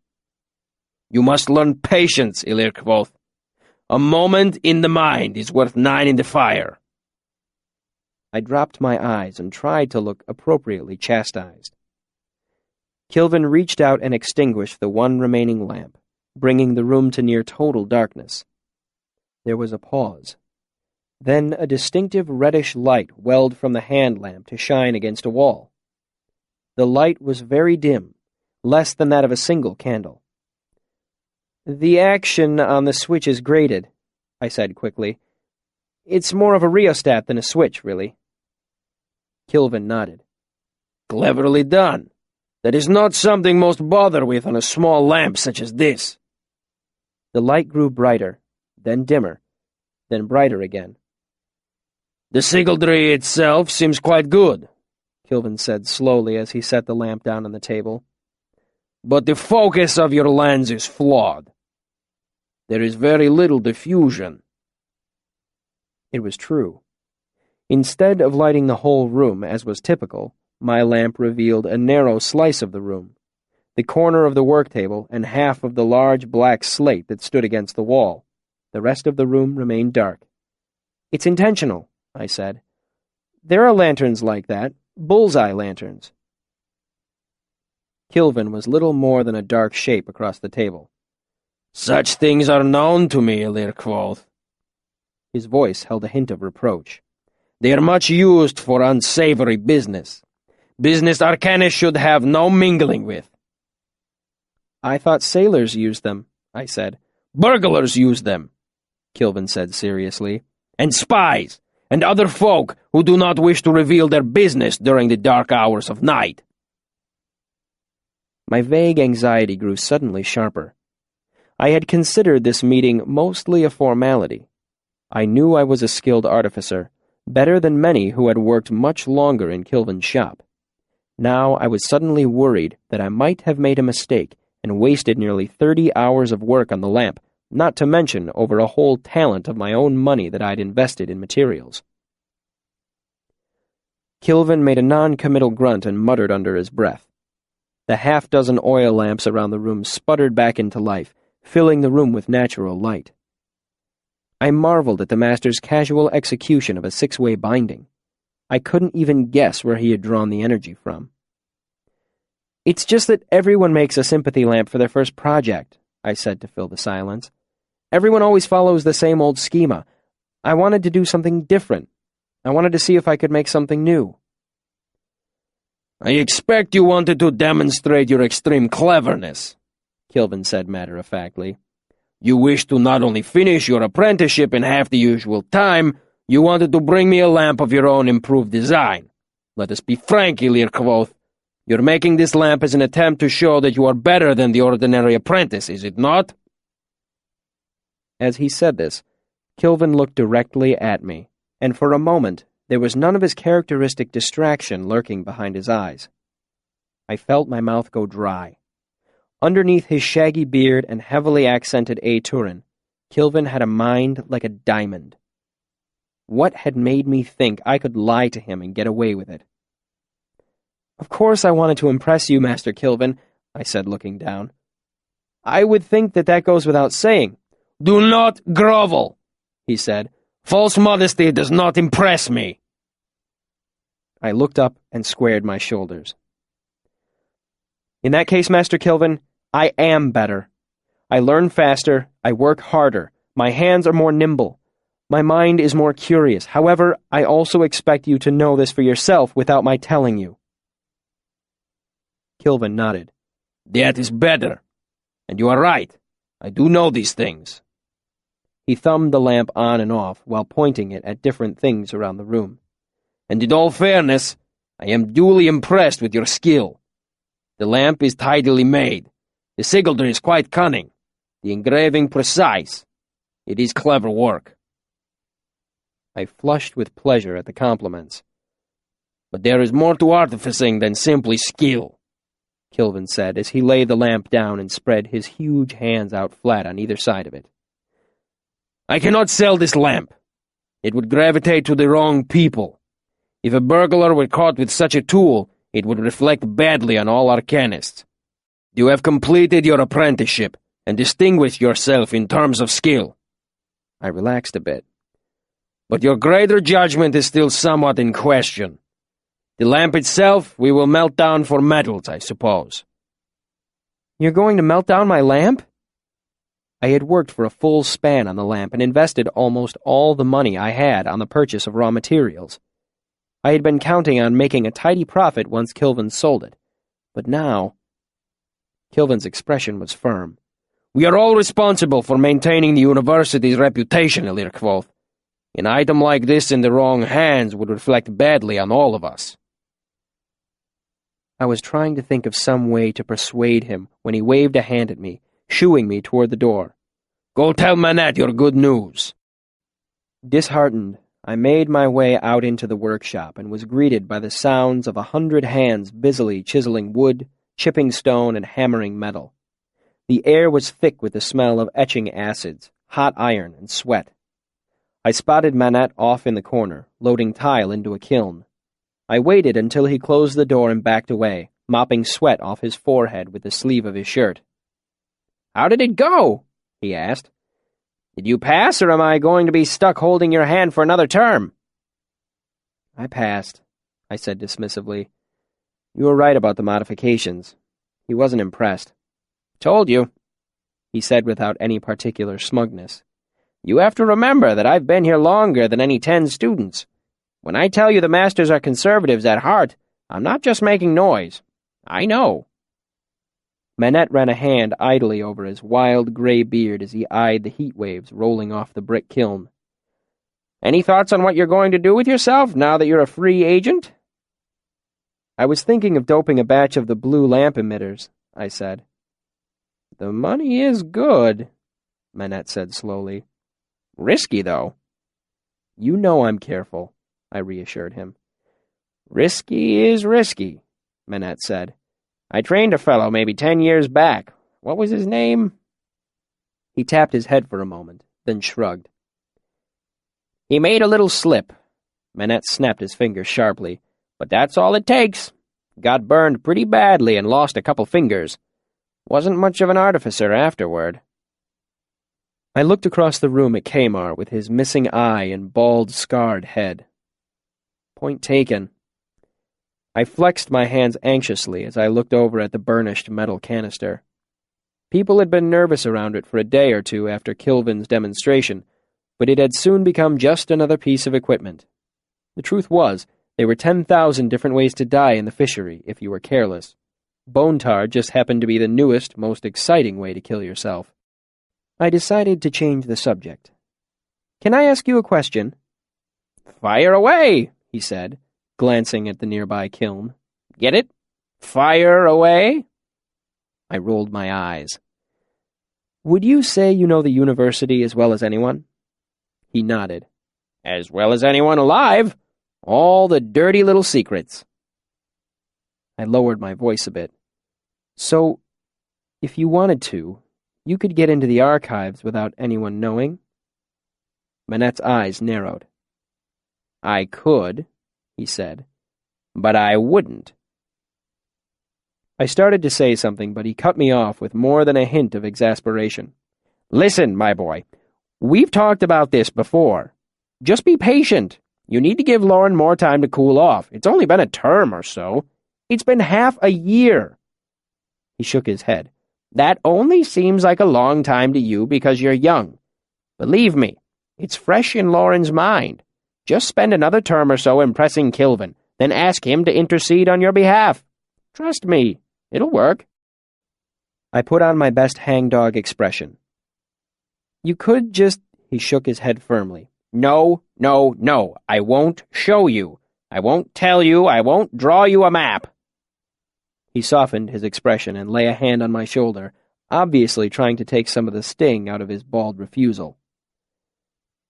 You must learn patience, Ilirkvolf. A moment in the mind is worth 9 in the fire." I dropped my eyes and tried to look appropriately chastised. Kilvin reached out and extinguished the one remaining lamp, bringing the room to near total darkness. There was a pause. Then a distinctive reddish light welled from the hand lamp to shine against a wall. The light was very dim, less than that of a single candle. The action on the switch is graded, I said quickly. It's more of a rheostat than a switch, really. Kilvin nodded. Cleverly done. That is not something most bother with on a small lamp such as this. The light grew brighter, then dimmer, then brighter again. The sigildry itself seems quite good, Kilvin said slowly as he set the lamp down on the table. But the focus of your lens is flawed. There is very little diffusion. It was true. Instead of lighting the whole room, as was typical, my lamp revealed a narrow slice of the room, the corner of the work table and half of the large black slate that stood against the wall. The rest of the room remained dark. It's intentional, I said. There are lanterns like that, bullseye lanterns. Kilvin was little more than a dark shape across the table. Such things are known to me, Ilir quoth. His voice held a hint of reproach. They are much used for unsavory business. Business arcana should have no mingling with. I thought sailors used them, I said. Burglars use them, Kilvin said seriously. And spies, and other folk who do not wish to reveal their business during the dark hours of night. My vague anxiety grew suddenly sharper. I had considered this meeting mostly a formality. I knew I was a skilled artificer, better than many who had worked much longer in Kilvin's shop. Now I was suddenly worried that I might have made a mistake and wasted nearly 30 hours of work on the lamp, not to mention over a whole talent of my own money that I'd invested in materials. Kilvin made a non-committal grunt and muttered under his breath. The half-dozen oil lamps around the room sputtered back into life, filling the room with natural light. I marveled at the master's casual execution of a 6-way binding. I couldn't even guess where he had drawn the energy from. It's just that everyone makes a sympathy lamp for their first project, I said to fill the silence. Everyone always follows the same old schema. I wanted to do something different. I wanted to see if I could make something new. I expect you wanted to demonstrate your extreme cleverness, Kilvin said matter-of-factly. You wish to not only finish your apprenticeship in half the usual time, you wanted to bring me a lamp of your own improved design. Let us be frank, Ilir quoth. You're making this lamp as an attempt to show that you are better than the ordinary apprentice, is it not? As he said this, Kilvin looked directly at me, and for a moment there was none of his characteristic distraction lurking behind his eyes. I felt my mouth go dry. Underneath his shaggy beard and heavily accented A. Turin, Kilvin had a mind like a diamond. What had made me think I could lie to him and get away with it? Of course I wanted to impress you, Master Kilvin, I said, looking down. I would think that goes without saying. Do not grovel, he said. False modesty does not impress me. I looked up and squared my shoulders. In that case, Master Kilvin, I am better. I learn faster, I work harder, my hands are more nimble, my mind is more curious. However, I also expect you to know this for yourself without my telling you. Kilvin nodded. That is better. And you are right. I do know these things. He thumbed the lamp on and off while pointing it at different things around the room. And in all fairness, I am duly impressed with your skill. The lamp is tidily made. The sigildry is quite cunning. The engraving precise. It is clever work. I flushed with pleasure at the compliments. But there is more to artificing than simply skill, Kilvin said as he laid the lamp down and spread his huge hands out flat on either side of it. I cannot sell this lamp. It would gravitate to the wrong people. If a burglar were caught with such a tool, it would reflect badly on all arcanists. You have completed your apprenticeship and distinguished yourself in terms of skill. I relaxed a bit. But your greater judgment is still somewhat in question. The lamp itself we will melt down for metals, I suppose. You're going to melt down my lamp? I had worked for a full span on the lamp and invested almost all the money I had on the purchase of raw materials. I had been counting on making a tidy profit once Kilvin sold it. But now... Kilvin's expression was firm. We are all responsible for maintaining the university's reputation, Elirkvoth. An item like this in the wrong hands would reflect badly on all of us. I was trying to think of some way to persuade him when he waved a hand at me, shooing me toward the door. Go tell Manette your good news. Disheartened, I made my way out into the workshop and was greeted by the sounds of 100 hands busily chiseling wood, chipping stone, and hammering metal. The air was thick with the smell of etching acids, hot iron, and sweat. I spotted Manette off in the corner, loading tile into a kiln. I waited until he closed the door and backed away, mopping sweat off his forehead with the sleeve of his shirt. How did it go? He asked. Did you pass, or am I going to be stuck holding your hand for another term? I passed, I said dismissively. You were right about the modifications. He wasn't impressed. Told you, he said without any particular smugness. You have to remember that I've been here longer than any 10 students. When I tell you the masters are conservatives at heart, I'm not just making noise. I know. Manette ran a hand idly over his wild gray beard as he eyed the heat waves rolling off the brick kiln. Any thoughts on what you're going to do with yourself now that you're a free agent? I was thinking of doping a batch of the blue lamp emitters, I said. The money is good, Manette said slowly. Risky, though. You know I'm careful, I reassured him. Risky is risky, Manette said. I trained a fellow maybe 10 years back. What was his name? He tapped his head for a moment, then shrugged. He made a little slip. Manette snapped his fingers sharply. But that's all it takes. Got burned pretty badly and lost a couple fingers. Wasn't much of an artificer afterward. I looked across the room at Kamar with his missing eye and bald, scarred head. Point taken. I flexed my hands anxiously as I looked over at the burnished metal canister. People had been nervous around it for a day or two after Kilvin's demonstration, but it had soon become just another piece of equipment. The truth was, there were 10,000 different ways to die in the fishery if you were careless. Bone tar just happened to be the newest, most exciting way to kill yourself. I decided to change the subject. Can I ask you a question? Fire away, he said, glancing at the nearby kiln. Get it? Fire away? I rolled my eyes. Would you say you know the university as well as anyone? He nodded. As well as anyone alive. All the dirty little secrets. I lowered my voice a bit. So, if you wanted to, you could get into the archives without anyone knowing? Manette's eyes narrowed. I could, he said, but I wouldn't. I started to say something, but he cut me off with more than a hint of exasperation. Listen, my boy, we've talked about this before. Just be patient. You need to give Lauren more time to cool off. It's only been a term or so. It's been half a year. He shook his head. That only seems like a long time to you because you're young. Believe me, it's fresh in Lauren's mind. Just spend another term or so impressing Kilvin, then ask him to intercede on your behalf. Trust me, it'll work. I put on my best hangdog expression. You could just... He shook his head firmly. No, no, no. I won't show you. I won't tell you. I won't draw you a map. He softened his expression and lay a hand on my shoulder, obviously trying to take some of the sting out of his bald refusal.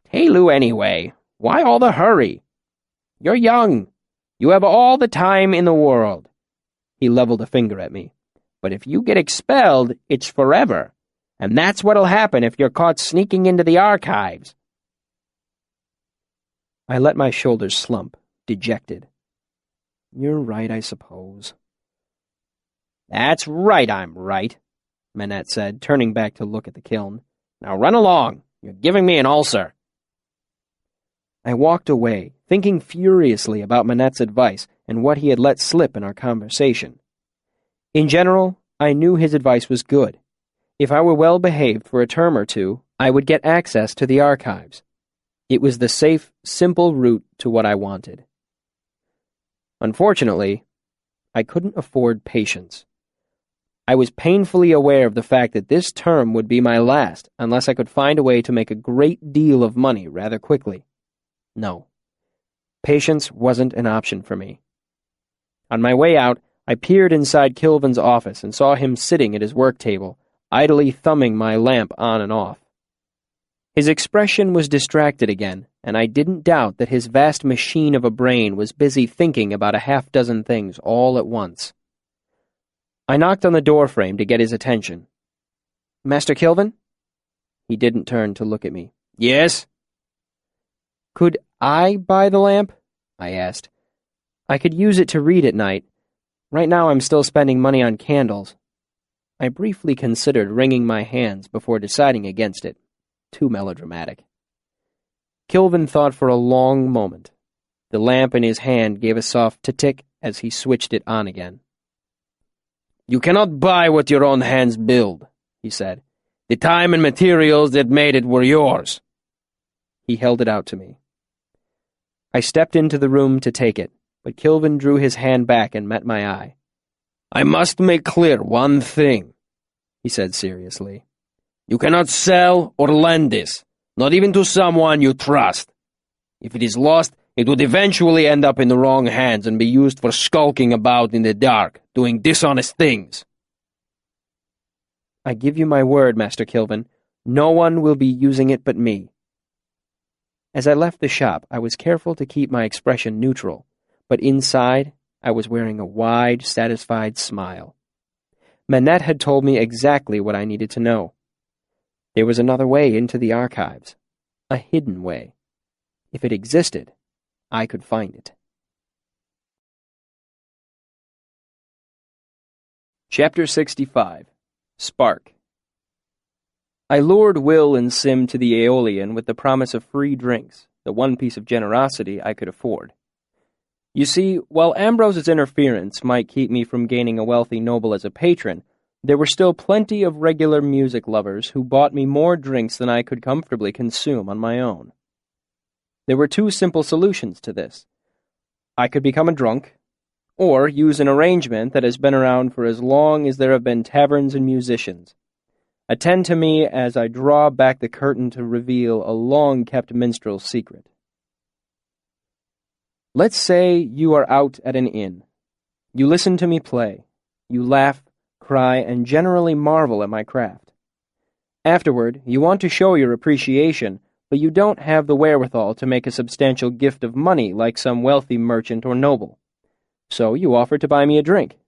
Hey, Lou, anyway. Why all the hurry? You're young. You have all the time in the world. He leveled a finger at me. But if you get expelled, it's forever. And that's what'll happen if you're caught sneaking into the archives. I let my shoulders slump, dejected. You're right, I suppose. That's right, I'm right, Manette said, turning back to look at the kiln. Now run along. You're giving me an ulcer. I walked away, thinking furiously about Manette's advice and what he had let slip in our conversation. In general, I knew his advice was good. If I were well behaved for a term or two, I would get access to the archives. It was the safe, simple route to what I wanted. Unfortunately, I couldn't afford patience. I was painfully aware of the fact that this term would be my last unless I could find a way to make a great deal of money rather quickly. No. Patience wasn't an option for me. On my way out, I peered inside Kilvin's office and saw him sitting at his work table, idly thumbing my lamp on and off. His expression was distracted again, and I didn't doubt that his vast machine of a brain was busy thinking about a half-dozen things all at once. I knocked on the doorframe to get his attention. "Master Kilvin?" He didn't turn to look at me. "Yes?" "Could I buy the lamp?" I asked. "I could use it to read at night. Right now I'm still spending money on candles." I briefly considered wringing my hands before deciding against it. Too melodramatic. Kilvin thought for a long moment. The lamp in his hand gave a soft tick as he switched it on again. "You cannot buy what your own hands build," he said. "The time and materials that made it were yours." He held it out to me. I stepped into the room to take it, but Kilvin drew his hand back and met my eye. "I must make clear one thing," he said seriously. "You cannot sell or lend this, not even to someone you trust. If it is lost, it would eventually end up in the wrong hands and be used for skulking about in the dark, doing dishonest things." "I give you my word, Master Kilvin, no one will be using it but me." As I left the shop, I was careful to keep my expression neutral, but inside, I was wearing a wide, satisfied smile. Manette had told me exactly what I needed to know. There was another way into the archives, a hidden way. If it existed, I could find it. Chapter 65. Spark. I lured Will and Sim to the Aeolian with the promise of free drinks, the one piece of generosity I could afford. You see, while Ambrose's interference might keep me from gaining a wealthy noble as a patron, there were still plenty of regular music lovers who bought me more drinks than I could comfortably consume on my own. There were two simple solutions to this. I could become a drunk, or use an arrangement that has been around for as long as there have been taverns and musicians. Attend to me as I draw back the curtain to reveal a long-kept minstrel's secret. Let's say you are out at an inn. You listen to me play. You laugh, cry, and generally marvel at my craft. Afterward, you want to show your appreciation, but you don't have the wherewithal to make a substantial gift of money like some wealthy merchant or noble. So you offer to buy me a drink.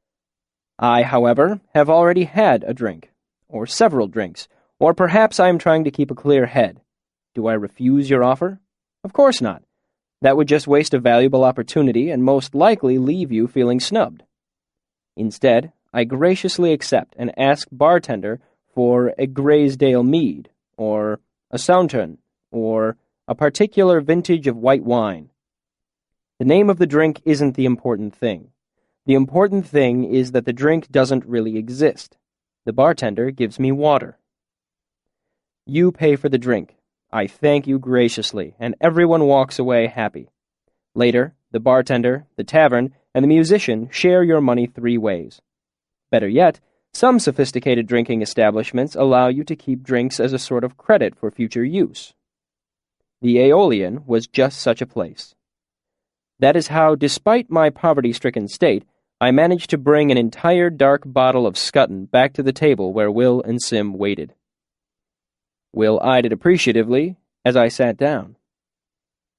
I, however, have already had a drink, or several drinks, or perhaps I am trying to keep a clear head. Do I refuse your offer? Of course not. That would just waste a valuable opportunity and most likely leave you feeling snubbed. Instead, I graciously accept and ask bartender for a Graysdale mead, or a Sauterne, or a particular vintage of white wine. The name of the drink isn't the important thing. The important thing is that the drink doesn't really exist. The bartender gives me water. You pay for the drink. I thank you graciously, and everyone walks away happy. Later, the bartender, the tavern, and the musician share your money 3 ways. Better yet, some sophisticated drinking establishments allow you to keep drinks as a sort of credit for future use. The Aeolian was just such a place. That is how, despite my poverty-stricken state, I managed to bring an entire dark bottle of Scutton back to the table where Will and Sim waited. Will eyed it appreciatively as I sat down.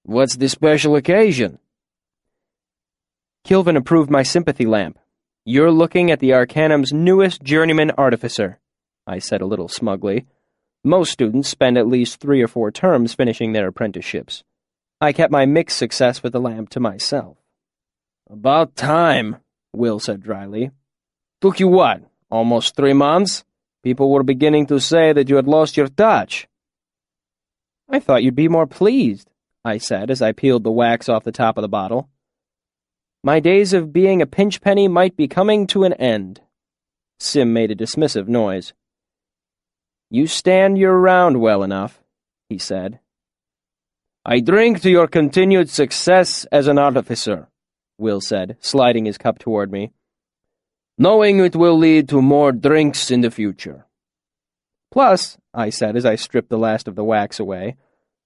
"What's the special occasion?" Kilvin approved my sympathy lamp. "You're looking at the Arcanum's newest journeyman artificer," I said a little smugly. Most students spend at least 3 or 4 terms finishing their apprenticeships. I kept my mixed success with the lamp to myself. "About time," Will said dryly. "Took you what, almost 3 months? People were beginning to say that you had lost your touch." "I thought you'd be more pleased," I said as I peeled the wax off the top of the bottle. "My days of being a pinchpenny might be coming to an end." Sim made a dismissive noise. "You stand your ground well enough," he said. "I drink to your continued success as an artificer," Will said, sliding his cup toward me. knowing it will lead to more drinks in the future. Plus, I said as I stripped the last of the wax away,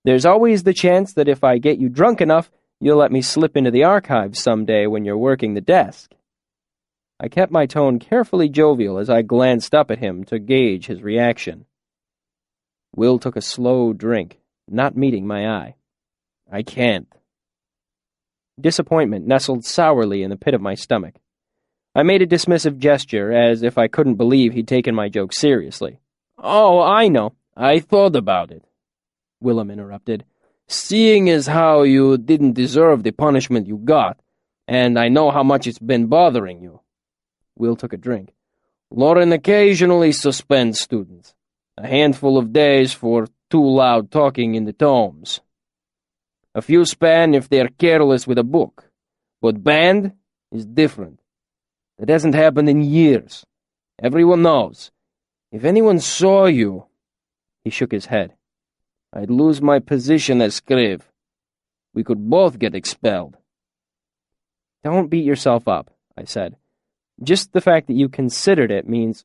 there's always the chance that if I get you drunk enough, you'll let me slip into the archives someday when you're working the desk. I kept my tone carefully jovial as I glanced up at him to gauge his reaction. Will took a slow drink, not meeting my eye. I can't. Disappointment nestled sourly in the pit of my stomach. I made a dismissive gesture, as if I couldn't believe he'd taken my joke seriously. Oh, I know. I thought about it, Willem interrupted. Seeing as how you didn't deserve the punishment you got, and I know how much it's been bothering you. Will took a drink. Lauren occasionally suspends students. A handful of days for too loud talking in the tomes. A few span if they're careless with a book. But banned is different. That hasn't happened in years. Everyone knows. If anyone saw you... He shook his head. I'd lose my position as scribe. We could both get expelled. Don't beat yourself up, I said. Just the fact that you considered it means...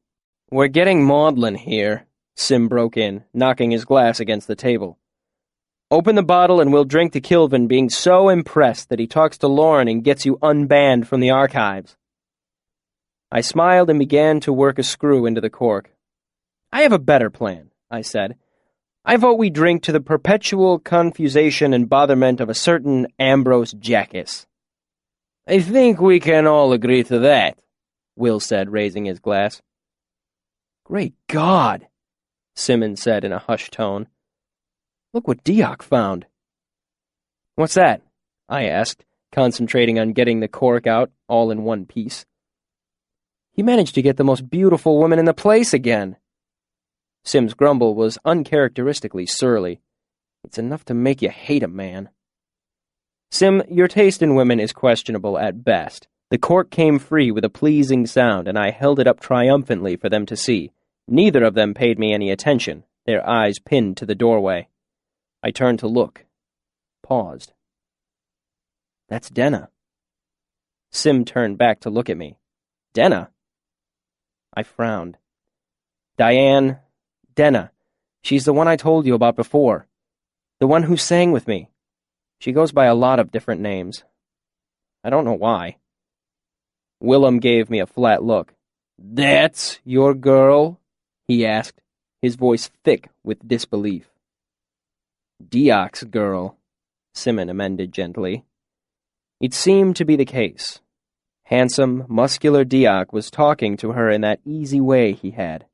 We're getting maudlin here, Sim broke in, knocking his glass against the table. Open the bottle and we'll drink to Kilvin being so impressed that he talks to Lauren and gets you unbanned from the archives. I smiled and began to work a screw into the cork. I have a better plan, I said. I vote we drink to the perpetual confusation and botherment of a certain Ambrose Jackass. I think we can all agree to that, Will said, raising his glass. Great God, Simmons said in a hushed tone. Look what Dioc found. What's that? I asked, concentrating on getting the cork out all in one piece. He managed to get the most beautiful woman in the place again. Sim's grumble was uncharacteristically surly. It's enough to make you hate a man. Sim, your taste in women is questionable at best. The cork came free with a pleasing sound, and I held it up triumphantly for them to see. Neither of them paid me any attention, their eyes pinned to the doorway. I turned to look. Paused. That's Denna. Sim turned back to look at me. Denna? I frowned. Diane, Denna. She's the one I told you about before. The one who sang with me. She goes by a lot of different names. I don't know why. Willem gave me a flat look. That's your girl? He asked, his voice thick with disbelief. Dioc's girl, Simon amended gently. It seemed to be the case. Handsome, muscular Dioc was talking to her in that easy way he had.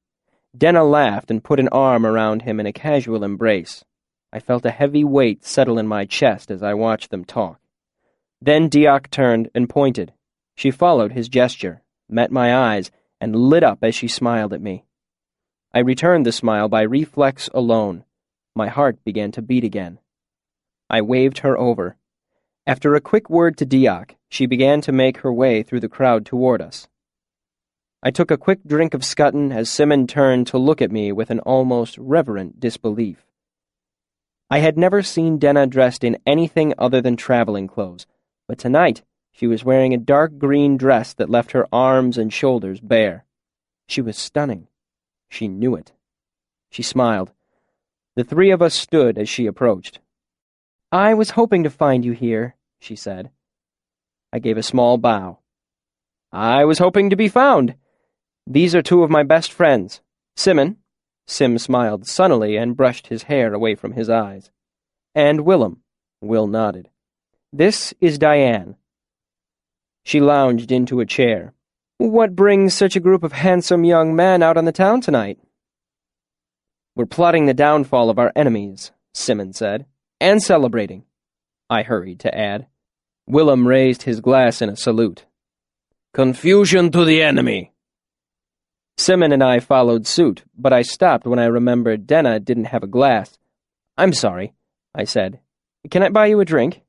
Denna laughed and put an arm around him in a casual embrace. I felt a heavy weight settle in my chest as I watched them talk. Then Dioc turned and pointed. She followed his gesture, met my eyes, and lit up as she smiled at me. I returned the smile by reflex alone. My heart began to beat again. I waved her over. After a quick word to Dioc, she began to make her way through the crowd toward us. I took a quick drink of Scutton as Simon turned to look at me with an almost reverent disbelief. I had never seen Denna dressed in anything other than traveling clothes, but tonight she was wearing a dark green dress that left her arms and shoulders bare. She was stunning. She knew it. She smiled. The three of us stood as she approached. I was hoping to find you here, she said. I gave a small bow. I was hoping to be found. These are two of my best friends. Simon, Sim smiled sunnily and brushed his hair away from his eyes. And Willem, Will nodded. This is Diane. She lounged into a chair. What brings such a group of handsome young men out on the town tonight? We're plotting the downfall of our enemies, Simon said, and celebrating, I hurried to add. Willem raised his glass in a salute. Confusion to the enemy. Simon and I followed suit, but I stopped when I remembered Denna didn't have a glass. I'm sorry, I said. Can I buy you a drink?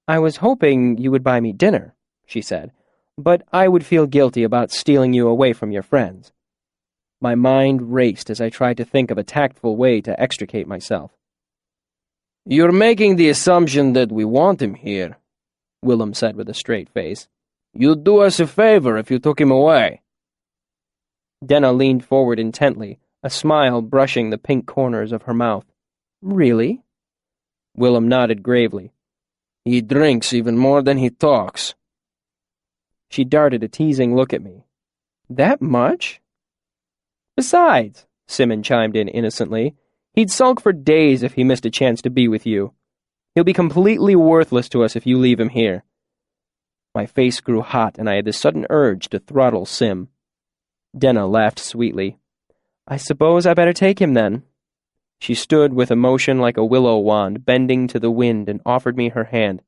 I was hoping you would buy me dinner, she said, but I would feel guilty about stealing you away from your friends. My mind raced as I tried to think of a tactful way to extricate myself. You're making the assumption that we want him here, Willem said with a straight face. You'd do us a favor if you took him away. Denna leaned forward intently, a smile brushing the pink corners of her mouth. Really? Willem nodded gravely. He drinks even more than he talks. She darted a teasing look at me. That much? Besides, Simon chimed in innocently, he'd sulk for days if he missed a chance to be with you. He'll be completely worthless to us if you leave him here. My face grew hot, and I had this sudden urge to throttle Sim. Denna laughed sweetly. I suppose I better take him then. She stood with a motion like a willow wand, bending to the wind, and offered me her hand.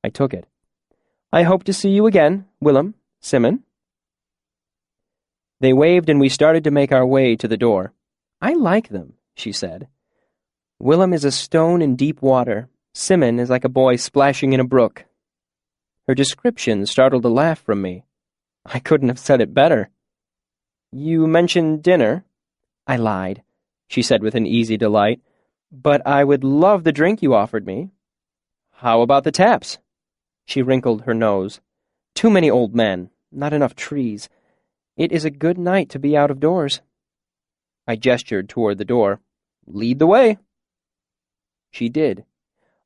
I took it. I hope to see you again, Willem, Simon. They waved, and we started to make our way to the door. I like them, she said. Willem is a stone in deep water. Simon is like a boy splashing in a brook. Her description startled a laugh from me. I couldn't have said it better. You mentioned dinner? I lied, she said with an easy delight. But I would love the drink you offered me. How about the taps? She wrinkled her nose. Too many old men, not enough trees. It is a good night to be out of doors. I gestured toward the door. Lead the way. She did.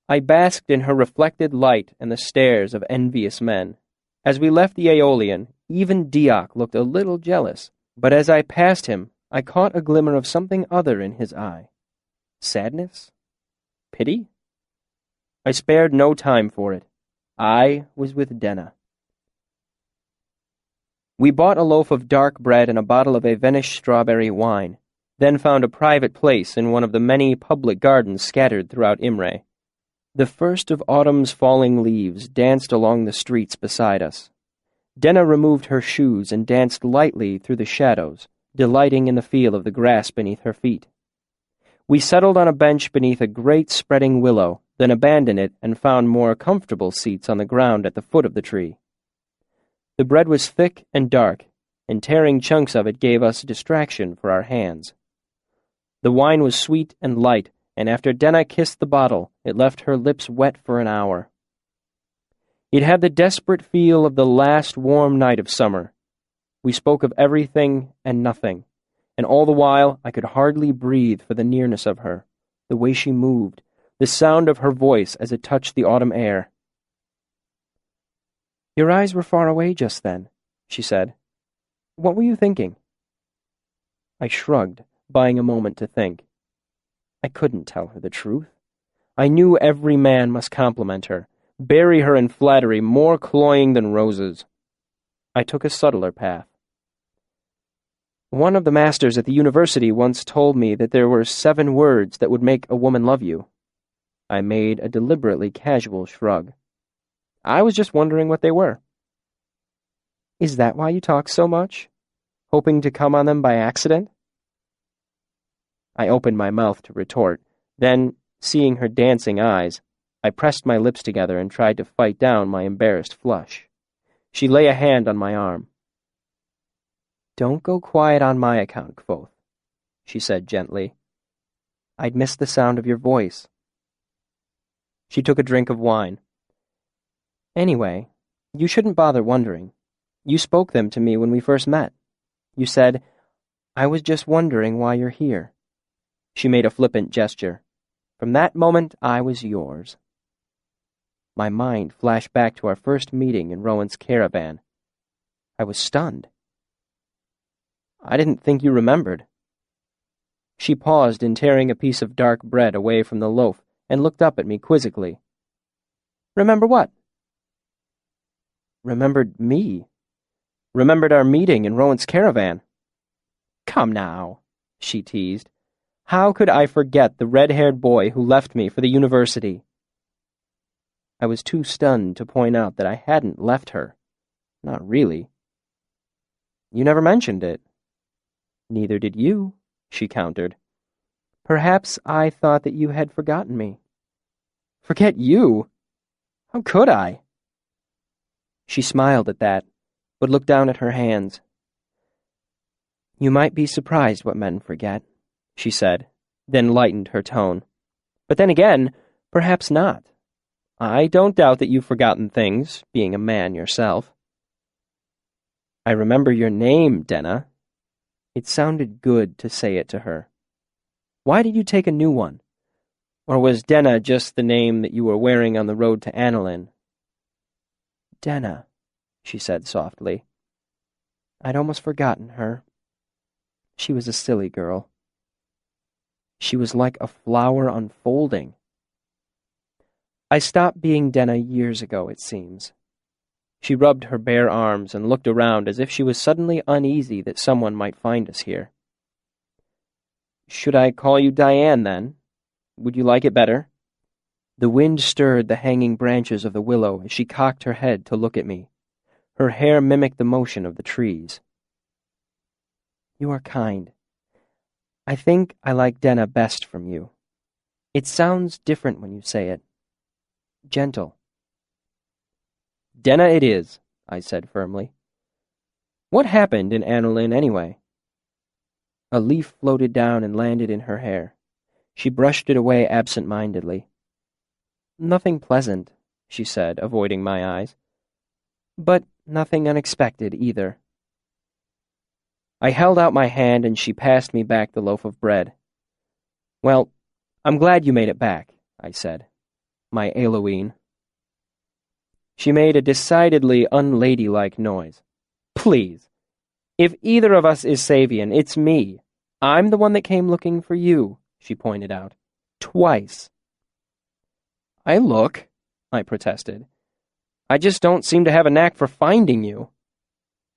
I basked in her reflected light and the stares of envious men. As we left the Aeolian, even Diok looked a little jealous, but as I passed him, I caught a glimmer of something other in his eye. Sadness? Pity? I spared no time for it. I was with Denna. We bought a loaf of dark bread and a bottle of a Venice strawberry wine, then found a private place in one of the many public gardens scattered throughout Imre. The first of autumn's falling leaves danced along the streets beside us. Denna removed her shoes and danced lightly through the shadows, delighting in the feel of the grass beneath her feet. We settled on a bench beneath a great spreading willow, then abandoned it and found more comfortable seats on the ground at the foot of the tree. The bread was thick and dark, and tearing chunks of it gave us distraction for our hands. The wine was sweet and light, and after Denna kissed the bottle, it left her lips wet for an hour. It had the desperate feel of the last warm night of summer. We spoke of everything and nothing, and all the while I could hardly breathe for the nearness of her, the way she moved, the sound of her voice as it touched the autumn air. Your eyes were far away just then, she said. What were you thinking? I shrugged, buying a moment to think. I couldn't tell her the truth. I knew every man must compliment her, bury her in flattery more cloying than roses. I took a subtler path. One of the masters at the university once told me that there were 7 words that would make a woman love you. I made a deliberately casual shrug. I was just wondering what they were. Is that why you talk so much? Hoping to come on them by accident? I opened my mouth to retort. Then, seeing her dancing eyes, I pressed my lips together and tried to fight down my embarrassed flush. She lay a hand on my arm. Don't go quiet on my account, Kvothe, she said gently. I'd miss the sound of your voice. She took a drink of wine. Anyway, you shouldn't bother wondering. You spoke them to me when we first met. You said, I was just wondering why you're here. She made a flippant gesture. From that moment, I was yours. My mind flashed back to our first meeting in Rowan's caravan. I was stunned. I didn't think you remembered. She paused in tearing a piece of dark bread away from the loaf and looked up at me quizzically. Remember what? Remembered me. Remembered our meeting in Rowan's caravan. Come now, she teased. How could I forget the red-haired boy who left me for the university? I was too stunned to point out that I hadn't left her. Not really. You never mentioned it. Neither did you, she countered. Perhaps I thought that you had forgotten me. Forget you? How could I? She smiled at that, but looked down at her hands. You might be surprised what men forget, she said, then lightened her tone. But then again, perhaps not. I don't doubt that you've forgotten things, being a man yourself. I remember your name, Denna. It sounded good to say it to her. Why did you take a new one? Or was Denna just the name that you were wearing on the road to Annalyn? Denna, she said softly. I'd almost forgotten her. She was a silly girl. She was like a flower unfolding. I stopped being Denna years ago, it seems. She rubbed her bare arms and looked around as if she was suddenly uneasy that someone might find us here. Should I call you Diane, then? Would you like it better? The wind stirred the hanging branches of the willow as she cocked her head to look at me. Her hair mimicked the motion of the trees. You are kind. I think I like Denna best from you. It sounds different when you say it. Gentle. Denna it is, I said firmly. What happened in Annalyn anyway? A leaf floated down and landed in her hair. She brushed it away absent-mindedly. Nothing pleasant, she said, avoiding my eyes. But nothing unexpected either. I held out my hand and she passed me back the loaf of bread. Well, I'm glad you made it back, I said. My Eloine. She made a decidedly unladylike noise. Please, if either of us is Savian, it's me. I'm the one that came looking for you, she pointed out. Twice. I look, I protested. I just don't seem to have a knack for finding you.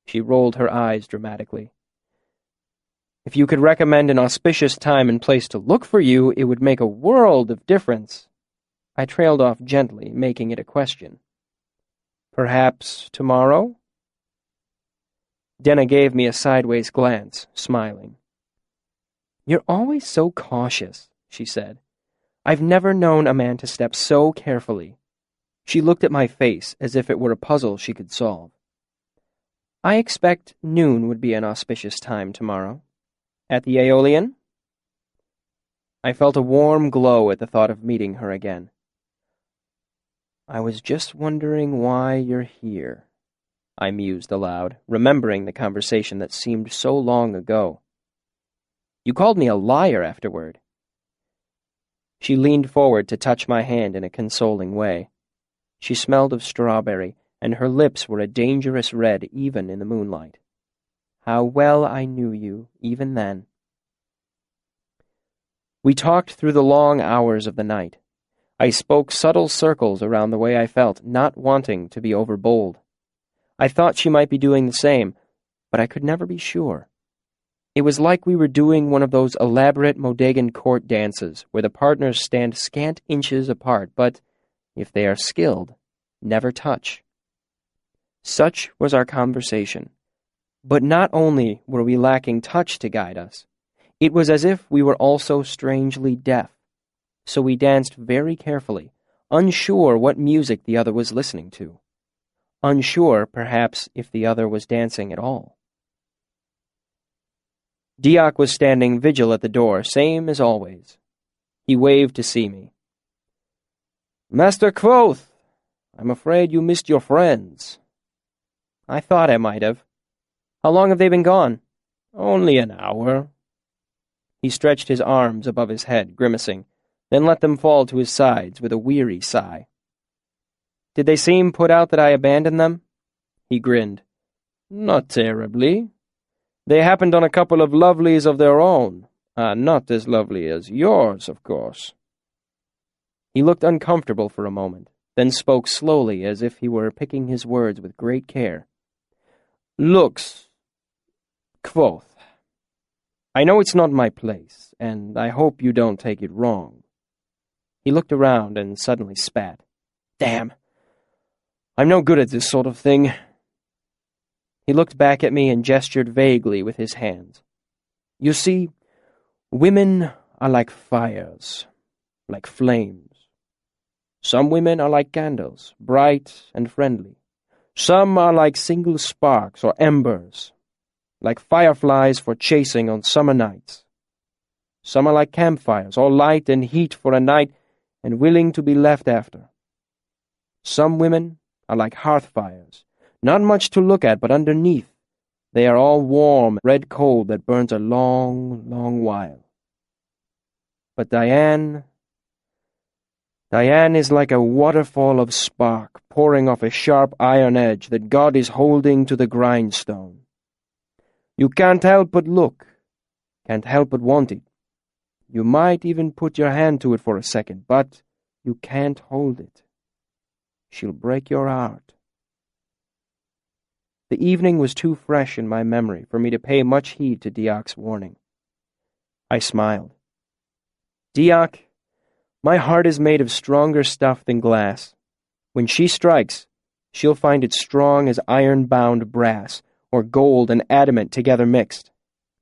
She rolled her eyes dramatically. If you could recommend an auspicious time and place to look for you, it would make a world of difference. I trailed off gently, making it a question. Perhaps tomorrow? Denna gave me a sideways glance, smiling. You're always so cautious, she said. I've never known a man to step so carefully. She looked at my face as if it were a puzzle she could solve. I expect noon would be an auspicious time tomorrow. At the Aeolian? I felt a warm glow at the thought of meeting her again. I was just wondering why you're here, I mused aloud, remembering the conversation that seemed so long ago. You called me a liar afterward. She leaned forward to touch my hand in a consoling way. She smelled of strawberry, and her lips were a dangerous red even in the moonlight. How well I knew you, even then. We talked through the long hours of the night. I spoke subtle circles around the way I felt, not wanting to be overbold. I thought she might be doing the same, but I could never be sure. It was like we were doing one of those elaborate Modegan court dances, where the partners stand scant inches apart, but, if they are skilled, never touch. Such was our conversation. But not only were we lacking touch to guide us, it was as if we were also strangely deaf. So we danced very carefully, unsure what music the other was listening to. Unsure, perhaps, if the other was dancing at all. Diak was standing vigil at the door, same as always. He waved to see me. Master Quoth, I'm afraid you missed your friends. I thought I might have. How long have they been gone? Only an hour. He stretched his arms above his head, grimacing, then let them fall to his sides with a weary sigh. Did they seem put out that I abandoned them? He grinned. Not terribly. They happened on a couple of lovelies of their own. Not as lovely as yours, of course. He looked uncomfortable for a moment, then spoke slowly as if he were picking his words with great care. Looks, Quoth, I know it's not my place, and I hope you don't take it wrong. He looked around and suddenly spat. Damn! I'm no good at this sort of thing. He looked back at me and gestured vaguely with his hands. You see, women are like fires, like flames. Some women are like candles, bright and friendly. Some are like single sparks or embers, like fireflies for chasing on summer nights. Some are like campfires, all light and heat for a night and willing to be left after. Some women are like hearth fires, not much to look at, but underneath, They are all warm, red coal that burns a long, long while. But Diane is like a waterfall of spark pouring off a sharp iron edge that God is holding to the grindstone. You can't help but look, can't help but want it. You might even put your hand to it for a second, but you can't hold it. She'll break your heart. The evening was too fresh in my memory for me to pay much heed to Diak's warning. I smiled. Diak, my heart is made of stronger stuff than glass. When she strikes, she'll find it strong as iron-bound brass, or gold and adamant together mixed.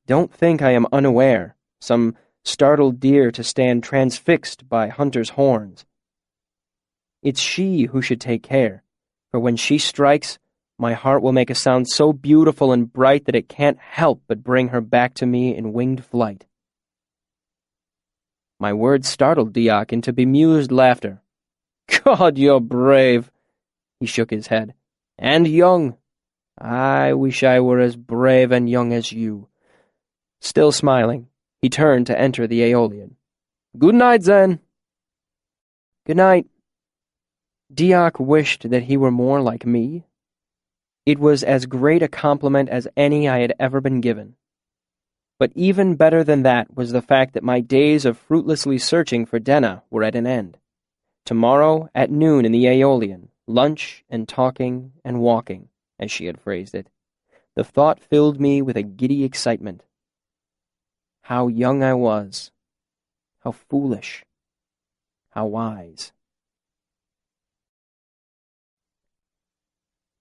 Don't think I am unaware, some startled deer to stand transfixed by hunter's horns. It's she who should take care, for when she strikes, my heart will make a sound so beautiful and bright that it can't help but bring her back to me in winged flight. My words startled Diak into bemused laughter. God, you're brave. He shook his head. And young. I wish I were as brave and young as you. Still smiling, he turned to enter the Aeolian. Good night, Zen. Good night. Diak wished that he were more like me. It was as great a compliment as any I had ever been given. But even better than that was the fact that my days of fruitlessly searching for Denna were at an end. Tomorrow, at noon in the Aeolian, lunch and talking and walking, as she had phrased it, the thought filled me with a giddy excitement. How young I was, how foolish, how wise.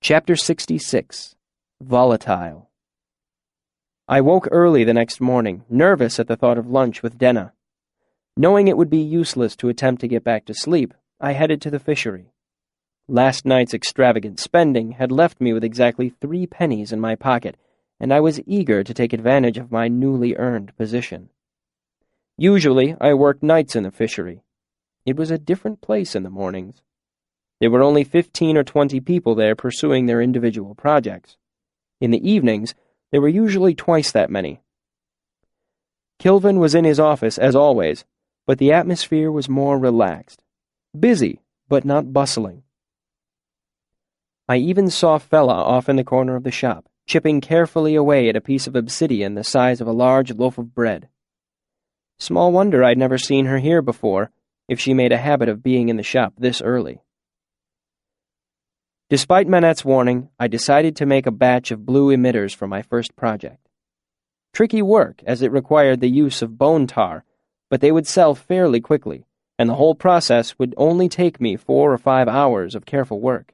Chapter 66. Volatile. I woke early the next morning, nervous at the thought of lunch with Denna. Knowing it would be useless to attempt to get back to sleep, I headed to the fishery. Last night's extravagant spending had left me with exactly 3 pennies in my pocket, and I was eager to take advantage of my newly earned position. Usually, I worked nights in the fishery. It was a different place in the mornings. There were only 15 or 20 people there pursuing their individual projects. In the evenings, there were usually twice that many. Kilvin was in his office, as always, but the atmosphere was more relaxed. Busy, but not bustling. I even saw Fella off in the corner of the shop, chipping carefully away at a piece of obsidian the size of a large loaf of bread. Small wonder I'd never seen her here before, if she made a habit of being in the shop this early. Despite Manette's warning, I decided to make a batch of blue emitters for my first project. Tricky work, as it required the use of bone tar, but they would sell fairly quickly, and the whole process would only take me 4 or 5 hours of careful work.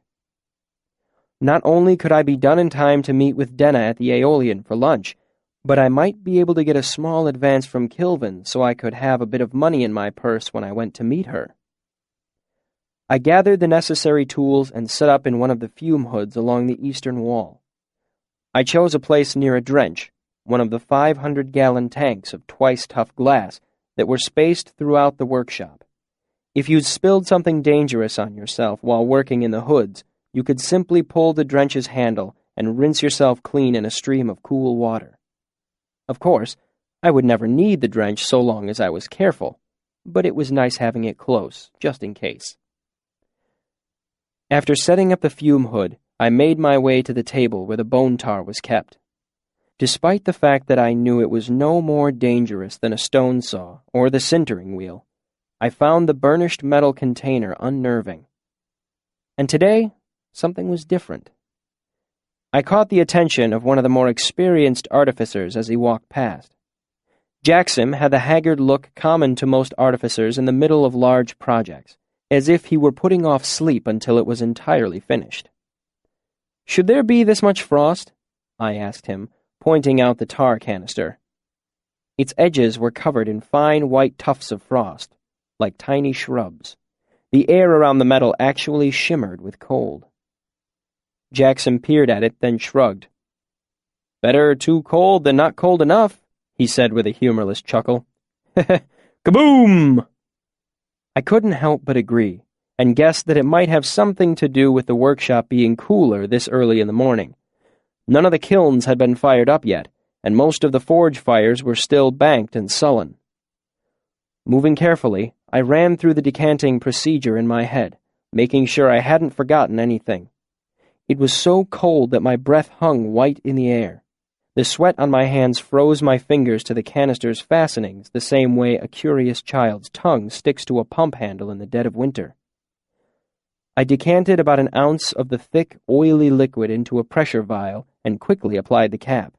Not only could I be done in time to meet with Denna at the Aeolian for lunch, but I might be able to get a small advance from Kilvin so I could have a bit of money in my purse when I went to meet her. I gathered the necessary tools and set up in one of the fume hoods along the eastern wall. I chose a place near a drench, one of the 500-gallon tanks of twice-tough glass that were spaced throughout the workshop. If you'd spilled something dangerous on yourself while working in the hoods, you could simply pull the drench's handle and rinse yourself clean in a stream of cool water. Of course, I would never need the drench so long as I was careful, but it was nice having it close, just in case. After setting up the fume hood, I made my way to the table where the bone tar was kept. Despite the fact that I knew it was no more dangerous than a stone saw or the sintering wheel, I found the burnished metal container unnerving. And today, something was different. I caught the attention of one of the more experienced artificers as he walked past. Jackson had the haggard look common to most artificers in the middle of large projects, as if he were putting off sleep until it was entirely finished. "Should there be this much frost?" I asked him, pointing out the tar canister. Its edges were covered in fine white tufts of frost, like tiny shrubs. The air around the metal actually shimmered with cold. Jackson peered at it, then shrugged. "Better too cold than not cold enough," he said with a humorless chuckle. Kaboom! I couldn't help but agree, and guessed that it might have something to do with the workshop being cooler this early in the morning. None of the kilns had been fired up yet, and most of the forge fires were still banked and sullen. Moving carefully, I ran through the decanting procedure in my head, making sure I hadn't forgotten anything. It was so cold that my breath hung white in the air. The sweat on my hands froze my fingers to the canister's fastenings the same way a curious child's tongue sticks to a pump handle in the dead of winter. I decanted about an ounce of the thick, oily liquid into a pressure vial and quickly applied the cap.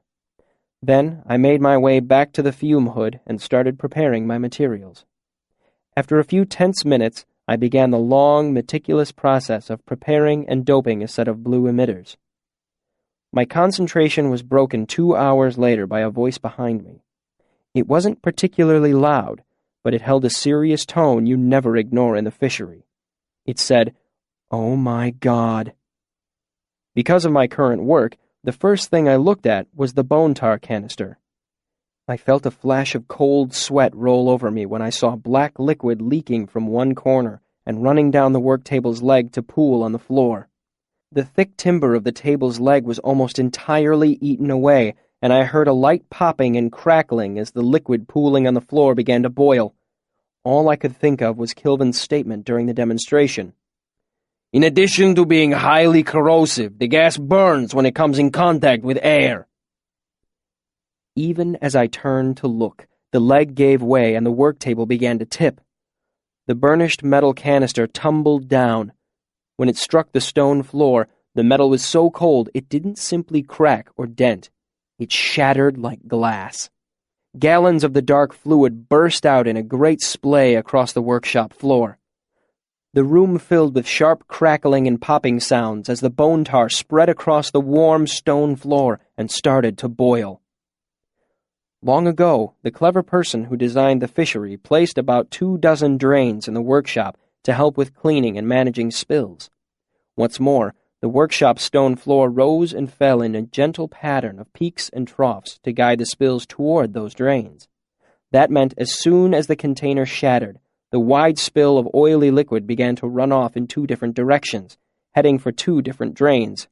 Then I made my way back to the fume hood and started preparing my materials. After a few tense minutes, I began the long, meticulous process of preparing and doping a set of blue emitters. My concentration was broken 2 hours later by a voice behind me. It wasn't particularly loud, but it held a serious tone you never ignore in the fishery. It said, "Oh my God." Because of my current work, the first thing I looked at was the bone tar canister. I felt a flash of cold sweat roll over me when I saw black liquid leaking from one corner and running down the work table's leg to pool on the floor. The thick timber of the table's leg was almost entirely eaten away, and I heard a light popping and crackling as the liquid pooling on the floor began to boil. All I could think of was Kilvin's statement during the demonstration. "In addition to being highly corrosive, the gas burns when it comes in contact with air." Even as I turned to look, the leg gave way and the work table began to tip. The burnished metal canister tumbled down. When it struck the stone floor, the metal was so cold it didn't simply crack or dent. It shattered like glass. Gallons of the dark fluid burst out in a great splay across the workshop floor. The room filled with sharp crackling and popping sounds as the bone tar spread across the warm stone floor and started to boil. Long ago, the clever person who designed the fishery placed about 24 drains in the workshop to help with cleaning and managing spills. What's more, the workshop stone floor rose and fell in a gentle pattern of peaks and troughs to guide the spills toward those drains. That meant as soon as the container shattered, the wide spill of oily liquid began to run off in 2 different directions, heading for 2 different drains.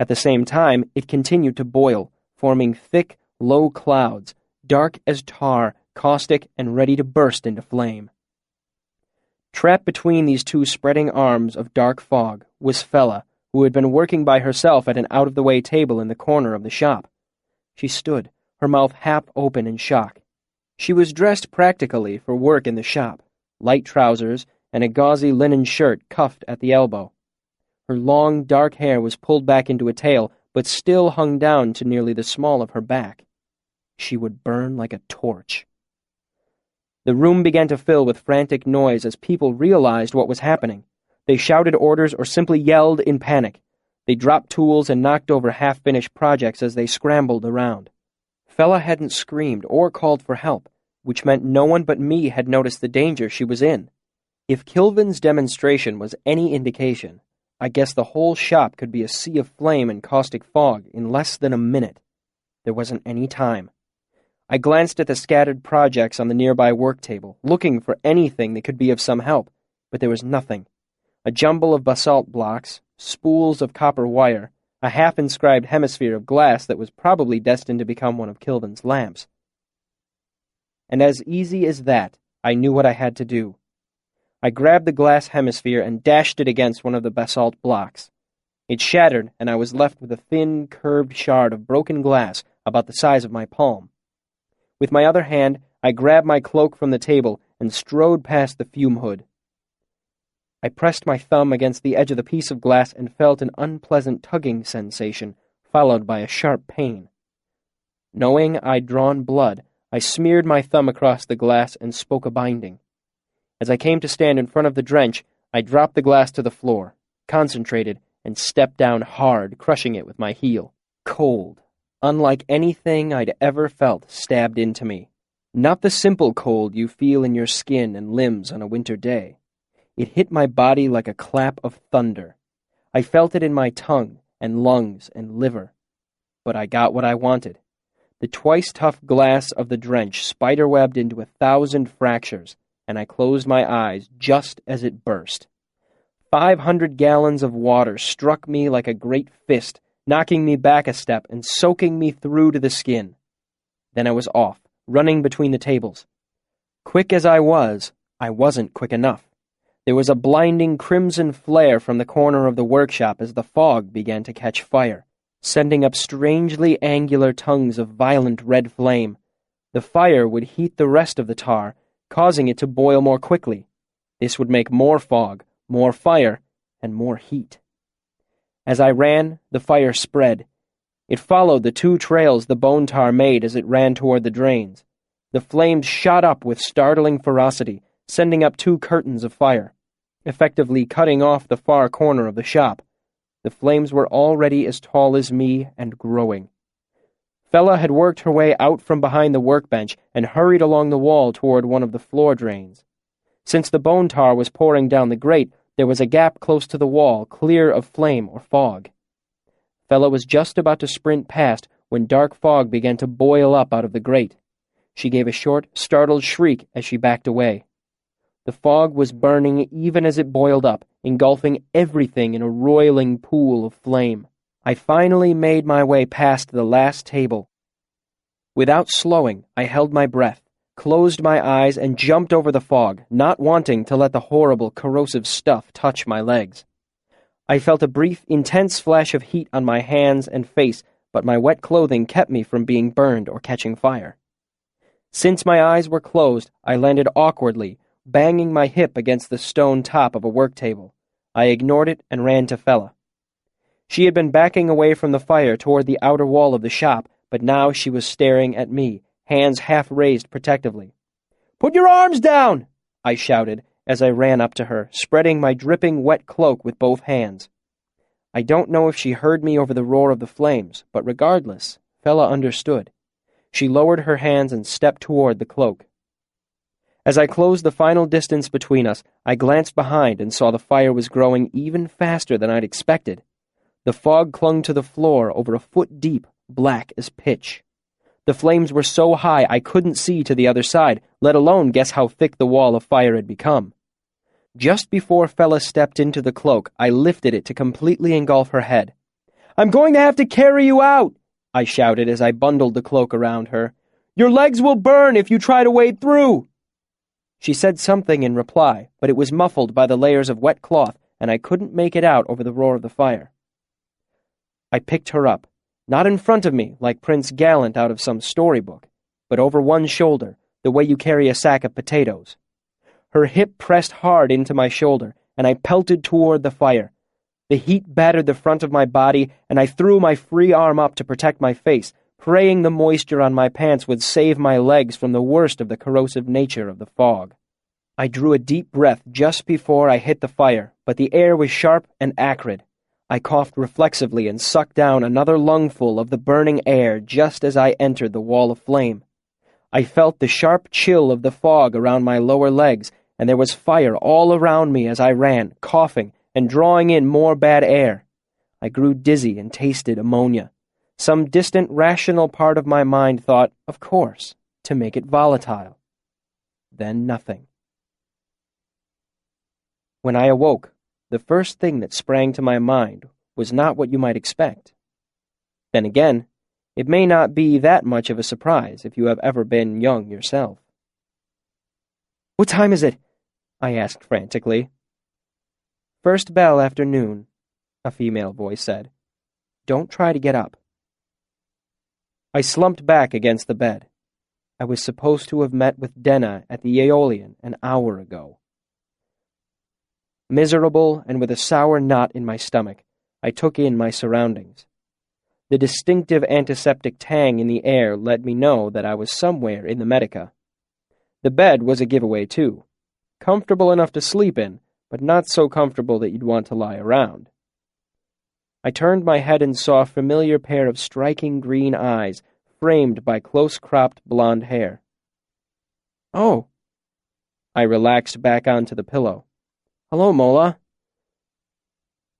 At the same time, it continued to boil, forming thick, low clouds, dark as tar, caustic, and ready to burst into flame. Trapped between these 2 spreading arms of dark fog was Fella, who had been working by herself at an out-of-the-way table in the corner of the shop. She stood, her mouth half open in shock. She was dressed practically for work in the shop, light trousers and a gauzy linen shirt cuffed at the elbow. Her long, dark hair was pulled back into a tail, but still hung down to nearly the small of her back. She would burn like a torch. The room began to fill with frantic noise as people realized what was happening. They shouted orders or simply yelled in panic. They dropped tools and knocked over half-finished projects as they scrambled around. Fella hadn't screamed or called for help, which meant no one but me had noticed the danger she was in. If Kilvin's demonstration was any indication, I guess the whole shop could be a sea of flame and caustic fog in less than a minute. There wasn't any time. I glanced at the scattered projects on the nearby work table, looking for anything that could be of some help, but there was nothing. A jumble of basalt blocks, spools of copper wire, a half-inscribed hemisphere of glass that was probably destined to become one of Kilvin's lamps. And as easy as that, I knew what I had to do. I grabbed the glass hemisphere and dashed it against one of the basalt blocks. It shattered, and I was left with a thin, curved shard of broken glass about the size of my palm. With my other hand, I grabbed my cloak from the table and strode past the fume hood. I pressed my thumb against the edge of the piece of glass and felt an unpleasant tugging sensation, followed by a sharp pain. Knowing I'd drawn blood, I smeared my thumb across the glass and spoke a binding. As I came to stand in front of the drench, I dropped the glass to the floor, concentrated, and stepped down hard, crushing it with my heel. Cold, unlike anything I'd ever felt, stabbed into me. Not the simple cold you feel in your skin and limbs on a winter day. It hit my body like a clap of thunder. I felt it in my tongue and lungs and liver. But I got what I wanted. The twice-tough glass of the drench spiderwebbed into 1,000 fractures, and I closed my eyes just as it burst. 500 gallons of water struck me like a great fist, knocking me back a step and soaking me through to the skin. Then I was off, running between the tables. Quick as I wasn't quick enough. There was a blinding crimson flare from the corner of the workshop as the fog began to catch fire, sending up strangely angular tongues of violent red flame. The fire would heat the rest of the tar, causing it to boil more quickly. This would make more fog, more fire, and more heat. As I ran, the fire spread. It followed the two trails the bone tar made as it ran toward the drains. The flames shot up with startling ferocity, sending up two curtains of fire, effectively cutting off the far corner of the shop. The flames were already as tall as me and growing. Fella had worked her way out from behind the workbench and hurried along the wall toward one of the floor drains. Since the bone tar was pouring down the grate, there was a gap close to the wall, clear of flame or fog. Fella was just about to sprint past when dark fog began to boil up out of the grate. She gave a short, startled shriek as she backed away. The fog was burning even as it boiled up, engulfing everything in a roiling pool of flame. I finally made my way past the last table. Without slowing, I held my breath, closed my eyes, and jumped over the fog, not wanting to let the horrible, corrosive stuff touch my legs. I felt a brief, intense flash of heat on my hands and face, but my wet clothing kept me from being burned or catching fire. Since my eyes were closed, I landed awkwardly, banging my hip against the stone top of a work table. I ignored it and ran to Fella. She had been backing away from the fire toward the outer wall of the shop, but now she was staring at me, hands half raised protectively. "Put your arms down!" I shouted as I ran up to her, spreading my dripping wet cloak with both hands. I don't know if she heard me over the roar of the flames, but regardless, Fella understood. She lowered her hands and stepped toward the cloak. As I closed the final distance between us, I glanced behind and saw the fire was growing even faster than I'd expected. The fog clung to the floor over a foot deep, black as pitch. The flames were so high I couldn't see to the other side, let alone guess how thick the wall of fire had become. Just before Fella stepped into the cloak, I lifted it to completely engulf her head. "I'm going to have to carry you out!" I shouted as I bundled the cloak around her. "Your legs will burn if you try to wade through!" She said something in reply, but it was muffled by the layers of wet cloth, and I couldn't make it out over the roar of the fire. I picked her up, not in front of me like Prince Gallant out of some storybook, but over one shoulder, the way you carry a sack of potatoes. Her hip pressed hard into my shoulder, and I pelted toward the fire. The heat battered the front of my body, and I threw my free arm up to protect my face, praying the moisture on my pants would save my legs from the worst of the corrosive nature of the fog. I drew a deep breath just before I hit the fire, but the air was sharp and acrid. I coughed reflexively and sucked down another lungful of the burning air just as I entered the wall of flame. I felt the sharp chill of the fog around my lower legs, and there was fire all around me as I ran, coughing and drawing in more bad air. I grew dizzy and tasted ammonia. Some distant, rational part of my mind thought, of course, to make it volatile. Then nothing. When I awoke, the first thing that sprang to my mind was not what you might expect. Then again, it may not be that much of a surprise if you have ever been young yourself. "What time is it?" I asked frantically. "First bell after noon," a female voice said. "Don't try to get up." I slumped back against the bed. I was supposed to have met with Denna at the Aeolian an hour ago. Miserable and with a sour knot in my stomach, I took in my surroundings. The distinctive antiseptic tang in the air let me know that I was somewhere in the Medica. The bed was a giveaway, too. Comfortable enough to sleep in, but not so comfortable that you'd want to lie around. I turned my head and saw a familiar pair of striking green eyes, framed by close-cropped blonde hair. "Oh." I relaxed back onto the pillow. "Hello, Mola."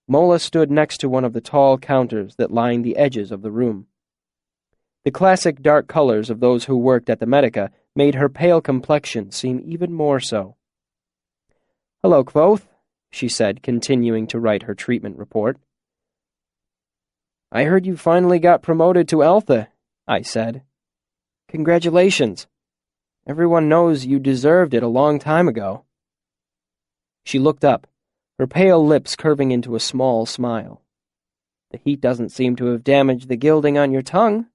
Mola stood next to one of the tall counters that lined the edges of the room. The classic dark colors of those who worked at the Medica made her pale complexion seem even more so. "Hello, Quoth," she said, continuing to write her treatment report. I heard you finally got promoted to Alpha, I said. Congratulations. Everyone knows you deserved it a long time ago. She looked up, her pale lips curving into a small smile. The heat doesn't seem to have damaged the gilding on your tongue.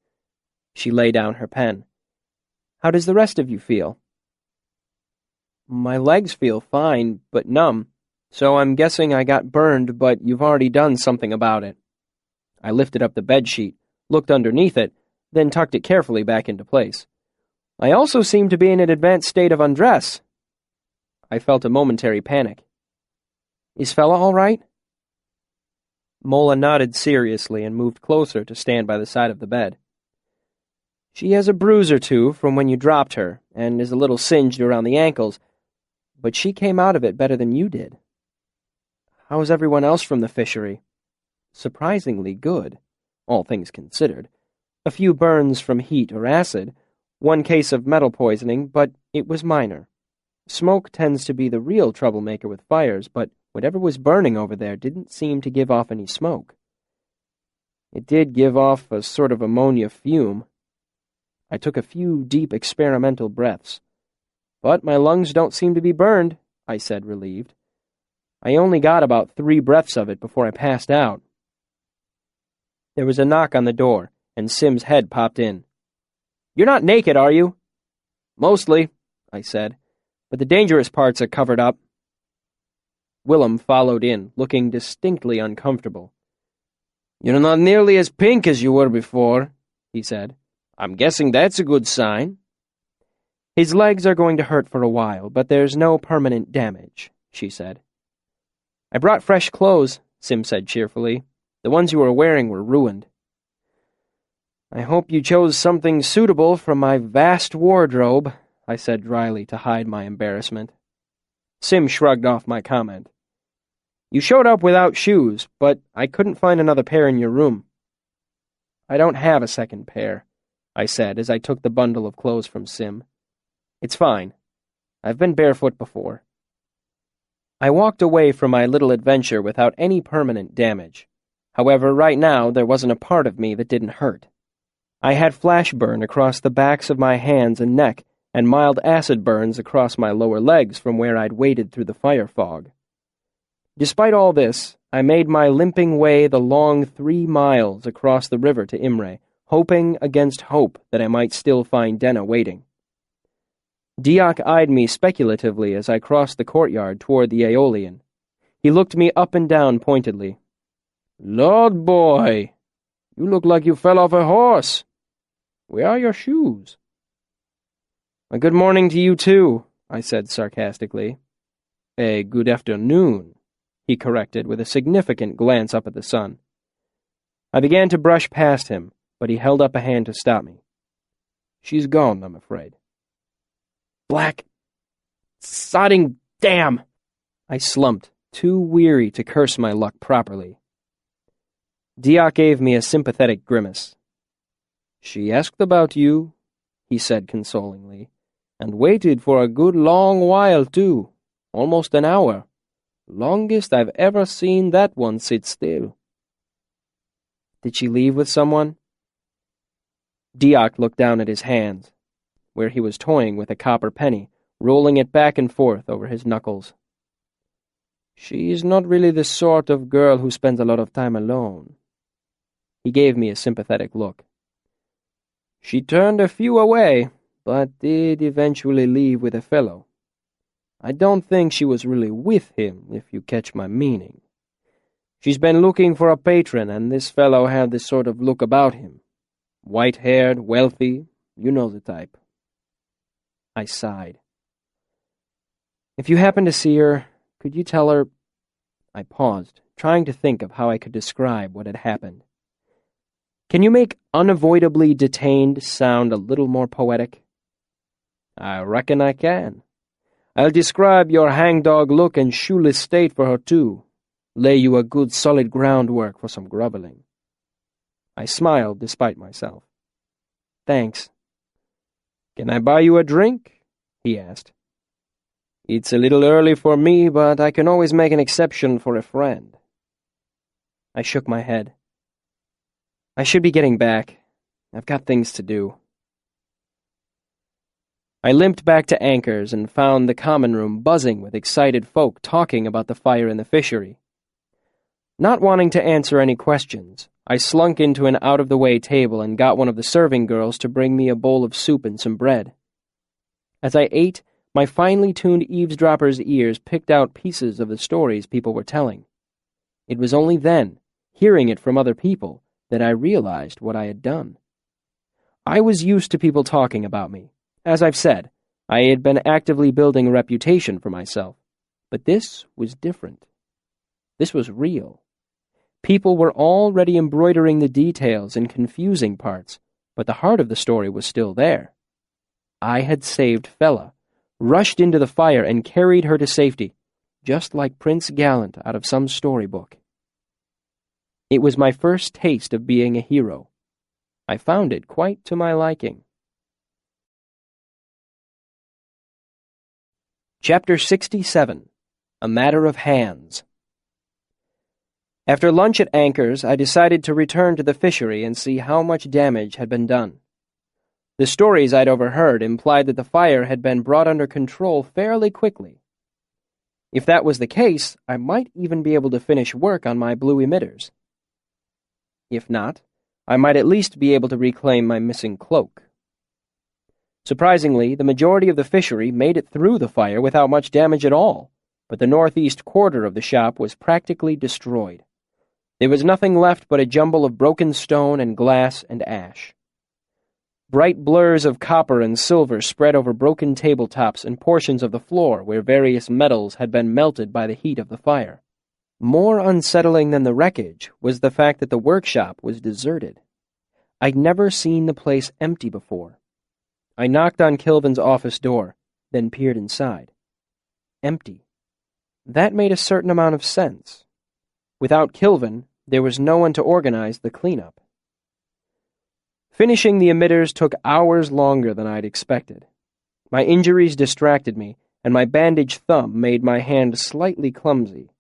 She laid down her pen. How does the rest of you feel? My legs feel fine, but numb, so I'm guessing I got burned, but you've already done something about it. I lifted up the bedsheet, looked underneath it, then tucked it carefully back into place. I also seem to be in an advanced state of undress. I felt a momentary panic. Is Fella all right? Mola nodded seriously and moved closer to stand by the side of the bed. She has a bruise or two from when you dropped her, and is a little singed around the ankles, but she came out of it better than you did. How's everyone else from the fishery? Surprisingly good, all things considered. A few burns from heat or acid, one case of metal poisoning, but it was minor. Smoke tends to be the real troublemaker with fires, but whatever was burning over there didn't seem to give off any smoke. It did give off a sort of ammonia fume. I took a few deep experimental breaths. But my lungs don't seem to be burned, I said, relieved. I only got about 3 breaths of it before I passed out. There was a knock on the door, and Sim's head popped in. You're not naked, are you? Mostly, I said, but the dangerous parts are covered up. Willem followed in, looking distinctly uncomfortable. You're not nearly as pink as you were before, he said. I'm guessing that's a good sign. His legs are going to hurt for a while, but there's no permanent damage, she said. I brought fresh clothes, Sim said cheerfully. The ones you were wearing were ruined. I hope you chose something suitable from my vast wardrobe, I said dryly to hide my embarrassment. Sim shrugged off my comment. You showed up without shoes, but I couldn't find another pair in your room. I don't have a second pair, I said as I took the bundle of clothes from Sim. It's fine. I've been barefoot before. I walked away from my little adventure without any permanent damage. However, right now there wasn't a part of me that didn't hurt. I had flash burn across the backs of my hands and neck, and mild acid burns across my lower legs from where I'd waded through the fire fog. Despite all this, I made my limping way the long 3 miles across the river to Imre, hoping against hope that I might still find Denna waiting. Diak eyed me speculatively as I crossed the courtyard toward the Aeolian. He looked me up and down pointedly. Lord boy, you look like you fell off a horse. Where are your shoes? A good morning to you too, I said sarcastically. A good afternoon, he corrected with a significant glance up at the sun. I began to brush past him, but he held up a hand to stop me. She's gone, I'm afraid. Black sodding damn! I slumped, too weary to curse my luck properly. Diak gave me a sympathetic grimace. She asked about you, he said consolingly, and waited for a good long while, too. Almost an hour. Longest I've ever seen that one sit still. Did she leave with someone? Diak looked down at his hands, where he was toying with a copper penny, rolling it back and forth over his knuckles. She's not really the sort of girl who spends a lot of time alone. He gave me a sympathetic look. She turned a few away, but did eventually leave with a fellow. I don't think she was really with him, if you catch my meaning. She's been looking for a patron, and this fellow had this sort of look about him. White-haired, wealthy, you know the type. I sighed. If you happen to see her, could you tell her... I paused, trying to think of how I could describe what had happened. Can you make unavoidably detained sound a little more poetic? I reckon I can. I'll describe your hangdog look and shoeless state for her, too. Lay you a good solid groundwork for some groveling. I smiled despite myself. Thanks. Can I buy you a drink? He asked. It's a little early for me, but I can always make an exception for a friend. I shook my head. I should be getting back. I've got things to do. I limped back to Anchor's and found the common room buzzing with excited folk talking about the fire in the fishery. Not wanting to answer any questions, I slunk into an out-of-the-way table and got one of the serving girls to bring me a bowl of soup and some bread. As I ate, my finely tuned eavesdropper's ears picked out pieces of the stories people were telling. It was only then, hearing it from other people, that I realized what I had done. I was used to people talking about me. As I've said, I had been actively building a reputation for myself. But this was different. This was real. People were already embroidering the details and confusing parts, but the heart of the story was still there. I had saved Fela, rushed into the fire and carried her to safety, just like Prince Gallant out of some storybook. It was my first taste of being a hero. I found it quite to my liking. Chapter 67. A Matter of Hands. After lunch at Anchor's, I decided to return to the fishery and see how much damage had been done. The stories I'd overheard implied that the fire had been brought under control fairly quickly. If that was the case, I might even be able to finish work on my blue emitters. If not, I might at least be able to reclaim my missing cloak. Surprisingly, the majority of the fishery made it through the fire without much damage at all, but the northeast quarter of the shop was practically destroyed. There was nothing left but a jumble of broken stone and glass and ash. Bright blurs of copper and silver spread over broken tabletops and portions of the floor where various metals had been melted by the heat of the fire. More unsettling than the wreckage was the fact that the workshop was deserted. I'd never seen the place empty before. I knocked on Kilvin's office door, then peered inside. Empty. That made a certain amount of sense. Without Kilvin, there was no one to organize the cleanup. Finishing the emitters took hours longer than I'd expected. My injuries distracted me, and my bandaged thumb made my hand slightly clumsy.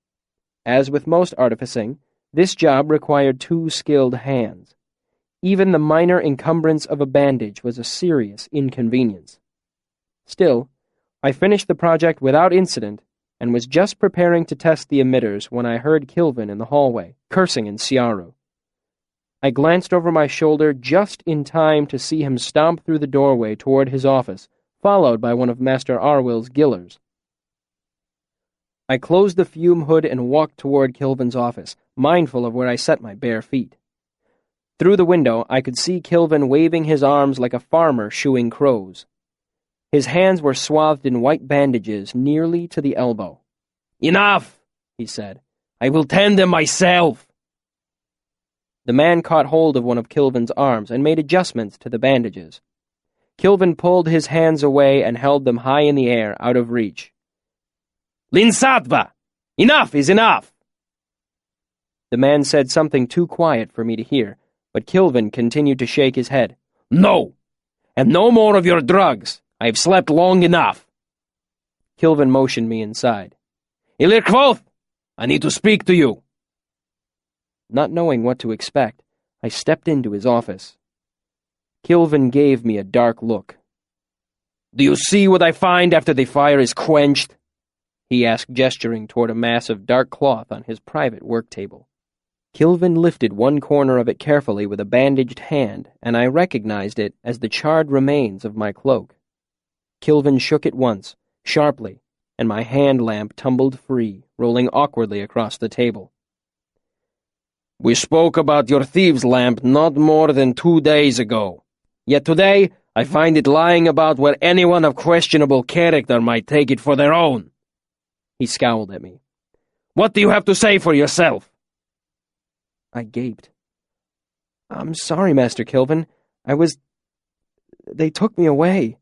As with most artificing, this job required 2 skilled hands. Even the minor encumbrance of a bandage was a serious inconvenience. Still, I finished the project without incident and was just preparing to test the emitters when I heard Kilvin in the hallway, cursing in Siaru. I glanced over my shoulder just in time to see him stomp through the doorway toward his office, followed by one of Master Arwill's gillers. I closed the fume hood and walked toward Kilvin's office, mindful of where I set my bare feet. Through the window, I could see Kilvin waving his arms like a farmer shooing crows. His hands were swathed in white bandages nearly to the elbow. "Enough," he said. "I will tend them myself." The man caught hold of one of Kilvin's arms and made adjustments to the bandages. Kilvin pulled his hands away and held them high in the air, out of reach. "Linsatva! Enough is enough!" The man said something too quiet for me to hear, but Kilvin continued to shake his head. "No! And no more of your drugs! I have slept long enough!" Kilvin motioned me inside. "Ilir Kvothe! I need to speak to you!" Not knowing what to expect, I stepped into his office. Kilvin gave me a dark look. "Do you see what I find after the fire is quenched?" he asked, gesturing toward a mass of dark cloth on his private work table. Kilvin lifted one corner of it carefully with a bandaged hand, and I recognized it as the charred remains of my cloak. Kilvin shook it once, sharply, and my hand lamp tumbled free, rolling awkwardly across the table. "We spoke about your thieves' lamp not more than 2 days ago. Yet today, I find it lying about where anyone of questionable character might take it for their own." He scowled at me. "What do you have to say for yourself?" I gaped. "I'm sorry, Master Kilvin. They took me away."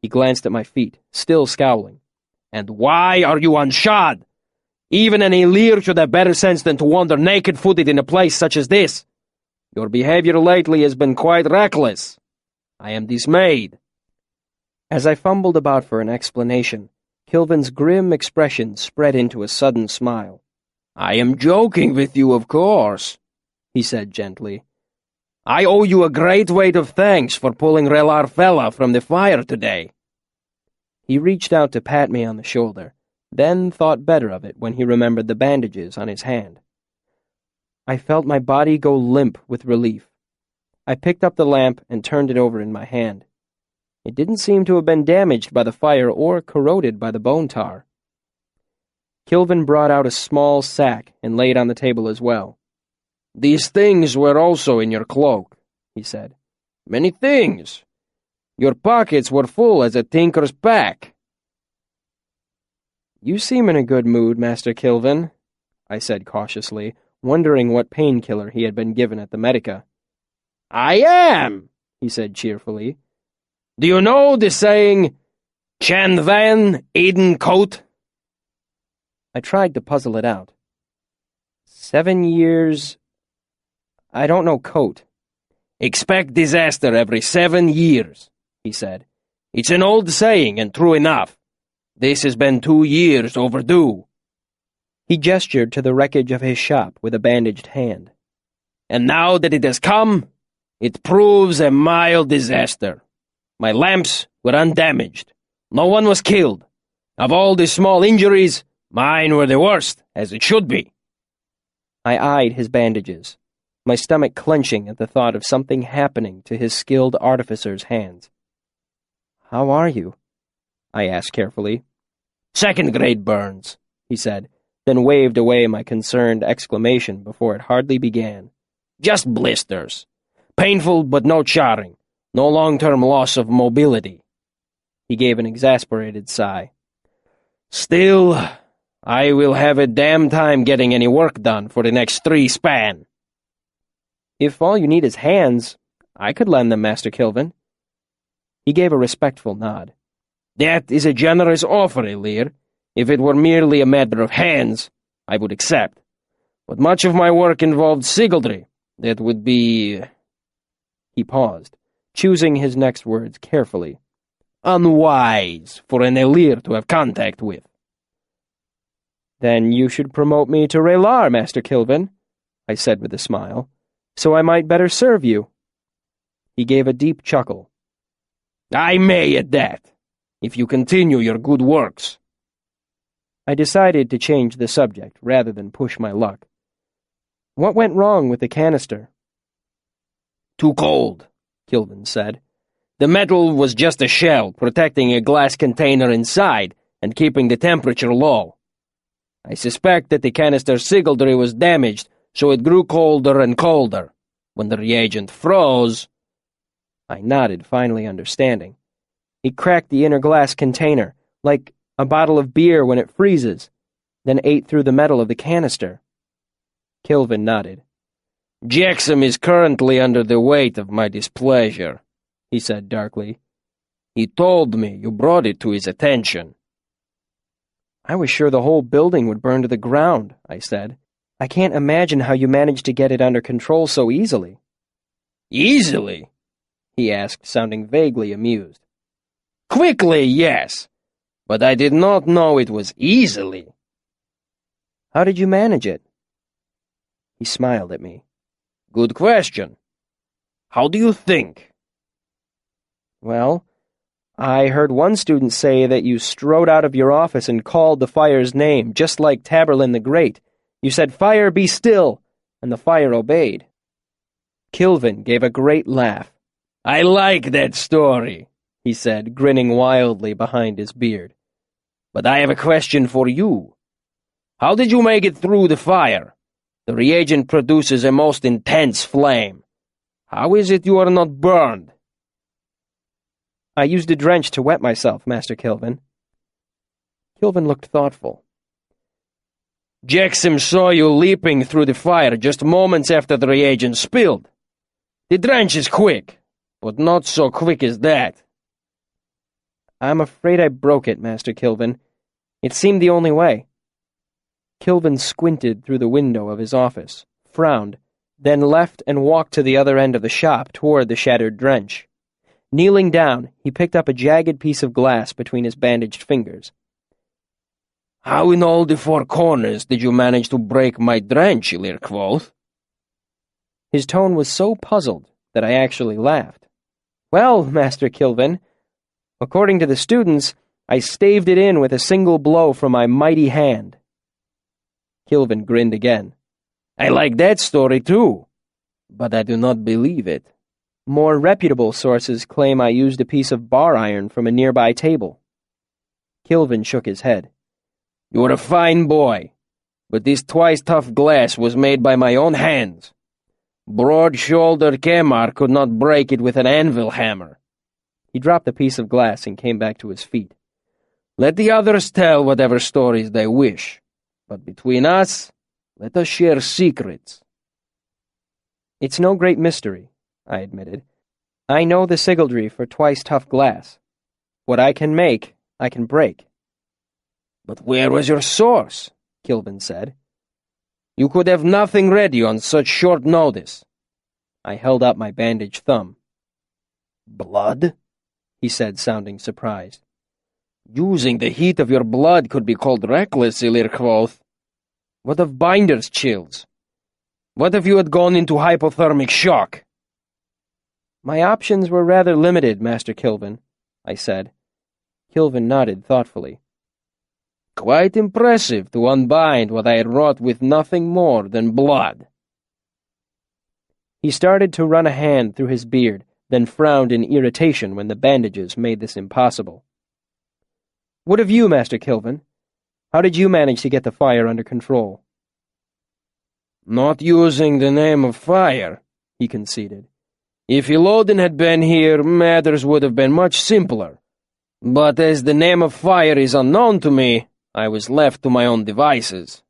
He glanced at my feet, still scowling. "And why are you unshod? Even an Ilir should have better sense than to wander naked-footed in a place such as this. Your behavior lately has been quite reckless. I am dismayed." As I fumbled about for an explanation, Kilvin's grim expression spread into a sudden smile. "I am joking with you, of course," he said gently, I owe you a great weight of thanks for pulling Relar fella from the fire today. He reached out to pat me on the shoulder, then thought better of it when he remembered the bandages on his hand. I felt my body go limp with relief. I picked up the lamp and turned it over in my hand. It didn't seem to have been damaged by the fire or corroded by the bone tar. Kilvin brought out a small sack and laid it on the table as well. These things were also in your cloak, he said. Many things. Your pockets were full as a tinker's pack. You seem in a good mood, Master Kilvin, I said cautiously, wondering what painkiller he had been given at the Medica. I am, he said cheerfully. Do you know the saying, Chan Van Eden Coat? I tried to puzzle it out. 7 years... I don't know coat. Expect disaster every 7 years, he said. It's an old saying and true enough. This has been 2 years overdue. He gestured to the wreckage of his shop with a bandaged hand. And now that it has come, it proves a mild disaster. My lamps were undamaged. No one was killed. Of all the small injuries, mine were the worst, as it should be. I eyed his bandages, my stomach clenching at the thought of something happening to his skilled artificer's hands. How are you? I asked carefully. Second-grade burns, he said, then waved away my concerned exclamation before it hardly began. Just blisters. Painful but no charring. No long-term loss of mobility. He gave an exasperated sigh. Still, I will have a damn time getting any work done for the next 3 span. If all you need is hands, I could lend them, Master Kilvin. He gave a respectful nod. That is a generous offer, Elir. If it were merely a matter of hands, I would accept. But much of my work involved sigildry. That would be... He paused, choosing his next words carefully. Unwise for an Elir to have contact with. Then you should promote me to Relar, Master Kilvin, I said with a smile, so I might better serve you. He gave a deep chuckle. I may at that, if you continue your good works. I decided to change the subject rather than push my luck. What went wrong with the canister? Too cold, Kilvin said. The metal was just a shell, protecting a glass container inside and keeping the temperature low. I suspect that the canister sigildry was damaged, so it grew colder and colder. When the reagent froze... I nodded, finally understanding. He cracked the inner glass container, like a bottle of beer when it freezes, then ate through the metal of the canister. Kilvin nodded. Jackson is currently under the weight of my displeasure, he said darkly. He told me you brought it to his attention. I was sure the whole building would burn to the ground, I said. I can't imagine how you managed to get it under control so easily. Easily? He asked, sounding vaguely amused. Quickly, yes, but I did not know it was easily. How did you manage it? He smiled at me. Good question. How do you think? Well, I heard one student say that you strode out of your office and called the fire's name, just like Taborlin the Great. You said, "Fire, be still," and the fire obeyed. Kilvin gave a great laugh. I like that story, he said, grinning wildly behind his beard. But I have a question for you. How did you make it through the fire? The reagent produces a most intense flame. How is it you are not burned? I used a drench to wet myself, Master Kilvin. Kilvin looked thoughtful. Jackson saw you leaping through the fire just moments after the reagent spilled. The drench is quick, but not so quick as that. I'm afraid I broke it, Master Kilvin. It seemed the only way. Kilvin squinted through the window of his office, frowned, then left and walked to the other end of the shop toward the shattered drench. Kneeling down, he picked up a jagged piece of glass between his bandaged fingers. How in all the 4 corners did you manage to break my drench, Ilir quoth? His tone was so puzzled that I actually laughed. Well, Master Kilvin, according to the students, I staved it in with a single blow from my mighty hand. Kilvin grinned again. I like that story too, but I do not believe it. More reputable sources claim I used a piece of bar iron from a nearby table. Kilvin shook his head. You are a fine boy, but this twice-tough glass was made by my own hands. Broad-shouldered Kemar could not break it with an anvil hammer. He dropped the piece of glass and came back to his feet. Let the others tell whatever stories they wish, but between us, let us share secrets. It's no great mystery, I admitted. I know the sigildry for twice-tough glass. What I can make, I can break. But where was your source? Kilvin said. You could have nothing ready on such short notice. I held up my bandaged thumb. Blood? He said, sounding surprised. Using the heat of your blood could be called reckless, Ilirkvoth. What of binder's chills? What if you had gone into hypothermic shock? My options were rather limited, Master Kilvin, I said. Kilvin nodded thoughtfully. Quite impressive to unbind what I had wrought with nothing more than blood. He started to run a hand through his beard, then frowned in irritation when the bandages made this impossible. What of you, Master Kilvin? How did you manage to get the fire under control? Not using the name of fire, he conceded. If Ilodin had been here, matters would have been much simpler. But as the name of fire is unknown to me, I was left to my own devices.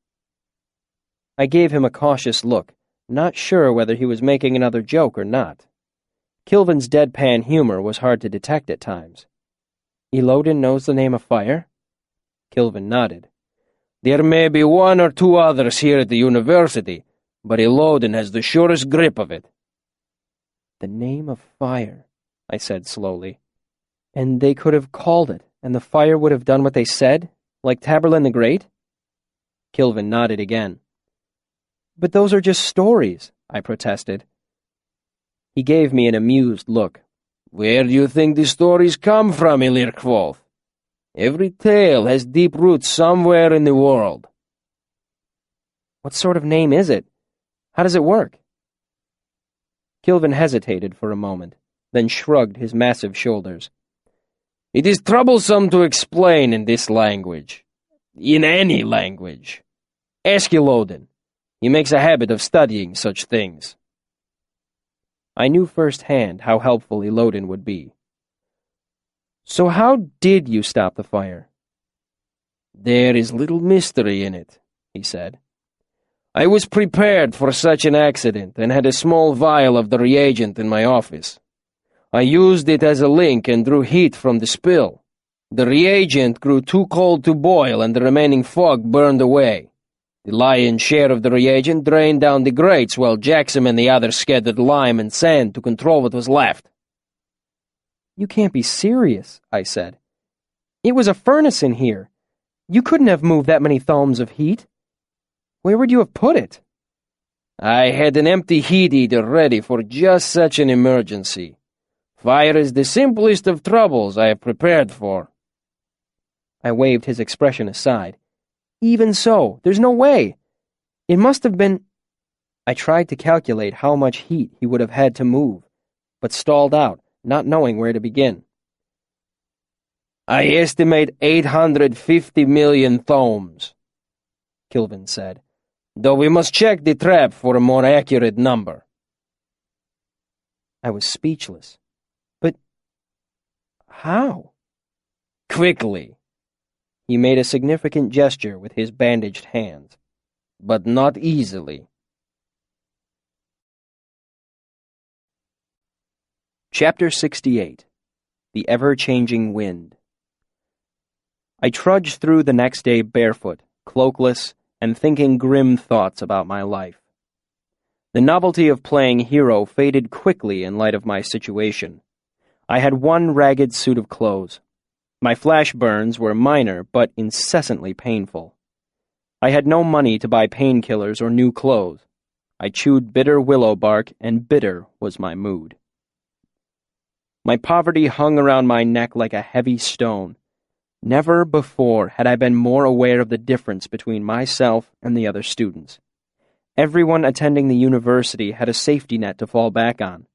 I gave him a cautious look, not sure whether he was making another joke or not. Kilvin's deadpan humor was hard to detect at times. Ilodin knows the name of fire? Kilvin nodded. There may be one or two others here at the university, but Ilodin has the surest grip of it. The name of fire, I said slowly. And they could have called it, and the fire would have done what they said? Like Taborlin the Great? Kilvin nodded again. But those are just stories, I protested. He gave me an amused look. Where do you think the stories come from, Ilirkvoth? Every tale has deep roots somewhere in the world. What sort of name is it? How does it work? Kilvin hesitated for a moment, then shrugged his massive shoulders. It is troublesome to explain in this language. In any language. Ask Ilodin. He makes a habit of studying such things. I knew firsthand how helpful Ilodin would be. So how did you stop the fire? There is little mystery in it, he said. I was prepared for such an accident and had a small vial of the reagent in my office. I used it as a link and drew heat from the spill. The reagent grew too cold to boil and the remaining fog burned away. The lion's share of the reagent drained down the grates while Jackson and the others scattered lime and sand to control what was left. You can't be serious, I said. It was a furnace in here. You couldn't have moved that many thoms of heat. Where would you have put it? I had an empty heat eater ready for just such an emergency. Fire is the simplest of troubles I have prepared for. I waved his expression aside. Even so, there's no way. It must have been... I tried to calculate how much heat he would have had to move, but stalled out, not knowing where to begin. I estimate 850 million thoms, Kilvin said, though we must check the trap for a more accurate number. I was speechless. But how? Quickly. He made a significant gesture with his bandaged hands, but not easily. Chapter 68. The Ever-Changing Wind. I trudged through the next day barefoot, cloakless, and thinking grim thoughts about my life. The novelty of playing hero faded quickly in light of my situation. I had one ragged suit of clothes. My flash burns were minor but incessantly painful. I had no money to buy painkillers or new clothes. I chewed bitter willow bark, and bitter was my mood. My poverty hung around my neck like a heavy stone. Never before had I been more aware of the difference between myself and the other students. Everyone attending the university had a safety net to fall back on.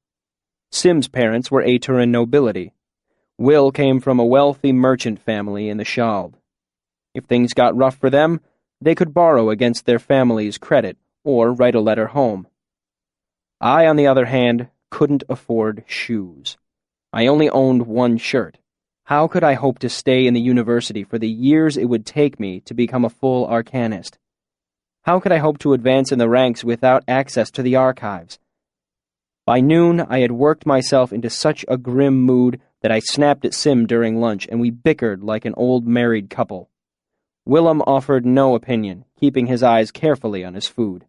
Sim's parents were Aturan nobility. Will came from a wealthy merchant family in the Shald. If things got rough for them, they could borrow against their family's credit or write a letter home. I, on the other hand, couldn't afford shoes. I only owned one shirt. How could I hope to stay in the university for the years it would take me to become a full arcanist? How could I hope to advance in the ranks without access to the archives? By noon, I had worked myself into such a grim mood that I snapped at Sim during lunch, and we bickered like an old married couple. Willem offered no opinion, keeping his eyes carefully on his food.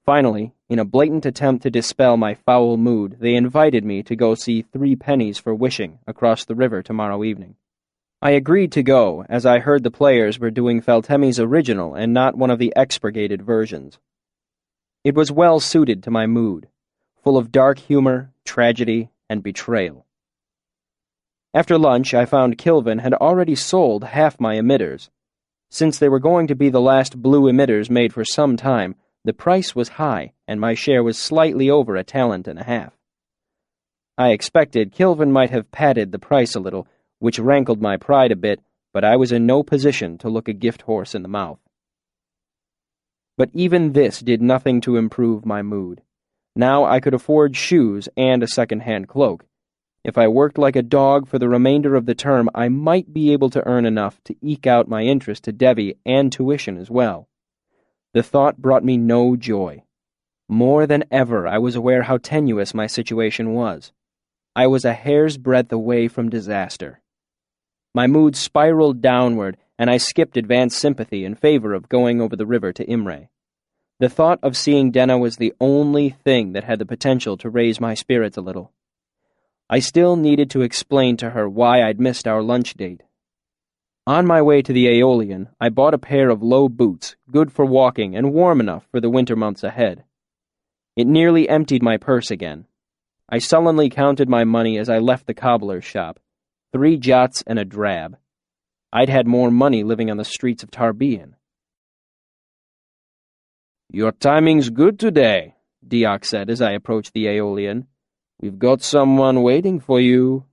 Finally, in a blatant attempt to dispel my foul mood, they invited me to go see 3 Pennies for Wishing across the river tomorrow evening. I agreed to go, as I heard the players were doing Feltemi's original and not one of the expurgated versions. It was well suited to my mood, full of dark humor, tragedy, and betrayal. After lunch, I found Kilvin had already sold half my emitters. Since they were going to be the last blue emitters made for some time, the price was high, and my share was slightly over 1.5 talents. I expected Kilvin might have padded the price a little, which rankled my pride a bit, but I was in no position to look a gift horse in the mouth. But even this did nothing to improve my mood. Now I could afford shoes and a second-hand cloak. If I worked like a dog for the remainder of the term, I might be able to earn enough to eke out my interest to Devi and tuition as well. The thought brought me no joy. More than ever, I was aware how tenuous my situation was. I was a hair's breadth away from disaster. My mood spiraled downward, and I skipped advanced sympathy in favor of going over the river to Imre. The thought of seeing Denna was the only thing that had the potential to raise my spirits a little. I still needed to explain to her why I'd missed our lunch date. On my way to the Aeolian, I bought a pair of low boots, good for walking and warm enough for the winter months ahead. It nearly emptied my purse again. I sullenly counted my money as I left the cobbler's shop, 3 jots and a drab. I'd had more money living on the streets of Tarbean. "Your timing's good today," Diok said as I approached the Aeolian. "We've got someone waiting for you."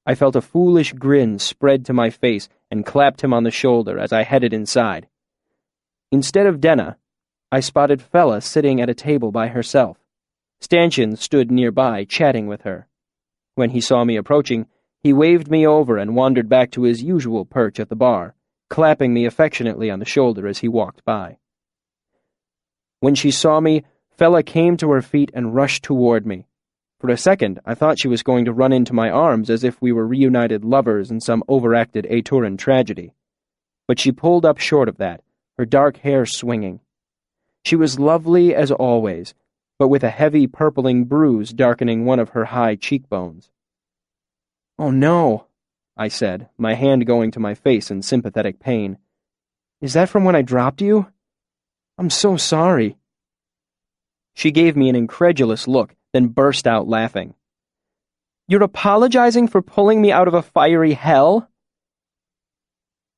I felt a foolish grin spread to my face and clapped him on the shoulder as I headed inside. Instead of Denna, I spotted Fela sitting at a table by herself. Stanchion stood nearby, chatting with her. When he saw me approaching, he waved me over and wandered back to his usual perch at the bar, clapping me affectionately on the shoulder as he walked by. When she saw me, Fela came to her feet and rushed toward me. For a second, I thought she was going to run into my arms as if we were reunited lovers in some overacted Aturan tragedy. But she pulled up short of that, her dark hair swinging. She was lovely as always, but with a heavy purpling bruise darkening one of her high cheekbones. "Oh no," I said, my hand going to my face in sympathetic pain. "Is that from when I dropped you? I'm so sorry." She gave me an incredulous look, then burst out laughing. "You're apologizing for pulling me out of a fiery hell?"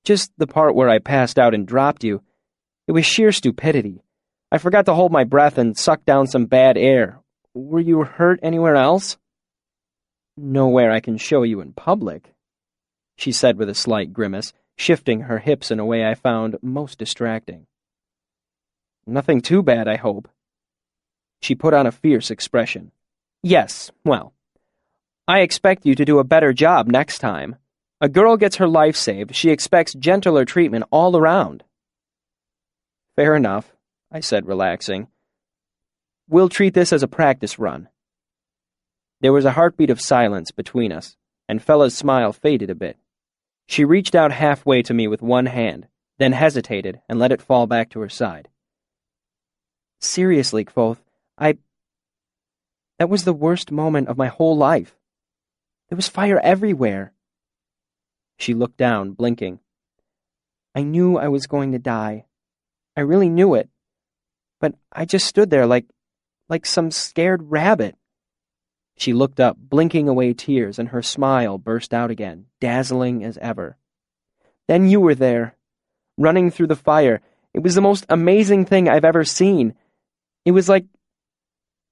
"Just the part where I passed out and dropped you. It was sheer stupidity. I forgot to hold my breath and suck down some bad air. Were you hurt anywhere else?" "Nowhere I can show you in public," she said with a slight grimace, shifting her hips in a way I found most distracting. "Nothing too bad, I hope." She put on a fierce expression. "Yes, well, I expect you to do a better job next time. A girl gets her life saved, she expects gentler treatment all around." "Fair enough," I said, relaxing. "We'll treat this as a practice run." There was a heartbeat of silence between us, and Fela's smile faded a bit. She reached out halfway to me with one hand, then hesitated and let it fall back to her side. "Seriously, Kvothe, that was the worst moment of my whole life. There was fire everywhere." She looked down, blinking. "I knew I was going to die. I really knew it. but I just stood there like some scared rabbit." She looked up, blinking away tears, and her smile burst out again, dazzling as ever. "Then you were there, running through the fire. It was the most amazing thing I've ever seen. It was like...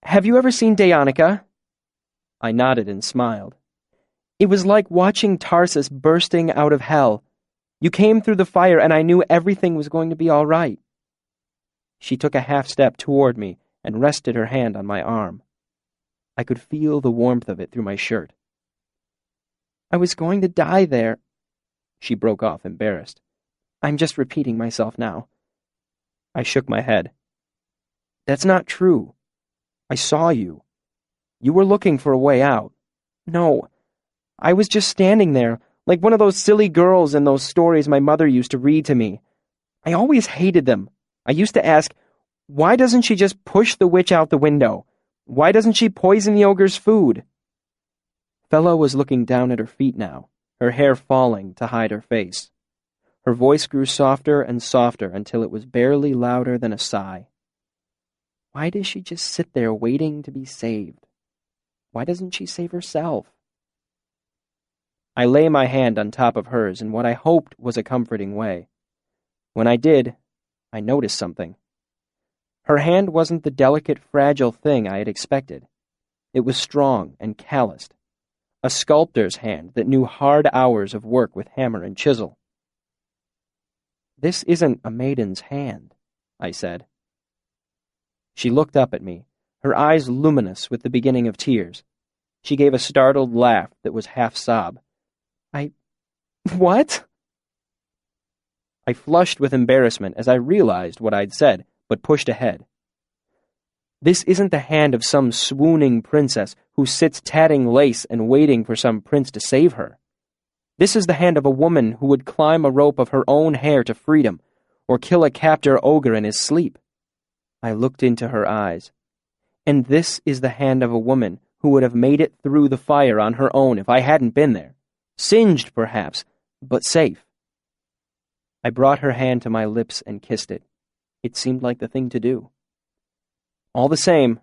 Have you ever seen Dayonica?" I nodded and smiled. "It was like watching Tarsus bursting out of hell. You came through the fire and I knew everything was going to be all right." She took a half step toward me and rested her hand on my arm. I could feel the warmth of it through my shirt. "I was going to die there." She broke off, embarrassed. "I'm just repeating myself now." I shook my head. "That's not true. I saw you. You were looking for a way out." "No, I was just standing there, like one of those silly girls in those stories my mother used to read to me. I always hated them. I used to ask, why doesn't she just push the witch out the window? Why doesn't she poison the ogre's food?" Fella was looking down at her feet now, her hair falling to hide her face. Her voice grew softer and softer until it was barely louder than a sigh. Why does she just sit there waiting to be saved? Why doesn't she save herself? I lay my hand on top of hers in what I hoped was a comforting way. When I did, I noticed something. Her hand wasn't the delicate, fragile thing I had expected. It was strong and calloused, a sculptor's hand that knew hard hours of work with hammer and chisel. "This isn't a maiden's hand," I said. She looked up at me, her eyes luminous with the beginning of tears. She gave a startled laugh that was half sob. What?" I flushed with embarrassment as I realized what I'd said, but pushed ahead. "This isn't the hand of some swooning princess who sits tatting lace and waiting for some prince to save her. This is the hand of a woman who would climb a rope of her own hair to freedom, or kill a captor ogre in his sleep." I looked into her eyes. "And this is the hand of a woman who would have made it through the fire on her own if I hadn't been there. Singed, perhaps, but safe." I brought her hand to my lips and kissed it. It seemed like the thing to do. "All the same,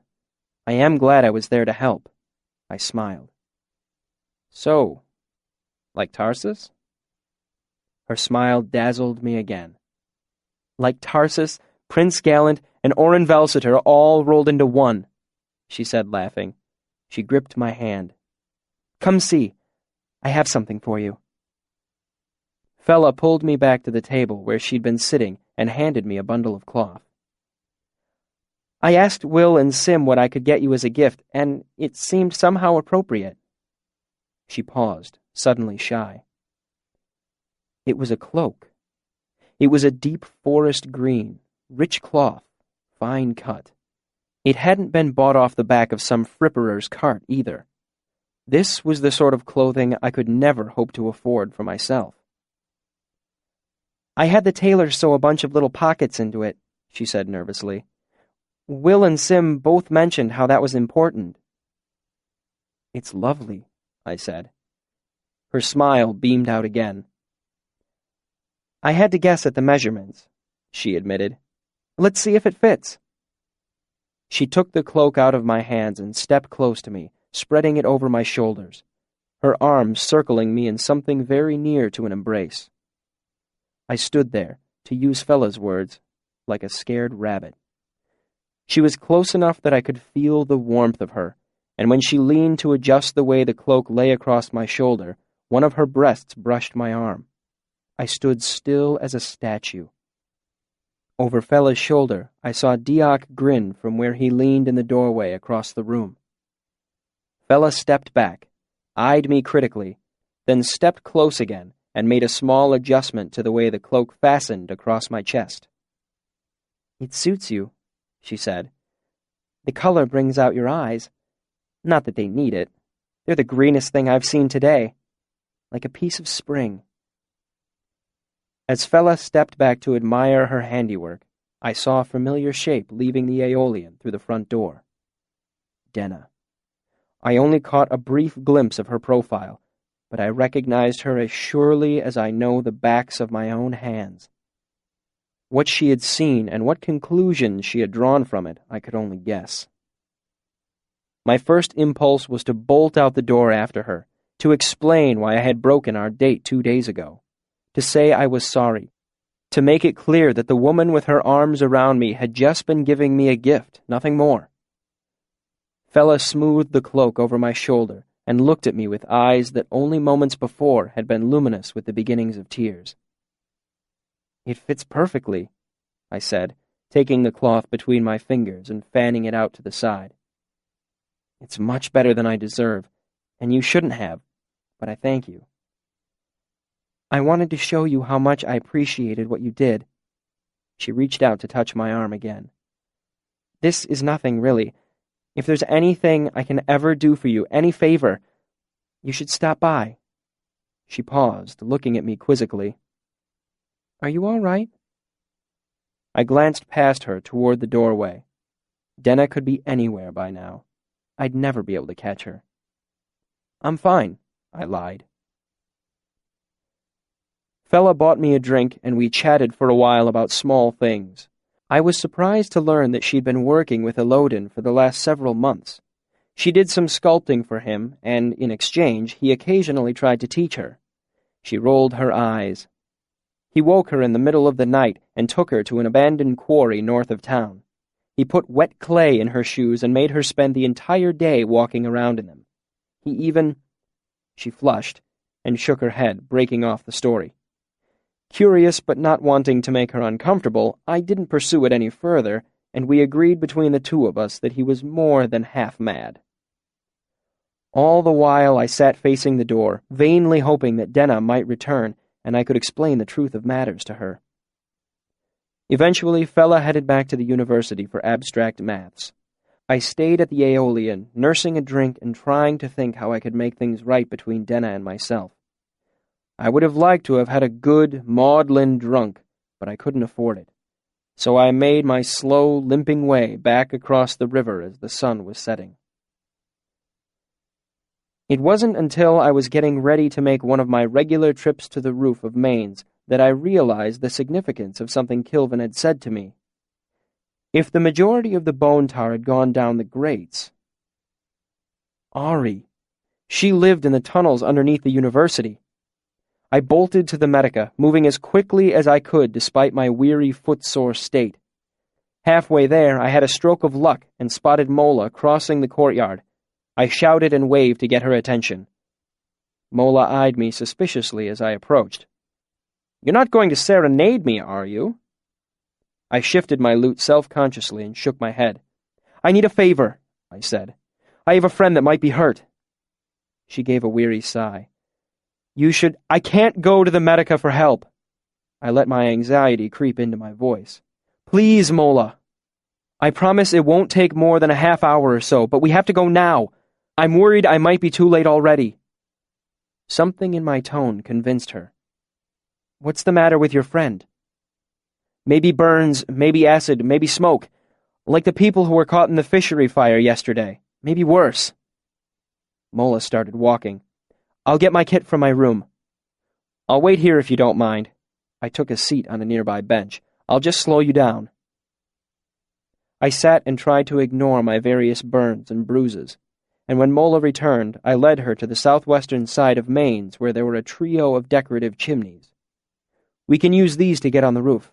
I am glad I was there to help." I smiled. "So, like Tarsus?" Her smile dazzled me again. "Like Tarsus, Prince Gallant, and Orin Velseter all rolled into one," she said, laughing. She gripped my hand. "Come see. I have something for you." Fella pulled me back to the table where she'd been sitting and handed me a bundle of cloth. "I asked Will and Sim what I could get you as a gift, and it seemed somehow appropriate." She paused, suddenly shy. It was a cloak. It was a deep forest green, rich cloth, fine cut. It hadn't been bought off the back of some fripperer's cart, either. This was the sort of clothing I could never hope to afford for myself. "I had the tailor sew a bunch of little pockets into it," she said nervously. "Will and Sim both mentioned how that was important." "It's lovely," I said. Her smile beamed out again. "I had to guess at the measurements," she admitted. "Let's see if it fits." She took the cloak out of my hands and stepped close to me, spreading it over my shoulders, her arms circling me in something very near to an embrace. I stood there, to use Fella's words, like a scared rabbit. She was close enough that I could feel the warmth of her, and when she leaned to adjust the way the cloak lay across my shoulder, one of her breasts brushed my arm. I stood still as a statue. Over Fella's shoulder, I saw Dioc grin from where he leaned in the doorway across the room. Fella stepped back, eyed me critically, then stepped close again and made a small adjustment to the way the cloak fastened across my chest. "It suits you," she said. "The color brings out your eyes. Not that they need it. They're the greenest thing I've seen today. Like a piece of spring." As Fella stepped back to admire her handiwork, I saw a familiar shape leaving the Aeolian through the front door. Denna. I only caught a brief glimpse of her profile, but I recognized her as surely as I know the backs of my own hands. What she had seen and what conclusions she had drawn from it, I could only guess. My first impulse was to bolt out the door after her, to explain why I had broken our date 2 days ago, to say I was sorry, to make it clear that the woman with her arms around me had just been giving me a gift, nothing more. Fella smoothed the cloak over my shoulder and looked at me with eyes that only moments before had been luminous with the beginnings of tears. "It fits perfectly," I said, taking the cloth between my fingers and fanning it out to the side. "It's much better than I deserve, and you shouldn't have, but I thank you. I wanted to show you how much I appreciated what you did." She reached out to touch my arm again. "This is nothing, really. If there's anything I can ever do for you, any favor, you should stop by." She paused, looking at me quizzically. "Are you all right?" I glanced past her toward the doorway. Denna could be anywhere by now. I'd never be able to catch her. "I'm fine," I lied. Fella bought me a drink, and we chatted for a while about small things. I was surprised to learn that she'd been working with Elodin for the last several months. She did some sculpting for him, and in exchange, he occasionally tried to teach her. She rolled her eyes. He woke her in the middle of the night and took her to an abandoned quarry north of town. He put wet clay in her shoes and made her spend the entire day walking around in them. He even... She flushed and shook her head, breaking off the story. Curious but not wanting to make her uncomfortable, I didn't pursue it any further, and we agreed between the two of us that he was more than half mad. All the while I sat facing the door, vainly hoping that Denna might return and I could explain the truth of matters to her. Eventually, Fella headed back to the university for abstract maths. I stayed at the Aeolian, nursing a drink and trying to think how I could make things right between Denna and myself. I would have liked to have had a good, maudlin drunk, but I couldn't afford it. So I made my slow, limping way back across the river as the sun was setting. It wasn't until I was getting ready to make one of my regular trips to the roof of Maine's that I realized the significance of something Kilvin had said to me. If the majority of the bone tar had gone down the grates... Ari. She lived in the tunnels underneath the university. I bolted to the Medica, moving as quickly as I could despite my weary, footsore state. Halfway there, I had a stroke of luck and spotted Mola crossing the courtyard. I shouted and waved to get her attention. Mola eyed me suspiciously as I approached. "You're not going to serenade me, are you?" I shifted my lute self-consciously and shook my head. "I need a favor," I said. "I have a friend that might be hurt." She gave a weary sigh. I can't go to the Medica for help." I let my anxiety creep into my voice. "Please, Mola. I promise it won't take more than a half hour or so, but we have to go now. I'm worried I might be too late already." Something in my tone convinced her. "What's the matter with your friend?" "Maybe burns, maybe acid, maybe smoke. Like the people who were caught in the fishery fire yesterday. Maybe worse." Mola started walking. "I'll get my kit from my room." "I'll wait here if you don't mind." I took a seat on a nearby bench. "I'll just slow you down." I sat and tried to ignore my various burns and bruises, and when Mola returned, I led her to the southwestern side of Maine's where there were a trio of decorative chimneys. "We can use these to get on the roof."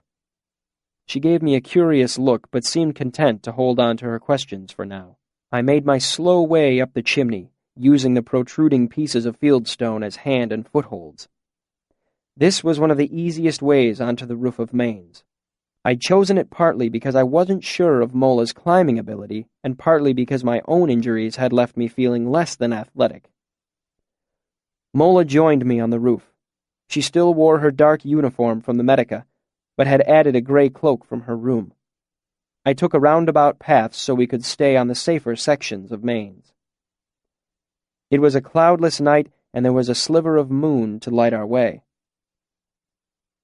She gave me a curious look, but seemed content to hold on to her questions for now. I made my slow way up the chimney, using the protruding pieces of fieldstone as hand and footholds. This was one of the easiest ways onto the roof of Maine's. I'd chosen it partly because I wasn't sure of Mola's climbing ability, and partly because my own injuries had left me feeling less than athletic. Mola joined me on the roof. She still wore her dark uniform from the Medica, but had added a gray cloak from her room. I took a roundabout path so we could stay on the safer sections of Maine's. It was a cloudless night, and there was a sliver of moon to light our way.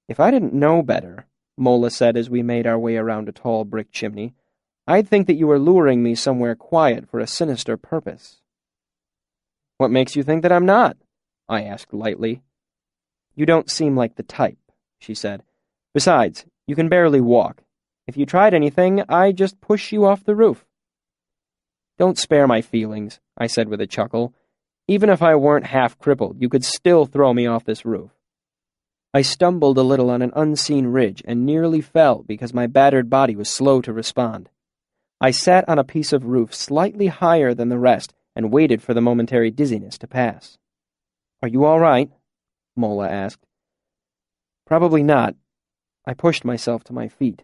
"If I didn't know better," Mola said as we made our way around a tall brick chimney, "I'd think that you were luring me somewhere quiet for a sinister purpose." "What makes you think that I'm not?" I asked lightly. "You don't seem like the type," she said. "Besides, You can barely walk. If you tried anything, I'd just push you off the roof." "Don't spare my feelings," I said with a chuckle. "Even if I weren't half crippled, you could still throw me off this roof." I stumbled a little on an unseen ridge and nearly fell because my battered body was slow to respond. I sat on a piece of roof slightly higher than the rest and waited for the momentary dizziness to pass. "Are you all right?" Mola asked. "Probably not." I pushed myself to my feet.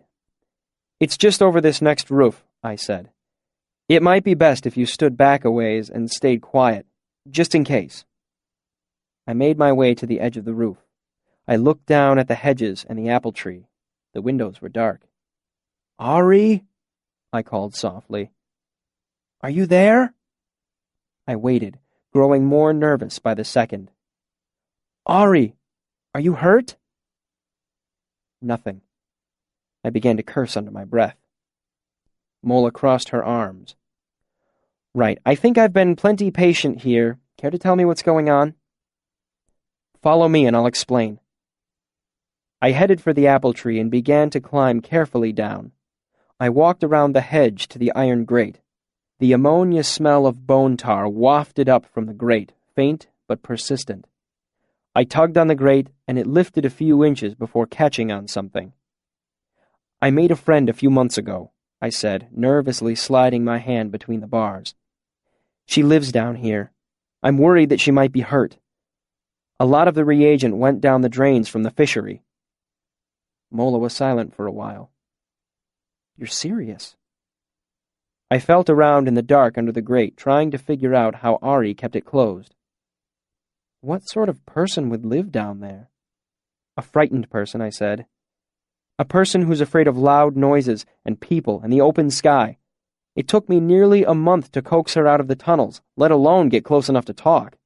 "It's just over this next roof," I said. "It might be best if you stood back a ways and stayed quiet, just in case." I made my way to the edge of the roof. I looked down at the hedges and the apple tree. The windows were dark. "Ari?" I called softly. "Are you there?" I waited, growing more nervous by the second. "Ari, are you hurt?" Nothing. I began to curse under my breath. Mola crossed her arms. "Right, I think I've been plenty patient here. Care to tell me what's going on?" "Follow me and I'll explain." I headed for the apple tree and began to climb carefully down. I walked around the hedge to the iron grate. The ammonia smell of bone tar wafted up from the grate, faint but persistent. I tugged on the grate, and it lifted a few inches before catching on something. "I made a friend a few months ago," I said, nervously sliding my hand between the bars. "She lives down here. I'm worried that she might be hurt. A lot of the reagent went down the drains from the fishery." Mola was silent for a while. "You're serious?" I felt around in the dark under the grate, trying to figure out how Ari kept it closed. What sort of person would live down there? "A frightened person," I said. "A person who's afraid of loud noises and people and the open sky. It took me nearly a month to coax her out of the tunnels, let alone get close enough to talk."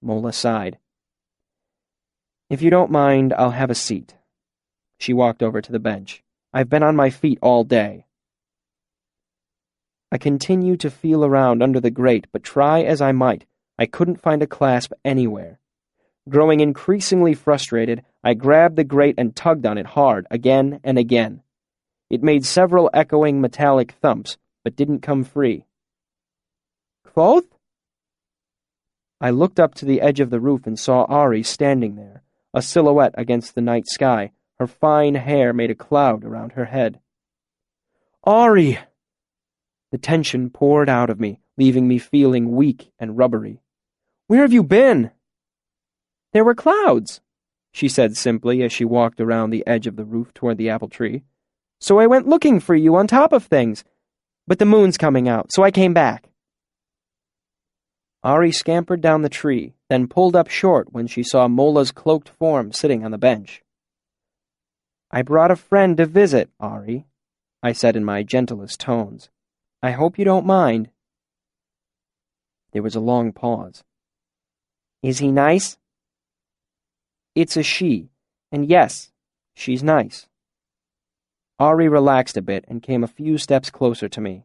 Mola sighed. "If you don't mind, I'll have a seat." She walked over to the bench. "I've been on my feet all day." I continued to feel around under the grate, but try as I might, I couldn't find a clasp anywhere. Growing increasingly frustrated, I grabbed the grate and tugged on it hard, again and again. It made several echoing metallic thumps, but didn't come free. "Kvothe?" I looked up to the edge of the roof and saw Ari standing there, a silhouette against the night sky. Her fine hair made a cloud around her head. "Ari!" The tension poured out of me, leaving me feeling weak and rubbery. "Where have you been?" "There were clouds," she said simply as she walked around the edge of the roof toward the apple tree. "So I went looking for you on top of things. But the moon's coming out, so I came back." Ari scampered down the tree, then pulled up short when she saw Mola's cloaked form sitting on the bench. "I brought a friend to visit, Ari," I said in my gentlest tones. "I hope you don't mind." There was a long pause. "Is he nice?" "It's a she, and yes, she's nice." Ari relaxed a bit and came a few steps closer to me.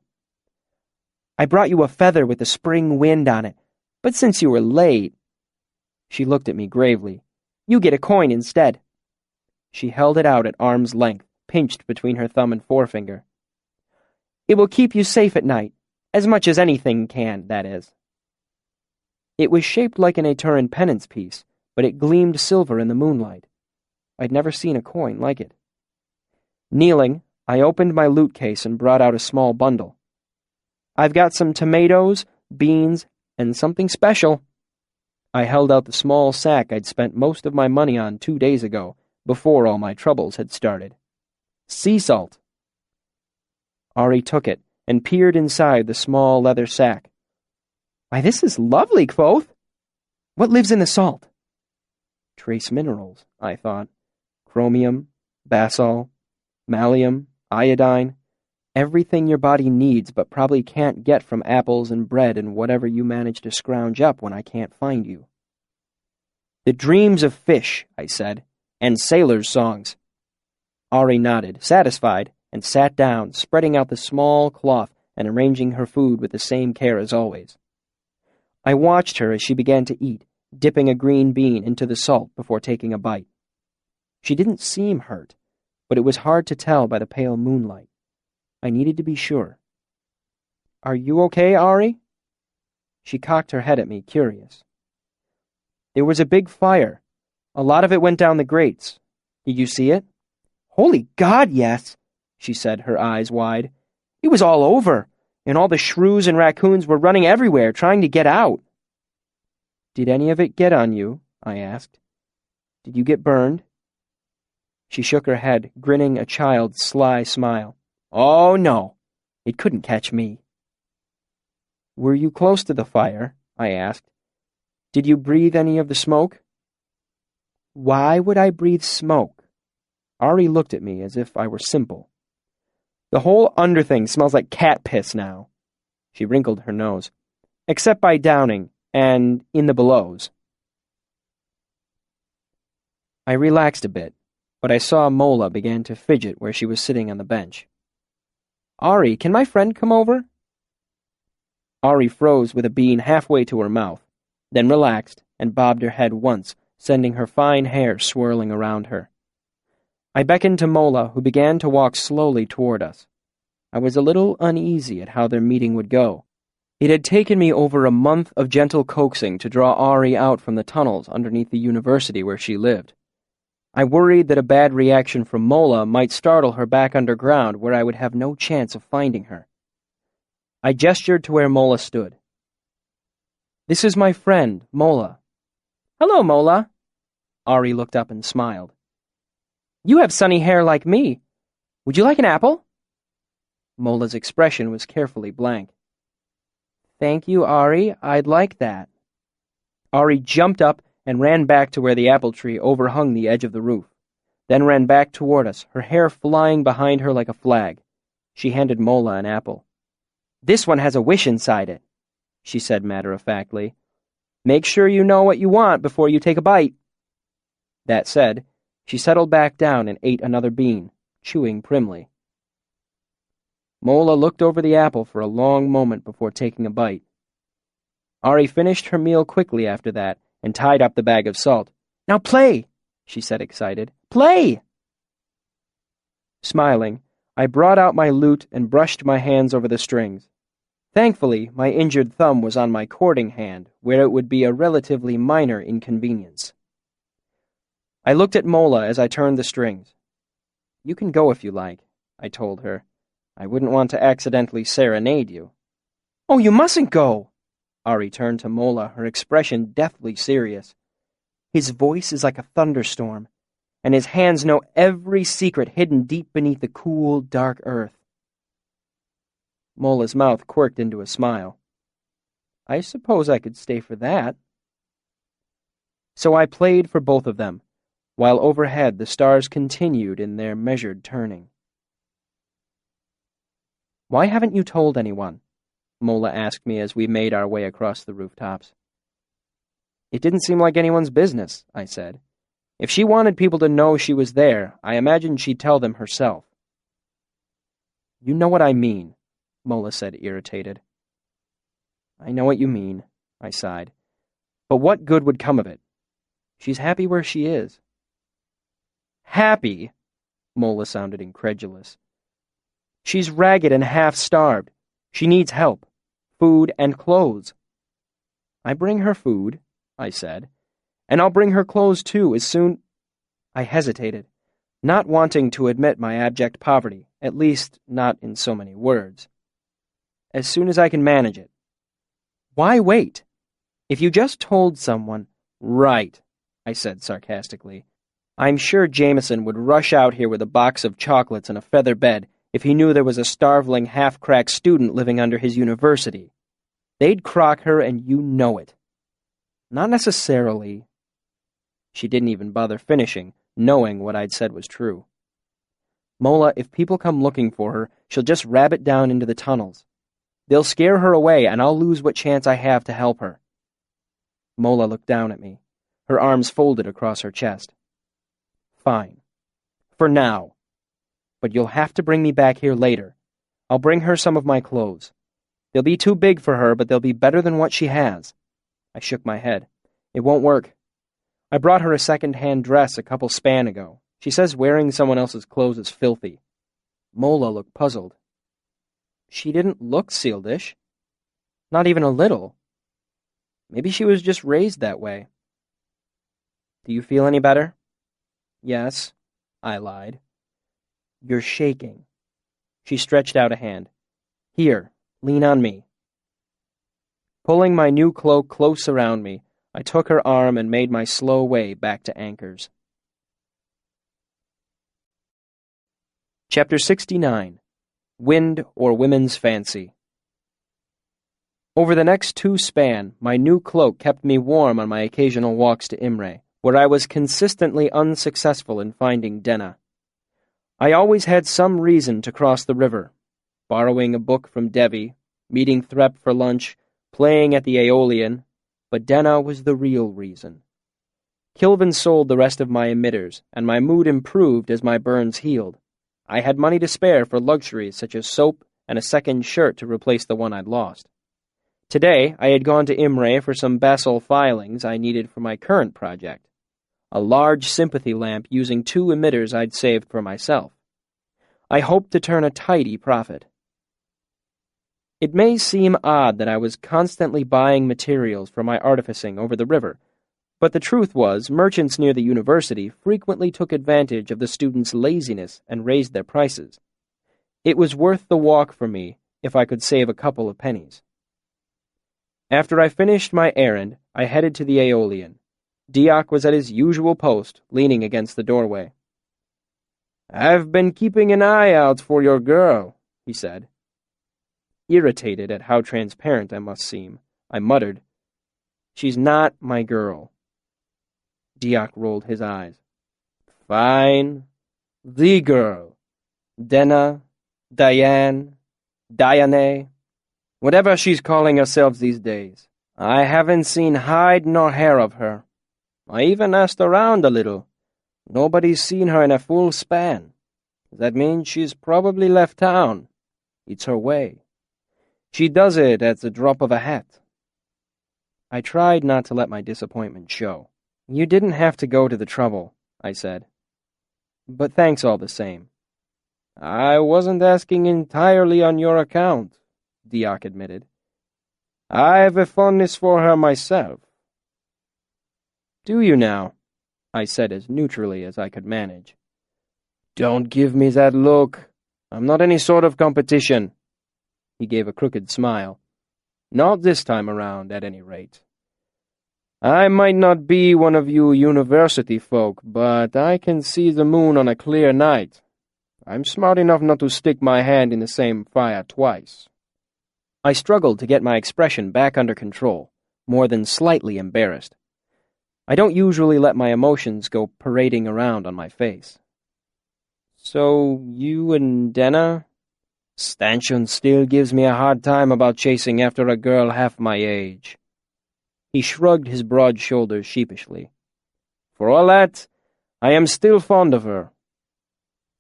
"I brought you a feather with a spring wind on it, but since you were late—" She looked at me gravely. "You get a coin instead." She held it out at arm's length, pinched between her thumb and forefinger. "It will keep you safe at night, as much as anything can, that is." It was shaped like an Aturan penance piece, but it gleamed silver in the moonlight. I'd never seen a coin like it. Kneeling, I opened my loot case and brought out a small bundle. "I've got some tomatoes, beans, and something special." I held out the small sack I'd spent most of my money on 2 days ago, before all my troubles had started. "Sea salt." Ari took it and peered inside the small leather sack. "Why, this is lovely, Kvothe. What lives in the salt?" Trace minerals, I thought. Chromium, basalt, malleum, iodine. Everything your body needs but probably can't get from apples and bread and whatever you manage to scrounge up when I can't find you. "The dreams of fish," I said, "and sailors' songs." Ari nodded, satisfied, and sat down, spreading out the small cloth and arranging her food with the same care as always. I watched her as she began to eat, dipping a green bean into the salt before taking a bite. She didn't seem hurt, but it was hard to tell by the pale moonlight. I needed to be sure. "Are you okay, Ari?" She cocked her head at me, curious. "There was a big fire. A lot of it went down the grates. Did you see it?" "Holy God, yes," she said, her eyes wide. "It was all over, and all the shrews and raccoons were running everywhere, trying to get out." "Did any of it get on you?" I asked. "Did you get burned?" She shook her head, grinning a child's sly smile. "Oh, no. It couldn't catch me." "Were you close to the fire?" I asked. "Did you breathe any of the smoke?" "Why would I breathe smoke?" Ari looked at me as if I were simple. "The whole underthing smells like cat piss now." She wrinkled her nose. "Except by Downing, and in the belows." I relaxed a bit, but I saw Mola began to fidget where she was sitting on the bench. "Ari, can my friend come over?" Ari froze with a bean halfway to her mouth, then relaxed and bobbed her head once, sending her fine hair swirling around her. I beckoned to Mola, who began to walk slowly toward us. I was a little uneasy at how their meeting would go. It had taken me over a month of gentle coaxing to draw Ari out from the tunnels underneath the university where she lived. I worried that a bad reaction from Mola might startle her back underground where I would have no chance of finding her. I gestured to where Mola stood. "This is my friend, Mola." "Hello, Mola." Ari looked up and smiled. "You have sunny hair like me. Would you like an apple?" Mola's expression was carefully blank. "Thank you, Ari. I'd like that." Ari jumped up and ran back to where the apple tree overhung the edge of the roof, then ran back toward us, her hair flying behind her like a flag. She handed Mola an apple. "This one has a wish inside it," she said matter-of-factly. "Make sure you know what you want before you take a bite." That said, she settled back down and ate another bean, chewing primly. Mola looked over the apple for a long moment before taking a bite. Ari finished her meal quickly after that and tied up the bag of salt. "Now play," she said, excited. "Play!" Smiling, I brought out my lute and brushed my hands over the strings. Thankfully, my injured thumb was on my cording hand, where it would be a relatively minor inconvenience. I looked at Mola as I turned the strings. "You can go if you like," I told her. "I wouldn't want to accidentally serenade you." "Oh, you mustn't go!" Ari turned to Mola, her expression deathly serious. "His voice is like a thunderstorm, and his hands know every secret hidden deep beneath the cool, dark earth." Mola's mouth quirked into a smile. "I suppose I could stay for that." So I played for both of them, while overhead the stars continued in their measured turning. "Why haven't you told anyone?" Mola asked me as we made our way across the rooftops. "It didn't seem like anyone's business," I said. "If she wanted people to know she was there, I imagined she'd tell them herself." "You know what I mean," Mola said, irritated. "I know what you mean," I sighed. "But what good would come of it? She's happy where she is." "Happy?" Mola sounded incredulous. "She's ragged and half-starved. She needs help. Food and clothes." "I bring her food," I said, "and I'll bring her clothes too as soon—" I hesitated, not wanting to admit my abject poverty, at least not in so many words. "As soon as I can manage it." "Why wait? If you just told someone—" "Right," I said sarcastically. "I'm sure Jameson would rush out here with a box of chocolates and a feather bed if he knew there was a starveling, half-cracked student living under his university. They'd crock her, and you know it." "Not necessarily." She didn't even bother finishing, knowing what I'd said was true. "Mola, if people come looking for her, she'll just rabbit down into the tunnels. They'll scare her away, and I'll lose what chance I have to help her." Mola looked down at me, her arms folded across her chest. "Fine. For now. But you'll have to bring me back here later. I'll bring her some of my clothes. They'll be too big for her, but they'll be better than what she has." I shook my head. "It won't work. I brought her a second-hand dress a couple span ago. She says wearing someone else's clothes is filthy. Mola looked puzzled. She didn't look Sealdish. Not even a little. Maybe she was just raised that way. Do you feel any better? Yes, I lied. You're shaking. She stretched out a hand. Here, lean on me. Pulling my new cloak close around me, I took her arm and made my slow way back to Anchor's. Chapter 69. Wind or Women's Fancy. Over the next 2 span, my new cloak kept me warm on my occasional walks to Imre, where I was consistently unsuccessful in finding Denna. I always had some reason to cross the river, borrowing a book from Devi, meeting Threp for lunch, playing at the Aeolian, but Denna was the real reason. Kilvin sold the rest of my emitters, and my mood improved as my burns healed. I had money to spare for luxuries such as soap and a second shirt to replace the one I'd lost. Today, I had gone to Imre for some basal filings I needed for my current project, a large sympathy lamp using 2 emitters I'd saved for myself. I hoped to turn a tidy profit. It may seem odd that I was constantly buying materials for my artificing over the river, but the truth was merchants near the university frequently took advantage of the students' laziness and raised their prices. It was worth the walk for me if I could save a couple of pennies. After I finished my errand, I headed to the Aeolian. Diak was at his usual post, leaning against the doorway. "I've been keeping an eye out for your girl," he said. Irritated at how transparent I must seem, I muttered, "She's not my girl." Diak rolled his eyes. "Fine. The girl. Denna, Diane, Diane, whatever she's calling herself these days. I haven't seen hide nor hair of her. I even asked around a little. Nobody's seen her in a full span. That means she's probably left town. It's her way. She does it at the drop of a hat." I tried not to let my disappointment show. "You didn't have to go to the trouble," I said. "But thanks all the same." "I wasn't asking entirely on your account," Diak admitted. "I have a fondness for her myself." "Do you now?" I said as neutrally as I could manage. "Don't give me that look. I'm not any sort of competition." He gave a crooked smile. "Not this time around, at any rate. I might not be one of you university folk, but I can see the moon on a clear night. I'm smart enough not to stick my hand in the same fire twice." I struggled to get my expression back under control, more than slightly embarrassed. I don't usually let my emotions go parading around on my face. "So, you and Denna?" "Stanchion still gives me a hard time about chasing after a girl half my age." He shrugged his broad shoulders sheepishly. "For all that, I am still fond of her.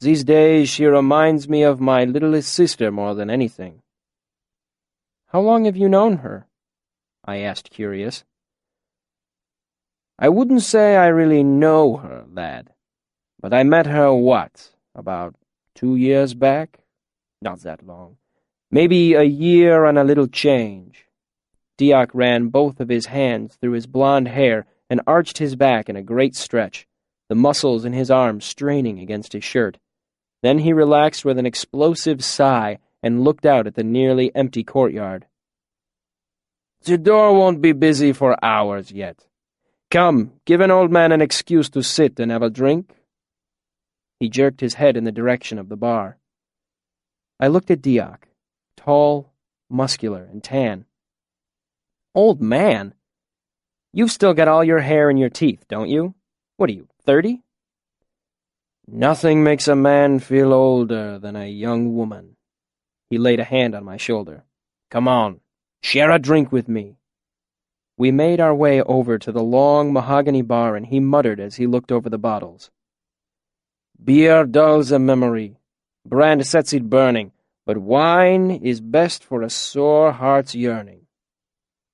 These days she reminds me of my littlest sister more than anything." "How long have you known her?" I asked, curious. "I wouldn't say I really know her, lad. But I met her, about 2 years back? Not that long. Maybe a year and a little change." Diak ran both of his hands through his blonde hair and arched his back in a great stretch, the muscles in his arms straining against his shirt. Then he relaxed with an explosive sigh and looked out at the nearly empty courtyard. "The door won't be busy for hours yet. Come, give an old man an excuse to sit and have a drink." He jerked his head in the direction of the bar. I looked at Diak, tall, muscular, and tan. "Old man? You've still got all your hair in your teeth, don't you? What are you, 30? "Nothing makes a man feel older than a young woman." He laid a hand on my shoulder. "Come on, share a drink with me." We made our way over to the long mahogany bar, and he muttered as he looked over the bottles. "Beer dulls a memory. Brand sets it burning, but wine is best for a sore heart's yearning."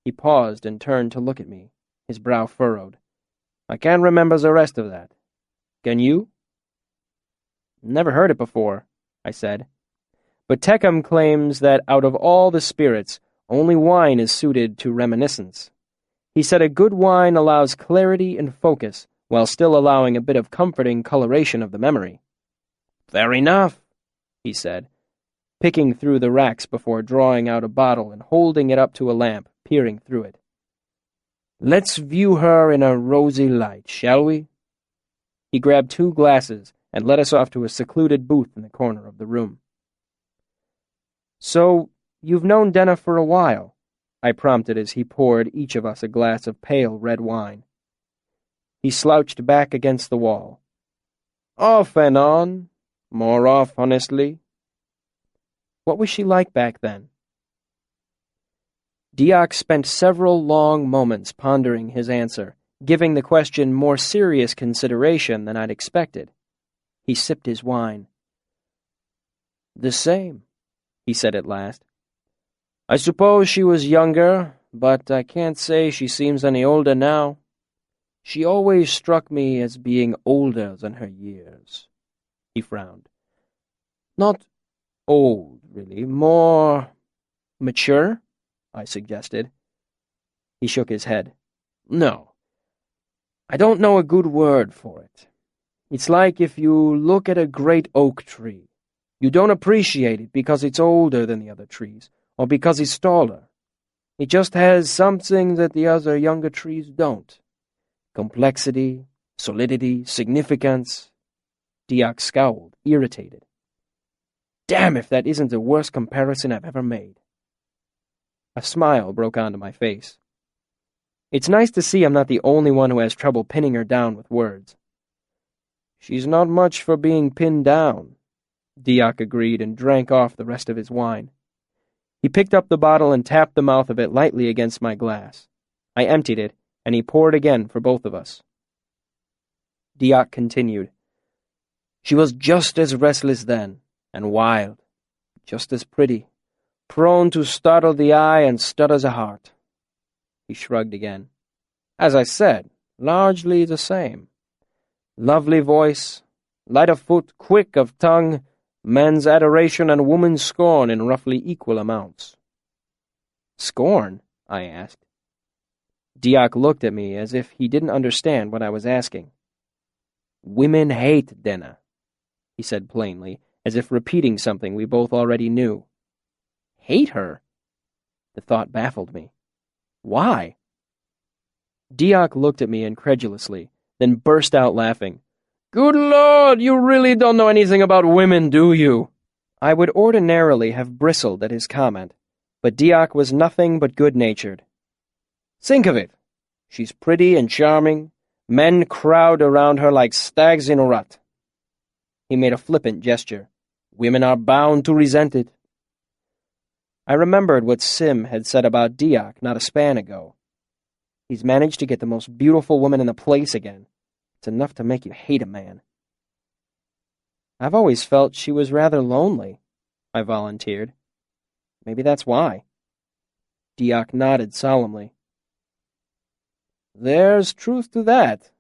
He paused and turned to look at me, his brow furrowed. "I can't remember the rest of that. Can you?" Never heard it before, I said. But Tecum claims that out of all the spirits, only wine is suited to reminiscence. He said a good wine allows clarity and focus, while still allowing a bit of comforting coloration of the memory. Fair enough, he said, picking through the racks before drawing out a bottle and holding it up to a lamp, peering through it. Let's view her in a rosy light, shall we? He grabbed 2 glasses and led us off to a secluded booth in the corner of the room. So, you've known Denna for a while, I prompted as he poured each of us a glass of pale red wine. He slouched back against the wall. Off and on. More off, honestly. What was she like back then? Diak spent several long moments pondering his answer, giving the question more serious consideration than I'd expected. He sipped his wine. The same, he said at last. I suppose she was younger, but I can't say she seems any older now. She always struck me as being older than her years. He frowned. Not old, really, more mature, I suggested. He shook his head. No, I don't know a good word for it. It's like if you look at a great oak tree. You don't appreciate it because it's older than the other trees, or because it's taller. It just has something that the other younger trees don't. Complexity, solidity, significance. Diak scowled, irritated. Damn if that isn't the worst comparison I've ever made. A smile broke onto my face. It's nice to see I'm not the only one who has trouble pinning her down with words. She's not much for being pinned down, Diak agreed and drank off the rest of his wine. He picked up the bottle and tapped the mouth of it lightly against my glass. I emptied it, and he poured again for both of us. Diak continued. She was just as restless then, and wild, just as pretty, prone to startle the eye and stutter the heart. He shrugged again. As I said, largely the same. Lovely voice, light of foot, quick of tongue, men's adoration and woman's scorn in roughly equal amounts. Scorn? I asked. Diak looked at me as if he didn't understand what I was asking. Women hate Denna, he said plainly, as if repeating something we both already knew. Hate her? The thought baffled me. Why? Diak looked at me incredulously, then burst out laughing. Good Lord, you really don't know anything about women, do you? I would ordinarily have bristled at his comment, but Diak was nothing but good-natured. Think of it. She's pretty and charming. Men crowd around her like stags in a rut. He made a flippant gesture. Women are bound to resent it. I remembered what Sim had said about Diak not a span ago. He's managed to get the most beautiful woman in the place again. It's enough to make you hate a man. I've always felt she was rather lonely, I volunteered. Maybe that's why. Diak nodded solemnly. There's truth to that.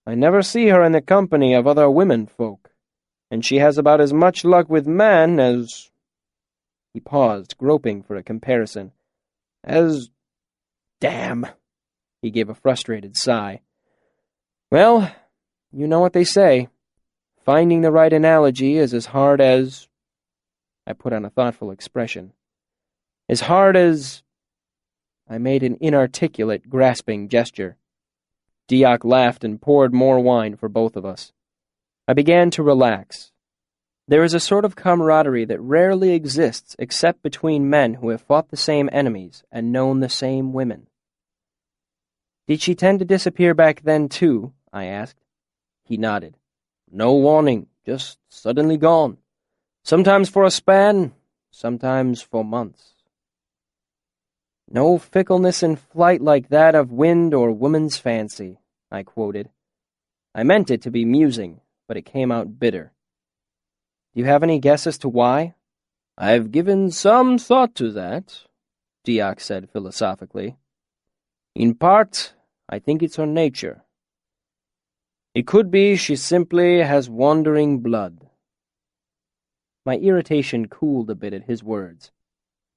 I never see her in the company of other women folk, and she has about as much luck with men as... He paused, groping for a comparison. As... Damn! He gave a frustrated sigh. Well, you know what they say. Finding the right analogy is as hard as... I put on a thoughtful expression. As hard as... I made an inarticulate, grasping gesture. Diak laughed and poured more wine for both of us. I began to relax. There is a sort of camaraderie that rarely exists except between men who have fought the same enemies and known the same women. Did she tend to disappear back then, too? I asked. He nodded. No warning, just suddenly gone. Sometimes for a span, sometimes for months. No fickleness in flight like that of wind or woman's fancy, I quoted. I meant it to be musing, but it came out bitter. Do you have any guess as to why? I've given some thought to that, Diak said philosophically. In part, I think it's her nature. It could be she simply has wandering blood, My irritation cooled a bit at his words.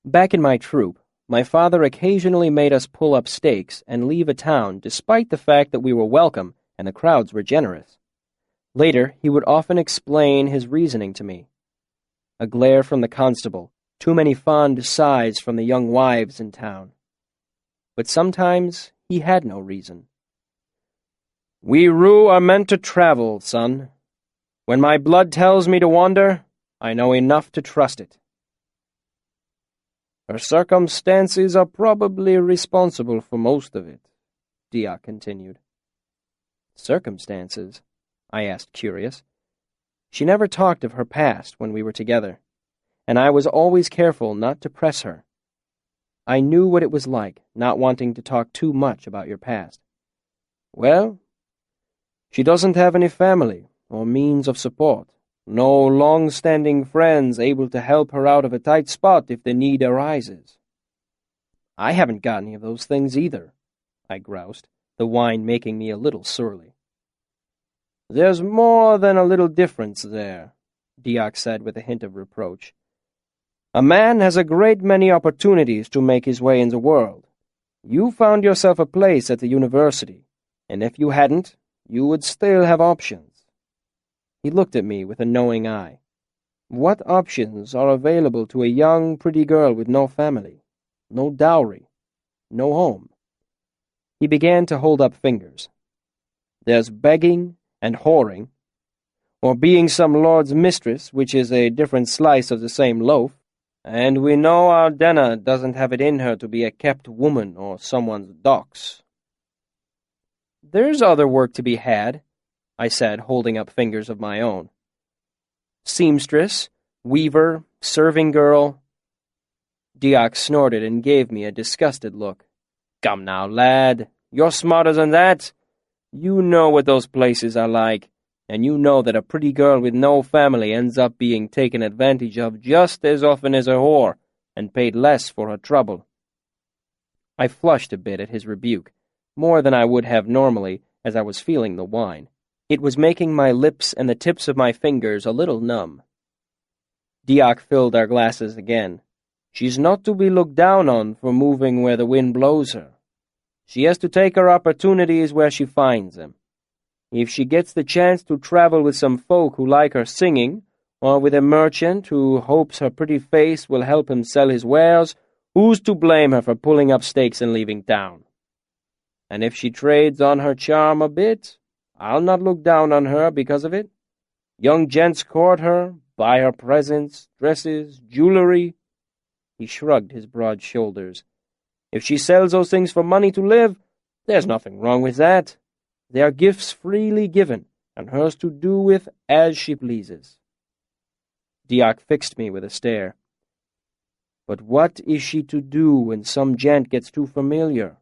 Back in my troupe, my father occasionally made us pull up stakes and leave a town despite the fact that we were welcome and the crowds were generous. Later, he would often explain his reasoning to me. A glare from the constable, too many fond sighs from the young wives in town. But sometimes he had no reason. "We Rue are meant to travel, son. When my blood tells me to wander, I know enough to trust it." "Her circumstances are probably responsible for most of it," Diak continued. "Circumstances?" I asked, curious. She never talked of her past when we were together, and I was always careful not to press her. I knew what it was like, not wanting to talk too much about your past. "Well, she doesn't have any family or means of support. No long-standing friends able to help her out of a tight spot if the need arises." "I haven't got any of those things either," I groused, the wine making me a little surly. "There's more than a little difference there," Diak said with a hint of reproach. "A man has a great many opportunities to make his way in the world. You found yourself a place at the university, and if you hadn't, you would still have options." He looked at me with a knowing eye. "What options are available to a young, pretty girl with no family, no dowry, no home?" He began to hold up fingers. "There's begging and whoring, or being some lord's mistress, which is a different slice of the same loaf, and we know our Denna doesn't have it in her to be a kept woman or someone's dox." "There's other work to be had," I said, holding up fingers of my own. "Seamstress, weaver, serving girl." Diak snorted and gave me a disgusted look. "Come now, lad, you're smarter than that. You know what those places are like, and you know that a pretty girl with no family ends up being taken advantage of just as often as a whore, and paid less for her trouble." I flushed a bit at his rebuke, more than I would have normally, as I was feeling the wine. It was making my lips and the tips of my fingers a little numb. Diak filled our glasses again. "She's not to be looked down on for moving where the wind blows her. She has to take her opportunities where she finds them. If she gets the chance to travel with some folk who like her singing, or with a merchant who hopes her pretty face will help him sell his wares, who's to blame her for pulling up stakes and leaving town? And if she trades on her charm a bit, I'll not look down on her because of it. Young gents court her, buy her presents, dresses, jewelry." He shrugged his broad shoulders. "If she sells those things for money to live, there's nothing wrong with that. They are gifts freely given, and hers to do with as she pleases." Diak fixed me with a stare. "But what is she to do when some gent gets too familiar,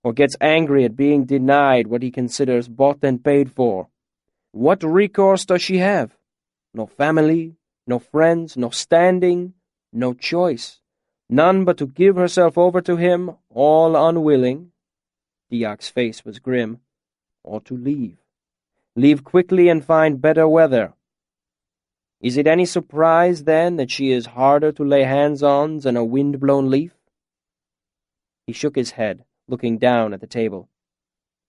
or gets angry at being denied what he considers bought and paid for? What recourse does she have? No family, no friends, no standing, no choice. None but to give herself over to him, all unwilling." Diak's face was grim. "Or to leave. Leave quickly and find better weather. Is it any surprise, then, that she is harder to lay hands on than a wind-blown leaf?" He shook his head, looking down at the table.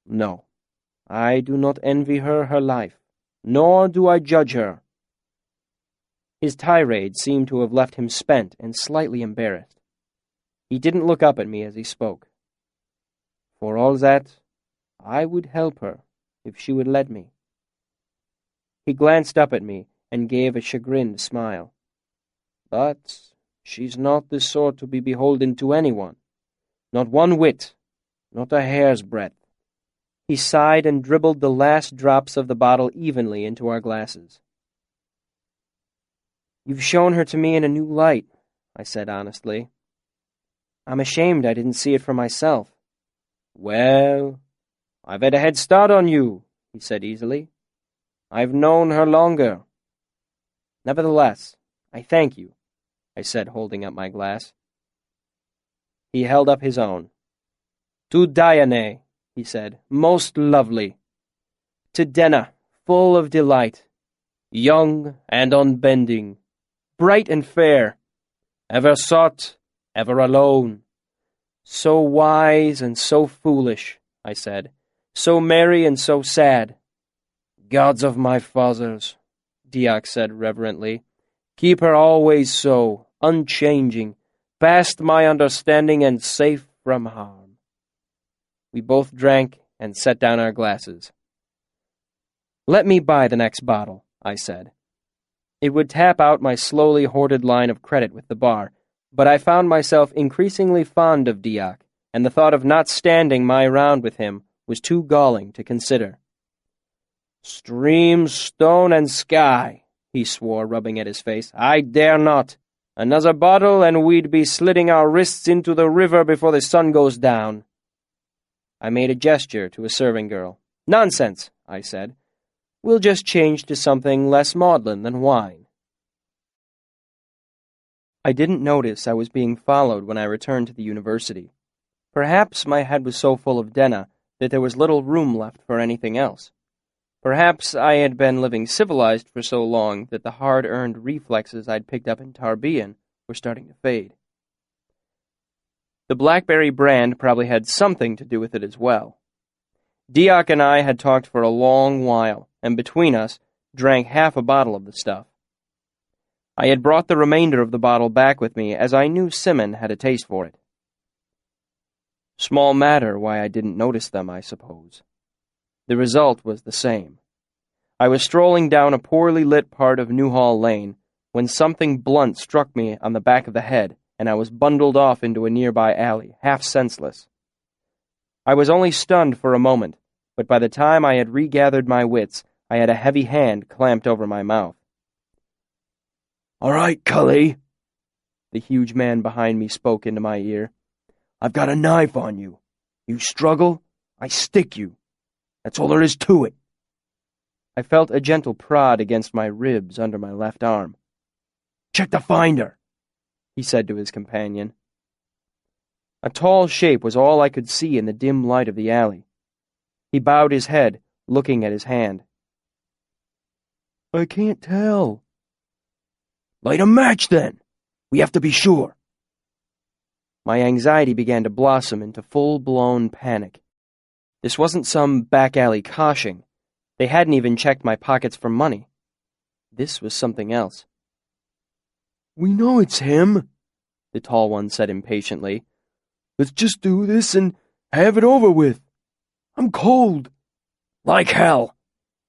"No, I do not envy her life, nor do I judge her." His tirade seemed to have left him spent and slightly embarrassed. He didn't look up at me as he spoke. "For all that, I would help her if she would let me." He glanced up at me and gave a chagrined smile. "But she's not the sort to be beholden to anyone. Not one whit, not a hair's breadth." He sighed and dribbled the last drops of the bottle evenly into our glasses. "You've shown her to me in a new light," I said honestly. "I'm ashamed I didn't see it for myself." "Well, I've had a head start on you," he said easily. "I've known her longer." "Nevertheless, I thank you," I said, holding up my glass. He held up his own. "To Diane," he said, "most lovely. To Denna, full of delight, young and unbending, bright and fair. Ever sought, ever alone. So wise and so foolish, I said. So merry and so sad. Gods of my fathers, Diak said reverently, keep her always so, unchanging, past my understanding and safe from harm. We both drank and set down our glasses. Let me buy the next bottle, I said. It would tap out my slowly hoarded line of credit with the bar, but I found myself increasingly fond of Diak, and the thought of not standing my round with him was too galling to consider. Stream, stone, and sky, he swore, rubbing at his face. I dare not. Another bottle, and we'd be slitting our wrists into the river before the sun goes down. I made a gesture to a serving girl. Nonsense, I said. We'll just change to something less maudlin than wine. I didn't notice I was being followed when I returned to the university. Perhaps my head was so full of Denna that there was little room left for anything else. Perhaps I had been living civilized for so long that the hard-earned reflexes I'd picked up in Tarbean were starting to fade. The blackberry brand probably had something to do with it as well. Diak and I had talked for a long while, and between us, drank half a bottle of the stuff. I had brought the remainder of the bottle back with me, as I knew Simon had a taste for it. Small matter why I didn't notice them, I suppose. The result was the same. I was strolling down a poorly lit part of Newhall Lane when something blunt struck me on the back of the head, and I was bundled off into a nearby alley, half senseless. I was only stunned for a moment, but by the time I had regathered my wits, I had a heavy hand clamped over my mouth. "All right, Cully," the huge man behind me spoke into my ear. "I've got a knife on you. You struggle, I stick you. That's all there is to it." I felt a gentle prod against my ribs under my left arm. "Check the finder," he said to his companion. A tall shape was all I could see in the dim light of the alley. He bowed his head, looking at his hand. "I can't tell." "Light a match, then. We have to be sure." My anxiety began to blossom into full-blown panic. This wasn't some back-alley coshing. They hadn't even checked my pockets for money. This was something else. "We know it's him," the tall one said impatiently. "Let's just do this and have it over with. I'm cold." "Like hell.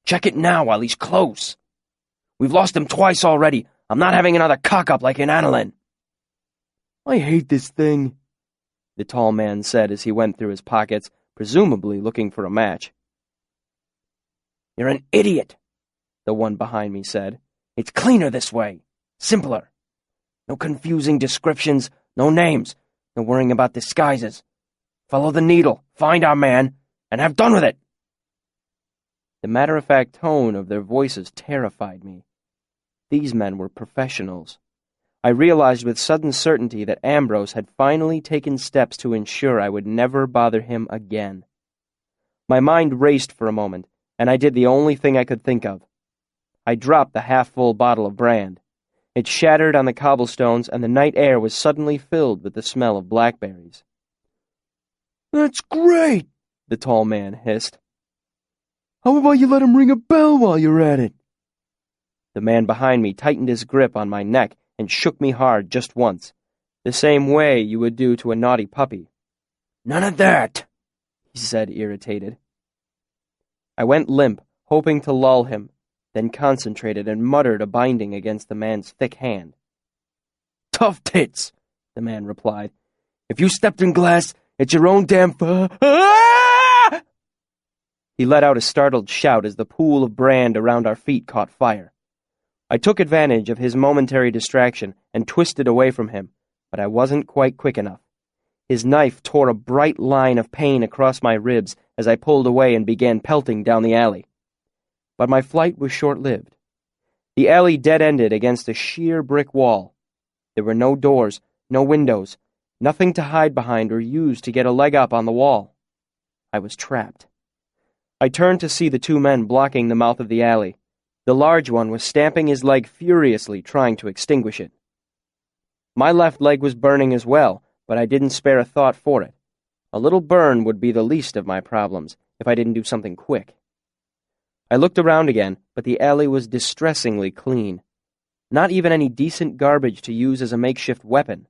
Check it now while he's close. We've lost him twice already. I'm not having another cock-up like in Annalyn." "I hate this thing," the tall man said as he went through his pockets, presumably looking for a match. "You're an idiot," the one behind me said. "It's cleaner this way. Simpler. No confusing descriptions, no names, no worrying about disguises. Follow the needle, find our man, and have done with it." The matter-of-fact tone of their voices terrified me. These men were professionals. I realized with sudden certainty that Ambrose had finally taken steps to ensure I would never bother him again. My mind raced for a moment, and I did the only thing I could think of. I dropped the half-full bottle of brand. It shattered on the cobblestones, and the night air was suddenly filled with the smell of blackberries. "That's great," the tall man hissed. "How about you let him ring a bell while you're at it?" The man behind me tightened his grip on my neck and shook me hard just once, the same way you would do to a naughty puppy. "None of that," he said, irritated. I went limp, hoping to lull him, then concentrated and muttered a binding against the man's thick hand. "Tough tits," the man replied. "If you stepped in glass, it's your own damn Ah!" He let out a startled shout as the pool of brand around our feet caught fire. I took advantage of his momentary distraction and twisted away from him, but I wasn't quite quick enough. His knife tore a bright line of pain across my ribs as I pulled away and began pelting down the alley. But my flight was short-lived. The alley dead-ended against a sheer brick wall. There were no doors, no windows, nothing to hide behind or use to get a leg up on the wall. I was trapped. I turned to see the two men blocking the mouth of the alley. The large one was stamping his leg furiously, trying to extinguish it. My left leg was burning as well, but I didn't spare a thought for it. A little burn would be the least of my problems if I didn't do something quick. I looked around again, but the alley was distressingly clean. Not even any decent garbage to use as a makeshift weapon.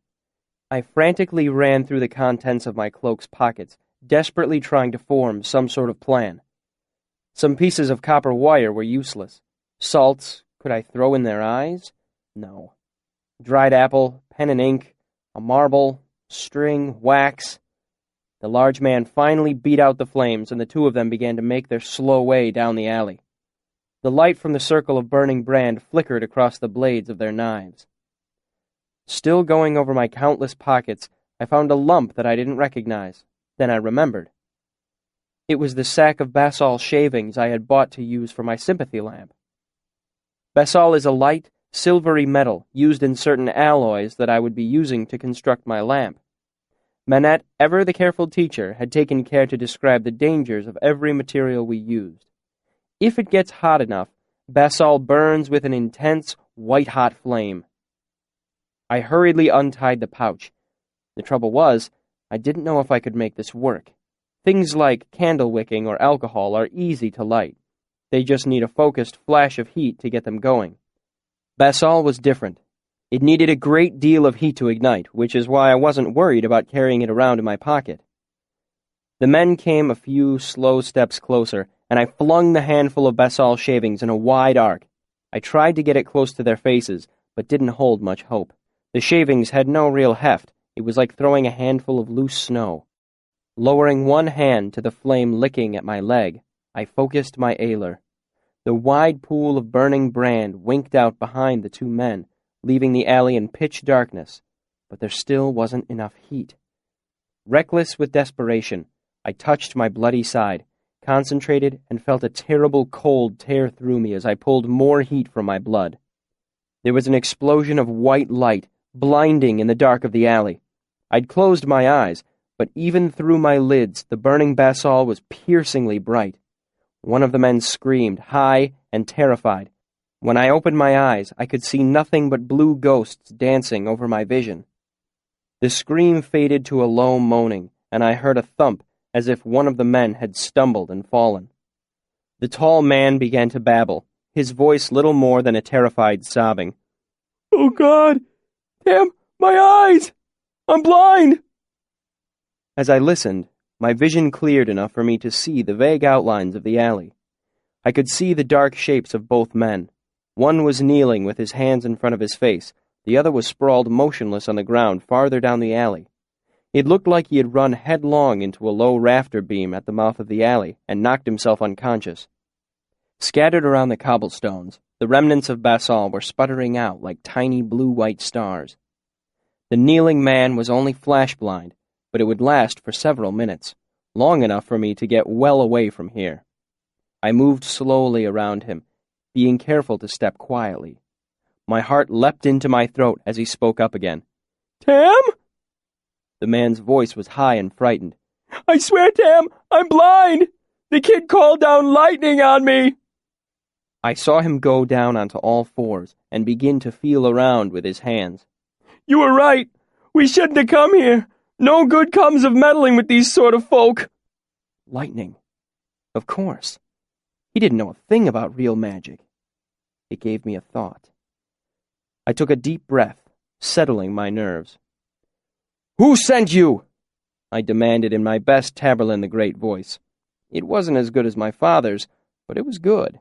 I frantically ran through the contents of my cloak's pockets, desperately trying to form some sort of plan. Some pieces of copper wire were useless. Salts, could I throw in their eyes? No. Dried apple, pen and ink, a marble, string, wax. The large man finally beat out the flames, and the two of them began to make their slow way down the alley. The light from the circle of burning brand flickered across the blades of their knives. Still going over my countless pockets, I found a lump that I didn't recognize. Then I remembered. It was the sack of basalt shavings I had bought to use for my sympathy lamp. Basalt is a light, silvery metal used in certain alloys that I would be using to construct my lamp. Manette, ever the careful teacher, had taken care to describe the dangers of every material we used. If it gets hot enough, basalt burns with an intense, white-hot flame. I hurriedly untied the pouch. The trouble was, I didn't know if I could make this work. Things like candle wicking or alcohol are easy to light. They just need a focused flash of heat to get them going. Basalt was different. It needed a great deal of heat to ignite, which is why I wasn't worried about carrying it around in my pocket. The men came a few slow steps closer, and I flung the handful of basalt shavings in a wide arc. I tried to get it close to their faces, but didn't hold much hope. The shavings had no real heft. It was like throwing a handful of loose snow. Lowering one hand to the flame licking at my leg, I focused my ailer. The wide pool of burning brand winked out behind the two men, leaving the alley in pitch darkness, but there still wasn't enough heat. Reckless with desperation, I touched my bloody side, concentrated, and felt a terrible cold tear through me as I pulled more heat from my blood. There was an explosion of white light, blinding in the dark of the alley. I'd closed my eyes, but even through my lids, the burning basalt was piercingly bright. One of the men screamed, high and terrified. When I opened my eyes, I could see nothing but blue ghosts dancing over my vision. The scream faded to a low moaning, and I heard a thump as if one of the men had stumbled and fallen. The tall man began to babble, his voice little more than a terrified sobbing. "Oh, God! Damn, my eyes! I'm blind!" As I listened, my vision cleared enough for me to see the vague outlines of the alley. I could see the dark shapes of both men. One was kneeling with his hands in front of his face. The other was sprawled motionless on the ground farther down the alley. It looked like he had run headlong into a low rafter beam at the mouth of the alley and knocked himself unconscious. Scattered around the cobblestones, the remnants of basalt were sputtering out like tiny blue-white stars. The kneeling man was only flash-blind, but it would last for several minutes, long enough for me to get well away from here. I moved slowly around him, being careful to step quietly. My heart leapt into my throat as he spoke up again. "Tam?" The man's voice was high and frightened. "I swear, Tam, I'm blind! The kid called down lightning on me!" I saw him go down onto all fours and begin to feel around with his hands. "You were right. We shouldn't have come here. No good comes of meddling with these sort of folk." Lightning. Of course. He didn't know a thing about real magic. It gave me a thought. I took a deep breath, settling my nerves. "Who sent you?" I demanded in my best Tamerlane the Great voice. It wasn't as good as my father's, but it was good.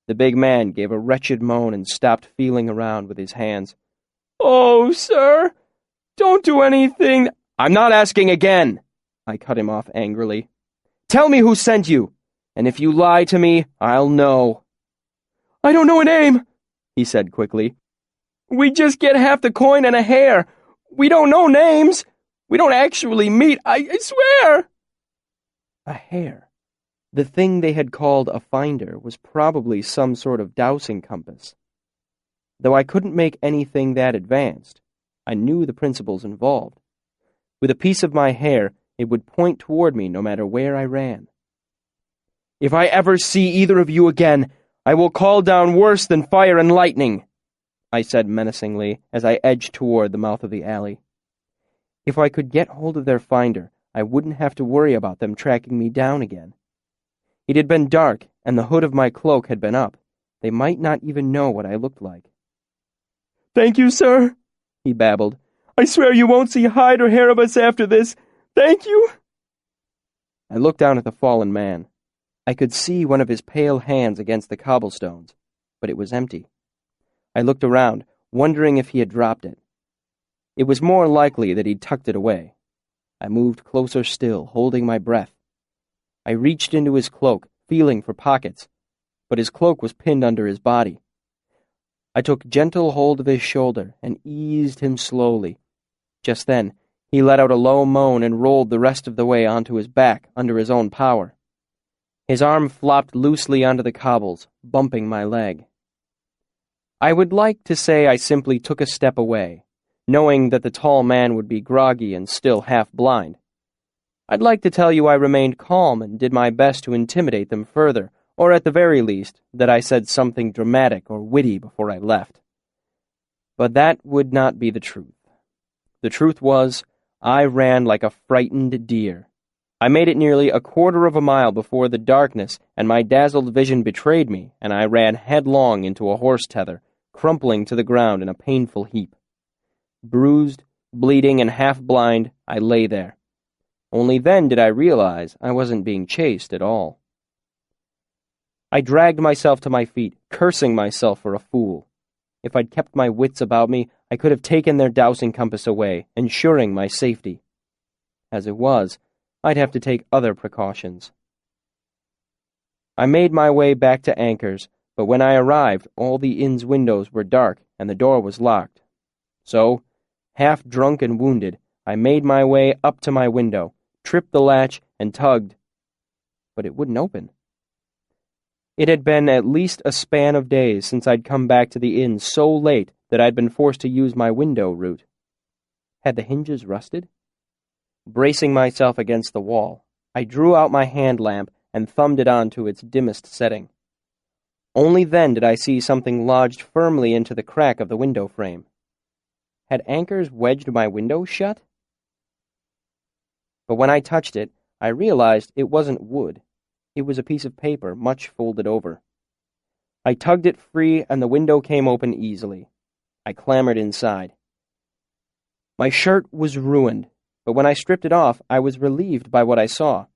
The big man gave a wretched moan and stopped feeling around with his hands. "Oh, sir, don't do anything." "I'm not asking again," I cut him off angrily. "Tell me who sent you, and if you lie to me, I'll know." "I don't know a name," he said quickly. "We just get half the coin and a hair. We don't know names. We don't actually meet, I swear." A hair. The thing they had called a finder was probably some sort of dowsing compass. Though I couldn't make anything that advanced, I knew the principles involved. With a piece of my hair, it would point toward me no matter where I ran. "If I ever see either of you again, I will call down worse than fire and lightning, I said menacingly as I edged toward the mouth of the alley. If I could get hold of their finder, I wouldn't have to worry about them tracking me down again. It had been dark, and the hood of my cloak had been up. They might not even know what I looked like. "Thank you, sir," he babbled. "I swear you won't see hide or hair of us after this. Thank you." I looked down at the fallen man. I could see one of his pale hands against the cobblestones, but it was empty. I looked around, wondering if he had dropped it. It was more likely that he'd tucked it away. I moved closer still, holding my breath. I reached into his cloak, feeling for pockets, but his cloak was pinned under his body. I took gentle hold of his shoulder and eased him slowly. Just then, he let out a low moan and rolled the rest of the way onto his back under his own power. His arm flopped loosely onto the cobbles, bumping my leg. I would like to say I simply took a step away, knowing that the tall man would be groggy and still half-blind. I'd like to tell you I remained calm and did my best to intimidate them further, or at the very least, that I said something dramatic or witty before I left. But that would not be the truth. The truth was, I ran like a frightened deer. I made it nearly a quarter of a mile before the darkness and my dazzled vision betrayed me, and I ran headlong into a horse tether, crumpling to the ground in a painful heap. Bruised, bleeding, and half-blind, I lay there. Only then did I realize I wasn't being chased at all. I dragged myself to my feet, cursing myself for a fool. If I'd kept my wits about me, I could have taken their dowsing compass away, ensuring my safety. As it was, I'd have to take other precautions. I made my way back to Anchor's, but when I arrived, all the inn's windows were dark and the door was locked. So, half drunk and wounded, I made my way up to my window, tripped the latch, and tugged. But it wouldn't open. It had been at least a span of days since I'd come back to the inn so late that I'd been forced to use my window route. Had the hinges rusted? Bracing myself against the wall, I drew out my hand lamp and thumbed it on to its dimmest setting. Only then did I see something lodged firmly into the crack of the window frame. Had Anchors wedged my window shut? But when I touched it, I realized it wasn't wood. It was a piece of paper, much folded over. I tugged it free, and the window came open easily. I clambered inside. My shirt was ruined, but when I stripped it off, I was relieved by what I saw.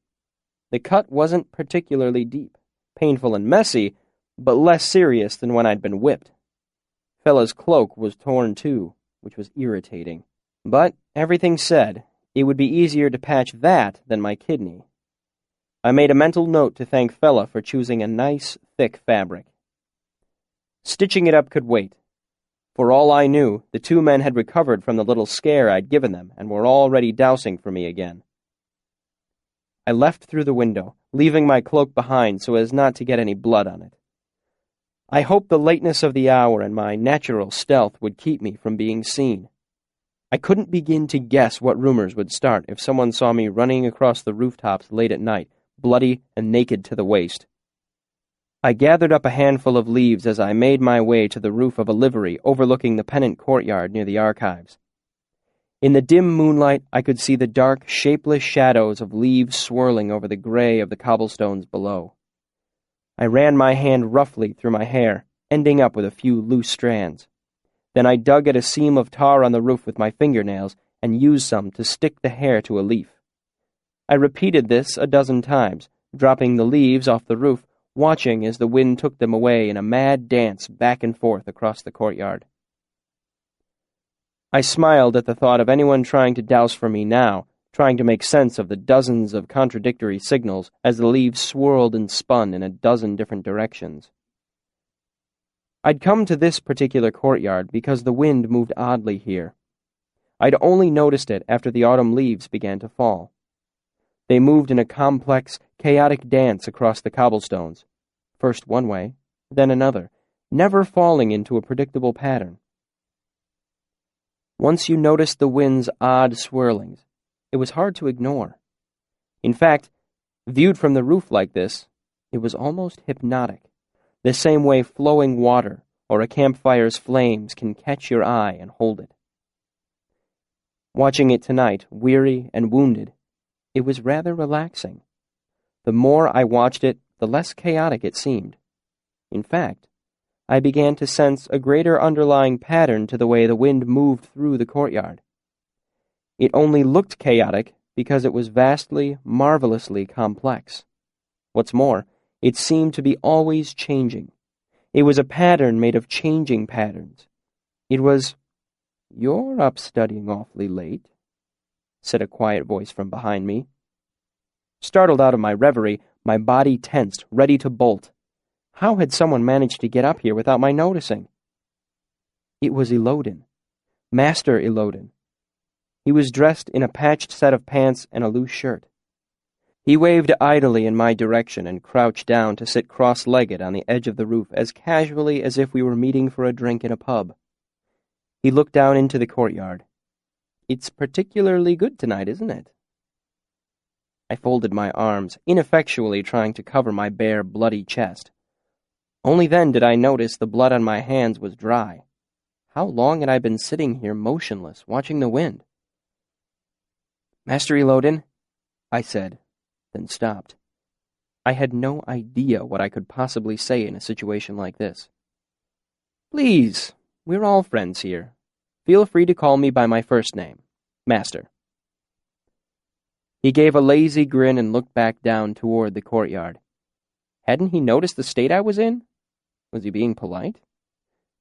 The cut wasn't particularly deep, painful and messy, but less serious than when I'd been whipped. Fella's cloak was torn too, which was irritating. But, everything said, it would be easier to patch that than my kidney. I made a mental note to thank Fella for choosing a nice, thick fabric. Stitching it up could wait. For all I knew, the two men had recovered from the little scare I'd given them and were already dousing for me again. I left through the window, leaving my cloak behind so as not to get any blood on it. I hoped the lateness of the hour and my natural stealth would keep me from being seen. I couldn't begin to guess what rumors would start if someone saw me running across the rooftops late at night, bloody and naked to the waist. I gathered up a handful of leaves as I made my way to the roof of a livery overlooking the pennant courtyard near the archives. In the dim moonlight, I could see the dark, shapeless shadows of leaves swirling over the gray of the cobblestones below. I ran my hand roughly through my hair, ending up with a few loose strands. Then I dug at a seam of tar on the roof with my fingernails and used some to stick the hair to a leaf. I repeated this a dozen times, dropping the leaves off the roof, watching as the wind took them away in a mad dance back and forth across the courtyard. I smiled at the thought of anyone trying to douse for me now, trying to make sense of the dozens of contradictory signals as the leaves swirled and spun in a dozen different directions. I'd come to this particular courtyard because the wind moved oddly here. I'd only noticed it after the autumn leaves began to fall. They moved in a complex, chaotic dance across the cobblestones, first one way, then another, never falling into a predictable pattern. Once you noticed the wind's odd swirlings, it was hard to ignore. In fact, viewed from the roof like this, it was almost hypnotic. the same way flowing water or a campfire's flames can catch your eye and hold it. Watching it tonight, weary and wounded, it was rather relaxing. The more I watched it, the less chaotic it seemed. In fact, I began to sense a greater underlying pattern to the way the wind moved through the courtyard. It only looked chaotic because it was vastly, marvelously complex. What's more, it seemed to be always changing. It was a pattern made of changing patterns. It was, "You're up studying awfully late," said a quiet voice from behind me. Startled out of my reverie, my body tensed, ready to bolt. How had someone managed to get up here without my noticing? It was Elodin. Master Elodin. He was dressed in a patched set of pants and a loose shirt. He waved idly in my direction and crouched down to sit cross-legged on the edge of the roof as casually as if we were meeting for a drink in a pub. He looked down into the courtyard. "It's particularly good tonight, isn't it?" I folded my arms, ineffectually trying to cover my bare, bloody chest. Only then did I notice the blood on my hands was dry. How long had I been sitting here motionless, watching the wind? "Master Elodin," I said, then stopped. I had no idea what I could possibly say in a situation like this. "Please, we're all friends here. Feel free to call me by my first name, Master." He gave a lazy grin and looked back down toward the courtyard. Hadn't he noticed the state I was in? Was he being polite?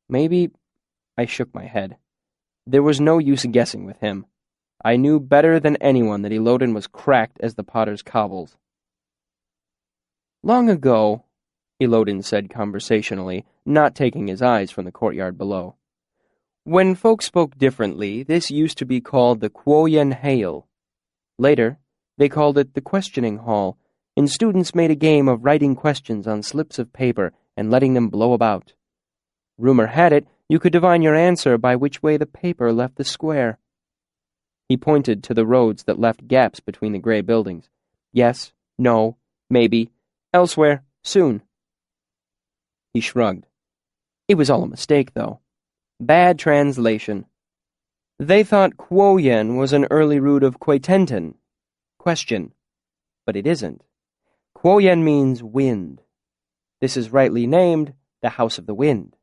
Maybe. I shook my head. There was no use guessing with him. I knew better than anyone that Elodin was cracked as the potter's cobbles. "Long ago," Elodin said conversationally, not taking his eyes from the courtyard below, "when folks spoke differently, this used to be called the Quoyen Hale. Later, they called it the Questioning Hall, and students made a game of writing questions on slips of paper and letting them blow about. Rumor had it you could divine your answer by which way the paper left the square." He pointed to the roads that left gaps between the gray buildings. "Yes, no, maybe, elsewhere, soon." He shrugged. It was all a mistake, though. Bad translation. They thought Quoyen was an early root of Quatenten, question, but it isn't. Quoyen means wind. This is rightly named the House of the Wind.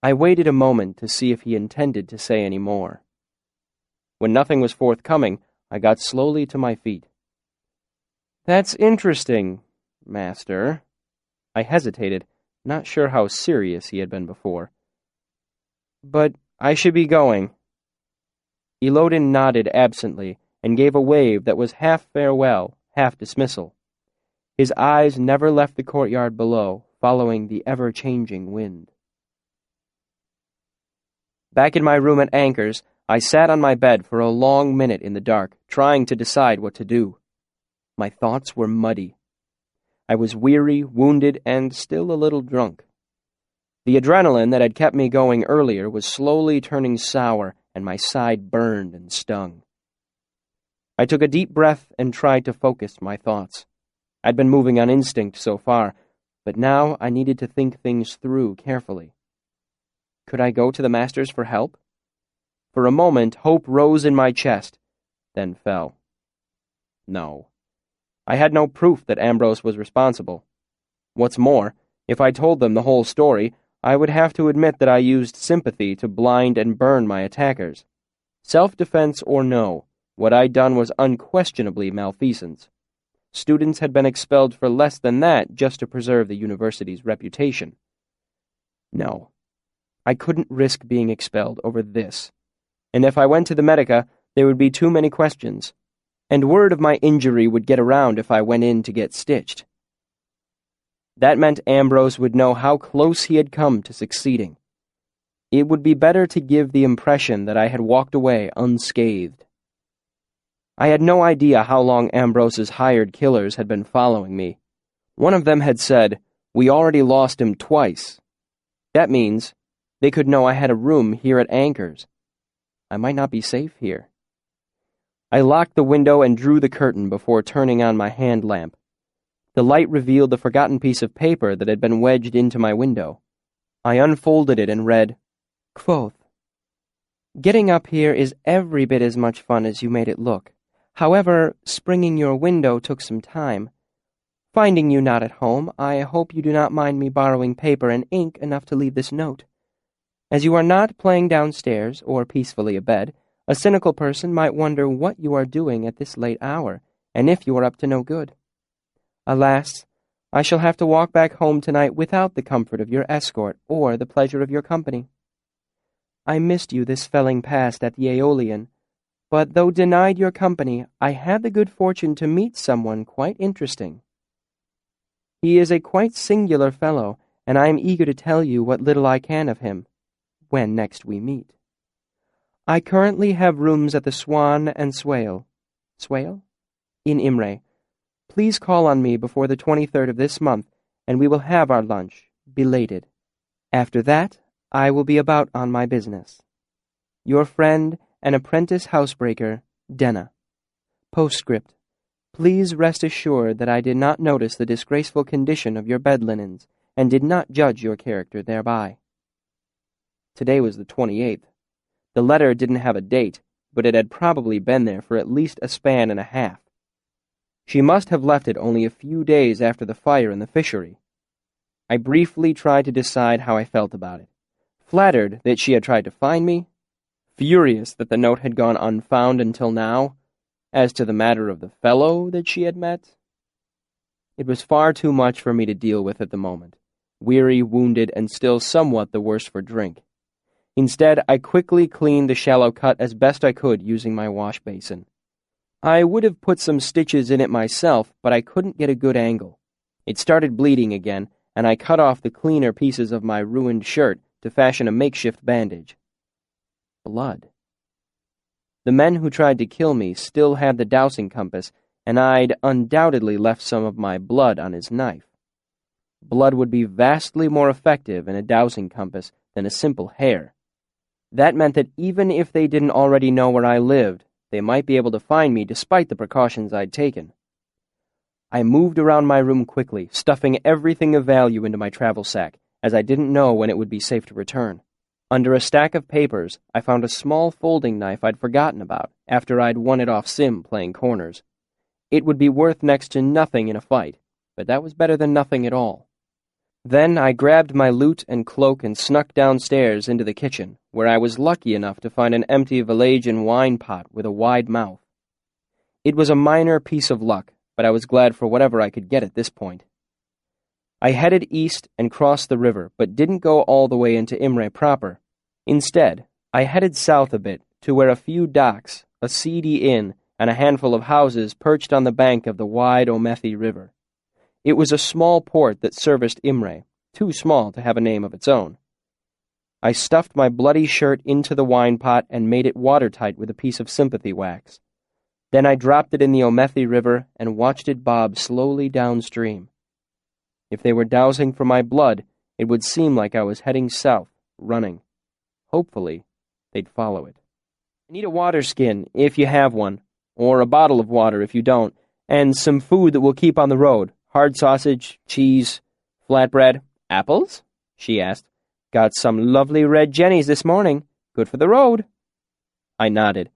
I waited a moment to see if he intended to say any more. When nothing was forthcoming, I got slowly to my feet. "That's interesting, Master." I hesitated, not sure how serious he had been before. "But I should be going." Elodin nodded absently and gave a wave that was half farewell, half dismissal. His eyes never left the courtyard below, following the ever-changing wind. Back in my room at Anchor's, I sat on my bed for a long minute in the dark, trying to decide what to do. My thoughts were muddy. I was weary, wounded, and still a little drunk. The adrenaline that had kept me going earlier was slowly turning sour, and my side burned and stung. I took a deep breath and tried to focus my thoughts. I'd been moving on instinct so far, but now I needed to think things through carefully. Could I go to the masters for help? For a moment, hope rose in my chest, then fell. No. I had no proof that Ambrose was responsible. What's more, if I told them the whole story, I would have to admit that I used sympathy to blind and burn my attackers. Self-defense or no, what I'd done was unquestionably malfeasance. Students had been expelled for less than that just to preserve the university's reputation. No, I couldn't risk being expelled over this. And if I went to the Medica, there would be too many questions, and word of my injury would get around if I went in to get stitched. That meant Ambrose would know how close he had come to succeeding. It would be better to give the impression that I had walked away unscathed. I had no idea how long Ambrose's hired killers had been following me. One of them had said, "We already lost him twice." That means they could know I had a room here at Anchor's. I might not be safe here. I locked the window and drew the curtain before turning on my hand lamp. The light revealed the forgotten piece of paper that had been wedged into my window. I unfolded it and read, Quoth, Getting up here is every bit as much fun as you made it look. However, springing your window took some time. Finding you not at home, I hope you do not mind me borrowing paper and ink enough to leave this note. As you are not playing downstairs or peacefully abed, a cynical person might wonder what you are doing at this late hour, and if you are up to no good. Alas, I shall have to walk back home tonight without the comfort of your escort or the pleasure of your company. I missed you this felling past at the Aeolian, but though denied your company, I had the good fortune to meet someone quite interesting. He is a quite singular fellow, and I am eager to tell you what little I can of him, when next we meet. I currently have rooms at the Swan and Swale. Swale? In Imre. Please call on me before the 23rd of this month, and we will have our lunch, belated. After that, I will be about on my business. Your friend and apprentice housebreaker, Denna. Postscript. Please rest assured that I did not notice the disgraceful condition of your bed linens, and did not judge your character thereby. Today was the 28th. The letter didn't have a date, but it had probably been there for at least a span and a half. She must have left it only a few days after the fire in the fishery. I briefly tried to decide how I felt about it. Flattered that she had tried to find me, furious that the note had gone unfound until now. As to the matter of the fellow that she had met, it was far too much for me to deal with at the moment, weary, wounded, and still somewhat the worse for drink. Instead, I quickly cleaned the shallow cut as best I could using my wash basin. I would have put some stitches in it myself, but I couldn't get a good angle. It started bleeding again, and I cut off the cleaner pieces of my ruined shirt to fashion a makeshift bandage. Blood. The men who tried to kill me still had the dowsing compass, and I'd undoubtedly left some of my blood on his knife. Blood would be vastly more effective in a dowsing compass than a simple hair. That meant that even if they didn't already know where I lived, they might be able to find me despite the precautions I'd taken. I moved around my room quickly, stuffing everything of value into my travel sack, as I didn't know when it would be safe to return. Under a stack of papers, I found a small folding knife I'd forgotten about after I'd won it off Sim playing corners. It would be worth next to nothing in a fight, but that was better than nothing at all. Then I grabbed my lute and cloak and snuck downstairs into the kitchen, where I was lucky enough to find an empty Valagian wine pot with a wide mouth. It was a minor piece of luck, but I was glad for whatever I could get at this point. I headed east and crossed the river, but didn't go all the way into Imre proper. Instead, I headed south a bit to where a few docks, a seedy inn, and a handful of houses perched on the bank of the wide Omethi River. It was a small port that serviced Imre, too small to have a name of its own. I stuffed my bloody shirt into the wine pot and made it watertight with a piece of sympathy wax. Then I dropped it in the Omethi River and watched it bob slowly downstream. If they were dowsing for my blood, it would seem like I was heading south, running. Hopefully, they'd follow it. I need a water skin, if you have one, or a bottle of water if you don't, and some food that we'll keep on the road. Hard sausage, cheese, flatbread. Apples? She asked. Got some lovely red jennies this morning. Good for the road. I nodded.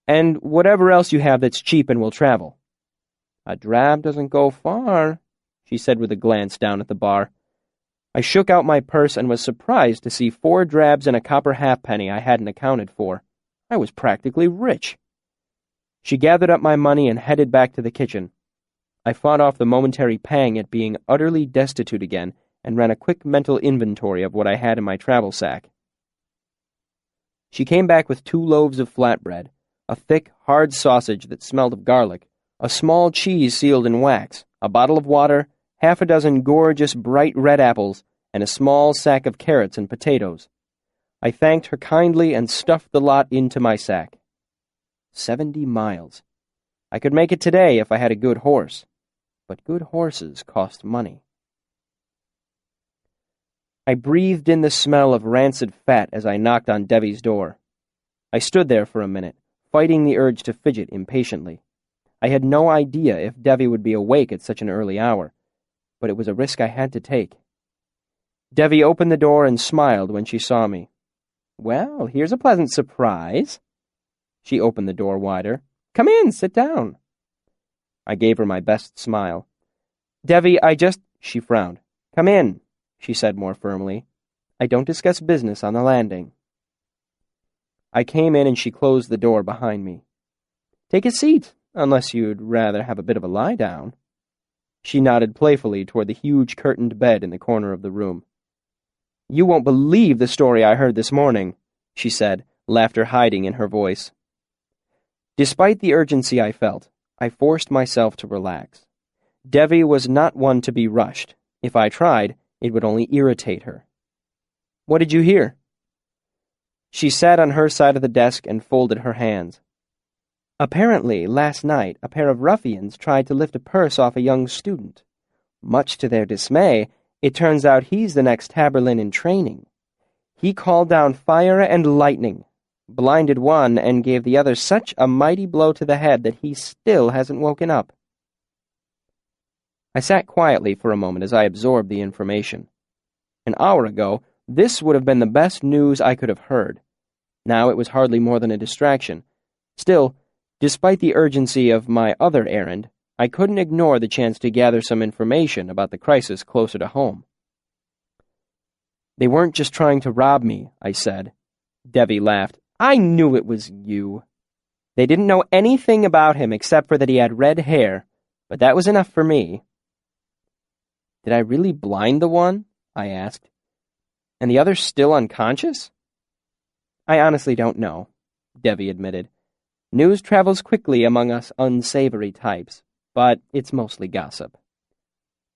And whatever else you have that's cheap and will travel. A drab doesn't go far, she said with a glance down at the bar. I shook out my purse and was surprised to see 4 drabs and a copper halfpenny I hadn't accounted for. I was practically rich. She gathered up my money and headed back to the kitchen. I fought off the momentary pang at being utterly destitute again and ran a quick mental inventory of what I had in my travel sack. She came back with 2 loaves of flatbread, a thick, hard sausage that smelled of garlic, a small cheese sealed in wax, a bottle of water, 6 gorgeous bright red apples, and a small sack of carrots and potatoes. I thanked her kindly and stuffed the lot into my sack. 70 miles. I could make it today if I had a good horse, but good horses cost money. I breathed in the smell of rancid fat as I knocked on Devi's door. I stood there for a minute, fighting the urge to fidget impatiently. I had no idea if Devi would be awake at such an early hour, but it was a risk I had to take. Devi opened the door and smiled when she saw me. "Well, here's a pleasant surprise." She opened the door wider. "Come in, sit down." I gave her my best smile. "Devi, She frowned. "Come in," she said more firmly. "I don't discuss business on the landing." I came in and she closed the door behind me. "Take a seat, unless you'd rather have a bit of a lie down." She nodded playfully toward the huge curtained bed in the corner of the room. "You won't believe the story I heard this morning," she said, laughter hiding in her voice. Despite the urgency I felt, I forced myself to relax. Devi was not one to be rushed. If I tried, it would only irritate her. "What did you hear?" She sat on her side of the desk and folded her hands. "Apparently, last night, a pair of ruffians tried to lift a purse off a young student. Much to their dismay, it turns out he's the next Taberlin in training. He called down fire and lightning, blinded one, and gave the other such a mighty blow to the head that he still hasn't woken up." I sat quietly for a moment as I absorbed the information. An hour ago, this would have been the best news I could have heard. Now it was hardly more than a distraction. Still, despite the urgency of my other errand, I couldn't ignore the chance to gather some information about the crisis closer to home. "They weren't just trying to rob me," I said. Devi laughed. "I knew it was you. They didn't know anything about him except for that he had red hair, but that was enough for me." "Did I really blind the one?" I asked. "And the other's still unconscious?" "I honestly don't know," Devi admitted. "News travels quickly among us unsavory types, but it's mostly gossip."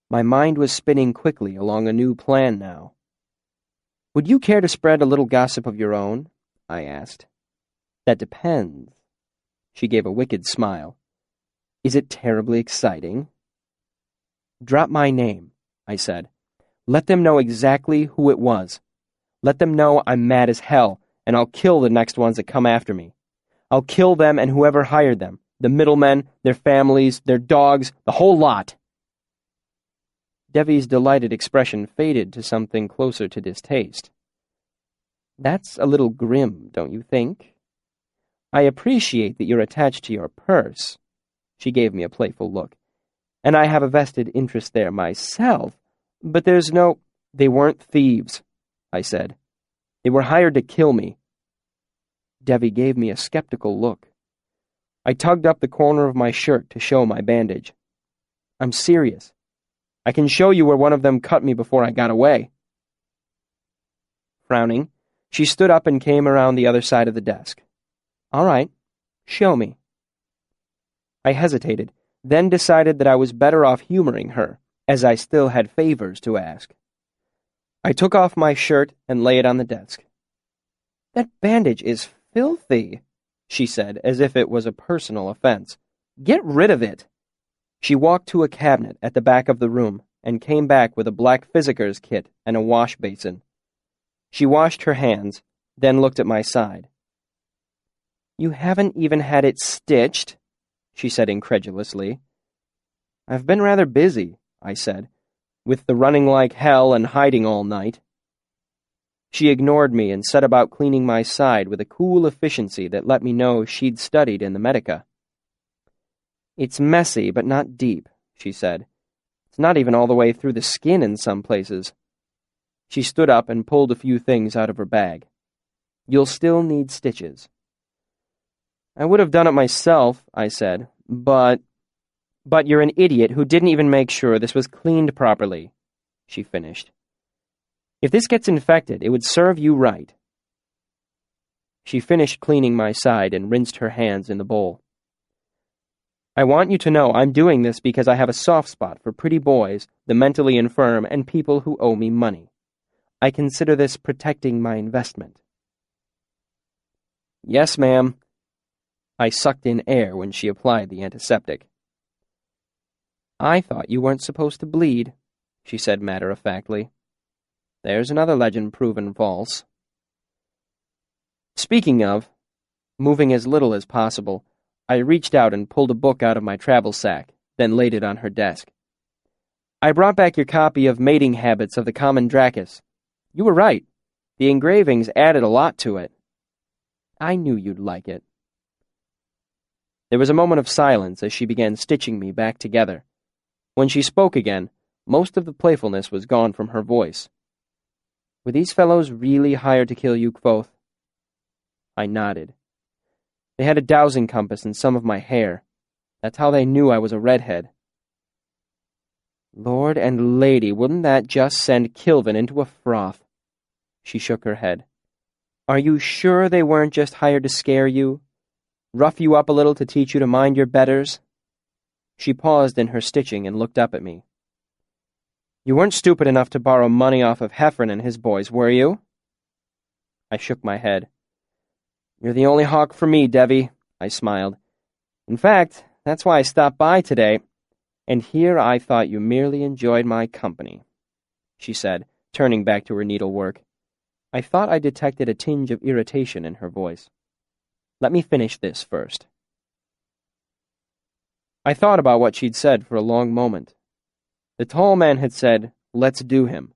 My mind was spinning quickly along a new plan now. "Would you care to spread a little gossip of your own?" I asked. "That depends." She gave a wicked smile. "Is it terribly exciting?" "Drop my name," I said. "Let them know exactly who it was. Let them know I'm mad as hell, and I'll kill the next ones that come after me. I'll kill them and whoever hired them, the middlemen, their families, their dogs, the whole lot." Devi's delighted expression faded to something closer to distaste. "That's a little grim, don't you think? I appreciate that you're attached to your purse." She gave me a playful look. "And I have a vested interest there myself, but there's no—" "They weren't thieves," I said. "They were hired to kill me." Devi gave me a skeptical look. I tugged up the corner of my shirt to show my bandage. "I'm serious. I can show you where one of them cut me before I got away." Frowning, she stood up and came around the other side of the desk. "All right, show me." I hesitated, then decided that I was better off humoring her, as I still had favors to ask. I took off my shirt and lay it on the desk. "That bandage is filthy," she said, as if it was a personal offense. "Get rid of it." She walked to a cabinet at the back of the room and came back with a black physicker's kit and a wash basin. She washed her hands, then looked at my side. "You haven't even had it stitched?" she said incredulously. "I've been rather busy," I said, "with the running like hell and hiding all night." She ignored me and set about cleaning my side with a cool efficiency that let me know she'd studied in the Medica. "It's messy, but not deep," she said. "It's not even all the way through the skin in some places." She stood up and pulled a few things out of her bag. "You'll still need stitches." "I would have done it myself," I said, but you're an idiot who didn't even make sure this was cleaned properly," she finished. "If this gets infected, it would serve you right." She finished cleaning my side and rinsed her hands in the bowl. "I want you to know I'm doing this because I have a soft spot for pretty boys, the mentally infirm, and people who owe me money. I consider this protecting my investment." "Yes, ma'am." I sucked in air when she applied the antiseptic. "I thought you weren't supposed to bleed," she said matter-of-factly. "There's another legend proven false." Speaking of, moving as little as possible, I reached out and pulled a book out of my travel sack, then laid it on her desk. I brought back your copy of Mating Habits of the Common Dracus. You were right. The engravings added a lot to it. I knew you'd like it. There was a moment of silence as she began stitching me back together. When she spoke again, most of the playfulness was gone from her voice. Were these fellows really hired to kill you, Kvothe? I nodded. They had a dowsing compass in some of my hair. That's how they knew I was a redhead. Lord and Lady, wouldn't that just send Kilvin into a froth? She shook her head. Are you sure they weren't just hired to scare you? Rough you up a little to teach you to mind your betters? She paused in her stitching and looked up at me. You weren't stupid enough to borrow money off of Heffron and his boys, were you? I shook my head. You're the only hawk for me, Devi, I smiled. In fact, that's why I stopped by today, and here I thought you merely enjoyed my company, she said, turning back to her needlework. I thought I detected a tinge of irritation in her voice. Let me finish this first. I thought about what she'd said for a long moment. The tall man had said, let's do him,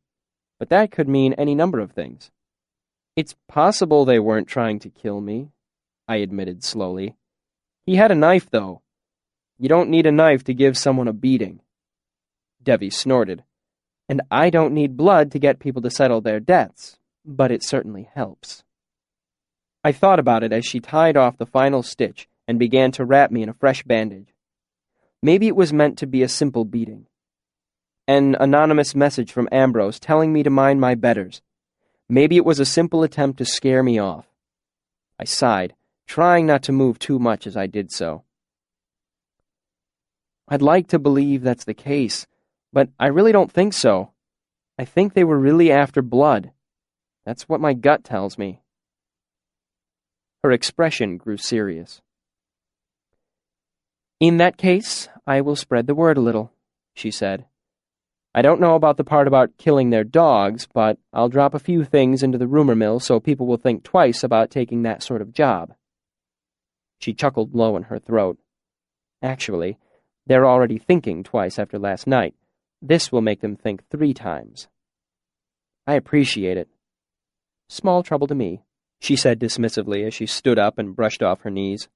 but that could mean any number of things. It's possible they weren't trying to kill me, I admitted slowly. He had a knife, though. You don't need a knife to give someone a beating. Devi snorted. And I don't need blood to get people to settle their debts, but it certainly helps. I thought about it as she tied off the final stitch and began to wrap me in a fresh bandage. Maybe it was meant to be a simple beating. An anonymous message from Ambrose telling me to mind my betters. Maybe it was a simple attempt to scare me off. I sighed, trying not to move too much as I did so. I'd like to believe that's the case, but I really don't think so. I think they were really after blood. That's what my gut tells me. Her expression grew serious. In that case, I will spread the word a little, she said. I don't know about the part about killing their dogs, but I'll drop a few things into the rumor mill so people will think twice about taking that sort of job. She chuckled low in her throat. Actually, they're already thinking twice after last night. This will make them think 3 times. I appreciate it. Small trouble to me, she said dismissively as she stood up and brushed off her knees.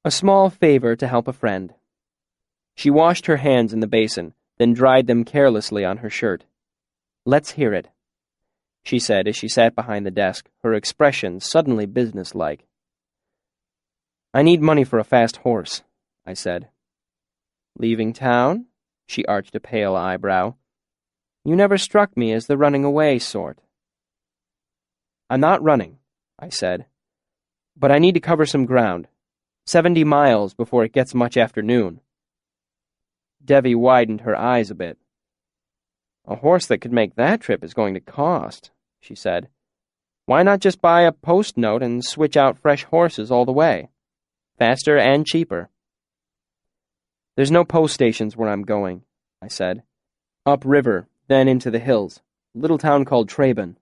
A small favor to help a friend. She washed her hands in the basin, then dried them carelessly on her shirt. Let's hear it, she said as she sat behind the desk, her expression suddenly businesslike. I need money for a fast horse, I said. Leaving town? She arched a pale eyebrow. You never struck me as the running away sort. I'm not running, I said, but I need to cover some ground. 70 miles before it gets much afternoon. Devi widened her eyes a bit. A horse that could make that trip is going to cost, she said. Why not just buy a post note and switch out fresh horses all the way? Faster and cheaper. There's no post stations where I'm going, I said. Upriver, then into the hills. Little town called Traben.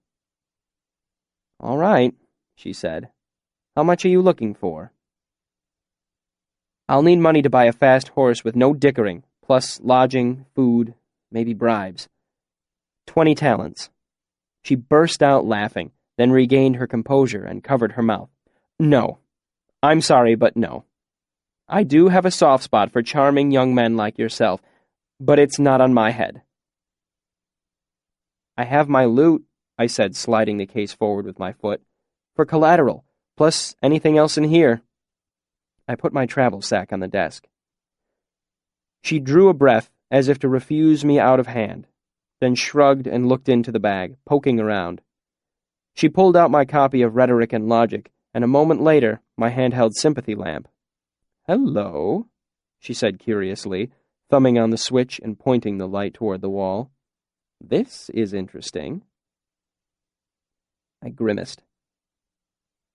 All right, she said. How much are you looking for? I'll need money to buy a fast horse with no dickering, plus lodging, food, maybe bribes. 20 talents. She burst out laughing, then regained her composure and covered her mouth. No. I'm sorry, but no. I do have a soft spot for charming young men like yourself, but it's not on my head. I have my loot, I said, sliding the case forward with my foot, for collateral, plus anything else in here. I put my travel sack on the desk. She drew a breath as if to refuse me out of hand, then shrugged and looked into the bag, poking around. She pulled out my copy of Rhetoric and Logic, and a moment later, my handheld sympathy lamp. Hello, she said curiously, thumbing on the switch and pointing the light toward the wall. This is interesting. I grimaced.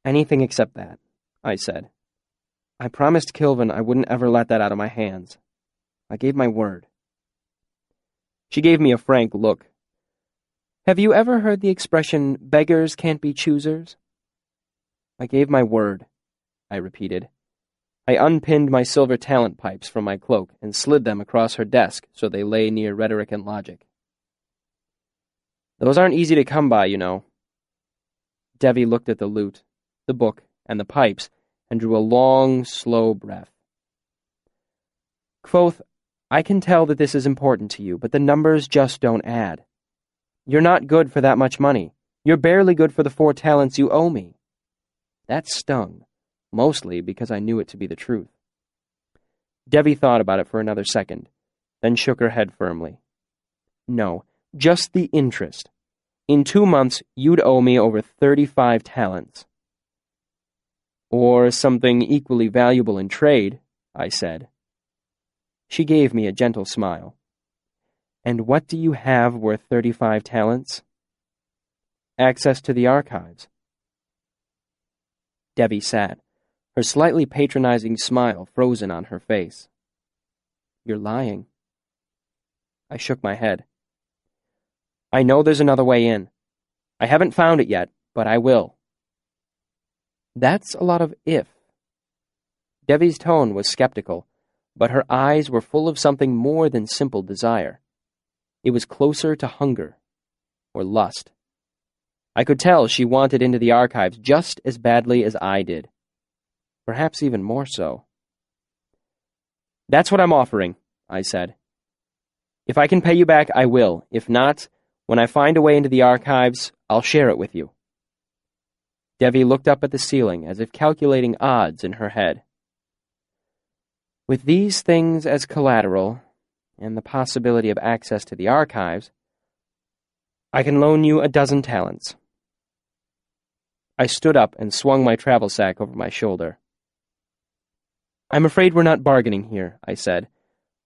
Anything except that, I said. I promised Kilvin I wouldn't ever let that out of my hands. I gave my word. She gave me a frank look. Have you ever heard the expression, beggars can't be choosers? I gave my word, I repeated. I unpinned my silver talent pipes from my cloak and slid them across her desk so they lay near rhetoric and logic. Those aren't easy to come by, you know. Devi looked at the lute, the book, and the pipes, and drew a long, slow breath. Quoth, I can tell that this is important to you, but the numbers just don't add. You're not good for that much money. You're barely good for the 4 talents you owe me. That stung, mostly because I knew it to be the truth. Devi thought about it for another second, then shook her head firmly. No, just the interest. In 2 months, you'd owe me over 35 talents. Or something equally valuable in trade, I said. She gave me a gentle smile. And what do you have worth 35 talents? Access to the archives. Devi sat, her slightly patronizing smile frozen on her face. You're lying. I shook my head. I know there's another way in. I haven't found it yet, but I will. That's a lot of if. Devi's tone was skeptical, but her eyes were full of something more than simple desire. It was closer to hunger, or lust. I could tell she wanted into the archives just as badly as I did. Perhaps even more so. That's what I'm offering, I said. If I can pay you back, I will. If not, when I find a way into the archives, I'll share it with you. Devi looked up at the ceiling as if calculating odds in her head. With these things as collateral, and the possibility of access to the archives, I can loan you 12 talents. I stood up and swung my travel sack over my shoulder. I'm afraid we're not bargaining here, I said.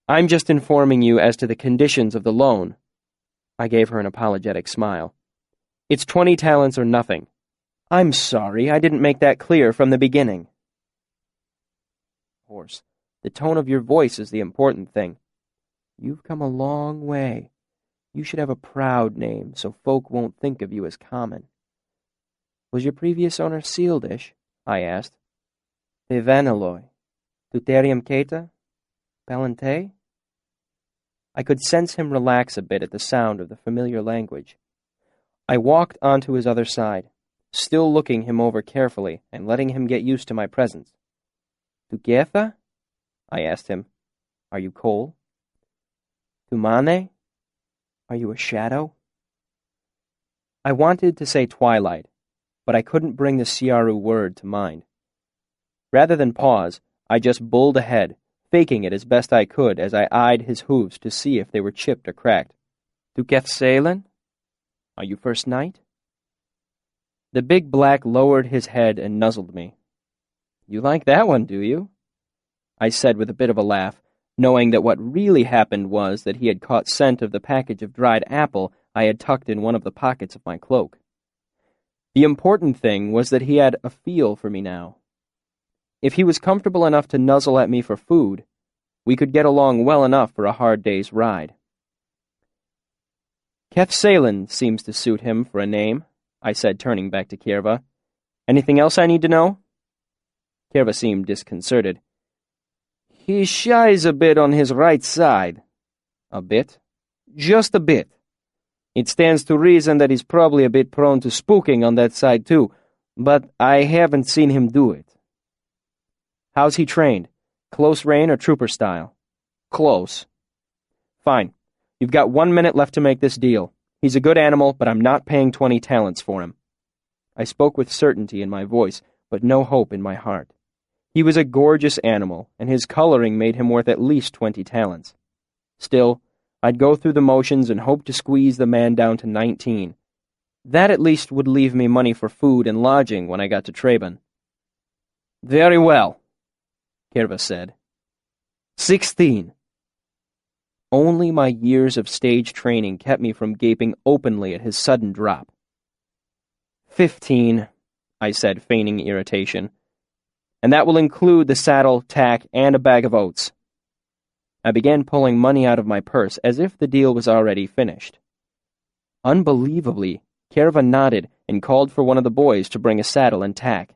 I'm just informing you as to the conditions of the loan. I gave her an apologetic smile. It's 20 talents or nothing. I'm sorry, I didn't make that clear from the beginning. Of course, the tone of your voice is the important thing. You've come a long way. You should have a proud name so folk won't think of you as common. Was your previous owner Sealdish? I asked. Vivanaloy. Deuterium Keta? Palante? I could sense him relax a bit at the sound of the familiar language. I walked onto his other side, still looking him over carefully and letting him get used to my presence. Tugetha? I asked him. Are you coal? Tumane? Are you a shadow? I wanted to say twilight, but I couldn't bring the Siaru word to mind. Rather than pause, I just bulled ahead, faking it as best I could as I eyed his hooves to see if they were chipped or cracked. Tukethsalen? Are you first night? The big black lowered his head and nuzzled me. You like that one, do you? I said with a bit of a laugh, knowing that what really happened was that he had caught scent of the package of dried apple I had tucked in one of the pockets of my cloak. The important thing was that he had a feel for me now. If he was comfortable enough to nuzzle at me for food, we could get along well enough for a hard day's ride. Kethsalen seems to suit him for a name, I said, turning back to Kierva. Anything else I need to know? Kierva seemed disconcerted. He shies a bit on his right side. A bit? Just a bit. It stands to reason that he's probably a bit prone to spooking on that side too, but I haven't seen him do it. How's he trained? Close rein or trooper style? Close. Fine. You've got 1 minute left to make this deal. He's a good animal, but I'm not paying 20 talents for him. I spoke with certainty in my voice, but no hope in my heart. He was a gorgeous animal, and his coloring made him worth at least 20 talents. Still, I'd go through the motions and hope to squeeze the man down to 19. That at least would leave me money for food and lodging when I got to Traben. Very well, Kierva said. 16. Only my years of stage training kept me from gaping openly at his sudden drop. 15, I said, feigning irritation. And that will include the saddle, tack, and a bag of oats. I began pulling money out of my purse as if the deal was already finished. Unbelievably, Kierva nodded and called for one of the boys to bring a saddle and tack.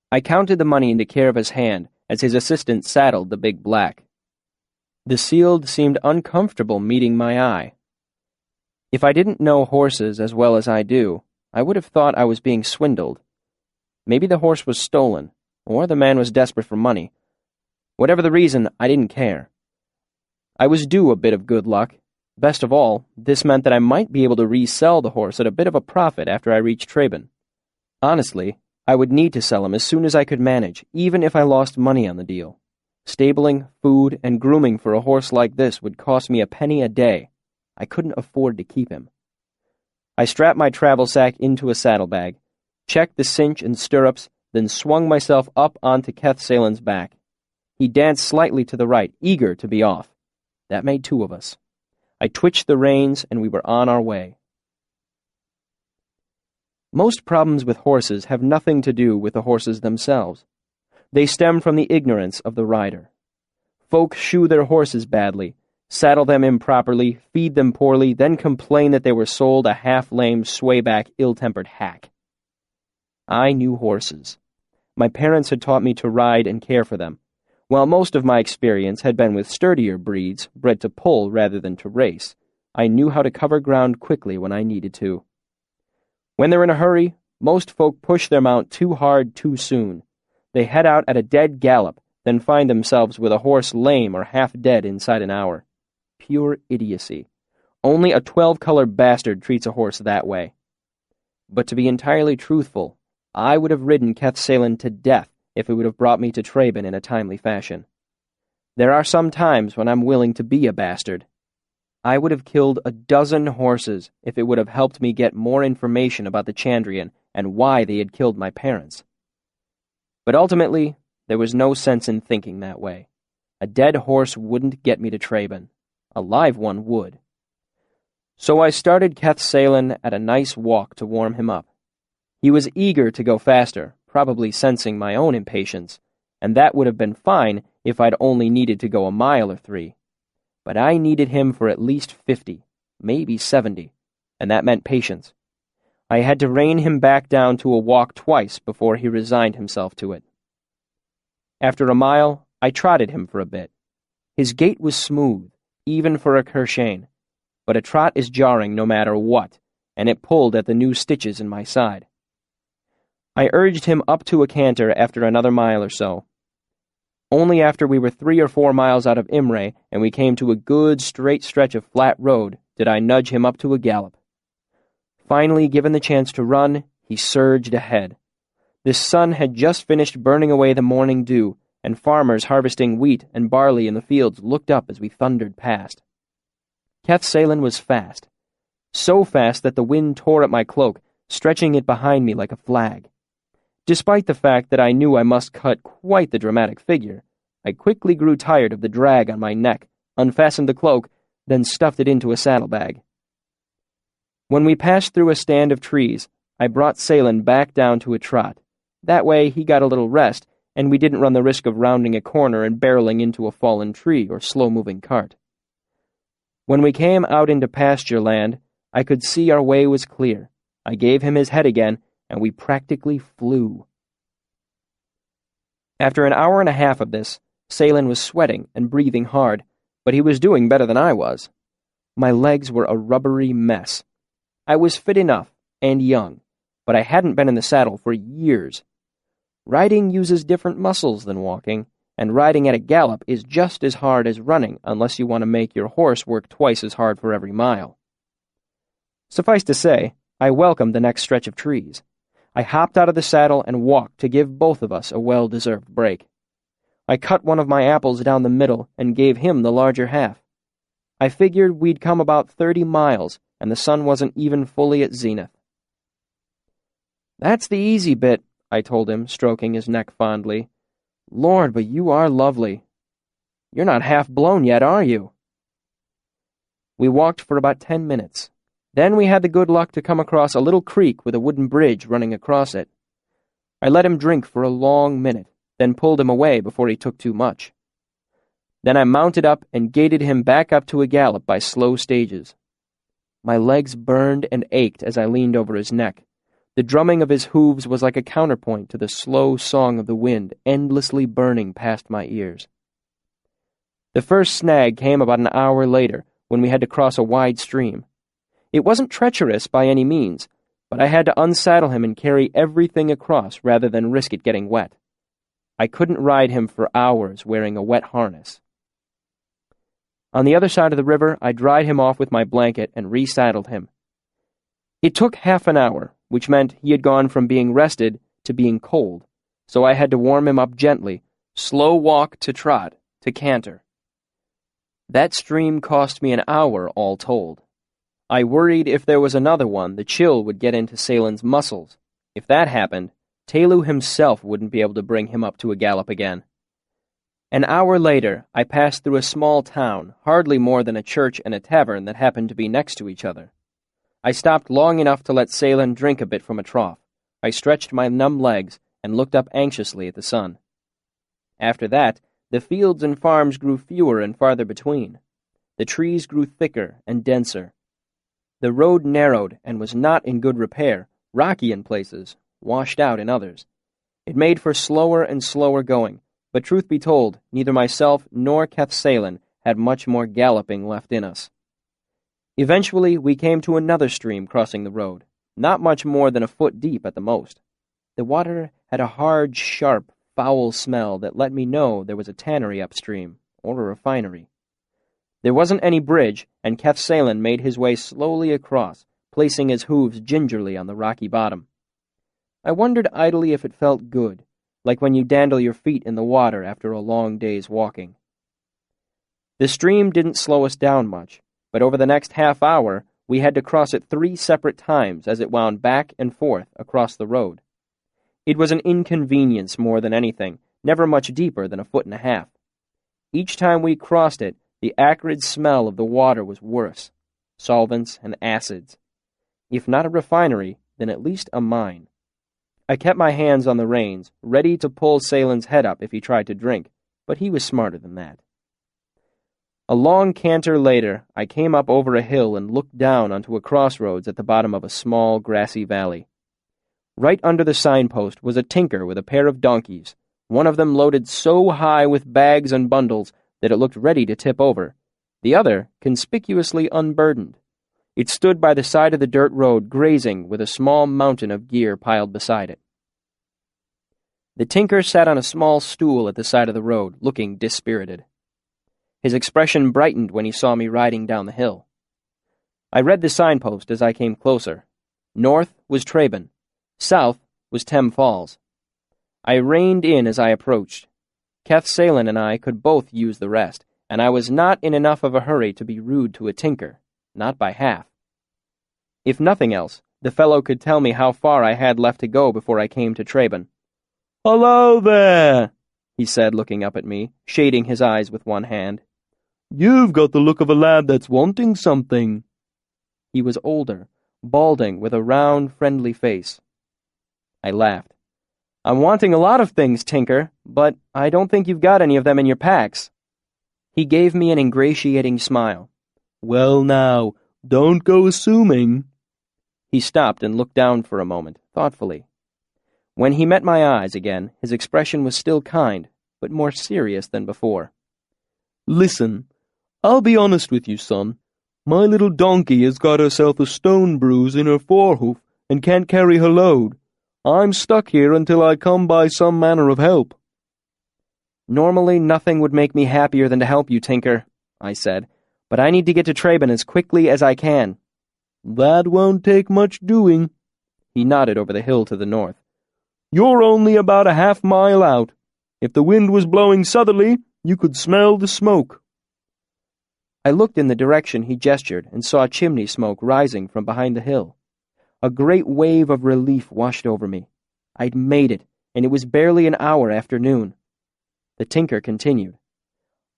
I counted the money into Kierva's hand as his assistant saddled the big black. The sealed seemed uncomfortable meeting my eye. If I didn't know horses as well as I do, I would have thought I was being swindled. Maybe the horse was stolen, or the man was desperate for money. Whatever the reason, I didn't care. I was due a bit of good luck. Best of all, this meant that I might be able to resell the horse at a bit of a profit after I reached Traben. Honestly, I would need to sell him as soon as I could manage, even if I lost money on the deal. Stabling, food, and grooming for a horse like this would cost me a penny a day. I couldn't afford to keep him. I strapped my travel sack into a saddlebag, checked the cinch and stirrups, then swung myself up onto Kethsalen's back. He danced slightly to the right, eager to be off. That made two of us. I twitched the reins, and we were on our way. Most problems with horses have nothing to do with the horses themselves. They stem from the ignorance of the rider. Folk shoe their horses badly, saddle them improperly, feed them poorly, then complain that they were sold a half-lame, swayback, ill-tempered hack. I knew horses. My parents had taught me to ride and care for them, while most of my experience had been with sturdier breeds, bred to pull rather than to race. I knew how to cover ground quickly when I needed to. When they're in a hurry, most folk push their mount too hard too soon. They head out at a dead gallop, then find themselves with a horse lame or half dead inside an hour. Pure idiocy. Only a 12-color bastard treats a horse that way. But to be entirely truthful, I would have ridden Kethsalen to death if it would have brought me to Traben in a timely fashion. There are some times when I'm willing to be a bastard. I would have killed a dozen horses if it would have helped me get more information about the Chandrian and why they had killed my parents. But ultimately, there was no sense in thinking that way. A dead horse wouldn't get me to Traben. A live one would. So I started Kethsalen at a nice walk to warm him up. He was eager to go faster, probably sensing my own impatience, and that would have been fine if I'd only needed to go a mile or 3. But I needed him for at least 50, maybe 70, and that meant patience. I had to rein him back down to a walk twice before he resigned himself to it. After a mile, I trotted him for a bit. His gait was smooth, even for a Kershane, but a trot is jarring no matter what, and it pulled at the new stitches in my side. I urged him up to a canter after another mile or so. Only after we were 3 or 4 miles out of Imre and we came to a good straight stretch of flat road did I nudge him up to a gallop. Finally, given the chance to run, he surged ahead. The sun had just finished burning away the morning dew, and farmers harvesting wheat and barley in the fields looked up as we thundered past. Kethsalen was fast. So fast that the wind tore at my cloak, stretching it behind me like a flag. Despite the fact that I knew I must cut quite the dramatic figure, I quickly grew tired of the drag on my neck, unfastened the cloak, then stuffed it into a saddlebag. When we passed through a stand of trees, I brought Salen back down to a trot. That way he got a little rest, and we didn't run the risk of rounding a corner and barreling into a fallen tree or slow-moving cart. When we came out into pasture land, I could see our way was clear. I gave him his head again, and we practically flew. After an hour and a half of this, Salen was sweating and breathing hard, but he was doing better than I was. My legs were a rubbery mess. I was fit enough, and young, but I hadn't been in the saddle for years. Riding uses different muscles than walking, and riding at a gallop is just as hard as running unless you want to make your horse work twice as hard for every mile. Suffice to say, I welcomed the next stretch of trees. I hopped out of the saddle and walked to give both of us a well-deserved break. I cut one of my apples down the middle and gave him the larger half. I figured we'd come about 30 miles, and the sun wasn't even fully at zenith. "That's the easy bit," I told him, stroking his neck fondly. "Lord, but you are lovely. You're not half blown yet, are you?" We walked for about 10 minutes. Then we had the good luck to come across a little creek with a wooden bridge running across it. I let him drink for a long minute, then pulled him away before he took too much. Then I mounted up and gaited him back up to a gallop by slow stages. My legs burned and ached as I leaned over his neck, The drumming of his hooves was like a counterpoint to the slow song of the wind endlessly burning past my ears. The first snag came about an hour later, when we had to cross a wide stream. It wasn't treacherous by any means, but I had to unsaddle him and carry everything across rather than risk it getting wet. I couldn't ride him for hours wearing a wet harness. On the other side of the river, I dried him off with my blanket and resaddled him. It took half an hour, which meant he had gone from being rested to being cold, so I had to warm him up gently, slow walk to trot, to canter. That stream cost me an hour all told. I worried if there was another one, the chill would get into Salen's muscles. If that happened, Telu himself wouldn't be able to bring him up to a gallop again. An hour later, I passed through a small town, hardly more than a church and a tavern that happened to be next to each other. I stopped long enough to let Salen drink a bit from a trough. I stretched my numb legs and looked up anxiously at the sun. After that, the fields and farms grew fewer and farther between. The trees grew thicker and denser. The road narrowed and was not in good repair, rocky in places, washed out in others. It made for slower and slower going, but truth be told, neither myself nor Kethsalen had much more galloping left in us. Eventually, we came to another stream crossing the road, not much more than a foot deep at the most. The water had a hard, sharp, foul smell that let me know there was a tannery upstream, or a refinery. There wasn't any bridge, and Kethsalen made his way slowly across, placing his hooves gingerly on the rocky bottom. I wondered idly if it felt good, like when you dandle your feet in the water after a long day's walking. The stream didn't slow us down much, but over the next half hour, we had to cross it 3 separate times as it wound back and forth across the road. It was an inconvenience more than anything, never much deeper than 1.5 feet. Each time we crossed it, the acrid smell of the water was worse, solvents and acids. If not a refinery, then at least a mine. I kept my hands on the reins, ready to pull Salen's head up if he tried to drink, but he was smarter than that. A long canter later, I came up over a hill and looked down onto a crossroads at the bottom of a small, grassy valley. Right under the signpost was a tinker with a pair of donkeys, one of them loaded so high with bags and bundles that it looked ready to tip over, the other conspicuously unburdened. It stood by the side of the dirt road, grazing with a small mountain of gear piled beside it. The tinker sat on a small stool at the side of the road, looking dispirited. His expression brightened when he saw me riding down the hill. I read the signpost as I came closer. North was Traben. South was Tem Falls. I reined in as I approached. Kethsalen and I could both use the rest, and I was not in enough of a hurry to be rude to a tinker, not by half. If nothing else, the fellow could tell me how far I had left to go before I came to Traben. "Hello there," he said, looking up at me, shading his eyes with one hand. "You've got the look of a lad that's wanting something." He was older, balding, with a round, friendly face. I laughed. "I'm wanting a lot of things, Tinker, but I don't think you've got any of them in your packs." He gave me an ingratiating smile. "Well now, don't go assuming." He stopped and looked down for a moment, thoughtfully. When he met my eyes again, his expression was still kind, but more serious than before. "Listen, I'll be honest with you, son. My little donkey has got herself a stone bruise in her forehoof and can't carry her load. I'm stuck here until I come by some manner of help." "Normally nothing would make me happier than to help you, Tinker," I said, "but I need to get to Traben as quickly as I can." "That won't take much doing." He nodded over the hill to the north. "You're only about a half-mile out. If the wind was blowing southerly, you could smell the smoke." I looked in the direction he gestured and saw chimney smoke rising from behind the hill. A great wave of relief washed over me. I'd made it, and it was barely an hour after noon. The tinker continued.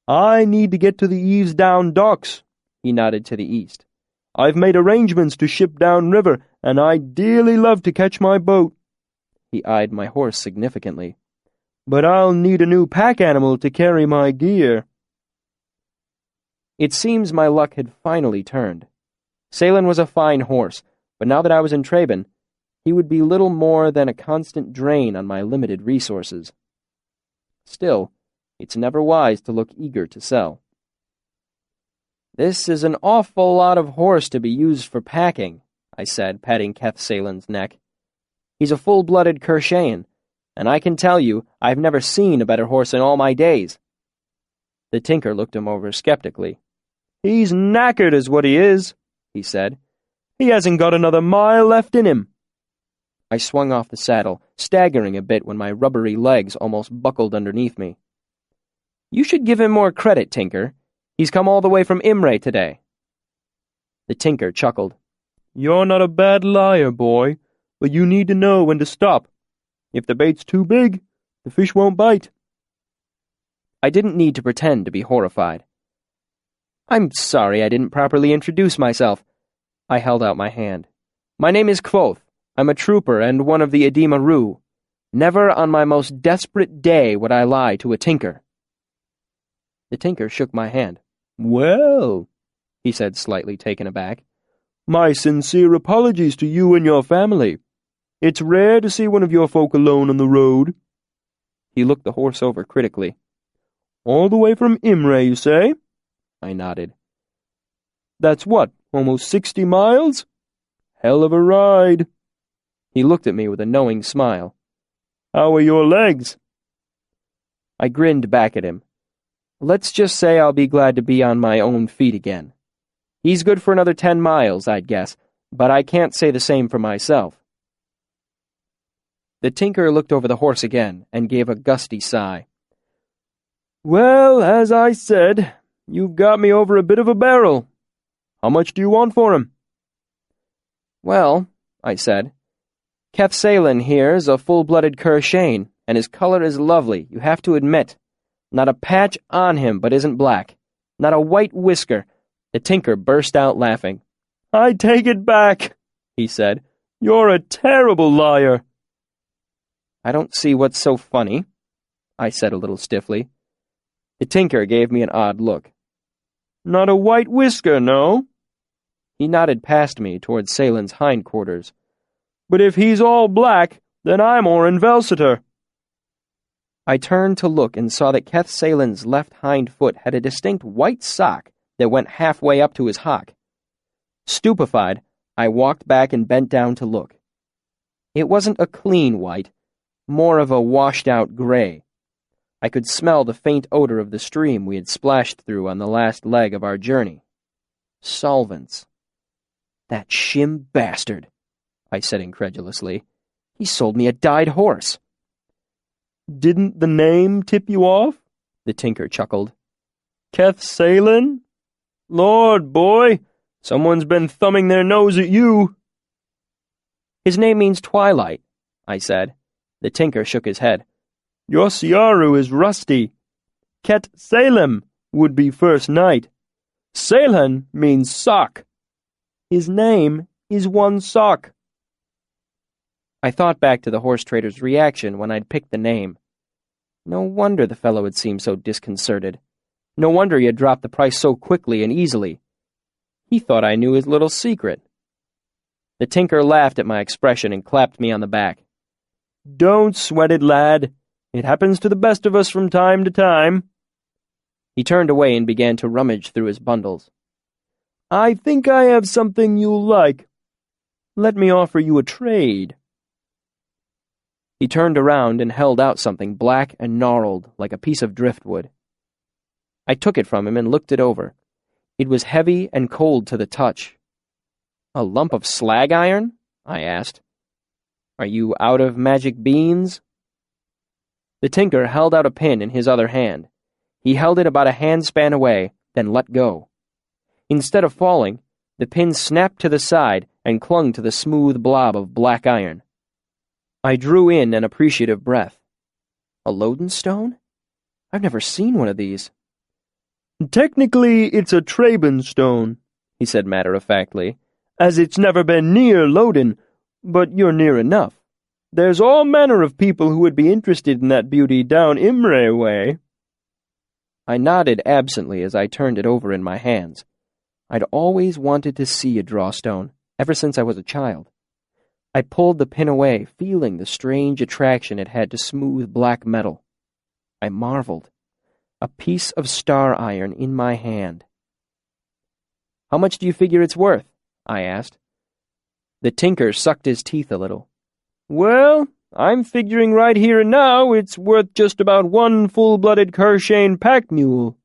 "I need to get to the Eaves Down docks." He nodded to the east. "I've made arrangements to ship down river, and I'd dearly love to catch my boat." He eyed my horse significantly. "But I'll need a new pack animal to carry my gear." It seems my luck had finally turned. Salen was a fine horse, but now that I was in Traben, He would be little more than a constant drain on my limited resources. Still, it's never wise to look eager to sell. "This is an awful lot of horse to be used for packing," I said, patting Kethsalen's neck. "He's a full-blooded Kershayan, and I can tell you I've never seen a better horse in all my days." The tinker looked him over skeptically. "He's knackered is what he is," he said. "He hasn't got another mile left in him." I swung off the saddle, staggering a bit when my rubbery legs almost buckled underneath me. "You should give him more credit, Tinker. He's come all the way from Imre today." The tinker chuckled. "You're not a bad liar, boy, but you need to know when to stop. If the bait's too big, the fish won't bite." I didn't need to pretend to be horrified. "I'm sorry I didn't properly introduce myself." I held out my hand. "My name is Kvothe. I'm a trooper and one of the Edema Rue. Never on my most desperate day would I lie to a tinker." The tinker shook my hand. "Well," he said, slightly taken aback, "my sincere apologies to you and your family. It's rare to see one of your folk alone on the road." He looked the horse over critically. "All the way from Imre, you say?" I nodded. "That's what, almost 60 miles? Hell of a ride." He looked at me with a knowing smile. "How are your legs?" I grinned back at him. "Let's just say I'll be glad to be on my own feet again. He's good for another 10 miles, I'd guess, but I can't say the same for myself." The tinker looked over the horse again and gave a gusty sigh. "Well, as I said, you've got me over a bit of a barrel. How much do you want for him?" "Well," I said, "Kethsalen here's a full-blooded Kershayan, and his color is lovely, you have to admit. Not a patch on him but isn't black. Not a white whisker." The tinker burst out laughing. "I take it back," he said. "You're a terrible liar." "I don't see what's so funny," I said a little stiffly. The tinker gave me an odd look. "Not a white whisker, no?" He nodded past me toward Salen's hindquarters. "But if he's all black, then I'm Orrin Velseter." I turned to look and saw that Kethsalen's left hind foot had a distinct white sock that went halfway up to his hock. Stupefied, I walked back and bent down to look. It wasn't a clean white, more of a washed-out gray. I could smell the faint odor of the stream we had splashed through on the last leg of our journey. Solvents. "That shim bastard," I said incredulously. "He sold me a dyed horse." "Didn't the name tip you off?" the tinker chuckled. "Kethsalen? Lord, boy, someone's been thumbing their nose at you." "His name means twilight," I said. The tinker shook his head. "Your Siaru is rusty. Kethsalen would be first night. Salen means sock. His name is one sock." I thought back to the horse trader's reaction when I'd picked the name. No wonder the fellow had seemed so disconcerted. No wonder he had dropped the price so quickly and easily. He thought I knew his little secret. The tinker laughed at my expression and clapped me on the back. "Don't sweat it, lad. It happens to the best of us from time to time." He turned away and began to rummage through his bundles. "I think I have something you'll like. Let me offer you a trade." He turned around and held out something black and gnarled like a piece of driftwood. I took it from him and looked it over. It was heavy and cold to the touch. "A lump of slag iron?" I asked. "Are you out of magic beans?" The tinker held out a pin in his other hand. He held it about a handspan away, then let go. Instead of falling, the pin snapped to the side and clung to the smooth blob of black iron. I drew in an appreciative breath. A lodenstone? I've never seen one of these. "Technically, it's a Traben stone," he said matter-of-factly, "as it's never been near Loden, but you're near enough. There's all manner of people who would be interested in that beauty down Imre way." I nodded absently as I turned it over in my hands. I'd always wanted to see a drawstone, ever since I was a child. I pulled the pin away, feeling the strange attraction it had to smooth black metal. I marveled. A piece of star iron in my hand. "How much do you figure it's worth?" I asked. The tinker sucked his teeth a little. "Well, I'm figuring right here and now it's worth just about one full-blooded Kershane pack mule."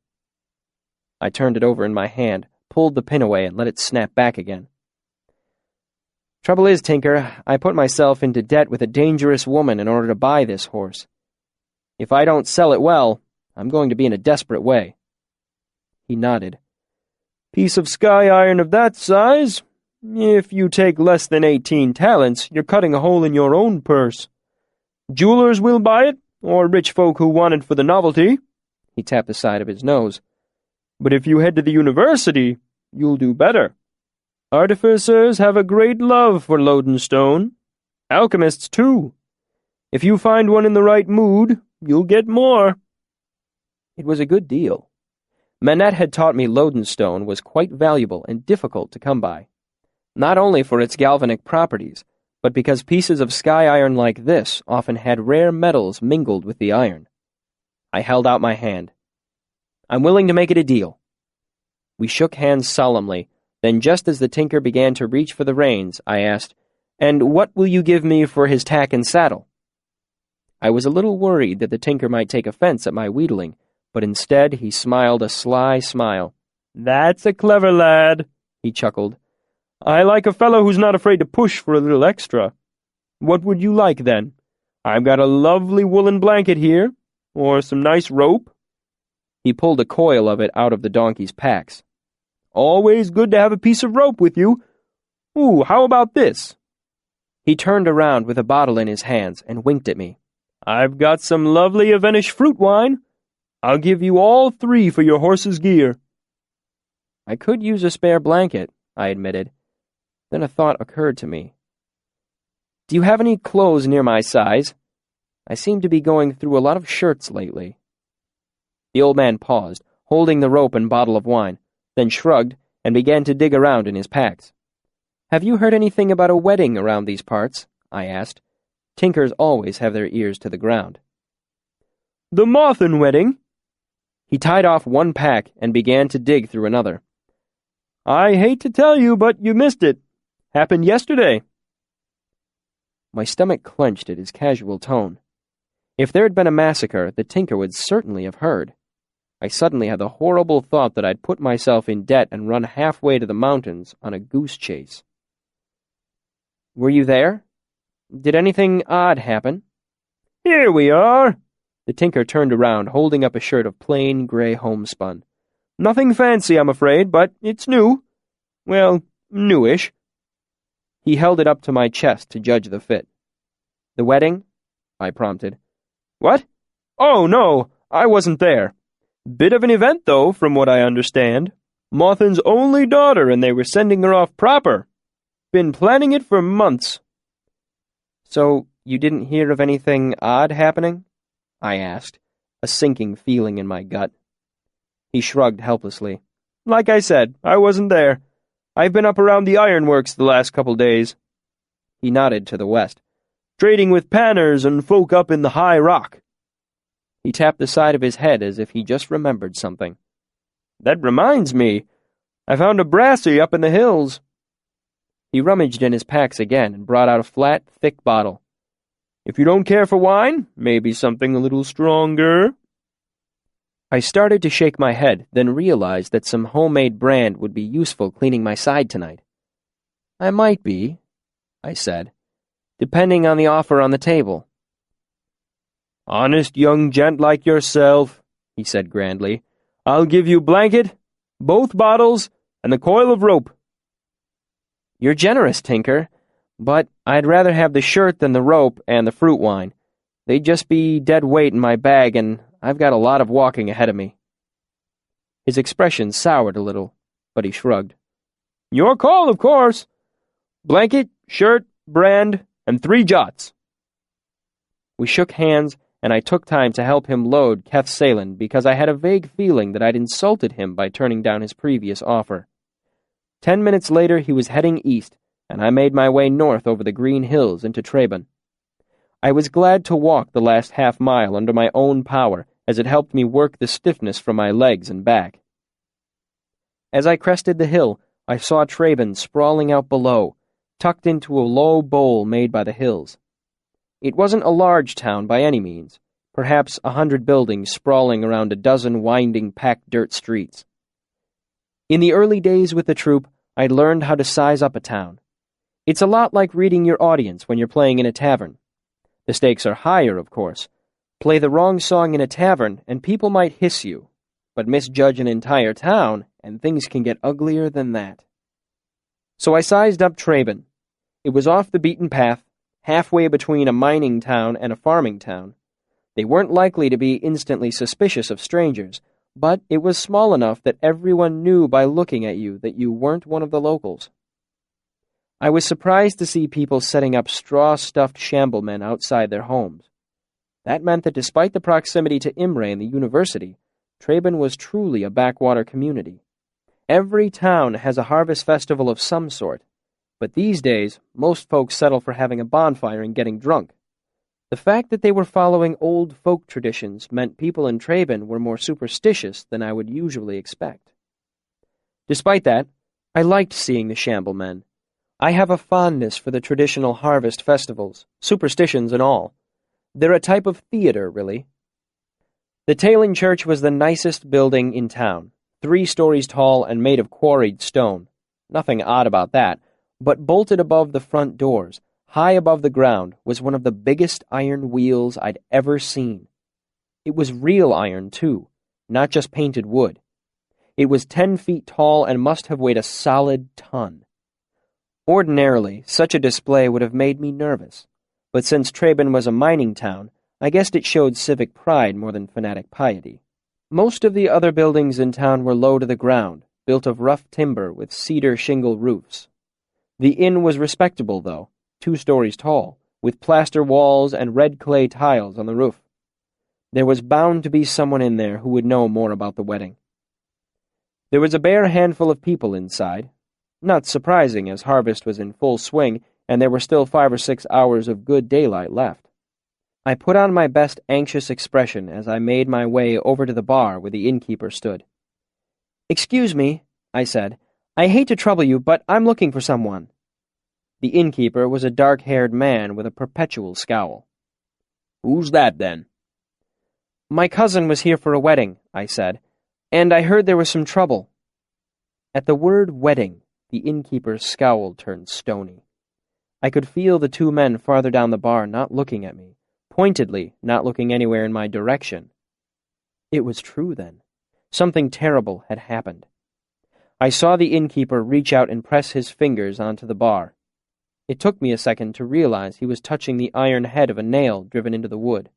I turned it over in my hand, pulled the pin away, and let it snap back again. "Trouble is, Tinker, I put myself into debt with a dangerous woman in order to buy this horse. If I don't sell it well, I'm going to be in a desperate way." He nodded. "Piece of sky iron of that size? If you take less than 18 talents, you're cutting a hole in your own purse. Jewelers will buy it, or rich folk who want it for the novelty." He tapped the side of his nose. "But if you head to the university, you'll do better. Artificers have a great love for lodenstone. Alchemists, too. If you find one in the right mood, you'll get more." It was a good deal. Manette had taught me lodenstone was quite valuable and difficult to come by, not only for its galvanic properties, but because pieces of sky iron like this often had rare metals mingled with the iron. I held out my hand. "I'm willing to make it a deal." We shook hands solemnly. Then, just as the tinker began to reach for the reins, I asked, "And what will you give me for his tack and saddle?" I was a little worried that the tinker might take offense at my wheedling, but instead he smiled a sly smile. "That's a clever lad," he chuckled. "I like a fellow who's not afraid to push for a little extra. What would you like, then? I've got a lovely woolen blanket here, or some nice rope." He pulled a coil of it out of the donkey's packs. "Always good to have a piece of rope with you. Ooh, how about this?" He turned around with a bottle in his hands and winked at me. "I've got some lovely Avenish fruit wine. I'll give you all 3 for your horse's gear." "I could use a spare blanket," I admitted. Then a thought occurred to me. "Do you have any clothes near my size? I seem to be going through a lot of shirts lately." The old man paused, holding the rope and bottle of wine, then shrugged and began to dig around in his packs. "Have you heard anything about a wedding around these parts?" I asked. Tinkers always have their ears to the ground. "The Mothin wedding?" He tied off one pack and began to dig through another. "I hate to tell you, but you missed it. Happened yesterday." My stomach clenched at his casual tone. If there had been a massacre, the tinker would certainly have heard. I suddenly had the horrible thought that I'd put myself in debt and run halfway to the mountains on a goose chase. "Were you there? Did anything odd happen?" "Here we are." The tinker turned around, holding up a shirt of plain gray homespun. "Nothing fancy, I'm afraid, but it's new. Well, newish." He held it up to my chest to judge the fit. "The wedding?" I prompted. "What? Oh, no, I wasn't there. Bit of an event, though, from what I understand. Mothin's only daughter, and they were sending her off proper. Been planning it for months." "So you didn't hear of anything odd happening?" I asked, a sinking feeling in my gut. He shrugged helplessly. "Like I said, I wasn't there. I've been up around the ironworks the last couple days." He nodded to the west. "Trading with panners and folk up in the high rock." He tapped the side of his head as if he just remembered something. "That reminds me, I found a brassy up in the hills." He rummaged in his packs again and brought out a flat, thick bottle. "If you don't care for wine, maybe something a little stronger." I started to shake my head, then realized that some homemade brand would be useful cleaning my side tonight. "I might be," I said, "depending on the offer on the table." "Honest young gent like yourself," he said grandly. "I'll give you blanket, both bottles, and the coil of rope." "You're generous, Tinker, but I'd rather have the shirt than the rope and the fruit wine. They'd just be dead weight in my bag, and I've got a lot of walking ahead of me." His expression soured a little, but he shrugged. "Your call, of course. Blanket, shirt, brand, and 3 jots." We shook hands, and I took time to help him load Keth Salen because I had a vague feeling that I'd insulted him by turning down his previous offer. 10 minutes later, he was heading east, and I made my way north over the green hills into Traben. I was glad to walk the last half-mile under my own power, as it helped me work the stiffness from my legs and back. As I crested the hill, I saw Traben sprawling out below, tucked into a low bowl made by the hills. It wasn't a large town by any means, perhaps 100 buildings sprawling around a dozen winding, packed dirt streets. In the early days with the troupe, I'd learned how to size up a town. It's a lot like reading your audience when you're playing in a tavern. The stakes are higher, of course. Play the wrong song in a tavern, and people might hiss you, but misjudge an entire town, and things can get uglier than that. So I sized up Traben. It was off the beaten path, halfway between a mining town and a farming town. They weren't likely to be instantly suspicious of strangers, but it was small enough that everyone knew by looking at you that you weren't one of the locals. I was surprised to see people setting up straw-stuffed shamblemen outside their homes. That meant that despite the proximity to Imre and the university, Traben was truly a backwater community. Every town has a harvest festival of some sort, but these days, most folks settle for having a bonfire and getting drunk. The fact that they were following old folk traditions meant people in Traben were more superstitious than I would usually expect. Despite that, I liked seeing the shamblemen. I have a fondness for the traditional harvest festivals, superstitions and all. They're a type of theater, really. The Tailing Church was the nicest building in town, 3 stories tall and made of quarried stone. Nothing odd about that, but bolted above the front doors, high above the ground, was one of the biggest iron wheels I'd ever seen. It was real iron, too, not just painted wood. It was 10 feet tall and must have weighed a solid ton. Ordinarily, such a display would have made me nervous, but since Traben was a mining town, I guessed it showed civic pride more than fanatic piety. Most of the other buildings in town were low to the ground, built of rough timber with cedar shingle roofs. The inn was respectable, though, 2 stories tall, with plaster walls and red clay tiles on the roof. There was bound to be someone in there who would know more about the wedding. There was a bare handful of people inside. Not surprising, as harvest was in full swing, and there were still 5 or 6 hours of good daylight left. I put on my best anxious expression as I made my way over to the bar where the innkeeper stood. "Excuse me," I said. "I hate to trouble you, but I'm looking for someone." The innkeeper was a dark-haired man with a perpetual scowl. "Who's that, then?" "My cousin was here for a wedding," I said, "and I heard there was some trouble." At the word wedding, the innkeeper's scowl turned stony. I could feel the 2 men farther down the bar not looking at me, pointedly not looking anywhere in my direction. It was true, then. Something terrible had happened. I saw the innkeeper reach out and press his fingers onto the bar. It took me a second to realize he was touching the iron head of a nail driven into the wood.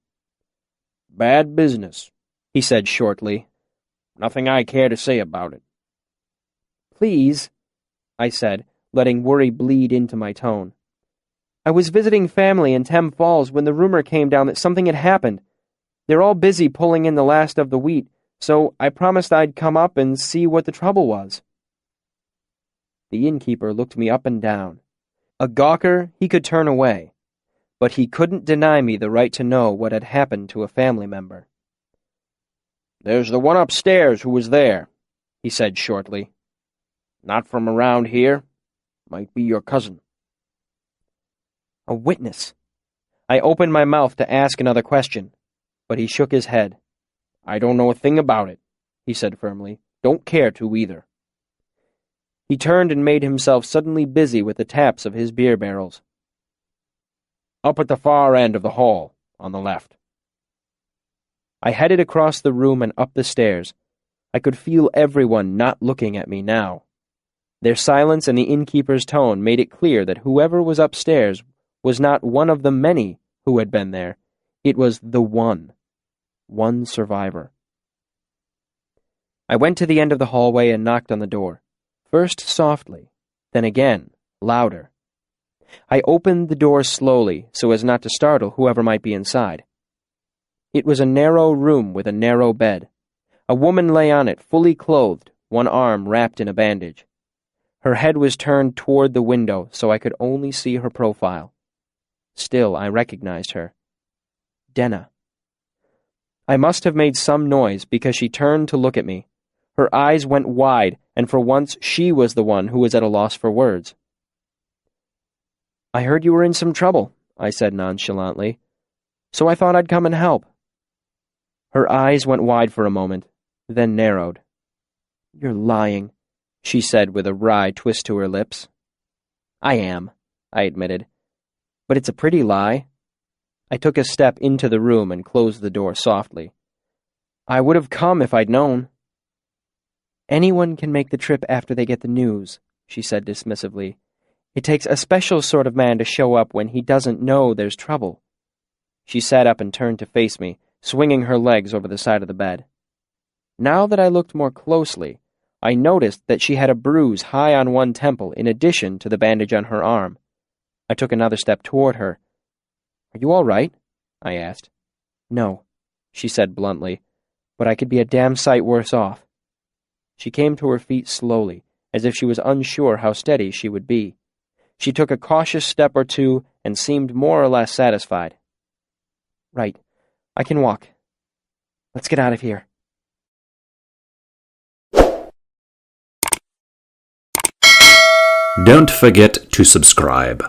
"Bad business," he said shortly. "Nothing I care to say about it." "Please," I said, letting worry bleed into my tone. "I was visiting family in Thames Falls when the rumor came down that something had happened. They're all busy pulling in the last of the wheat, so I promised I'd come up and see what the trouble was." The innkeeper looked me up and down. A gawker, he could turn away, but he couldn't deny me the right to know what had happened to a family member. "There's the one upstairs who was there," he said shortly. "Not from around here. Might be your cousin." A witness. I opened my mouth to ask another question, but he shook his head. "I don't know a thing about it," he said firmly. "Don't care to either." He turned and made himself suddenly busy with the taps of his beer barrels. "Up at the far end of the hall, on the left." I headed across the room and up the stairs. I could feel everyone not looking at me now. Their silence and the innkeeper's tone made it clear that whoever was upstairs was not one of the many who had been there. It was the one survivor. I went to the end of the hallway and knocked on the door. First softly, then again, louder. I opened the door slowly so as not to startle whoever might be inside. It was a narrow room with a narrow bed. A woman lay on it, fully clothed, one arm wrapped in a bandage. Her head was turned toward the window, so I could only see her profile. Still, I recognized her. Denna. I must have made some noise because she turned to look at me. Her eyes went wide, and for once she was the one who was at a loss for words. "I heard you were in some trouble," I said nonchalantly, "so I thought I'd come and help." Her eyes went wide for a moment, then narrowed. "You're lying," she said with a wry twist to her lips. "I am," I admitted, "but it's a pretty lie." I took a step into the room and closed the door softly. "I would have come if I'd known." "Anyone can make the trip after they get the news," she said dismissively. "It takes a special sort of man to show up when he doesn't know there's trouble." She sat up and turned to face me, swinging her legs over the side of the bed. Now that I looked more closely, I noticed that she had a bruise high on one temple in addition to the bandage on her arm. I took another step toward her. "Are you all right?" I asked. "No," she said bluntly, "but I could be a damn sight worse off." She came to her feet slowly, as if she was unsure how steady she would be. She took a cautious step or two and seemed more or less satisfied. "Right, I can walk. Let's get out of here." Don't forget to subscribe.